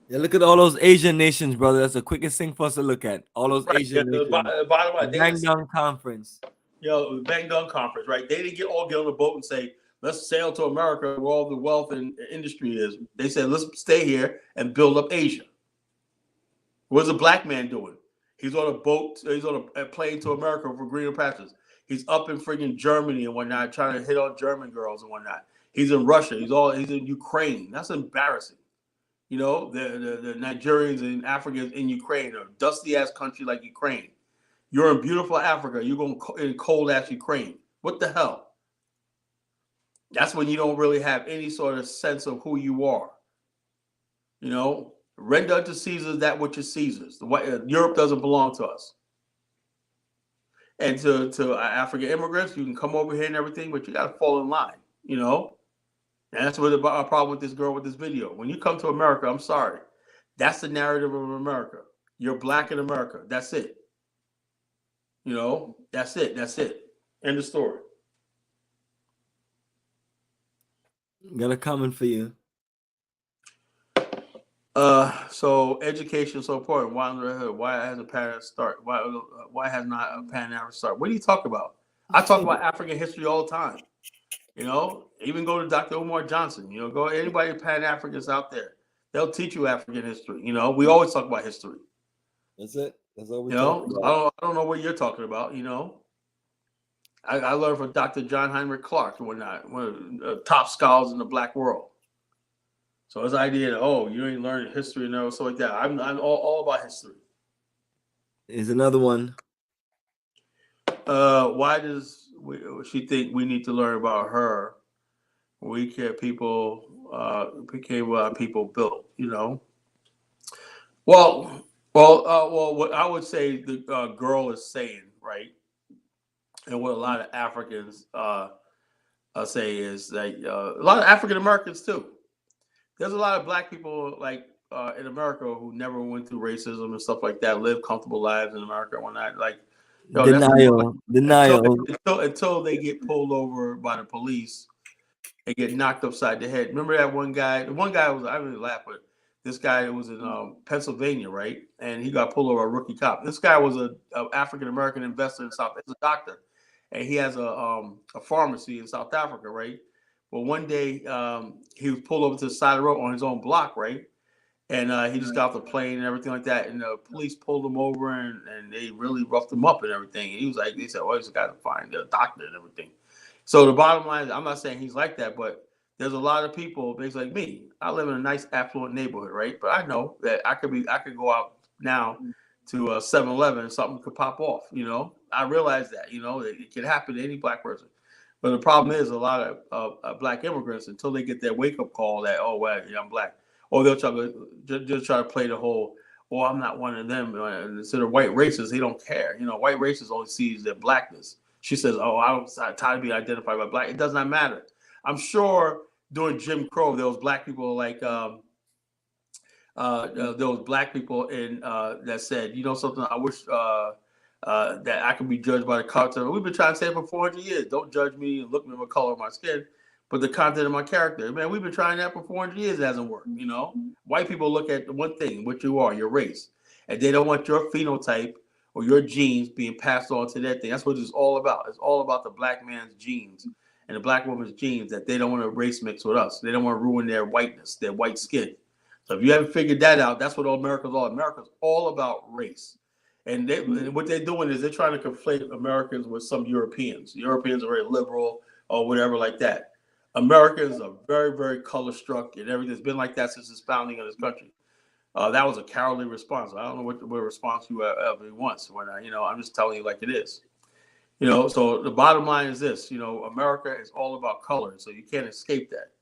Yeah, look at all those Asian nations, brother. That's the quickest thing for us to look at. All those Asian nations. The bottom line, Bandung Conference. You know, the Bandung Conference, right? They didn't get on a boat and say, let's sail to America where all the wealth and industry is. They said, let's stay here and build up Asia. What's a black man doing? He's on a boat. He's on a plane to America for greener pastures. He's up in friggin' Germany and whatnot, trying to hit on German girls and whatnot. He's in Russia. He's in Ukraine. That's embarrassing. You know, the Nigerians and Africans in Ukraine, a dusty ass country like Ukraine. You're in beautiful Africa. You're going in cold ass Ukraine. What the hell? That's when you don't really have any sort of sense of who you are. You know, Render unto Caesar that which is Caesar's. Europe doesn't belong to us. And to African immigrants, you can come over here and everything, but you got to fall in line, you know? And that's what our problem with this girl with this video. When you come to America, I'm sorry. That's the narrative of America. You're black in America. That's it. You know, that's it. That's it. End of story. Got a comment for you. So education is so important. Why hasn't Pan start? Why has not a Pan-African start? What do you talk about? I talk about African history all the time. You know, even go to Dr. Umar Johnson. You know, go anybody Pan-Africans out there. They'll teach you African history. You know, we always talk about history. That's it. That's all we talk talk about. I don't know what you're talking about. You know, I learned from Dr. John Heinrich Clark, one of the top scholars in the Black world. So this idea that, oh, you ain't learning history and stuff like that. I'm all about history. Here's another one. Why does she think we need to learn about her? We care people became what people built, you know. Well, what I would say the girl is saying, right, and what a lot of Africans say is that a lot of African Americans too. There's a lot of black people like in America who never went through racism and stuff like that, live comfortable lives in America and whatnot. Like, denial until they get pulled over by the police and get knocked upside the head. Remember that one guy? The one guy was, I really laugh, but this guy was in Pennsylvania, right? And he got pulled over a rookie cop. This guy was a African American investor in South. He's a doctor, and he has a pharmacy in South Africa, right? Well, one day he was pulled over to the side of the road on his own block, right? And he just got off the plane and everything like that. And the police pulled him over and they really roughed him up and everything. And he was like, they said, well, he's got to find a doctor and everything. So the bottom line is, I'm not saying he's like that, but there's a lot of people basically like me. I live in a nice affluent neighborhood, right? But I know that I could go out now to 7-Eleven and something could pop off, you know? I realize that, you know, it can happen to any black person. But the problem is a lot of black immigrants, until they get their wake-up call that, oh, well, yeah, I'm black. Or they'll try to play the whole, oh, I'm not one of them. Instead of white racists, they don't care. You know, white racists only sees their blackness. She says, oh, I'm tired of being identified by black. It does not matter. I'm sure during Jim Crow, there was black people like, there was black people in that said, you know something, I wish that I could be judged by the content. We've been trying to say it for 400 years. Don't judge me and look at the color of my skin, but the content of my character. Man, we've been trying that for 400 years. It hasn't worked, you know? White people look at one thing, what you are, your race, and they don't want your phenotype or your genes being passed on to that thing. That's what it's all about. It's all about the black man's genes and the black woman's genes, that they don't want to race mix with us. They don't want to ruin their whiteness, their white skin. So if you haven't figured that out, that's what America's all. America's all about race. And what they're doing is they're trying to conflate Americans with some Europeans. Europeans are very liberal or whatever like that. Americans are very, very color struck, and everything's been like that since the founding of this country. That was a cowardly response. I don't know what response you ever wants. When I'm just telling you like it is. You know, so the bottom line is this. You know, America is all about color, so you can't escape that.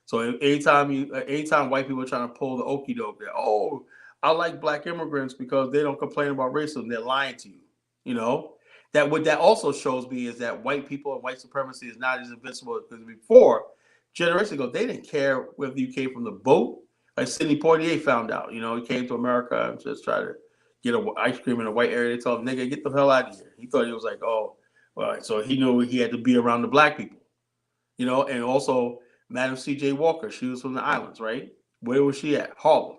So anytime white people are trying to pull the okie doke, that, oh, I like black immigrants because they don't complain about racism, they're lying to you. You know, that what that also shows me is that white people and white supremacy is not as invincible as before. Generations ago, they didn't care whether you came from the boat. Like Sidney Poitier found out, you know, he came to America and just tried to get an ice cream in a white area. They told him, nigga, get the hell out of here. He thought he was like, oh, well, so he knew he had to be around the black people, you know. And also Madam C.J. Walker, she was from the islands, right? Where was she at? Harlem.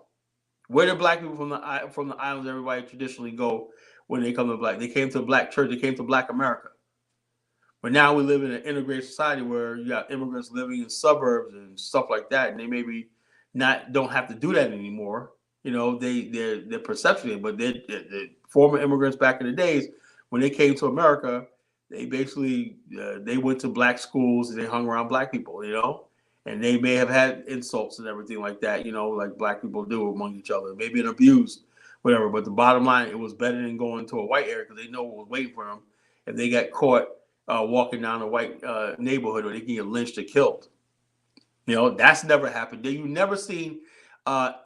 Where did black people from the islands, everybody traditionally go when they come to black? They came to a black church. They came to black America. But now we live in an integrated society where you got immigrants living in suburbs and stuff like that, and they maybe don't have to do that anymore. You know, their perception, but the former immigrants back in the days, when they came to America, they basically they went to black schools and they hung around black people, you know. And they may have had insults and everything like that, you know, like black people do among each other. Maybe an abuse, whatever. But the bottom line, it was better than going to a white area because they know what was waiting for them if they got caught walking down a white neighborhood, or they can get lynched or killed. You know, that's never happened. You never seen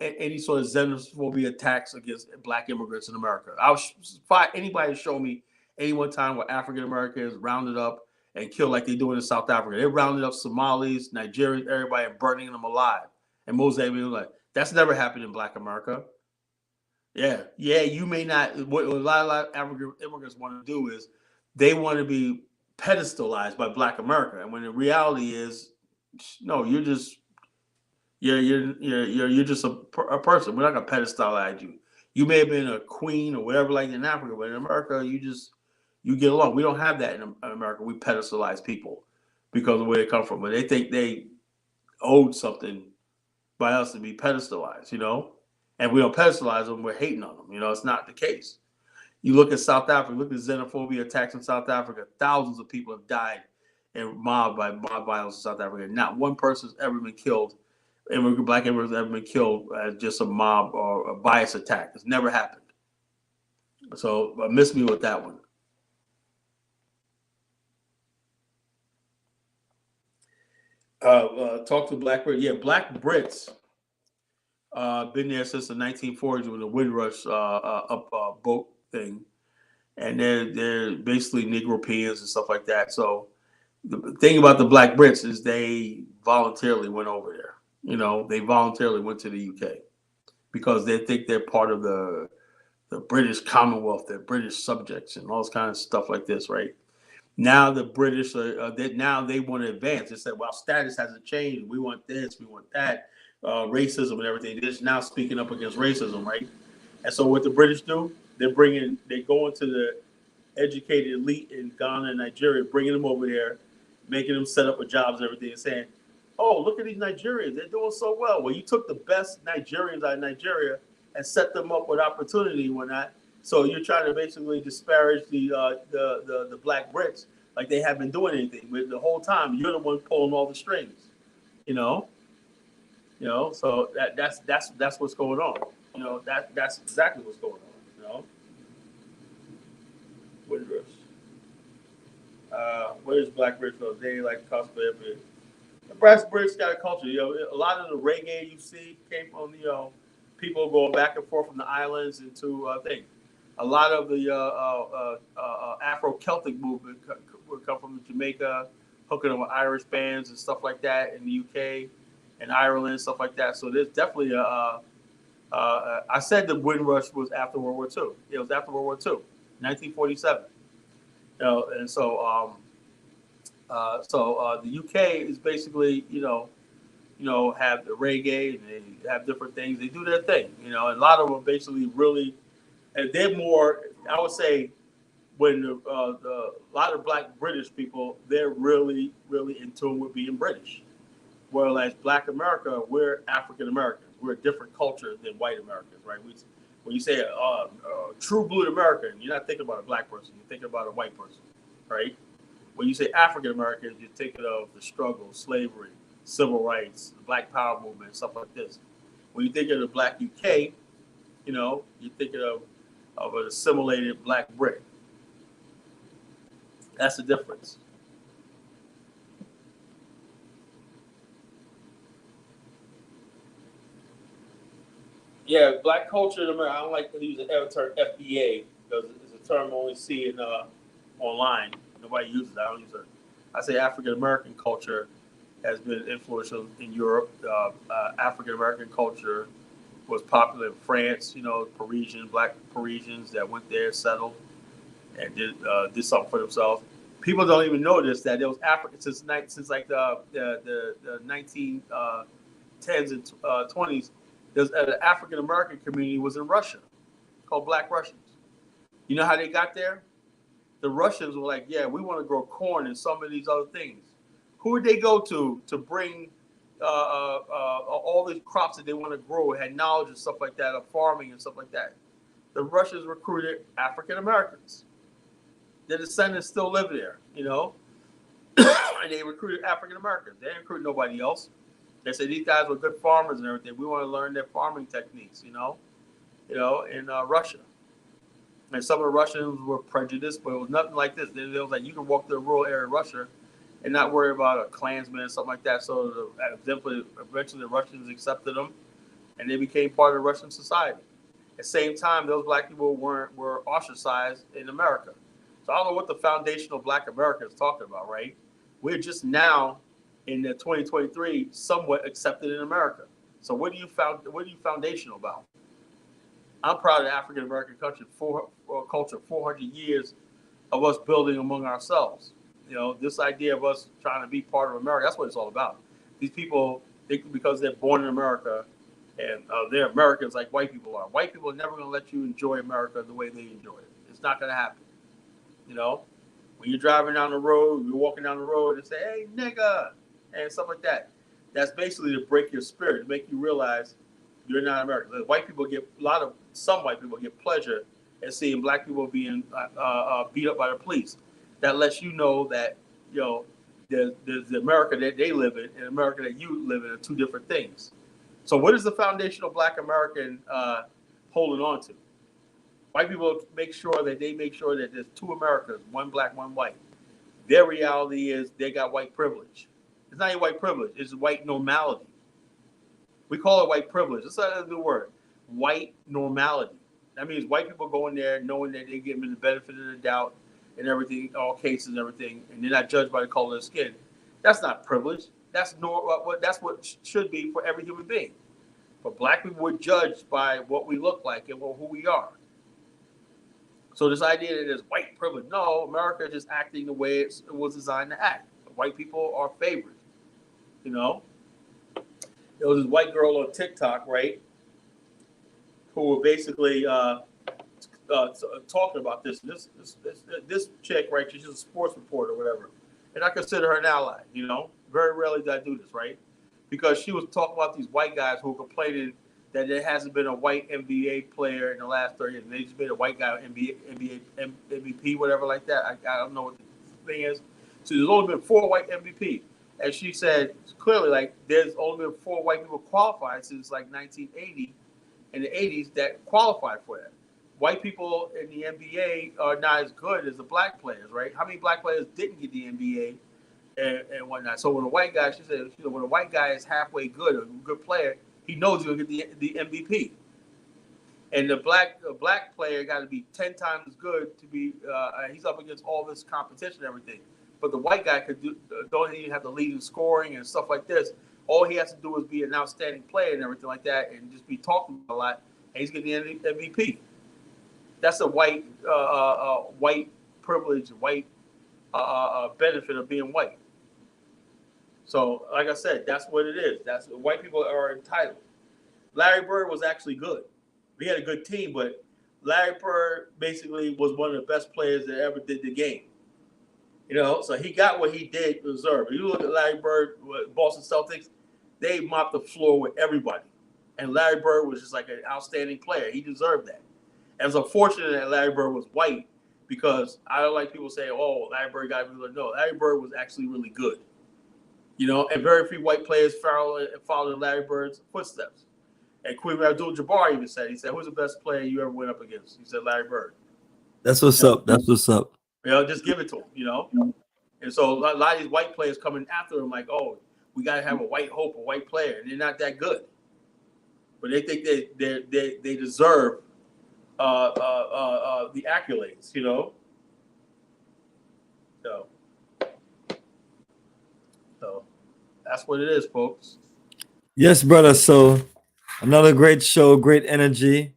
any sort of xenophobia attacks against Black immigrants in America. I'll find anybody to show me any one time where African Americans rounded up and killed like they do in South Africa. They rounded up Somalis, Nigerians, everybody, and burning them alive. And Mozambique, like, that's never happened in Black America. Yeah, you may not. What a lot of African immigrants want to do is they want to be pedestalized by Black America, and when the reality is, no, you're just just a person. We're not gonna pedestalize you. You may have been a queen or whatever like in Africa, but in America, you get along. We don't have that in America. We pedestalize people because of where they come from, but they think they owed something by us to be pedestalized, and we don't pedestalize them. We're hating on them. It's not the case. You look at South Africa, look at xenophobia attacks in South Africa. Thousands of people have died and mob violence in South Africa. Not one person's ever been killed. Black immigrants have ever been killed as just a mob or a bias attack. It's never happened. So miss me with that one. Talk to Black Brits. Yeah, Black Brits been there since the 1940s with the Windrush boat thing, and they're basically Negropeans and stuff like that. So the thing about the Black Brits is they voluntarily went over there. They voluntarily went to the UK because they think they're part of the British Commonwealth, they're British subjects and all this kind of stuff like this, right? Now the British now they want to advance. They said, well, status hasn't changed. We want this, we want that, racism and everything. They're just now speaking up against racism, right? And so what the British do, they go into the educated elite in Ghana and Nigeria, bringing them over there, making them set up with jobs and everything, and saying, oh, look at these Nigerians. They're doing so well. Well, you took the best Nigerians out of Nigeria and set them up with opportunity and whatnot. So you're trying to basically disparage the Black Brits like they haven't been doing anything. But the whole time, you're the one pulling all the strings, So that's what's going on. That's exactly what's going on. Windrush. Where's Black Brits? They like cosplay. The Brass Brits got a culture. A lot of the reggae you see came from people going back and forth from the islands into things. A lot of the Afro-Celtic movement would come from Jamaica, hooking up with Irish bands and stuff like that in the UK and Ireland, stuff like that. So there's definitely I said the Windrush was after World War II. It was after World War II, 1947. And so the UK is basically have the reggae and they have different things. They do their thing, and a lot of them basically really, and they're more. I would say when a lot of Black British people, they're really in tune with being British, whereas Black America, we're African Americans. We're a different culture than white Americans, right? When you say true blood American, you're not thinking about a Black person. You're thinking about a white person, right? When you say African Americans, you're thinking of the struggle, slavery, civil rights, the Black Power movement, stuff like this. When you think of the Black UK, you're thinking of an assimilated Black Brit. That's the difference. Yeah, Black culture in America. I don't like to use the term FBA because it's a term I only see in online. Nobody uses it. I don't use it. I say African American culture has been influential in Europe. African American culture was popular in France. Black Parisians that went there, settled, and did something for themselves. People don't even notice that there was African since like the 1910s and 20s. There's an African American community was in Russia called Black Russians. You know how they got there? The Russians were like, yeah, we want to grow corn and some of these other things. Who would they go to bring all these crops that they want to grow, had knowledge and stuff like that, of farming and stuff like that? The Russians recruited African Americans. Their descendants still live there, and they recruited African Americans. They didn't recruit nobody else. They said these guys were good farmers and everything. We want to learn their farming techniques, in Russia. And some of the Russians were prejudiced, but it was nothing like this. It was like you can walk to a rural area of Russia and not worry about a Klansman or something like that. So eventually the Russians accepted them, and they became part of Russian society. At the same time, those black people were ostracized in America. So I don't know what the foundational black America is talking about, right? We're just now in the 2023 somewhat accepted in America. So what are you foundational about? I'm proud of the African American culture, 400 years of us building among ourselves. You know, this idea of us trying to be part of America, that's what it's all about. These people think because they're born in America and they're Americans like white people are. White people are never going to let you enjoy America the way they enjoy it. It's not going to happen. You know, when you're driving down the road, you're walking down the road and say, hey, nigga, and stuff like that. That's basically to break your spirit, to make you realize you're not American. White people some white people get pleasure at seeing black people being beat up by the police. That lets you know that, you know, the America that they live in and America that you live in are two different things. So what is the foundational black American holding on to? White people make sure that there's two Americas, one black, one white. Their reality is they got white privilege. It's not even white privilege, it's white normality. We call it white privilege. That's a new word. White normality. That means white people go in there knowing that they give them the benefit of the doubt and everything, all cases and everything, and they're not judged by the color of the skin. That's not privilege. That's what should be for every human being. But black people were judged by what we look like and who we are. So this idea that there's white privilege, no, America is just acting the way it was designed to act. White people are favored, you know? There was this white girl on TikTok, right, who were basically talking about this chick, right? She's a sports reporter or whatever. And I consider her an ally, you know? Very rarely do I do this, right? Because she was talking about these white guys who were complaining that there hasn't been a white NBA player in the last 30 years. And they just made a white guy NBA MVP, whatever like that. I don't know what the thing is. So there's only been 4 white MVP. And she said clearly, like, there's only been 4 white people qualified since like 1980 in the 80s that qualified for that. White people in the NBA are not as good as the black players, right? How many black players didn't get the NBA and whatnot? So when a white guy, she said, you know, when a white guy is halfway good, a good player, he knows he's gonna get the MVP. And the black player got to be 10 times as good to be. He's up against all this competition and everything. But the white guy don't even have to lead in scoring and stuff like this. All he has to do is be an outstanding player and everything like that, and just be talking a lot, and he's getting the MVP. That's a white privilege, white benefit of being white. So, like I said, that's what it is. That's what white people are entitled. Larry Bird was actually good. We had a good team, but Larry Bird basically was one of the best players that ever did the game. You know, so he got what he did deserve. If you look at Larry Bird, Boston Celtics, they mopped the floor with everybody. And Larry Bird was just like an outstanding player. He deserved that. And it's unfortunate that Larry Bird was white, because I don't like people say, oh, Larry Bird got to be like, no, Larry Bird was actually really good. You know, and very few white players followed in Larry Bird's footsteps. And Queen Abdul-Jabbar even said, he said, who's the best player you ever went up against? He said, Larry Bird. That's what's up. That's what's up. You know, just give it to him, you know? And so a lot of these white players coming after him like, oh, we got to have a white hope, a white player. And they're not that good. But they think they deserve the accolades, you know? So that's what it is, folks. Yes, brother. So another great show, great energy.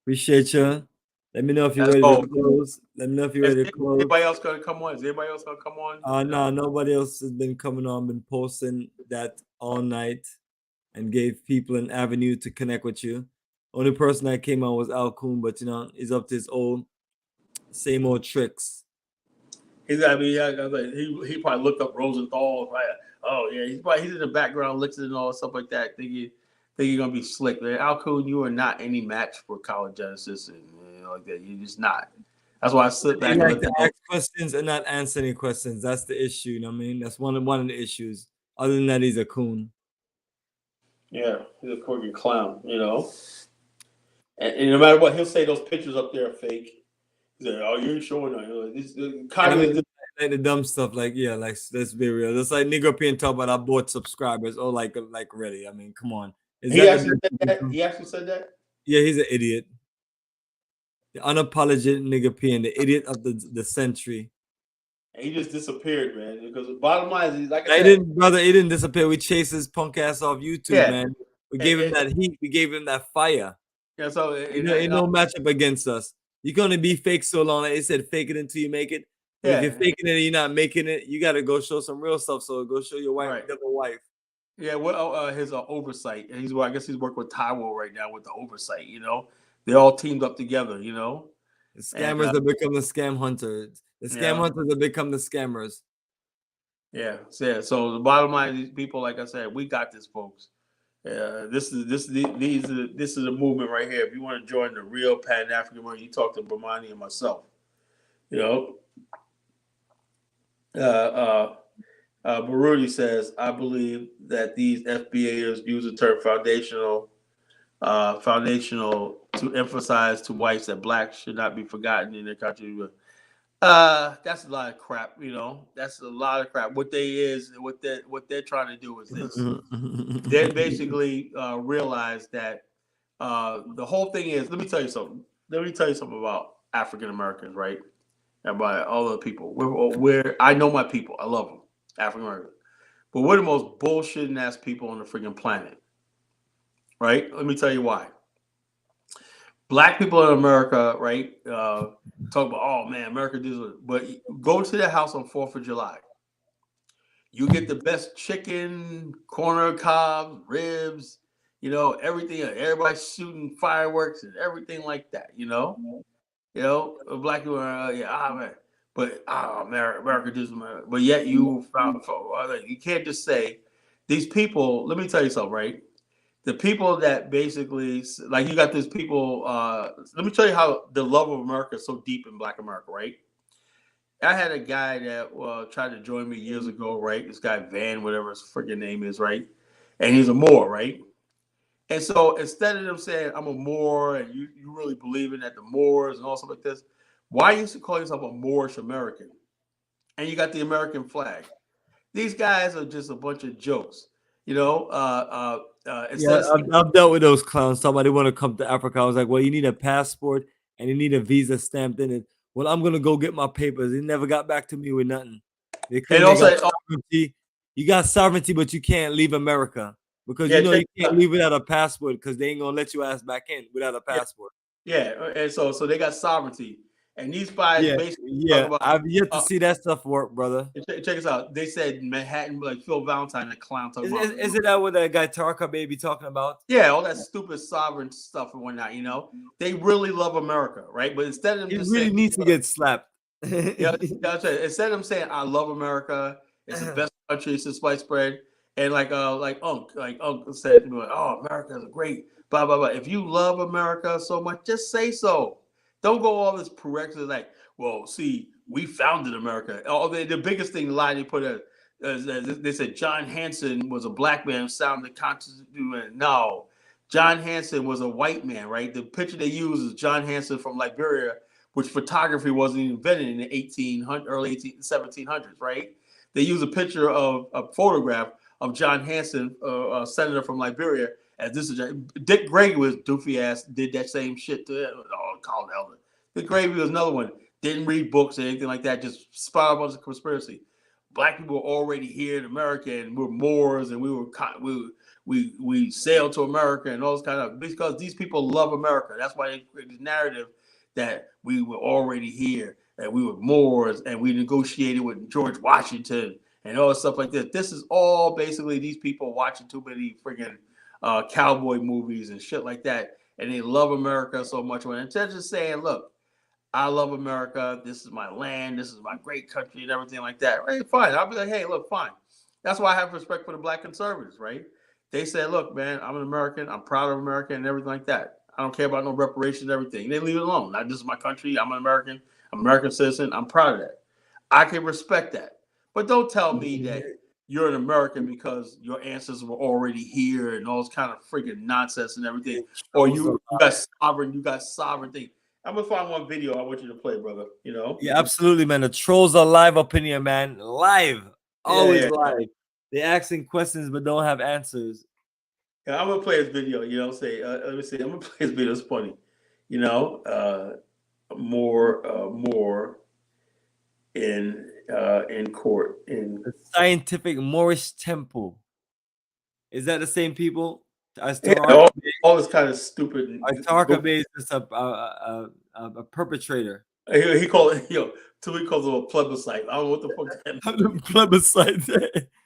Appreciate you. Let me know if you're ready to close. Let me know if you're ready to close. Anybody else gonna come on? Is anybody else gonna come on? No, nobody else has been coming on, been posting that all night and gave people an avenue to connect with you. Only person that came on was Al Kuhn, but you know, he's up to his same old tricks. He's gotta be, he probably looked up Rosenthal, right? Oh yeah, he's in the background listening and all stuff like that. Think you're gonna be slick, man. Al Kuhn, you are not any match for Kala Genesis and like that. You're just not. That's why I sit back and like to ask questions and not answer any questions. That's the issue, you know what I mean? That's one of the issues. Other than that, he's a coon. Yeah, he's a corky clown, you know. And no matter what, he'll say those pictures up there are fake. He's like, oh, you ain't showing that. This like the dumb stuff, like, yeah, like, let's be real. It's like nigga being talk about our board subscribers, or like really. I mean, come on. Is He that actually the said best? that. He actually said that. Yeah, he's an idiot. The unapologetic nigga peeing, the idiot of the century. And he just disappeared, man. Because the bottom line is, like I He said, didn't, brother. He didn't disappear. We chased his punk ass off YouTube, yeah. man. We gave him that heat. We gave him that fire. Yeah. So Ain't no matchup against us. You can only be fake so long. Like they said, fake it until you make it. But if you're faking it and you're not making it, you got to go show some real stuff. So go show your wife, double wife. Yeah, well, his oversight. And I guess he's working with Taiwo right now with the oversight. You know, they all teamed up together. You know, the scammers have become the scam hunters. The scam hunters have become the scammers. Yeah. So the bottom line, these people, like I said, we got this, folks. This is a movement right here. If you want to join the real Pan-African movement, you talk to Bomani and myself. You know, Baruti says, I believe that these FBAers use the term foundational to emphasize to whites that blacks should not be forgotten in their country. That's a lot of crap, you know. That's a lot of crap. What they're trying to do is this. They basically realize that the whole thing is. Let me tell you something about African Americans, right? And by all the people. I know my people. I love them, African Americans. But we're the most bullshitting ass people on the freaking planet, right? Let me tell you why. Black people in America, right? Talk about, oh man, America does it. But go to their house on 4th of July. You get the best chicken, corner cob, ribs, you know, everything. Everybody's shooting fireworks and everything like that, you know. Black people are, man. But America does it. But yet you can't just say these people. Let me tell you something, right? The people that basically, like, you got these people. Let me tell you how the love of America is so deep in Black America, right? I had a guy that tried to join me years ago, right? This guy Van, whatever his freaking name is, right? And he's a Moor, right? And so instead of them saying I'm a Moor and you really believe in that the Moors and all stuff like this, why you should call yourself a Moorish American? And you got the American flag. These guys are just a bunch of jokes, you know. I've dealt with those clowns. Somebody want to come to Africa. I was like, well, you need a passport and you need a visa stamped in it. Well, I'm gonna go get my papers. They never got back to me with nothing. They claim they got sovereignty. You got sovereignty, but you can't leave America because you can't leave without a passport because they ain't gonna let you ass back in without a passport. Yeah, and so they got sovereignty, and these guys basically talk about. I've yet to see that stuff work, brother. Check us out. They said Manhattan, like Phil Valentine, the clown. Is it that what that guy Tarka baby talking about? Yeah, all that stupid sovereign stuff and whatnot. You know, they really love America, right? But instead of them just really saying, needs to get slapped. That's right. Instead of them saying I love America, it's the best country since sliced bread, and like Uncle said, oh, America is great, blah blah blah. If you love America so much, just say so. Don't go all this prerequisite like, well, see, we founded America. The biggest thing lie they put in. They said John Hanson was a black man who sounded the Constitution. No, John Hanson was a white man, right? The picture they use is John Hanson from Liberia, which photography wasn't invented in the early 1700s, right? They use a picture of a photograph of John Hanson, a senator from Liberia, as this is Dick Gregory was doofy ass, did that same shit to Colin Elder. Dick Gregory was another one. Didn't read books or anything like that, just spot a bunch of conspiracy. Black people were already here in America, and we're Moors, and we sailed to America and all this kind of, because these people love America. That's why they create this narrative that we were already here, and we were Moors, and we negotiated with George Washington and all stuff like this. This is all basically these people watching too many freaking cowboy movies and shit like that, and they love America so much. When instead of just saying, look, I love America, this is my land, this is my great country and everything like that, right? Fine. I'll be like, hey, look, fine. That's why I have respect for the Black conservatives, right? They said, look, man, I'm an American, I'm proud of America and everything like that. I don't care about no reparations and everything. They leave it alone. This is my country, I'm an American citizen, I'm proud of that. I can respect that. But don't tell me that you're an American because your ancestors were already here and all this kind of freaking nonsense and everything. Or you got sovereignty. I'm gonna find one video I want you to play, brother. You know? Yeah, absolutely, man. The trolls are live up in here, man. Live. Always live. They're asking questions but don't have answers. I'm gonna play his video. You know, say let me see. I'm gonna play his video. It's funny. You know, more in court in The Scientific Moorish Temple. Is that the same people as yeah, Taraka? all this kind of stupid. Taraka Bay is just a perpetrator. He called it, Tui calls it a plebiscite. I don't know what the fuck that means. Plebiscite.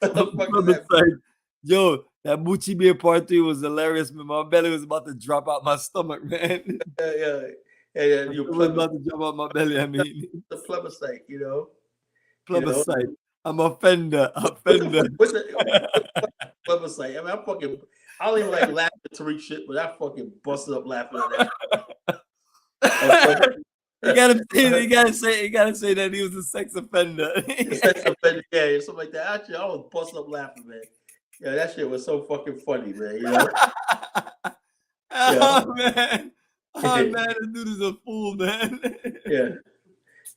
What the fuck does that mean? Plebiscite. Yo, that Muchi Beer Part 3 was hilarious, man. My belly was about to drop out my stomach, man. Yeah. It was about to drop out my belly. I mean, the plebiscite, you know. Plebiscite. You know? I'm offender. Offender. What's the plebiscite? I mean, I don't even like laughing at Tariq shit, but I fucking busted up laughing at that. You gotta say that he was a sex offender. Sex offender, yeah, something like that. Actually, I was busting up laughing, man. Yeah, that shit was so fucking funny, man. You know? Man. Oh man, this dude is a fool, man. Yeah.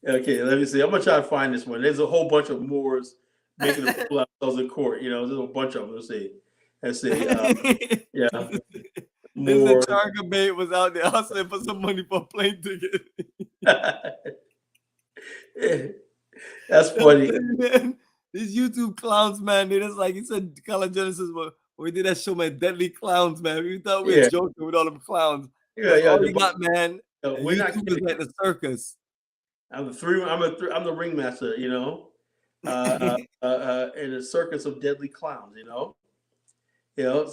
Okay, let me see. I'm gonna try to find this one. There's a whole bunch of Moors making a fool out of themselves in court. You know, there's a bunch of them. Let's see. Yeah. This Targa Bay was out there hustling for some money for a plane ticket. That's funny. Man, these YouTube clowns, man, they just like you said, Kala Genesis, when we did that show, man, Deadly Clowns, man. We thought we were joking with all them clowns. That's all we got, man. We're not YouTube is like the circus. I'm the ringmaster, you know, in a circus of deadly clowns, you know. You know,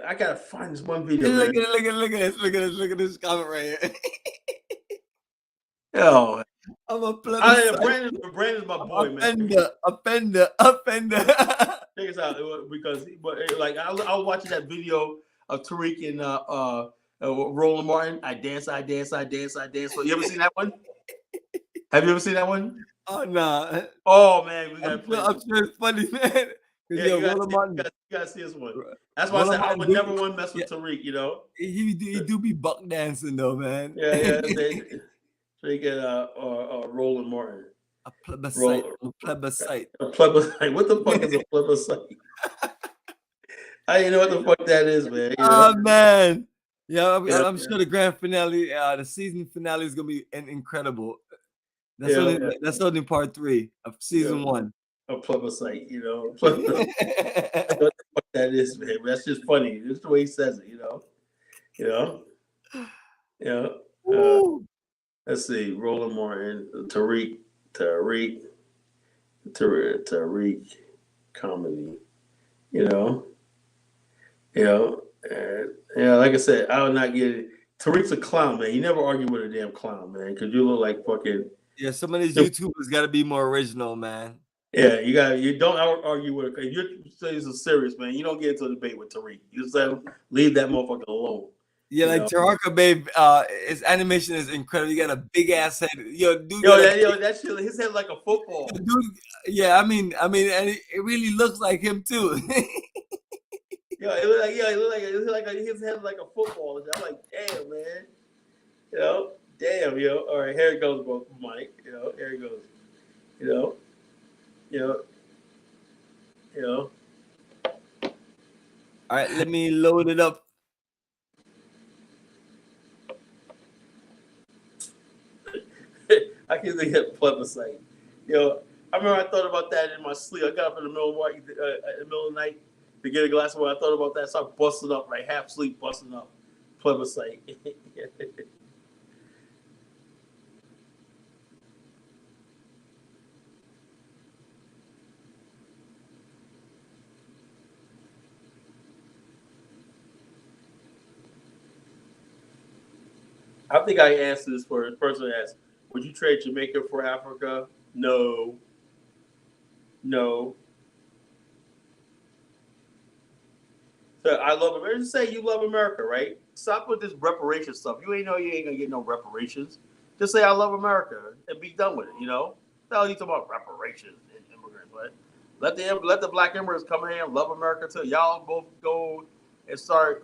I gotta find this one video. Look at this comment right here. Oh, I'm a Brandon's my boy, offender. Check us out, because like I was watching that video of Tariq and Roland Martin. I dance. You ever seen that one? Have you ever seen that one? Oh no. Oh man, we gotta play. I'm sure it's funny, man. Yeah, you gotta see this one. That's why I said I would never want to mess with Tariq, you know. He do be buck dancing though, man. Yeah. So you get Roland Martin. A plebiscite. A plebiscite. What the fuck is a plebiscite? I didn't know what the fuck that is, man. You know? Oh man. Yeah, I'm sure the grand finale, the season finale is gonna be incredible. That's only part 3 of season 1. A plebiscite, you know. What the fuck that is, man? That's just funny. Just the way he says it, you know. Let's see, Roland Martin, Tariq comedy, you know. Like I said, I would not get it. Tariq's a clown, man. You never argue with a damn clown, man, because you look like fucking. Yeah, some of these YouTubers got to be more original, man. Yeah, you don't argue with it. If you say this is serious, man, you don't get into a debate with Tariq. You just leave that motherfucker alone. Yeah, like Taraka Babe, his animation is incredible. You got a big ass head. That shit, his head like a football. Dude, yeah, I mean, and it really looks like him too. It looked like his head like a football. I'm like, damn, man. All right, here it goes, bro, Mike. Here it goes. All right, let me load it up. I can't think of plebiscite. I remember I thought about that in my sleep. I got up in the middle of the night to get a glass of water. I thought about that, so I busted up, like half sleep, busting up. Plebiscite. I think I answered this for the person that asked, would you trade Jamaica for Africa? No. So I love America. Just say you love America, right? Stop with this reparation stuff. You ain't gonna get no reparations. Just say I love America and be done with it. The hell you talking about reparations and immigrants? But let the black immigrants come here and love America too. Y'all both go and start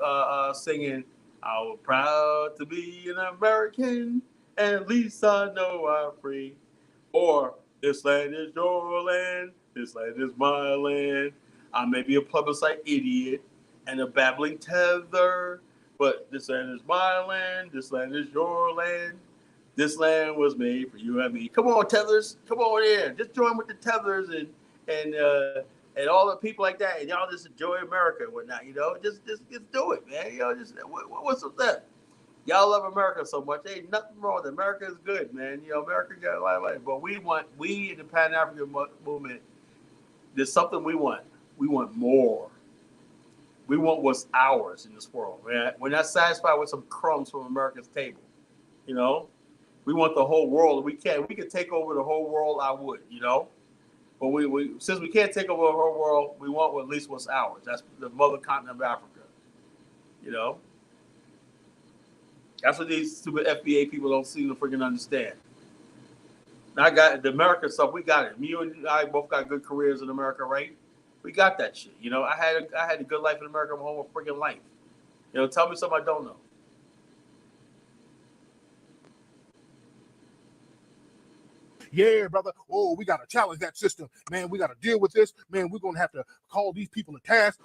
singing. I'm proud to be an American, and at least I know I'm free. Or this land is your land, this land is my land. I may be a plebiscite idiot, and a babbling tether. But this land is my land, this land is your land. This land was made for you and me. Come on, tethers, come on in. Just join with the tethers and all the people like that, and y'all just enjoy America and whatnot. Just do it, man. What's up there? Y'all love America so much. There ain't nothing wrong with it. America is good, man. America got a lot of life. But we in the Pan-African movement, there's something we want. We want more. We want what's ours in this world. We're not satisfied with some crumbs from America's table. We want the whole world. We could take over the whole world, I would, But we since we can't take over the whole world, we want at least what's ours. That's the mother continent of Africa. That's what these stupid FBA people don't seem to freaking understand. I got the American stuff. We got it. You and I both got good careers in America, right? We got that shit. I had a good life in America my whole freaking life. Tell me something I don't know. Yeah, brother. Oh, we got to challenge that system, man. We got to deal with this, man. We're gonna have to call these people to task.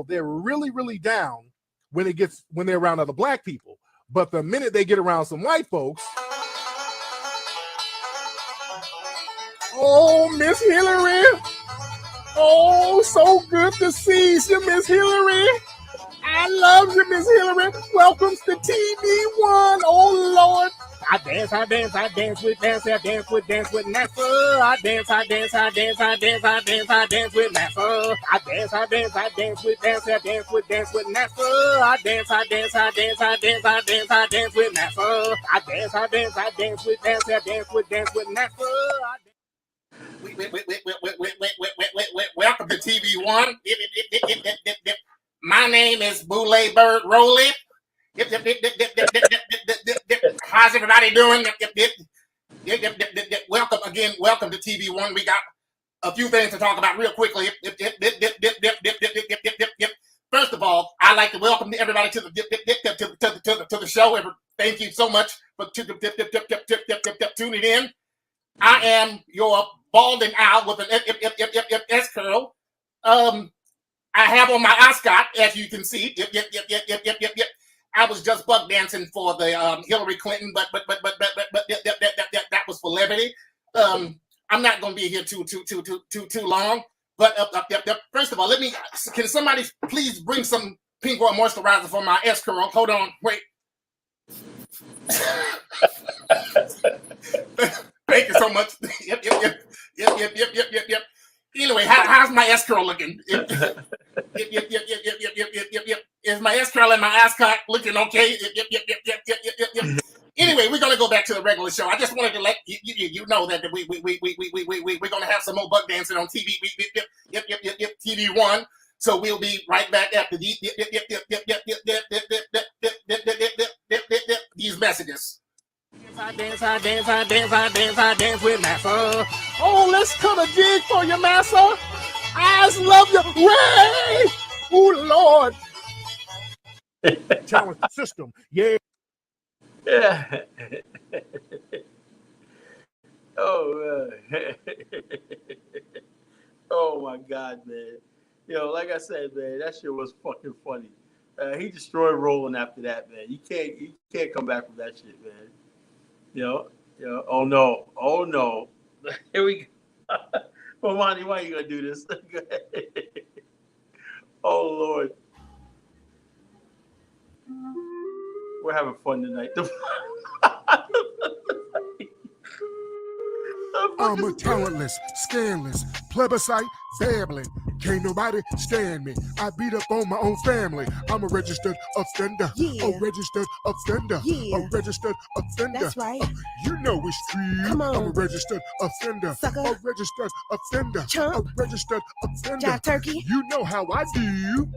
They're really, really down when they're around other black people. But the minute they get around some white folks, oh, Miss Hillary. Oh, so good to see you, Miss Hillary. I love you, Miss Hillary. Welcome to TV1. Oh, Lord. I dance with dance with NASA. I dance with NASA. I dance with NASA. I dance with NASA. with NASA. I dance with NASA. I dance with NASA. Welcome to TV1. My name is Boule Bird Roley. How's everybody doing? Welcome to TV1. We got a few things to talk about real quickly. First of all, I'd like to welcome everybody to the show. Thank you so much for tuning in. I am your balding owl with an S curl. I have on my ascot, as you can see. I was just buck dancing for the Hillary Clinton, but that was for levity. I'm not going to be here too long. But first of all, can somebody please bring some pink oil moisturizer for my S curl? Hold on, wait. Thank you so much. Yep. Anyway, how's my S curl looking? Yep. Is my S curl and my ascot looking okay? Yep. Anyway, we're gonna go back to the regular show. I just wanted to let you know that we're gonna have some more buck dancing on TV. TV1. So we'll be right back after these messages. I dance with Massa. Oh, let's cut a jig for you, Massa. I love you. Ray! Oh, Lord. Challenge the system. Yeah. Oh, my God, man. Like I said, man, that shit was fucking funny. He destroyed Roland after that, man. You can't come back from that shit, man. Oh no. Here we go. Bomani, why are you gonna do this? Oh Lord. We're having fun tonight. I'm a talentless, scandalous, plebiscite family. Can't nobody stand me. I beat up on my own family. I'm a registered offender. Yeah. A registered offender. Yeah. A registered offender. That's right. You know it's true. Come on. I'm a registered offender. Sucker. A registered offender. Chump. A registered offender. Jive turkey. You know how I do.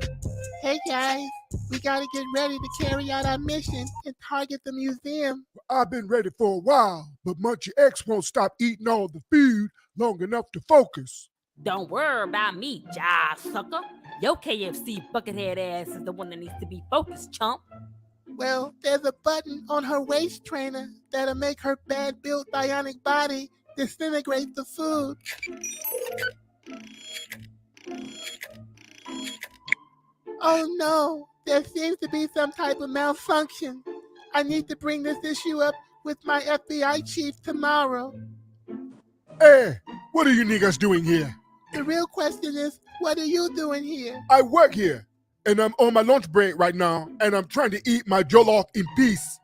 Hey guys, we gotta get ready to carry out our mission and target the museum. I've been ready for a while, but Munchie X won't stop eating all the food long enough to focus. Don't worry about me, jive sucker. Your KFC buckethead ass is the one that needs to be focused, chump. Well, there's a button on her waist trainer that'll make her bad-built bionic body disintegrate the food. Oh no, there seems to be some type of malfunction. I need to bring this issue up with my FBI chief tomorrow. Hey, what are you niggas doing here? The real question is, what are you doing here? I work here, and I'm on my lunch break right now, and I'm trying to eat my jollof in peace.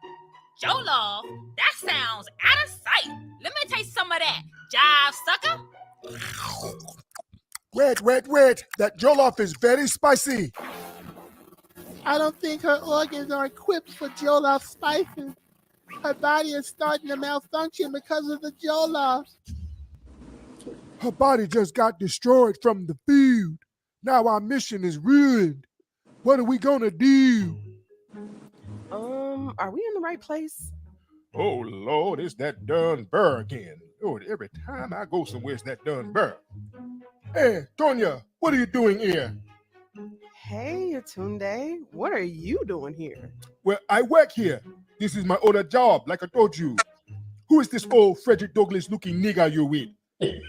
Jollof? That sounds out of sight. Let me taste some of that. Jive sucker. Wait. That jollof is very spicy. I don't think her organs are equipped for jollof spices. Her body is starting to malfunction because of the jollof. Her body just got destroyed from the food. Now our mission is ruined. What are we gonna do? Are we in the right place? Oh Lord, it's that done burr again. Oh, every time I go somewhere, it's that done burr. Hey, Tonya, what are you doing here? Hey, Atunde, what are you doing here? Well, I work here. This is my other job, like I told you. Who is this old Frederick Douglass looking nigga you're with?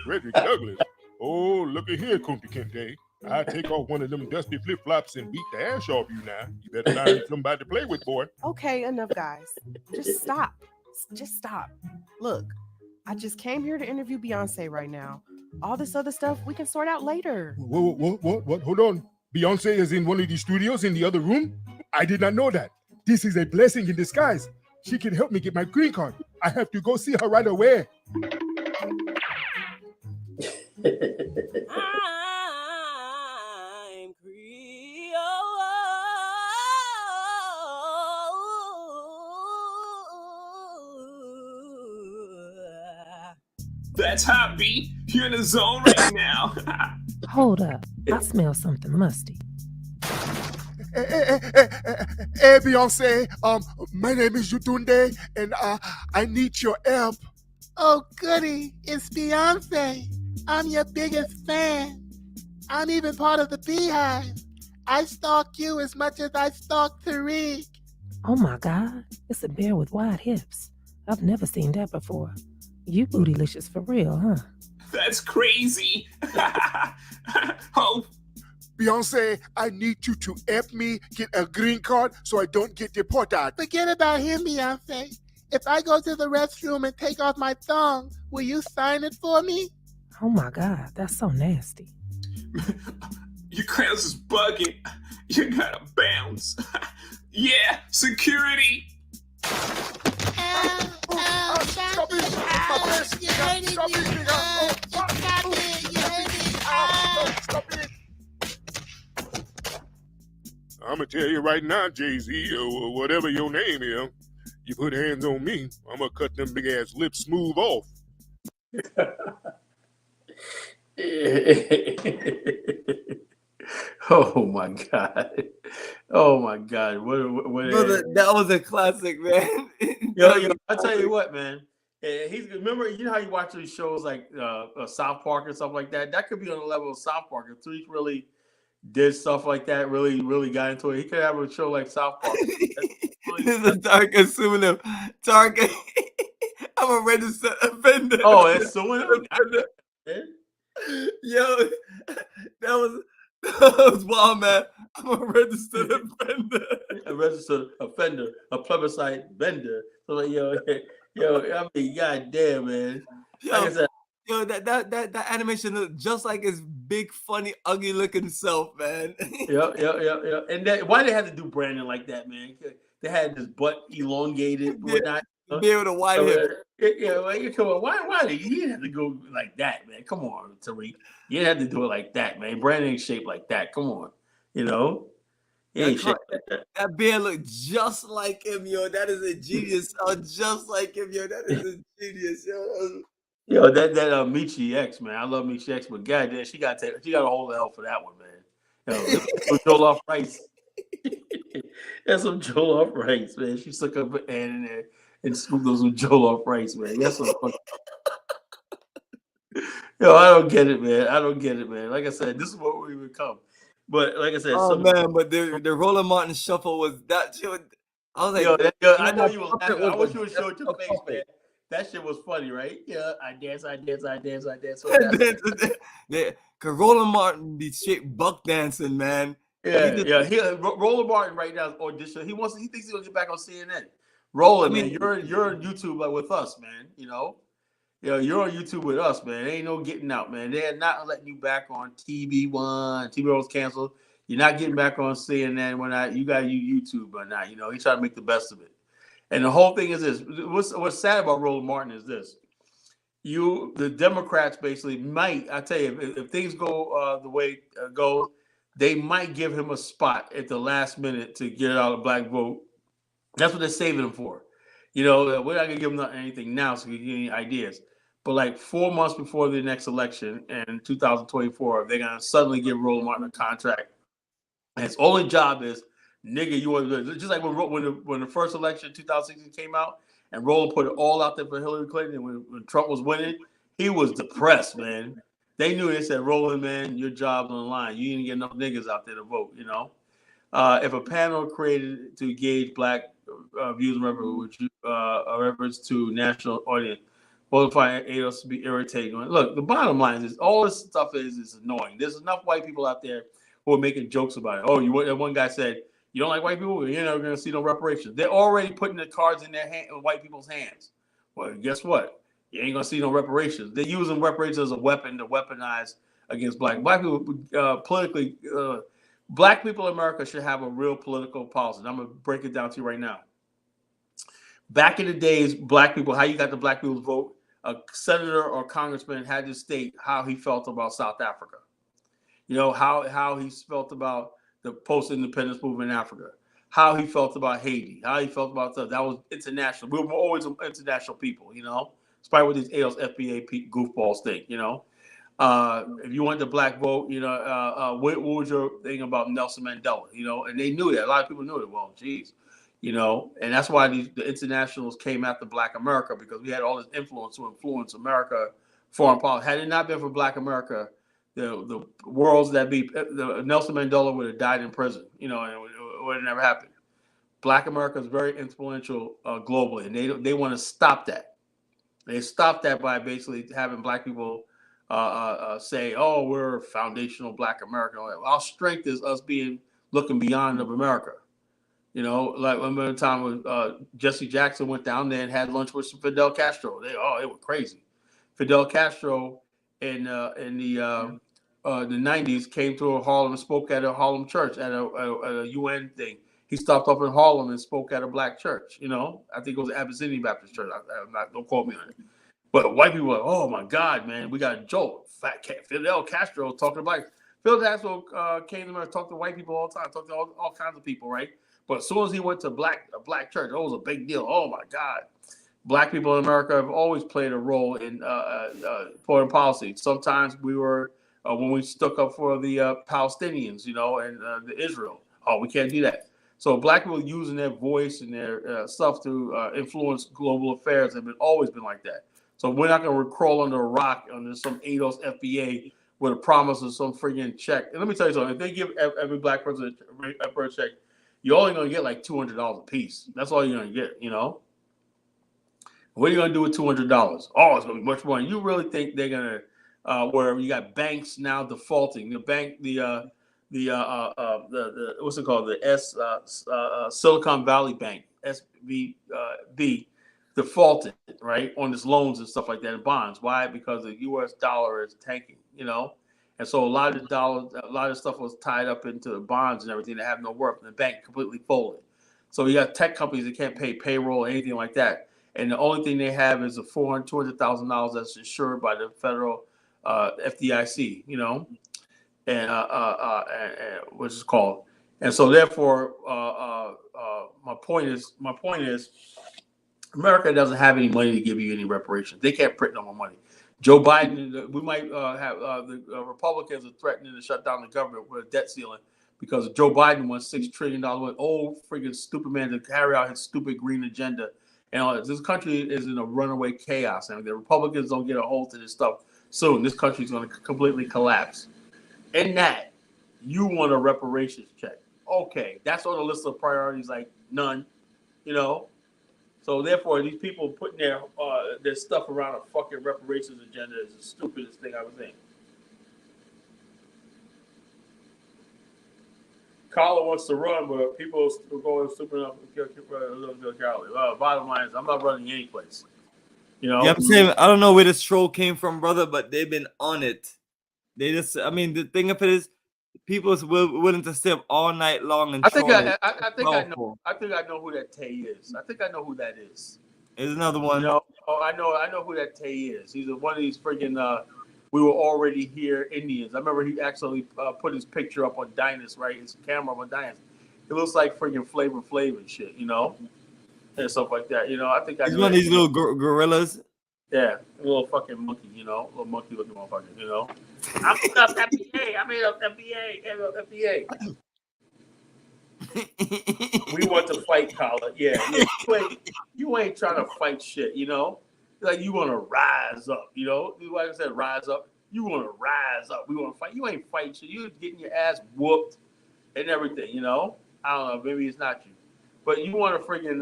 Frederick Douglass? Oh, look at here, Kunti Kente. I take off one of them dusty flip-flops and beat the ass off you now. You better find somebody to play with, boy. Okay, enough, guys. Just stop. Just stop. Look, I just came here to interview Beyonce right now. All this other stuff we can sort out later. What? Hold on. Beyonce is in one of these studios in the other room? I did not know that. This is a blessing in disguise. She can help me get my green card. I have to go see her right away. I'm Creole. That's hot, B. You're in the zone right now. Hold up. I smell something musty. Hey, Beyonce. My name is Yutunde, and I need your help. Oh, goody, it's Beyonce. I'm your biggest fan. I'm even part of the Beehive. I stalk you as much as I stalk Tariq. Oh my God, it's a bear with wide hips. I've never seen that before. You bootylicious for real, huh? That's crazy. Oh, Beyonce, I need you to help me get a green card so I don't get deported. Forget about him, Beyonce. If I go to the restroom and take off my thong, will you sign it for me? Oh my God, that's so nasty. your crowns is bugging. You gotta bounce. Yeah, security. Stop it! I'm gonna tell you right now, Jay-Z, or whatever your name is, you put hands on me, I'm gonna cut them big ass lips smooth off. Oh my God. Oh my God. What Brother, that was a classic, man. yo, I tell you what, man. He's remember, you know how you watch these shows like South Park and stuff like that? That could be on the level of South Park. If Tariq really did stuff like that, really got into it, he could have a show like South Park. This is a Tarka suing him. Tarka, I'm a registered offender. Oh, it's suing him? Yo, that was wild, man. I'm a registered offender. A registered offender, a plebiscite vendor. So like, yo, I mean, goddamn, man. Like I said, yo, that animation looked just like his big, funny, ugly looking self, man. Yeah. And that, why they had to do Brandon like that, man? They had this butt elongated, whatnot. Be able to wide hip. Come on, why did you didn't have to go like that, man? Come on, Tariq. You didn't have to do it like that, man. Brandon ain't shaped like that. Come on, you know. He ain't shaped like that. That beard looked just like him, yo. That is a genius. Just like him, yo. That is a genius, yo. Yo, that Michi X, man. I love Michi X, but goddamn, she got a whole L for that one, man. Yo, Jollof rice. That's some Jollof rice, man. She stuck up her hand in there and scooped those with Jollof rice, man. That's some fun. Yo, I don't get it, man. Like I said, this is what we become. But like I said, but the Roland Martin shuffle was that shit. I was like, I know you were laughing. I wish you would show it your face, man. That shit was funny, right? Yeah, I dance. Yeah, cause Roland Martin be straight buck dancing, man. Yeah. Roland Martin right now is audition. He thinks he's gonna get back on CNN. Roland, man, you're on YouTube like with us, man. You're on YouTube with us, man. There ain't no getting out, man. They're not letting you back on TV1. TV1 was canceled. You're not getting back on CNN when you got YouTube or not. He tried to make the best of it. And the whole thing is this. What's sad about Roland Martin is this. The Democrats basically might, I tell you, if things go the way it goes, they might give him a spot at the last minute to get out a black vote. That's what they're saving him for. We're not going to give him anything now so we can get any ideas. But like 4 months before the next election in 2024, they're going to suddenly give Roland Martin a contract. And his only job is, nigga, you want to do it. Just like when the first election in 2016 came out and Roland put it all out there for Hillary Clinton, and when Trump was winning, he was depressed, man. They knew. They said, Roland, man, your job's on the line. You didn't get enough niggas out there to vote, If a panel created to engage black views and reference to national audience, both find AOS to be irritating. Look, the bottom line is all this stuff is annoying. There's enough white people out there who are making jokes about it. Oh, one guy said, you don't like white people? You're never going to see no reparations. They're already putting the cards in white people's hands. Well, guess what? You ain't going to see no reparations. They're using reparations as a weapon to weaponize against black people. Politically, black people in America should have a real political policy. And I'm going to break it down to you right now. Back in the days, black people, how you got the black people to vote, a senator or congressman had to state how he felt about South Africa. How he felt about the post-independence movement in Africa, how he felt about Haiti, how he felt about stuff. That was international. We were always international people, despite what these FBA goofballs think, If you want the black vote, what was your thing about Nelson Mandela, and they knew that. A lot of people knew it. Well, geez, and that's why the internationals came after Black America, because we had all this influence to influence America foreign policy. Had it not been for Black America, the worlds that be Nelson Mandela would have died in prison, and it would have never happened. Black America is very influential globally, and they want to stop that. They stopped that by basically having black people say, "Oh, we're foundational Black America." Our strength is us looking beyond of America. Like I remember the time when Jesse Jackson went down there and had lunch with Fidel Castro. They were crazy. Fidel Castro in the 90s came to Harlem and spoke at a Harlem church at a UN thing. He stopped up in Harlem and spoke at a black church. I think it was Abyssinian Baptist Church. Don't quote me on it. But white people were like, oh my God, man, we got a joke. Fidel Castro talking about Fidel Castro came to America, talked to white people all the time, talked to all kinds of people, right? But as soon as he went to a black church, it was a big deal. Oh my God. Black people in America have always played a role in foreign policy. Sometimes we were, when we stuck up for the Palestinians, and the Israel. Oh, we can't do that. So black people using their voice and their stuff to influence global affairs have always been like that. So we're not going to crawl under a rock under some ADOS FBA with a promise of some friggin' check. And let me tell you something. If they give every black person a check, you're only going to get like $200 a piece. That's all you're going to get, What are you going to do with $200? Oh, it's going to be much more. And you really think they're going to, where you got banks now defaulting? The bank, what's it called? The Silicon Valley Bank, SVB, defaulted, right, on its loans and stuff like that and bonds. Why? Because the U.S. dollar is tanking, and so a lot of stuff was tied up into the bonds and everything that have no worth, and the bank completely folded. So you got tech companies that can't pay payroll or anything like that. And the only thing they have is a $200,000 that's insured by the federal FDIC, and which is called. And so therefore, my point is, America doesn't have any money to give you any reparations. They can't print no more money. Joe Biden, we might have the Republicans are threatening to shut down the government with a debt ceiling because Joe Biden wants $6 trillion with old freaking stupid man to carry out his stupid green agenda. And all this country is in a runaway chaos. And if the Republicans don't get a hold of this stuff soon, this country is going to completely collapse. In that, you want a reparations check. Okay, that's on the list of priorities, like none, So therefore, these people putting their stuff around a fucking reparations agenda is the stupidest thing I would think. Kala wants to run, but people are going stupid enough to kill Kala. Bottom line is, I'm not running any place. You know? Yeah, I'm saying, I don't know where this troll came from, brother, but they've been on it. They just, I mean, the thing of it is, people is willing to stay up all night long and I think troll. I think I know. I think I know who that Tay is. I think I know who that is. There's another one. You know, I know who that Tay is. He's one of these freaking we were already here Indians. I remember he actually put his picture up on Dynas, right? His camera up on Dynas. It looks like freaking Flavor Flav and shit, you know, and stuff like that. You know, I think he's one of these little gorillas. Yeah, a little fucking monkey, you know, little monkey looking motherfucker, you know. I'm up FBA. I made up FBA. We want to fight, Kala. Yeah. You ain't trying to fight shit, you know. Like you want to rise up, you know. Like I said, rise up. You want to rise up. We want to fight. You ain't fighting shit. You getting your ass whooped and everything, you know. I don't know. Maybe it's not you, but you want to freaking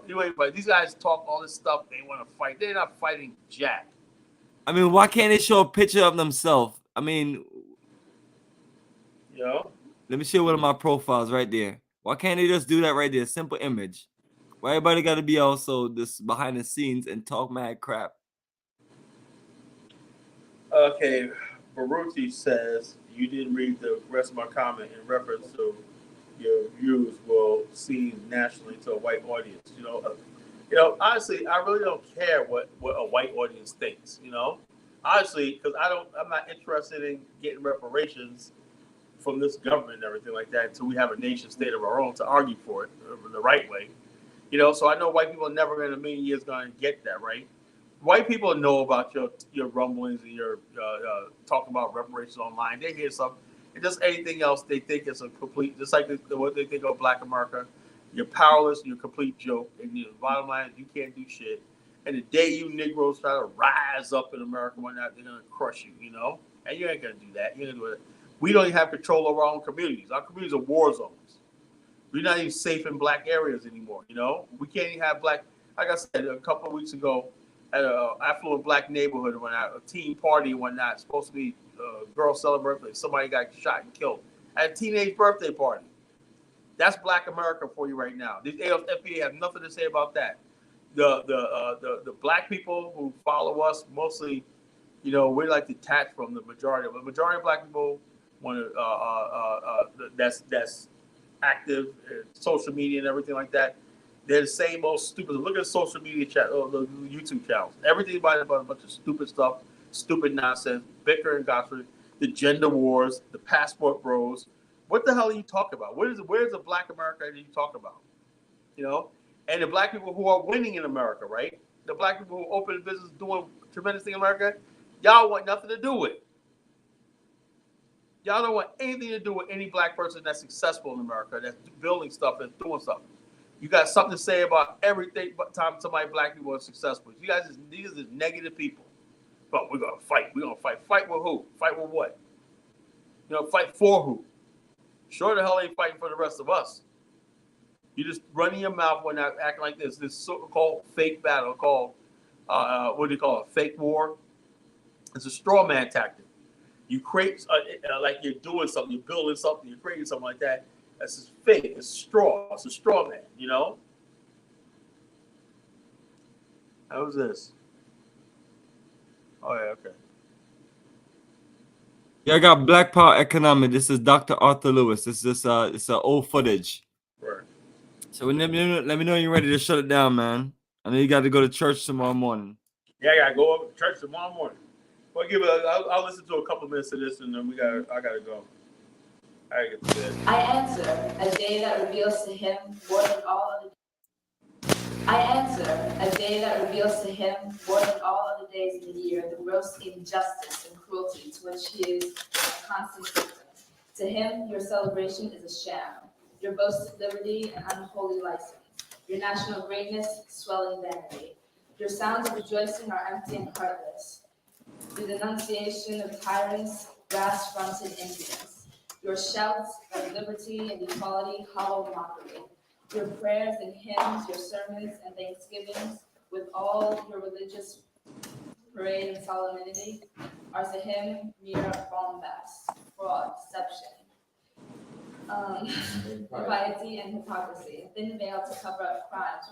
you ain't fight. These guys talk all this stuff. They want to fight. They're not fighting jack. I mean, why can't they show a picture of themselves? I mean, you know. Let me share one of my profiles right there. Why can't they just do that right there? Simple image. Why everybody got to be also this behind the scenes and talk mad crap? Okay, Baruti says you didn't read the rest of my comment in reference to your views will seem nationally to a white audience. You know, honestly, I really don't care what a white audience thinks. You know, honestly, because I'm not interested in getting reparations from this government and everything like that until we have a nation state of our own to argue for it the right way. You know, so I know white people are never in a million years going to get that, right? White people know about your rumblings and your talking about reparations online. They hear something. And just anything else they think is a complete, just like what they think of Black America. You're powerless, you're a complete joke. And the bottom line is you can't do shit. And the day you Negroes try to rise up in America and whatnot, they're going to crush you, you know? And you ain't going to do that. You're going to do it. We don't even have control over our own communities. Our communities are war zones. We're not even safe in Black areas anymore, you know? We can't even have Black, like I said a couple of weeks ago, at an affluent Black neighborhood and whatnot, a teen party and whatnot, supposed to be a girl celebrating birthday. Somebody got shot and killed at a teenage birthday party. That's Black America for you right now. These FBA have nothing to say about that. The Black people who follow us, mostly, you know, we're like detached from the majority. The majority of Black people want to that's active in social media and everything like that. They're the same old stupid. Look at the social media chat, the YouTube channels. Everything about a bunch of stupid stuff, stupid nonsense, bicker and gossip, the gender wars, the passport bros. What the hell are you talking about? Where's the Black America that you talk about? You know, and the Black people who are winning in America, right? The Black people who open business, doing tremendous thing in America, y'all want nothing to do with. Y'all don't want anything to do with any Black person that's successful in America, that's building stuff and doing something. You got something to say about everything but time somebody Black people are successful. You guys, these are negative people. But we're going to fight. We're going to fight. Fight with who? Fight with what? You know, fight for who? Sure the hell ain't fighting for the rest of us. You just running your mouth when not acting like this so-called fake battle called, what do you call it, fake war? It's a straw man tactic. You create, like you're doing something, you're building something, you're creating something like that. That's just fake. It's straw. It's a straw man, you know? How's this? Oh, yeah, okay. Yeah, I got Black Power Economic. This is Dr. Arthur Lewis. This is it's old footage. Right. So let me know when you're ready to shut it down, man. I know you got to go to church tomorrow morning. Yeah, I gotta go up to church tomorrow morning. Well, I'll listen to a couple minutes of this, and then I gotta go. I gotta get to bed. I answer a day that reveals to him more than all other. I answer a day that reveals to him more than all other days in the year the gross injustice and cruelty to which he is a constant victim. To him, your celebration is a sham, your boasted liberty an unholy license, your national greatness swelling vanity. Your sounds of rejoicing are empty and heartless. The denunciation of tyrants, brass-fronted impudence. Your shouts of liberty and equality hollow mockery. Your prayers and hymns, your sermons and thanksgivings, with all your religious parade and solemnity, are to him mere bombast, fraud, deception. impiety and hypocrisy, a thin veil to cover up crimes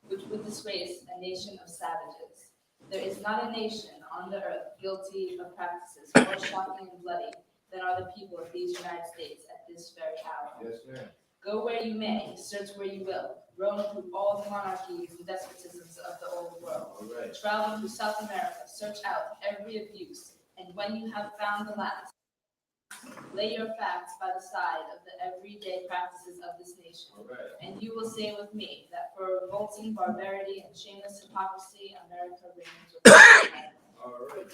which would disgrace a nation of savages. There is not a nation on the earth guilty of practices more shocking and bloody than are the people of these United States at this very hour. Yes, ma'am. Go where you may, search where you will, roam through all the monarchies and despotisms of the old world. All right. Travel through South America, search out every abuse, and when you have found the last, lay your facts by the side of the everyday practices of this nation. All right. And you will say with me that for revolting barbarity and shameless hypocrisy, America reigns with All right.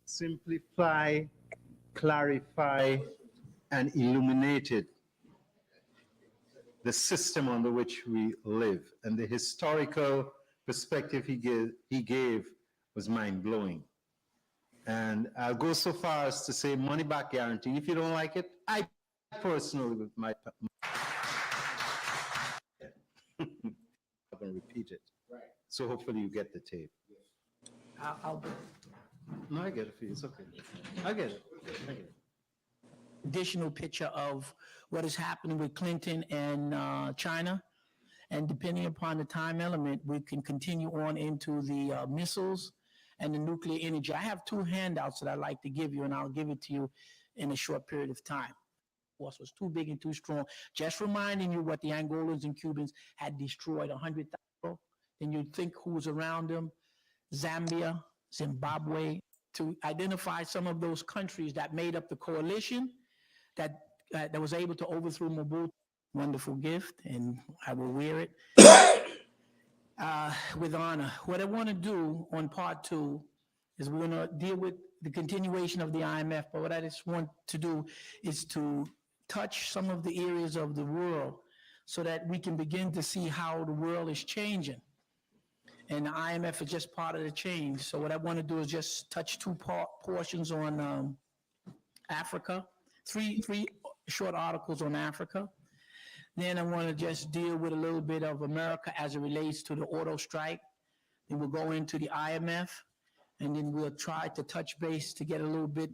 Simplify, clarify, and illuminated the system under which we live. And the historical perspective he gave was mind-blowing. And I'll go so far as to say money back guarantee. If you don't like it, I personally might I'm going to repeat it. Right. So hopefully you get the tape. No, I get it for you. It's okay. I get it. Additional picture of what is happening with Clinton and China. And depending upon the time element, we can continue on into the missiles and the nuclear energy. I have two handouts that I'd like to give you, and I'll give it to you in a short period of time. Force was too big and too strong. Just reminding you what the Angolans and Cubans had destroyed, 100,000. Then you'd think who was around them, Zambia, Zimbabwe, to identify some of those countries that made up the coalition that was able to overthrow Mobutu. Wonderful gift, and I will wear it with honor. What I want to do on part two is we're going to deal with the continuation of the IMF, but what I just want to do is to touch some of the areas of the world so that we can begin to see how the world is changing. And the IMF is just part of the change. So what I want to do is just touch two portions on Africa, three short articles on Africa. Then I want to just deal with a little bit of America as it relates to the auto strike. Then we'll go into the IMF, and then we'll try to touch base to get a little bit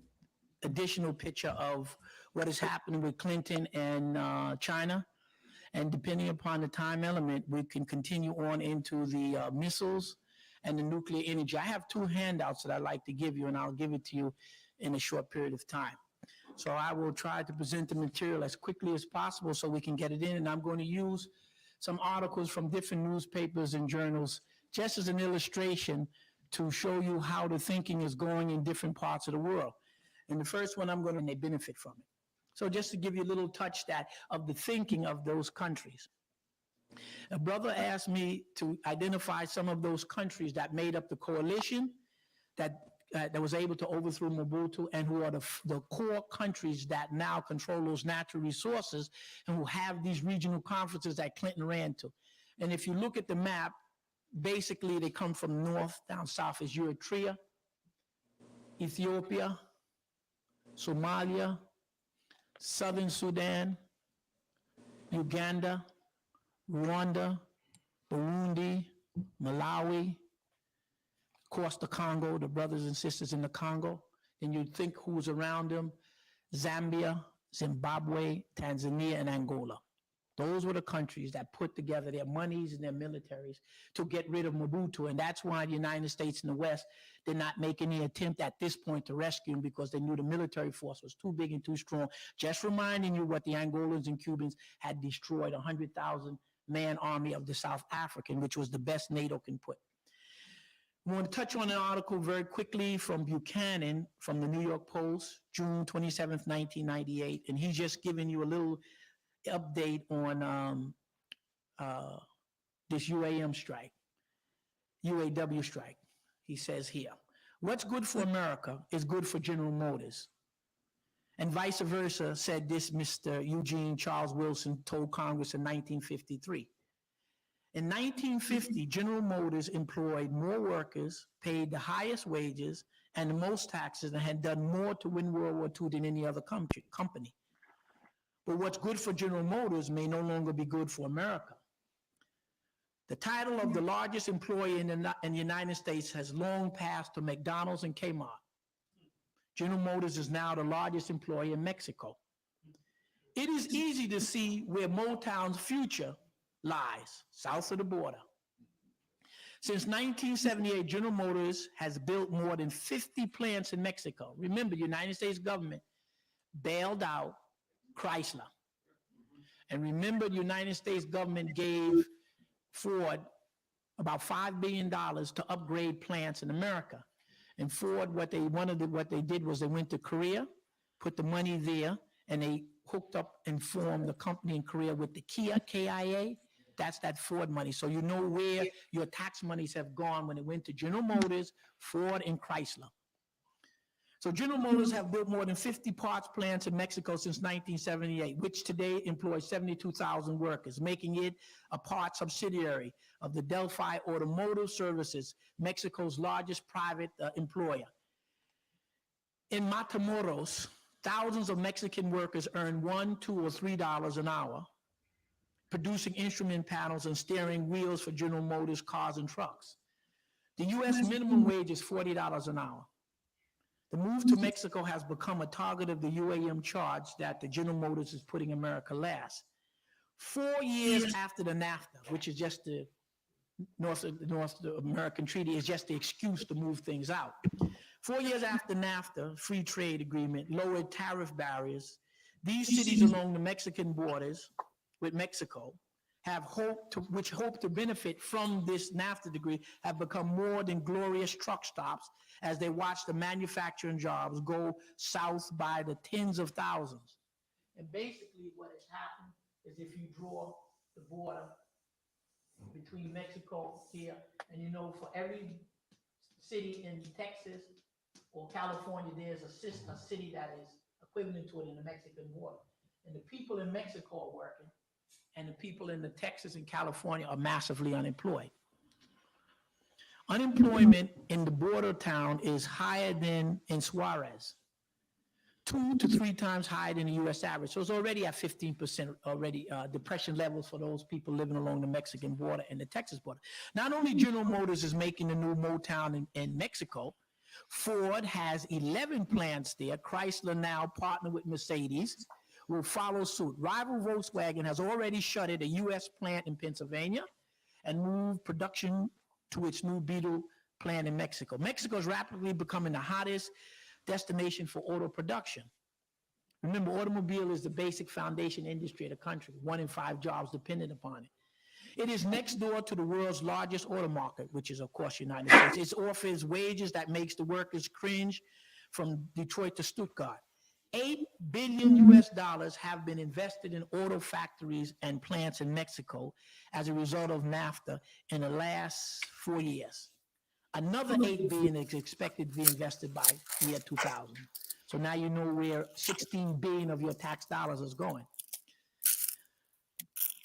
additional picture of what is happening with Clinton and China. And depending upon the time element, we can continue on into the missiles and the nuclear energy. I have two handouts that I'd like to give you, and I'll give it to you in a short period of time. So I will try to present the material as quickly as possible so we can get it in. And I'm going to use some articles from different newspapers and journals just as an illustration to show you how the thinking is going in different parts of the world. And the first one I'm going to, they benefit from it. So just to give you a little touch of the thinking of those countries. A brother asked me to identify some of those countries that made up the coalition that was able to overthrow Mobutu, and who are the core countries that now control those natural resources and who have these regional conferences that Clinton ran to. And if you look at the map, basically they come from north down south is Eritrea, Ethiopia, Somalia, Southern Sudan, Uganda, Rwanda, Burundi, Malawi, of course the Congo, the brothers and sisters in the Congo. Then you'd think who's around them, Zambia, Zimbabwe, Tanzania, and Angola. Those were the countries that put together their monies and their militaries to get rid of Mobutu. And that's why the United States and the West did not make any attempt at this point to rescue him, because they knew the military force was too big and too strong. Just reminding you what the Angolans and Cubans had destroyed, 100,000 man army of the South African, which was the best NATO can put. I want to touch on an article very quickly from Buchanan from the New York Post, June 27th, 1998. And he's just giving you a little update on this UAW strike. He says here, what's good for America is good for General Motors. And vice versa, said this Mr. Eugene Charles Wilson told Congress in 1953. In 1950, General Motors employed more workers, paid the highest wages and the most taxes, and had done more to win World War II than any other company. But what's good for General Motors may no longer be good for America. The title of the largest employer in the United States has long passed to McDonald's and Kmart. General Motors is now the largest employer in Mexico. It is easy to see where Motown's future lies, south of the border. Since 1978, General Motors has built more than 50 plants in Mexico. Remember, the United States government bailed out Chrysler. And remember, the United States government gave Ford about $5 billion to upgrade plants in America. And Ford, what they did was they went to Korea, put the money there, and they hooked up and formed the company in Korea with the Kia, KIA. That's that Ford money. So you know where your tax monies have gone when it went to General Motors, Ford, and Chrysler. So General Motors have built more than 50 parts plants in Mexico since 1978, which today employs 72,000 workers, making it a part subsidiary of the Delphi Automotive Services, Mexico's largest private employer. In Matamoros, thousands of Mexican workers earn $1, $2, or $3 an hour, producing instrument panels and steering wheels for General Motors cars and trucks. The U.S. minimum wage is $40 an hour. The move to Mexico has become a target of the UAM charge that the General Motors is putting America last. 4 years after the NAFTA, which is just the North American Treaty, is just the excuse to move things out. 4 years after NAFTA, free trade agreement, lowered tariff barriers, these cities along the Mexican borders with Mexico which hope to benefit from this NAFTA degree, have become more than glorious truck stops as they watch the manufacturing jobs go south by the tens of thousands. And basically what has happened is if you draw the border between Mexico here, and you know for every city in Texas or California, there's a city that is equivalent to it in the Mexican border. And the people in Mexico are working, and the people in the Texas and California are massively unemployed. Unemployment in the border town is higher than in Suarez, 2 to 3 times higher than the U.S. average. So it's already at 15% already depression levels for those people living along the Mexican border and the Texas border. Not only General Motors is making the new Motown in Mexico, Ford has 11 plants there. Chrysler now partnered with Mercedes, will follow suit. Rival Volkswagen has already shuttered a U.S. plant in Pennsylvania and moved production to its new Beetle plant in Mexico. Mexico is rapidly becoming the hottest destination for auto production. Remember, automobile is the basic foundation industry of the country. 1 in 5 jobs dependent upon it. It is next door to the world's largest auto market, which is, of course, United States. It offers wages that makes the workers cringe from Detroit to Stuttgart. $8 billion have been invested in auto factories and plants in Mexico as a result of NAFTA in the last 4 years. Another $8 billion is expected to be invested by year 2000. So now you know where $16 billion of your tax dollars is going.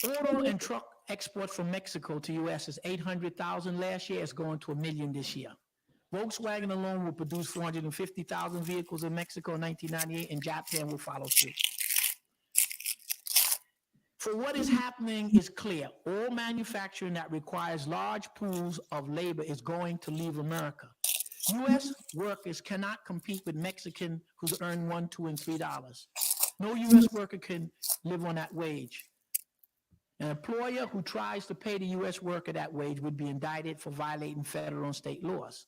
Auto and truck exports from Mexico to U.S. is 800,000 last year. It's going to 1 million this year. Volkswagen alone will produce 450,000 vehicles in Mexico in 1998, and Japan will follow suit. For what is happening is clear. All manufacturing that requires large pools of labor is going to leave America. U.S. workers cannot compete with Mexican who earn $1, $2, and $3. No U.S. worker can live on that wage. An employer who tries to pay the U.S. worker that wage would be indicted for violating federal and state laws.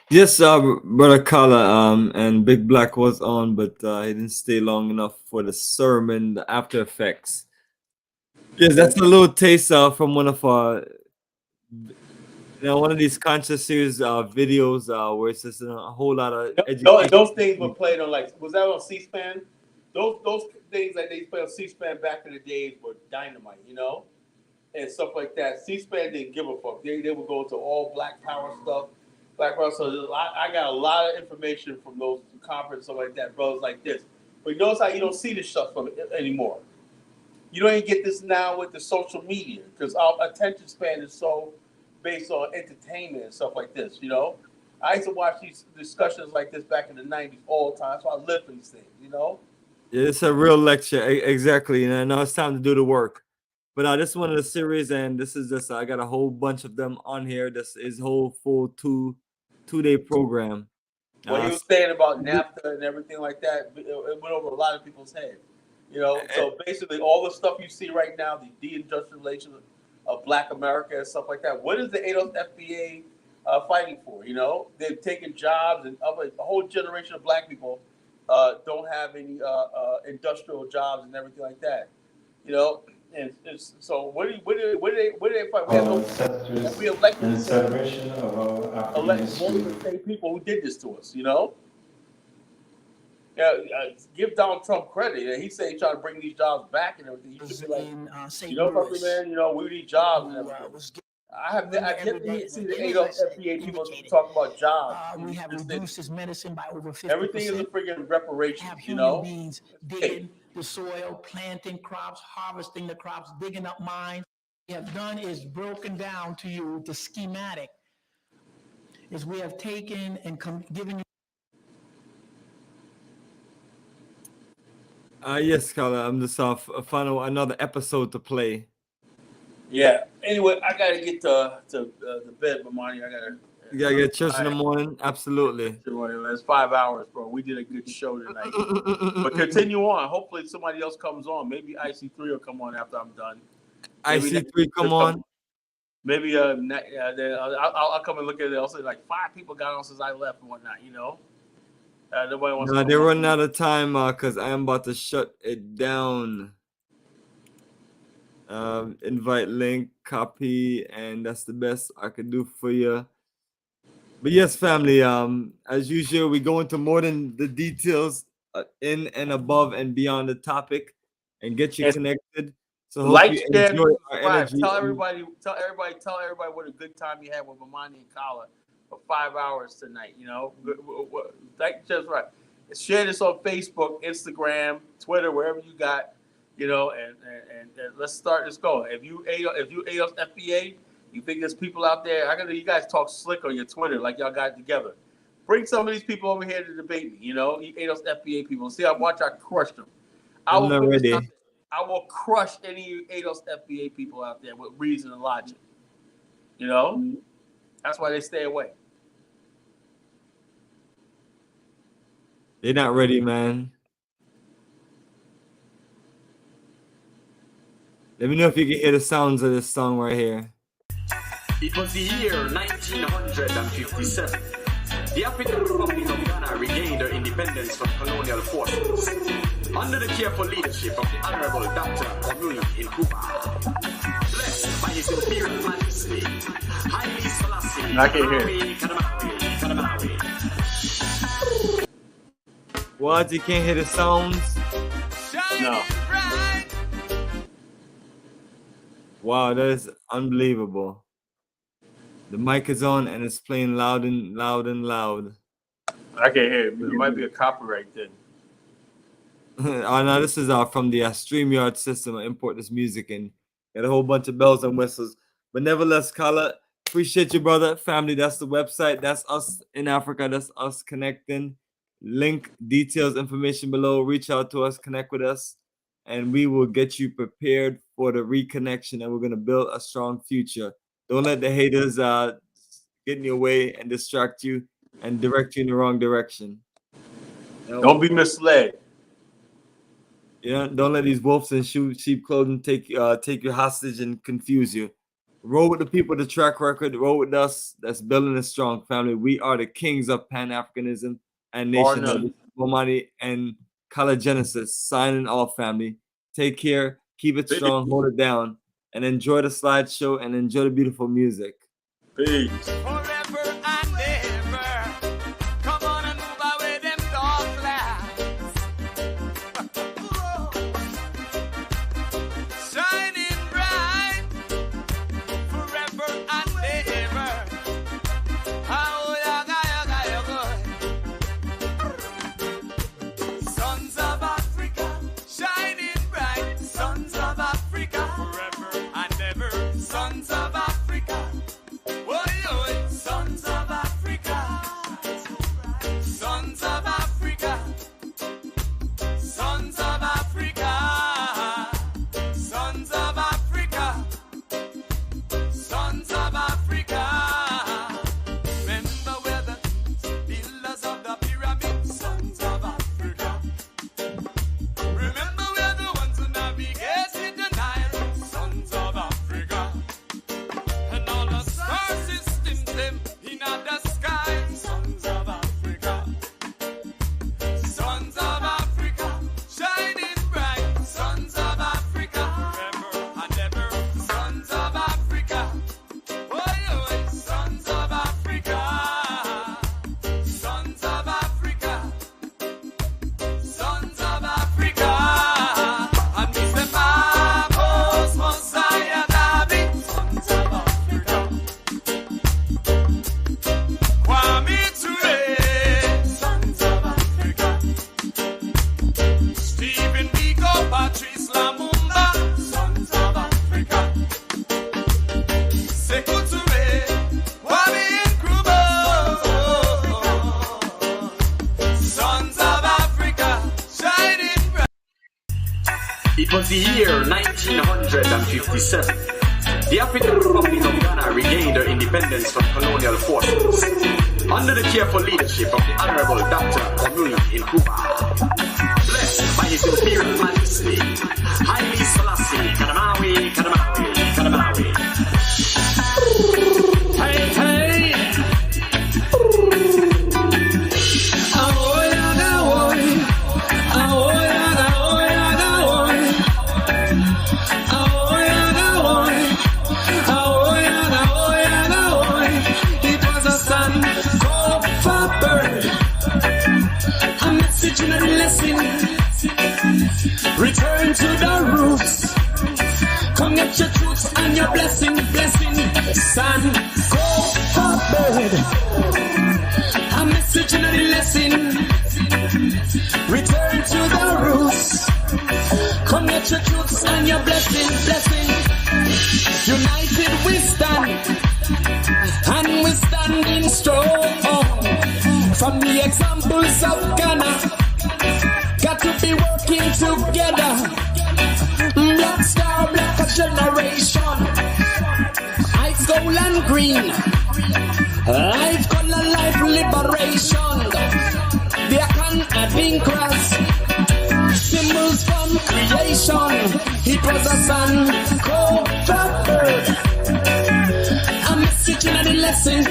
Yes, Brother Kala, and Big Black was on, but he didn't stay long enough for the sermon, the after effects. Yes, that's a little taste from one of our, one of these conscious series videos where it's just a whole lot of education. Those things were played on, like, was that on C-SPAN? Those things that they played on C-SPAN back in the days were dynamite, and stuff like that. C-SPAN didn't give a fuck. They would go to all Black Power stuff. Black Power. So I got a lot of information from those conferences, stuff like that, brothers like this. But you notice how you don't see this stuff from it anymore. You don't even get this now with the social media because our attention span is so based on entertainment and stuff like this. I used to watch these discussions like this back in the 90s all the time, so I live for these things. It's a real lecture, exactly. And now it's time to do the work. But this is one of the series, and this is just I got a whole bunch of them on here. This is whole full two-day program. What he was saying about NAFTA and everything like that, it went over a lot of people's head. You know, so basically all the stuff you see right now, the deindustrialization of Black America and stuff like that. What is the ADOS FBA fighting for? You know, they've taken jobs, and a whole generation of Black people don't have any industrial jobs and everything like that. You know, and so what do they fight? We elected in celebration of our African history. the same people who did this to us. You know. Yeah, give Donald Trump credit. He said he's trying to bring these jobs back and everything. You should be like, you know something, man. You know, we need jobs and everything. I've yet to see the ADOS FBA people talk about jobs. We have reduced his medicine by over 50%. Everything is a freaking reparation, Have you human know. beings digging the soil, planting crops, harvesting the crops, digging up mines. What we have done is broken down to you the schematic. Is we have taken and given you. Yes, Kala, I'm just final another episode to play. Yeah. Anyway, I gotta get to the bed, Bomani. You gotta get church in the morning. Absolutely. It's 5 hours, bro. We did a good show tonight. But continue on. Hopefully somebody else comes on. Maybe IC3 will come on after I'm done. IC3 come on. Maybe I'll come and look at it. I'll say like 5 people got on since I left and whatnot. You know. Nobody wants to. They're running out of time because I am about to shut it down. Invite link, copy, and that's the best I can do for you. But yes, family, as usual, we go into more than the details in and above and beyond the topic and get you connected. So hope you enjoy our energy. Tell everybody what a good time you had with Bomani and Kala for 5 hours tonight. You know, just right. Share this on Facebook, Instagram, Twitter, wherever you got. You know, and let's start this going. If you ADOS FBA, you think there's people out there. I know you guys talk slick on your Twitter like y'all got it together. Bring some of these people over here to debate me. You know, you ADOS FBA people. See, I crush them. I will crush any ADOS FBA people out there with reason and logic. You know, that's why they stay away. They're not ready, man. Let me know if you can hear the sounds of this song right here. It was the year 1957. The African Republic of Ghana regained her independence from colonial forces under the careful leadership of the Honorable Dr. Omui Nkrumah. Blessed by His Imperial Majesty, Haile Selassie. I can hear it. What? You can't hear the sounds? No. Wow, that is unbelievable. The mic is on and it's playing loud and loud and loud. I can hear it. There might be a copyright thing. Oh no, this is from the StreamYard system. I import this music and got a whole bunch of bells and whistles. But nevertheless, Kala, appreciate you, brother. Family, that's the website. That's us in Africa. That's us connecting. Link, details, information below. Reach out to us, connect with us, and we will get you prepared for the reconnection, and we're going to build a strong future. Don't let the haters get in your way and distract you and direct you in the wrong direction. Don't be misled. Yeah, don't let these wolves in sheep clothing take you hostage and confuse you. Roll with the people, the track record. Roll with us. That's building a strong family. We are the kings of Pan-Africanism and Nationhood. Bomani and Kala Genesis signing off, family. Take care. Keep it strong. Hold it down. And enjoy the slideshow and enjoy the beautiful music. Peace. Sons of Africa, oh, sons was the year 1957. The African Republic of Ghana regained her independence from colonial forces under the careful leadership of the Honorable Dr. Kwame Nkrumah. Blessed by His Imperial Majesty, Haile Selassie, Kadamawi, Kadamawi, Kadamawi. Hey, hey. Return to the roots. Come get your truths and your blessing, blessing. Son, go forward. A message and a lesson. Return to the roots. Come get your truths and your blessing, blessing. United we stand, and we standing strong. From the examples of Ghana, got to be working together. Black star, black generation. Ice, gold and green. Life, color, life, liberation. There can adding cross. Symbols from creation. It was a sun, cold, bird. A message in the lesson.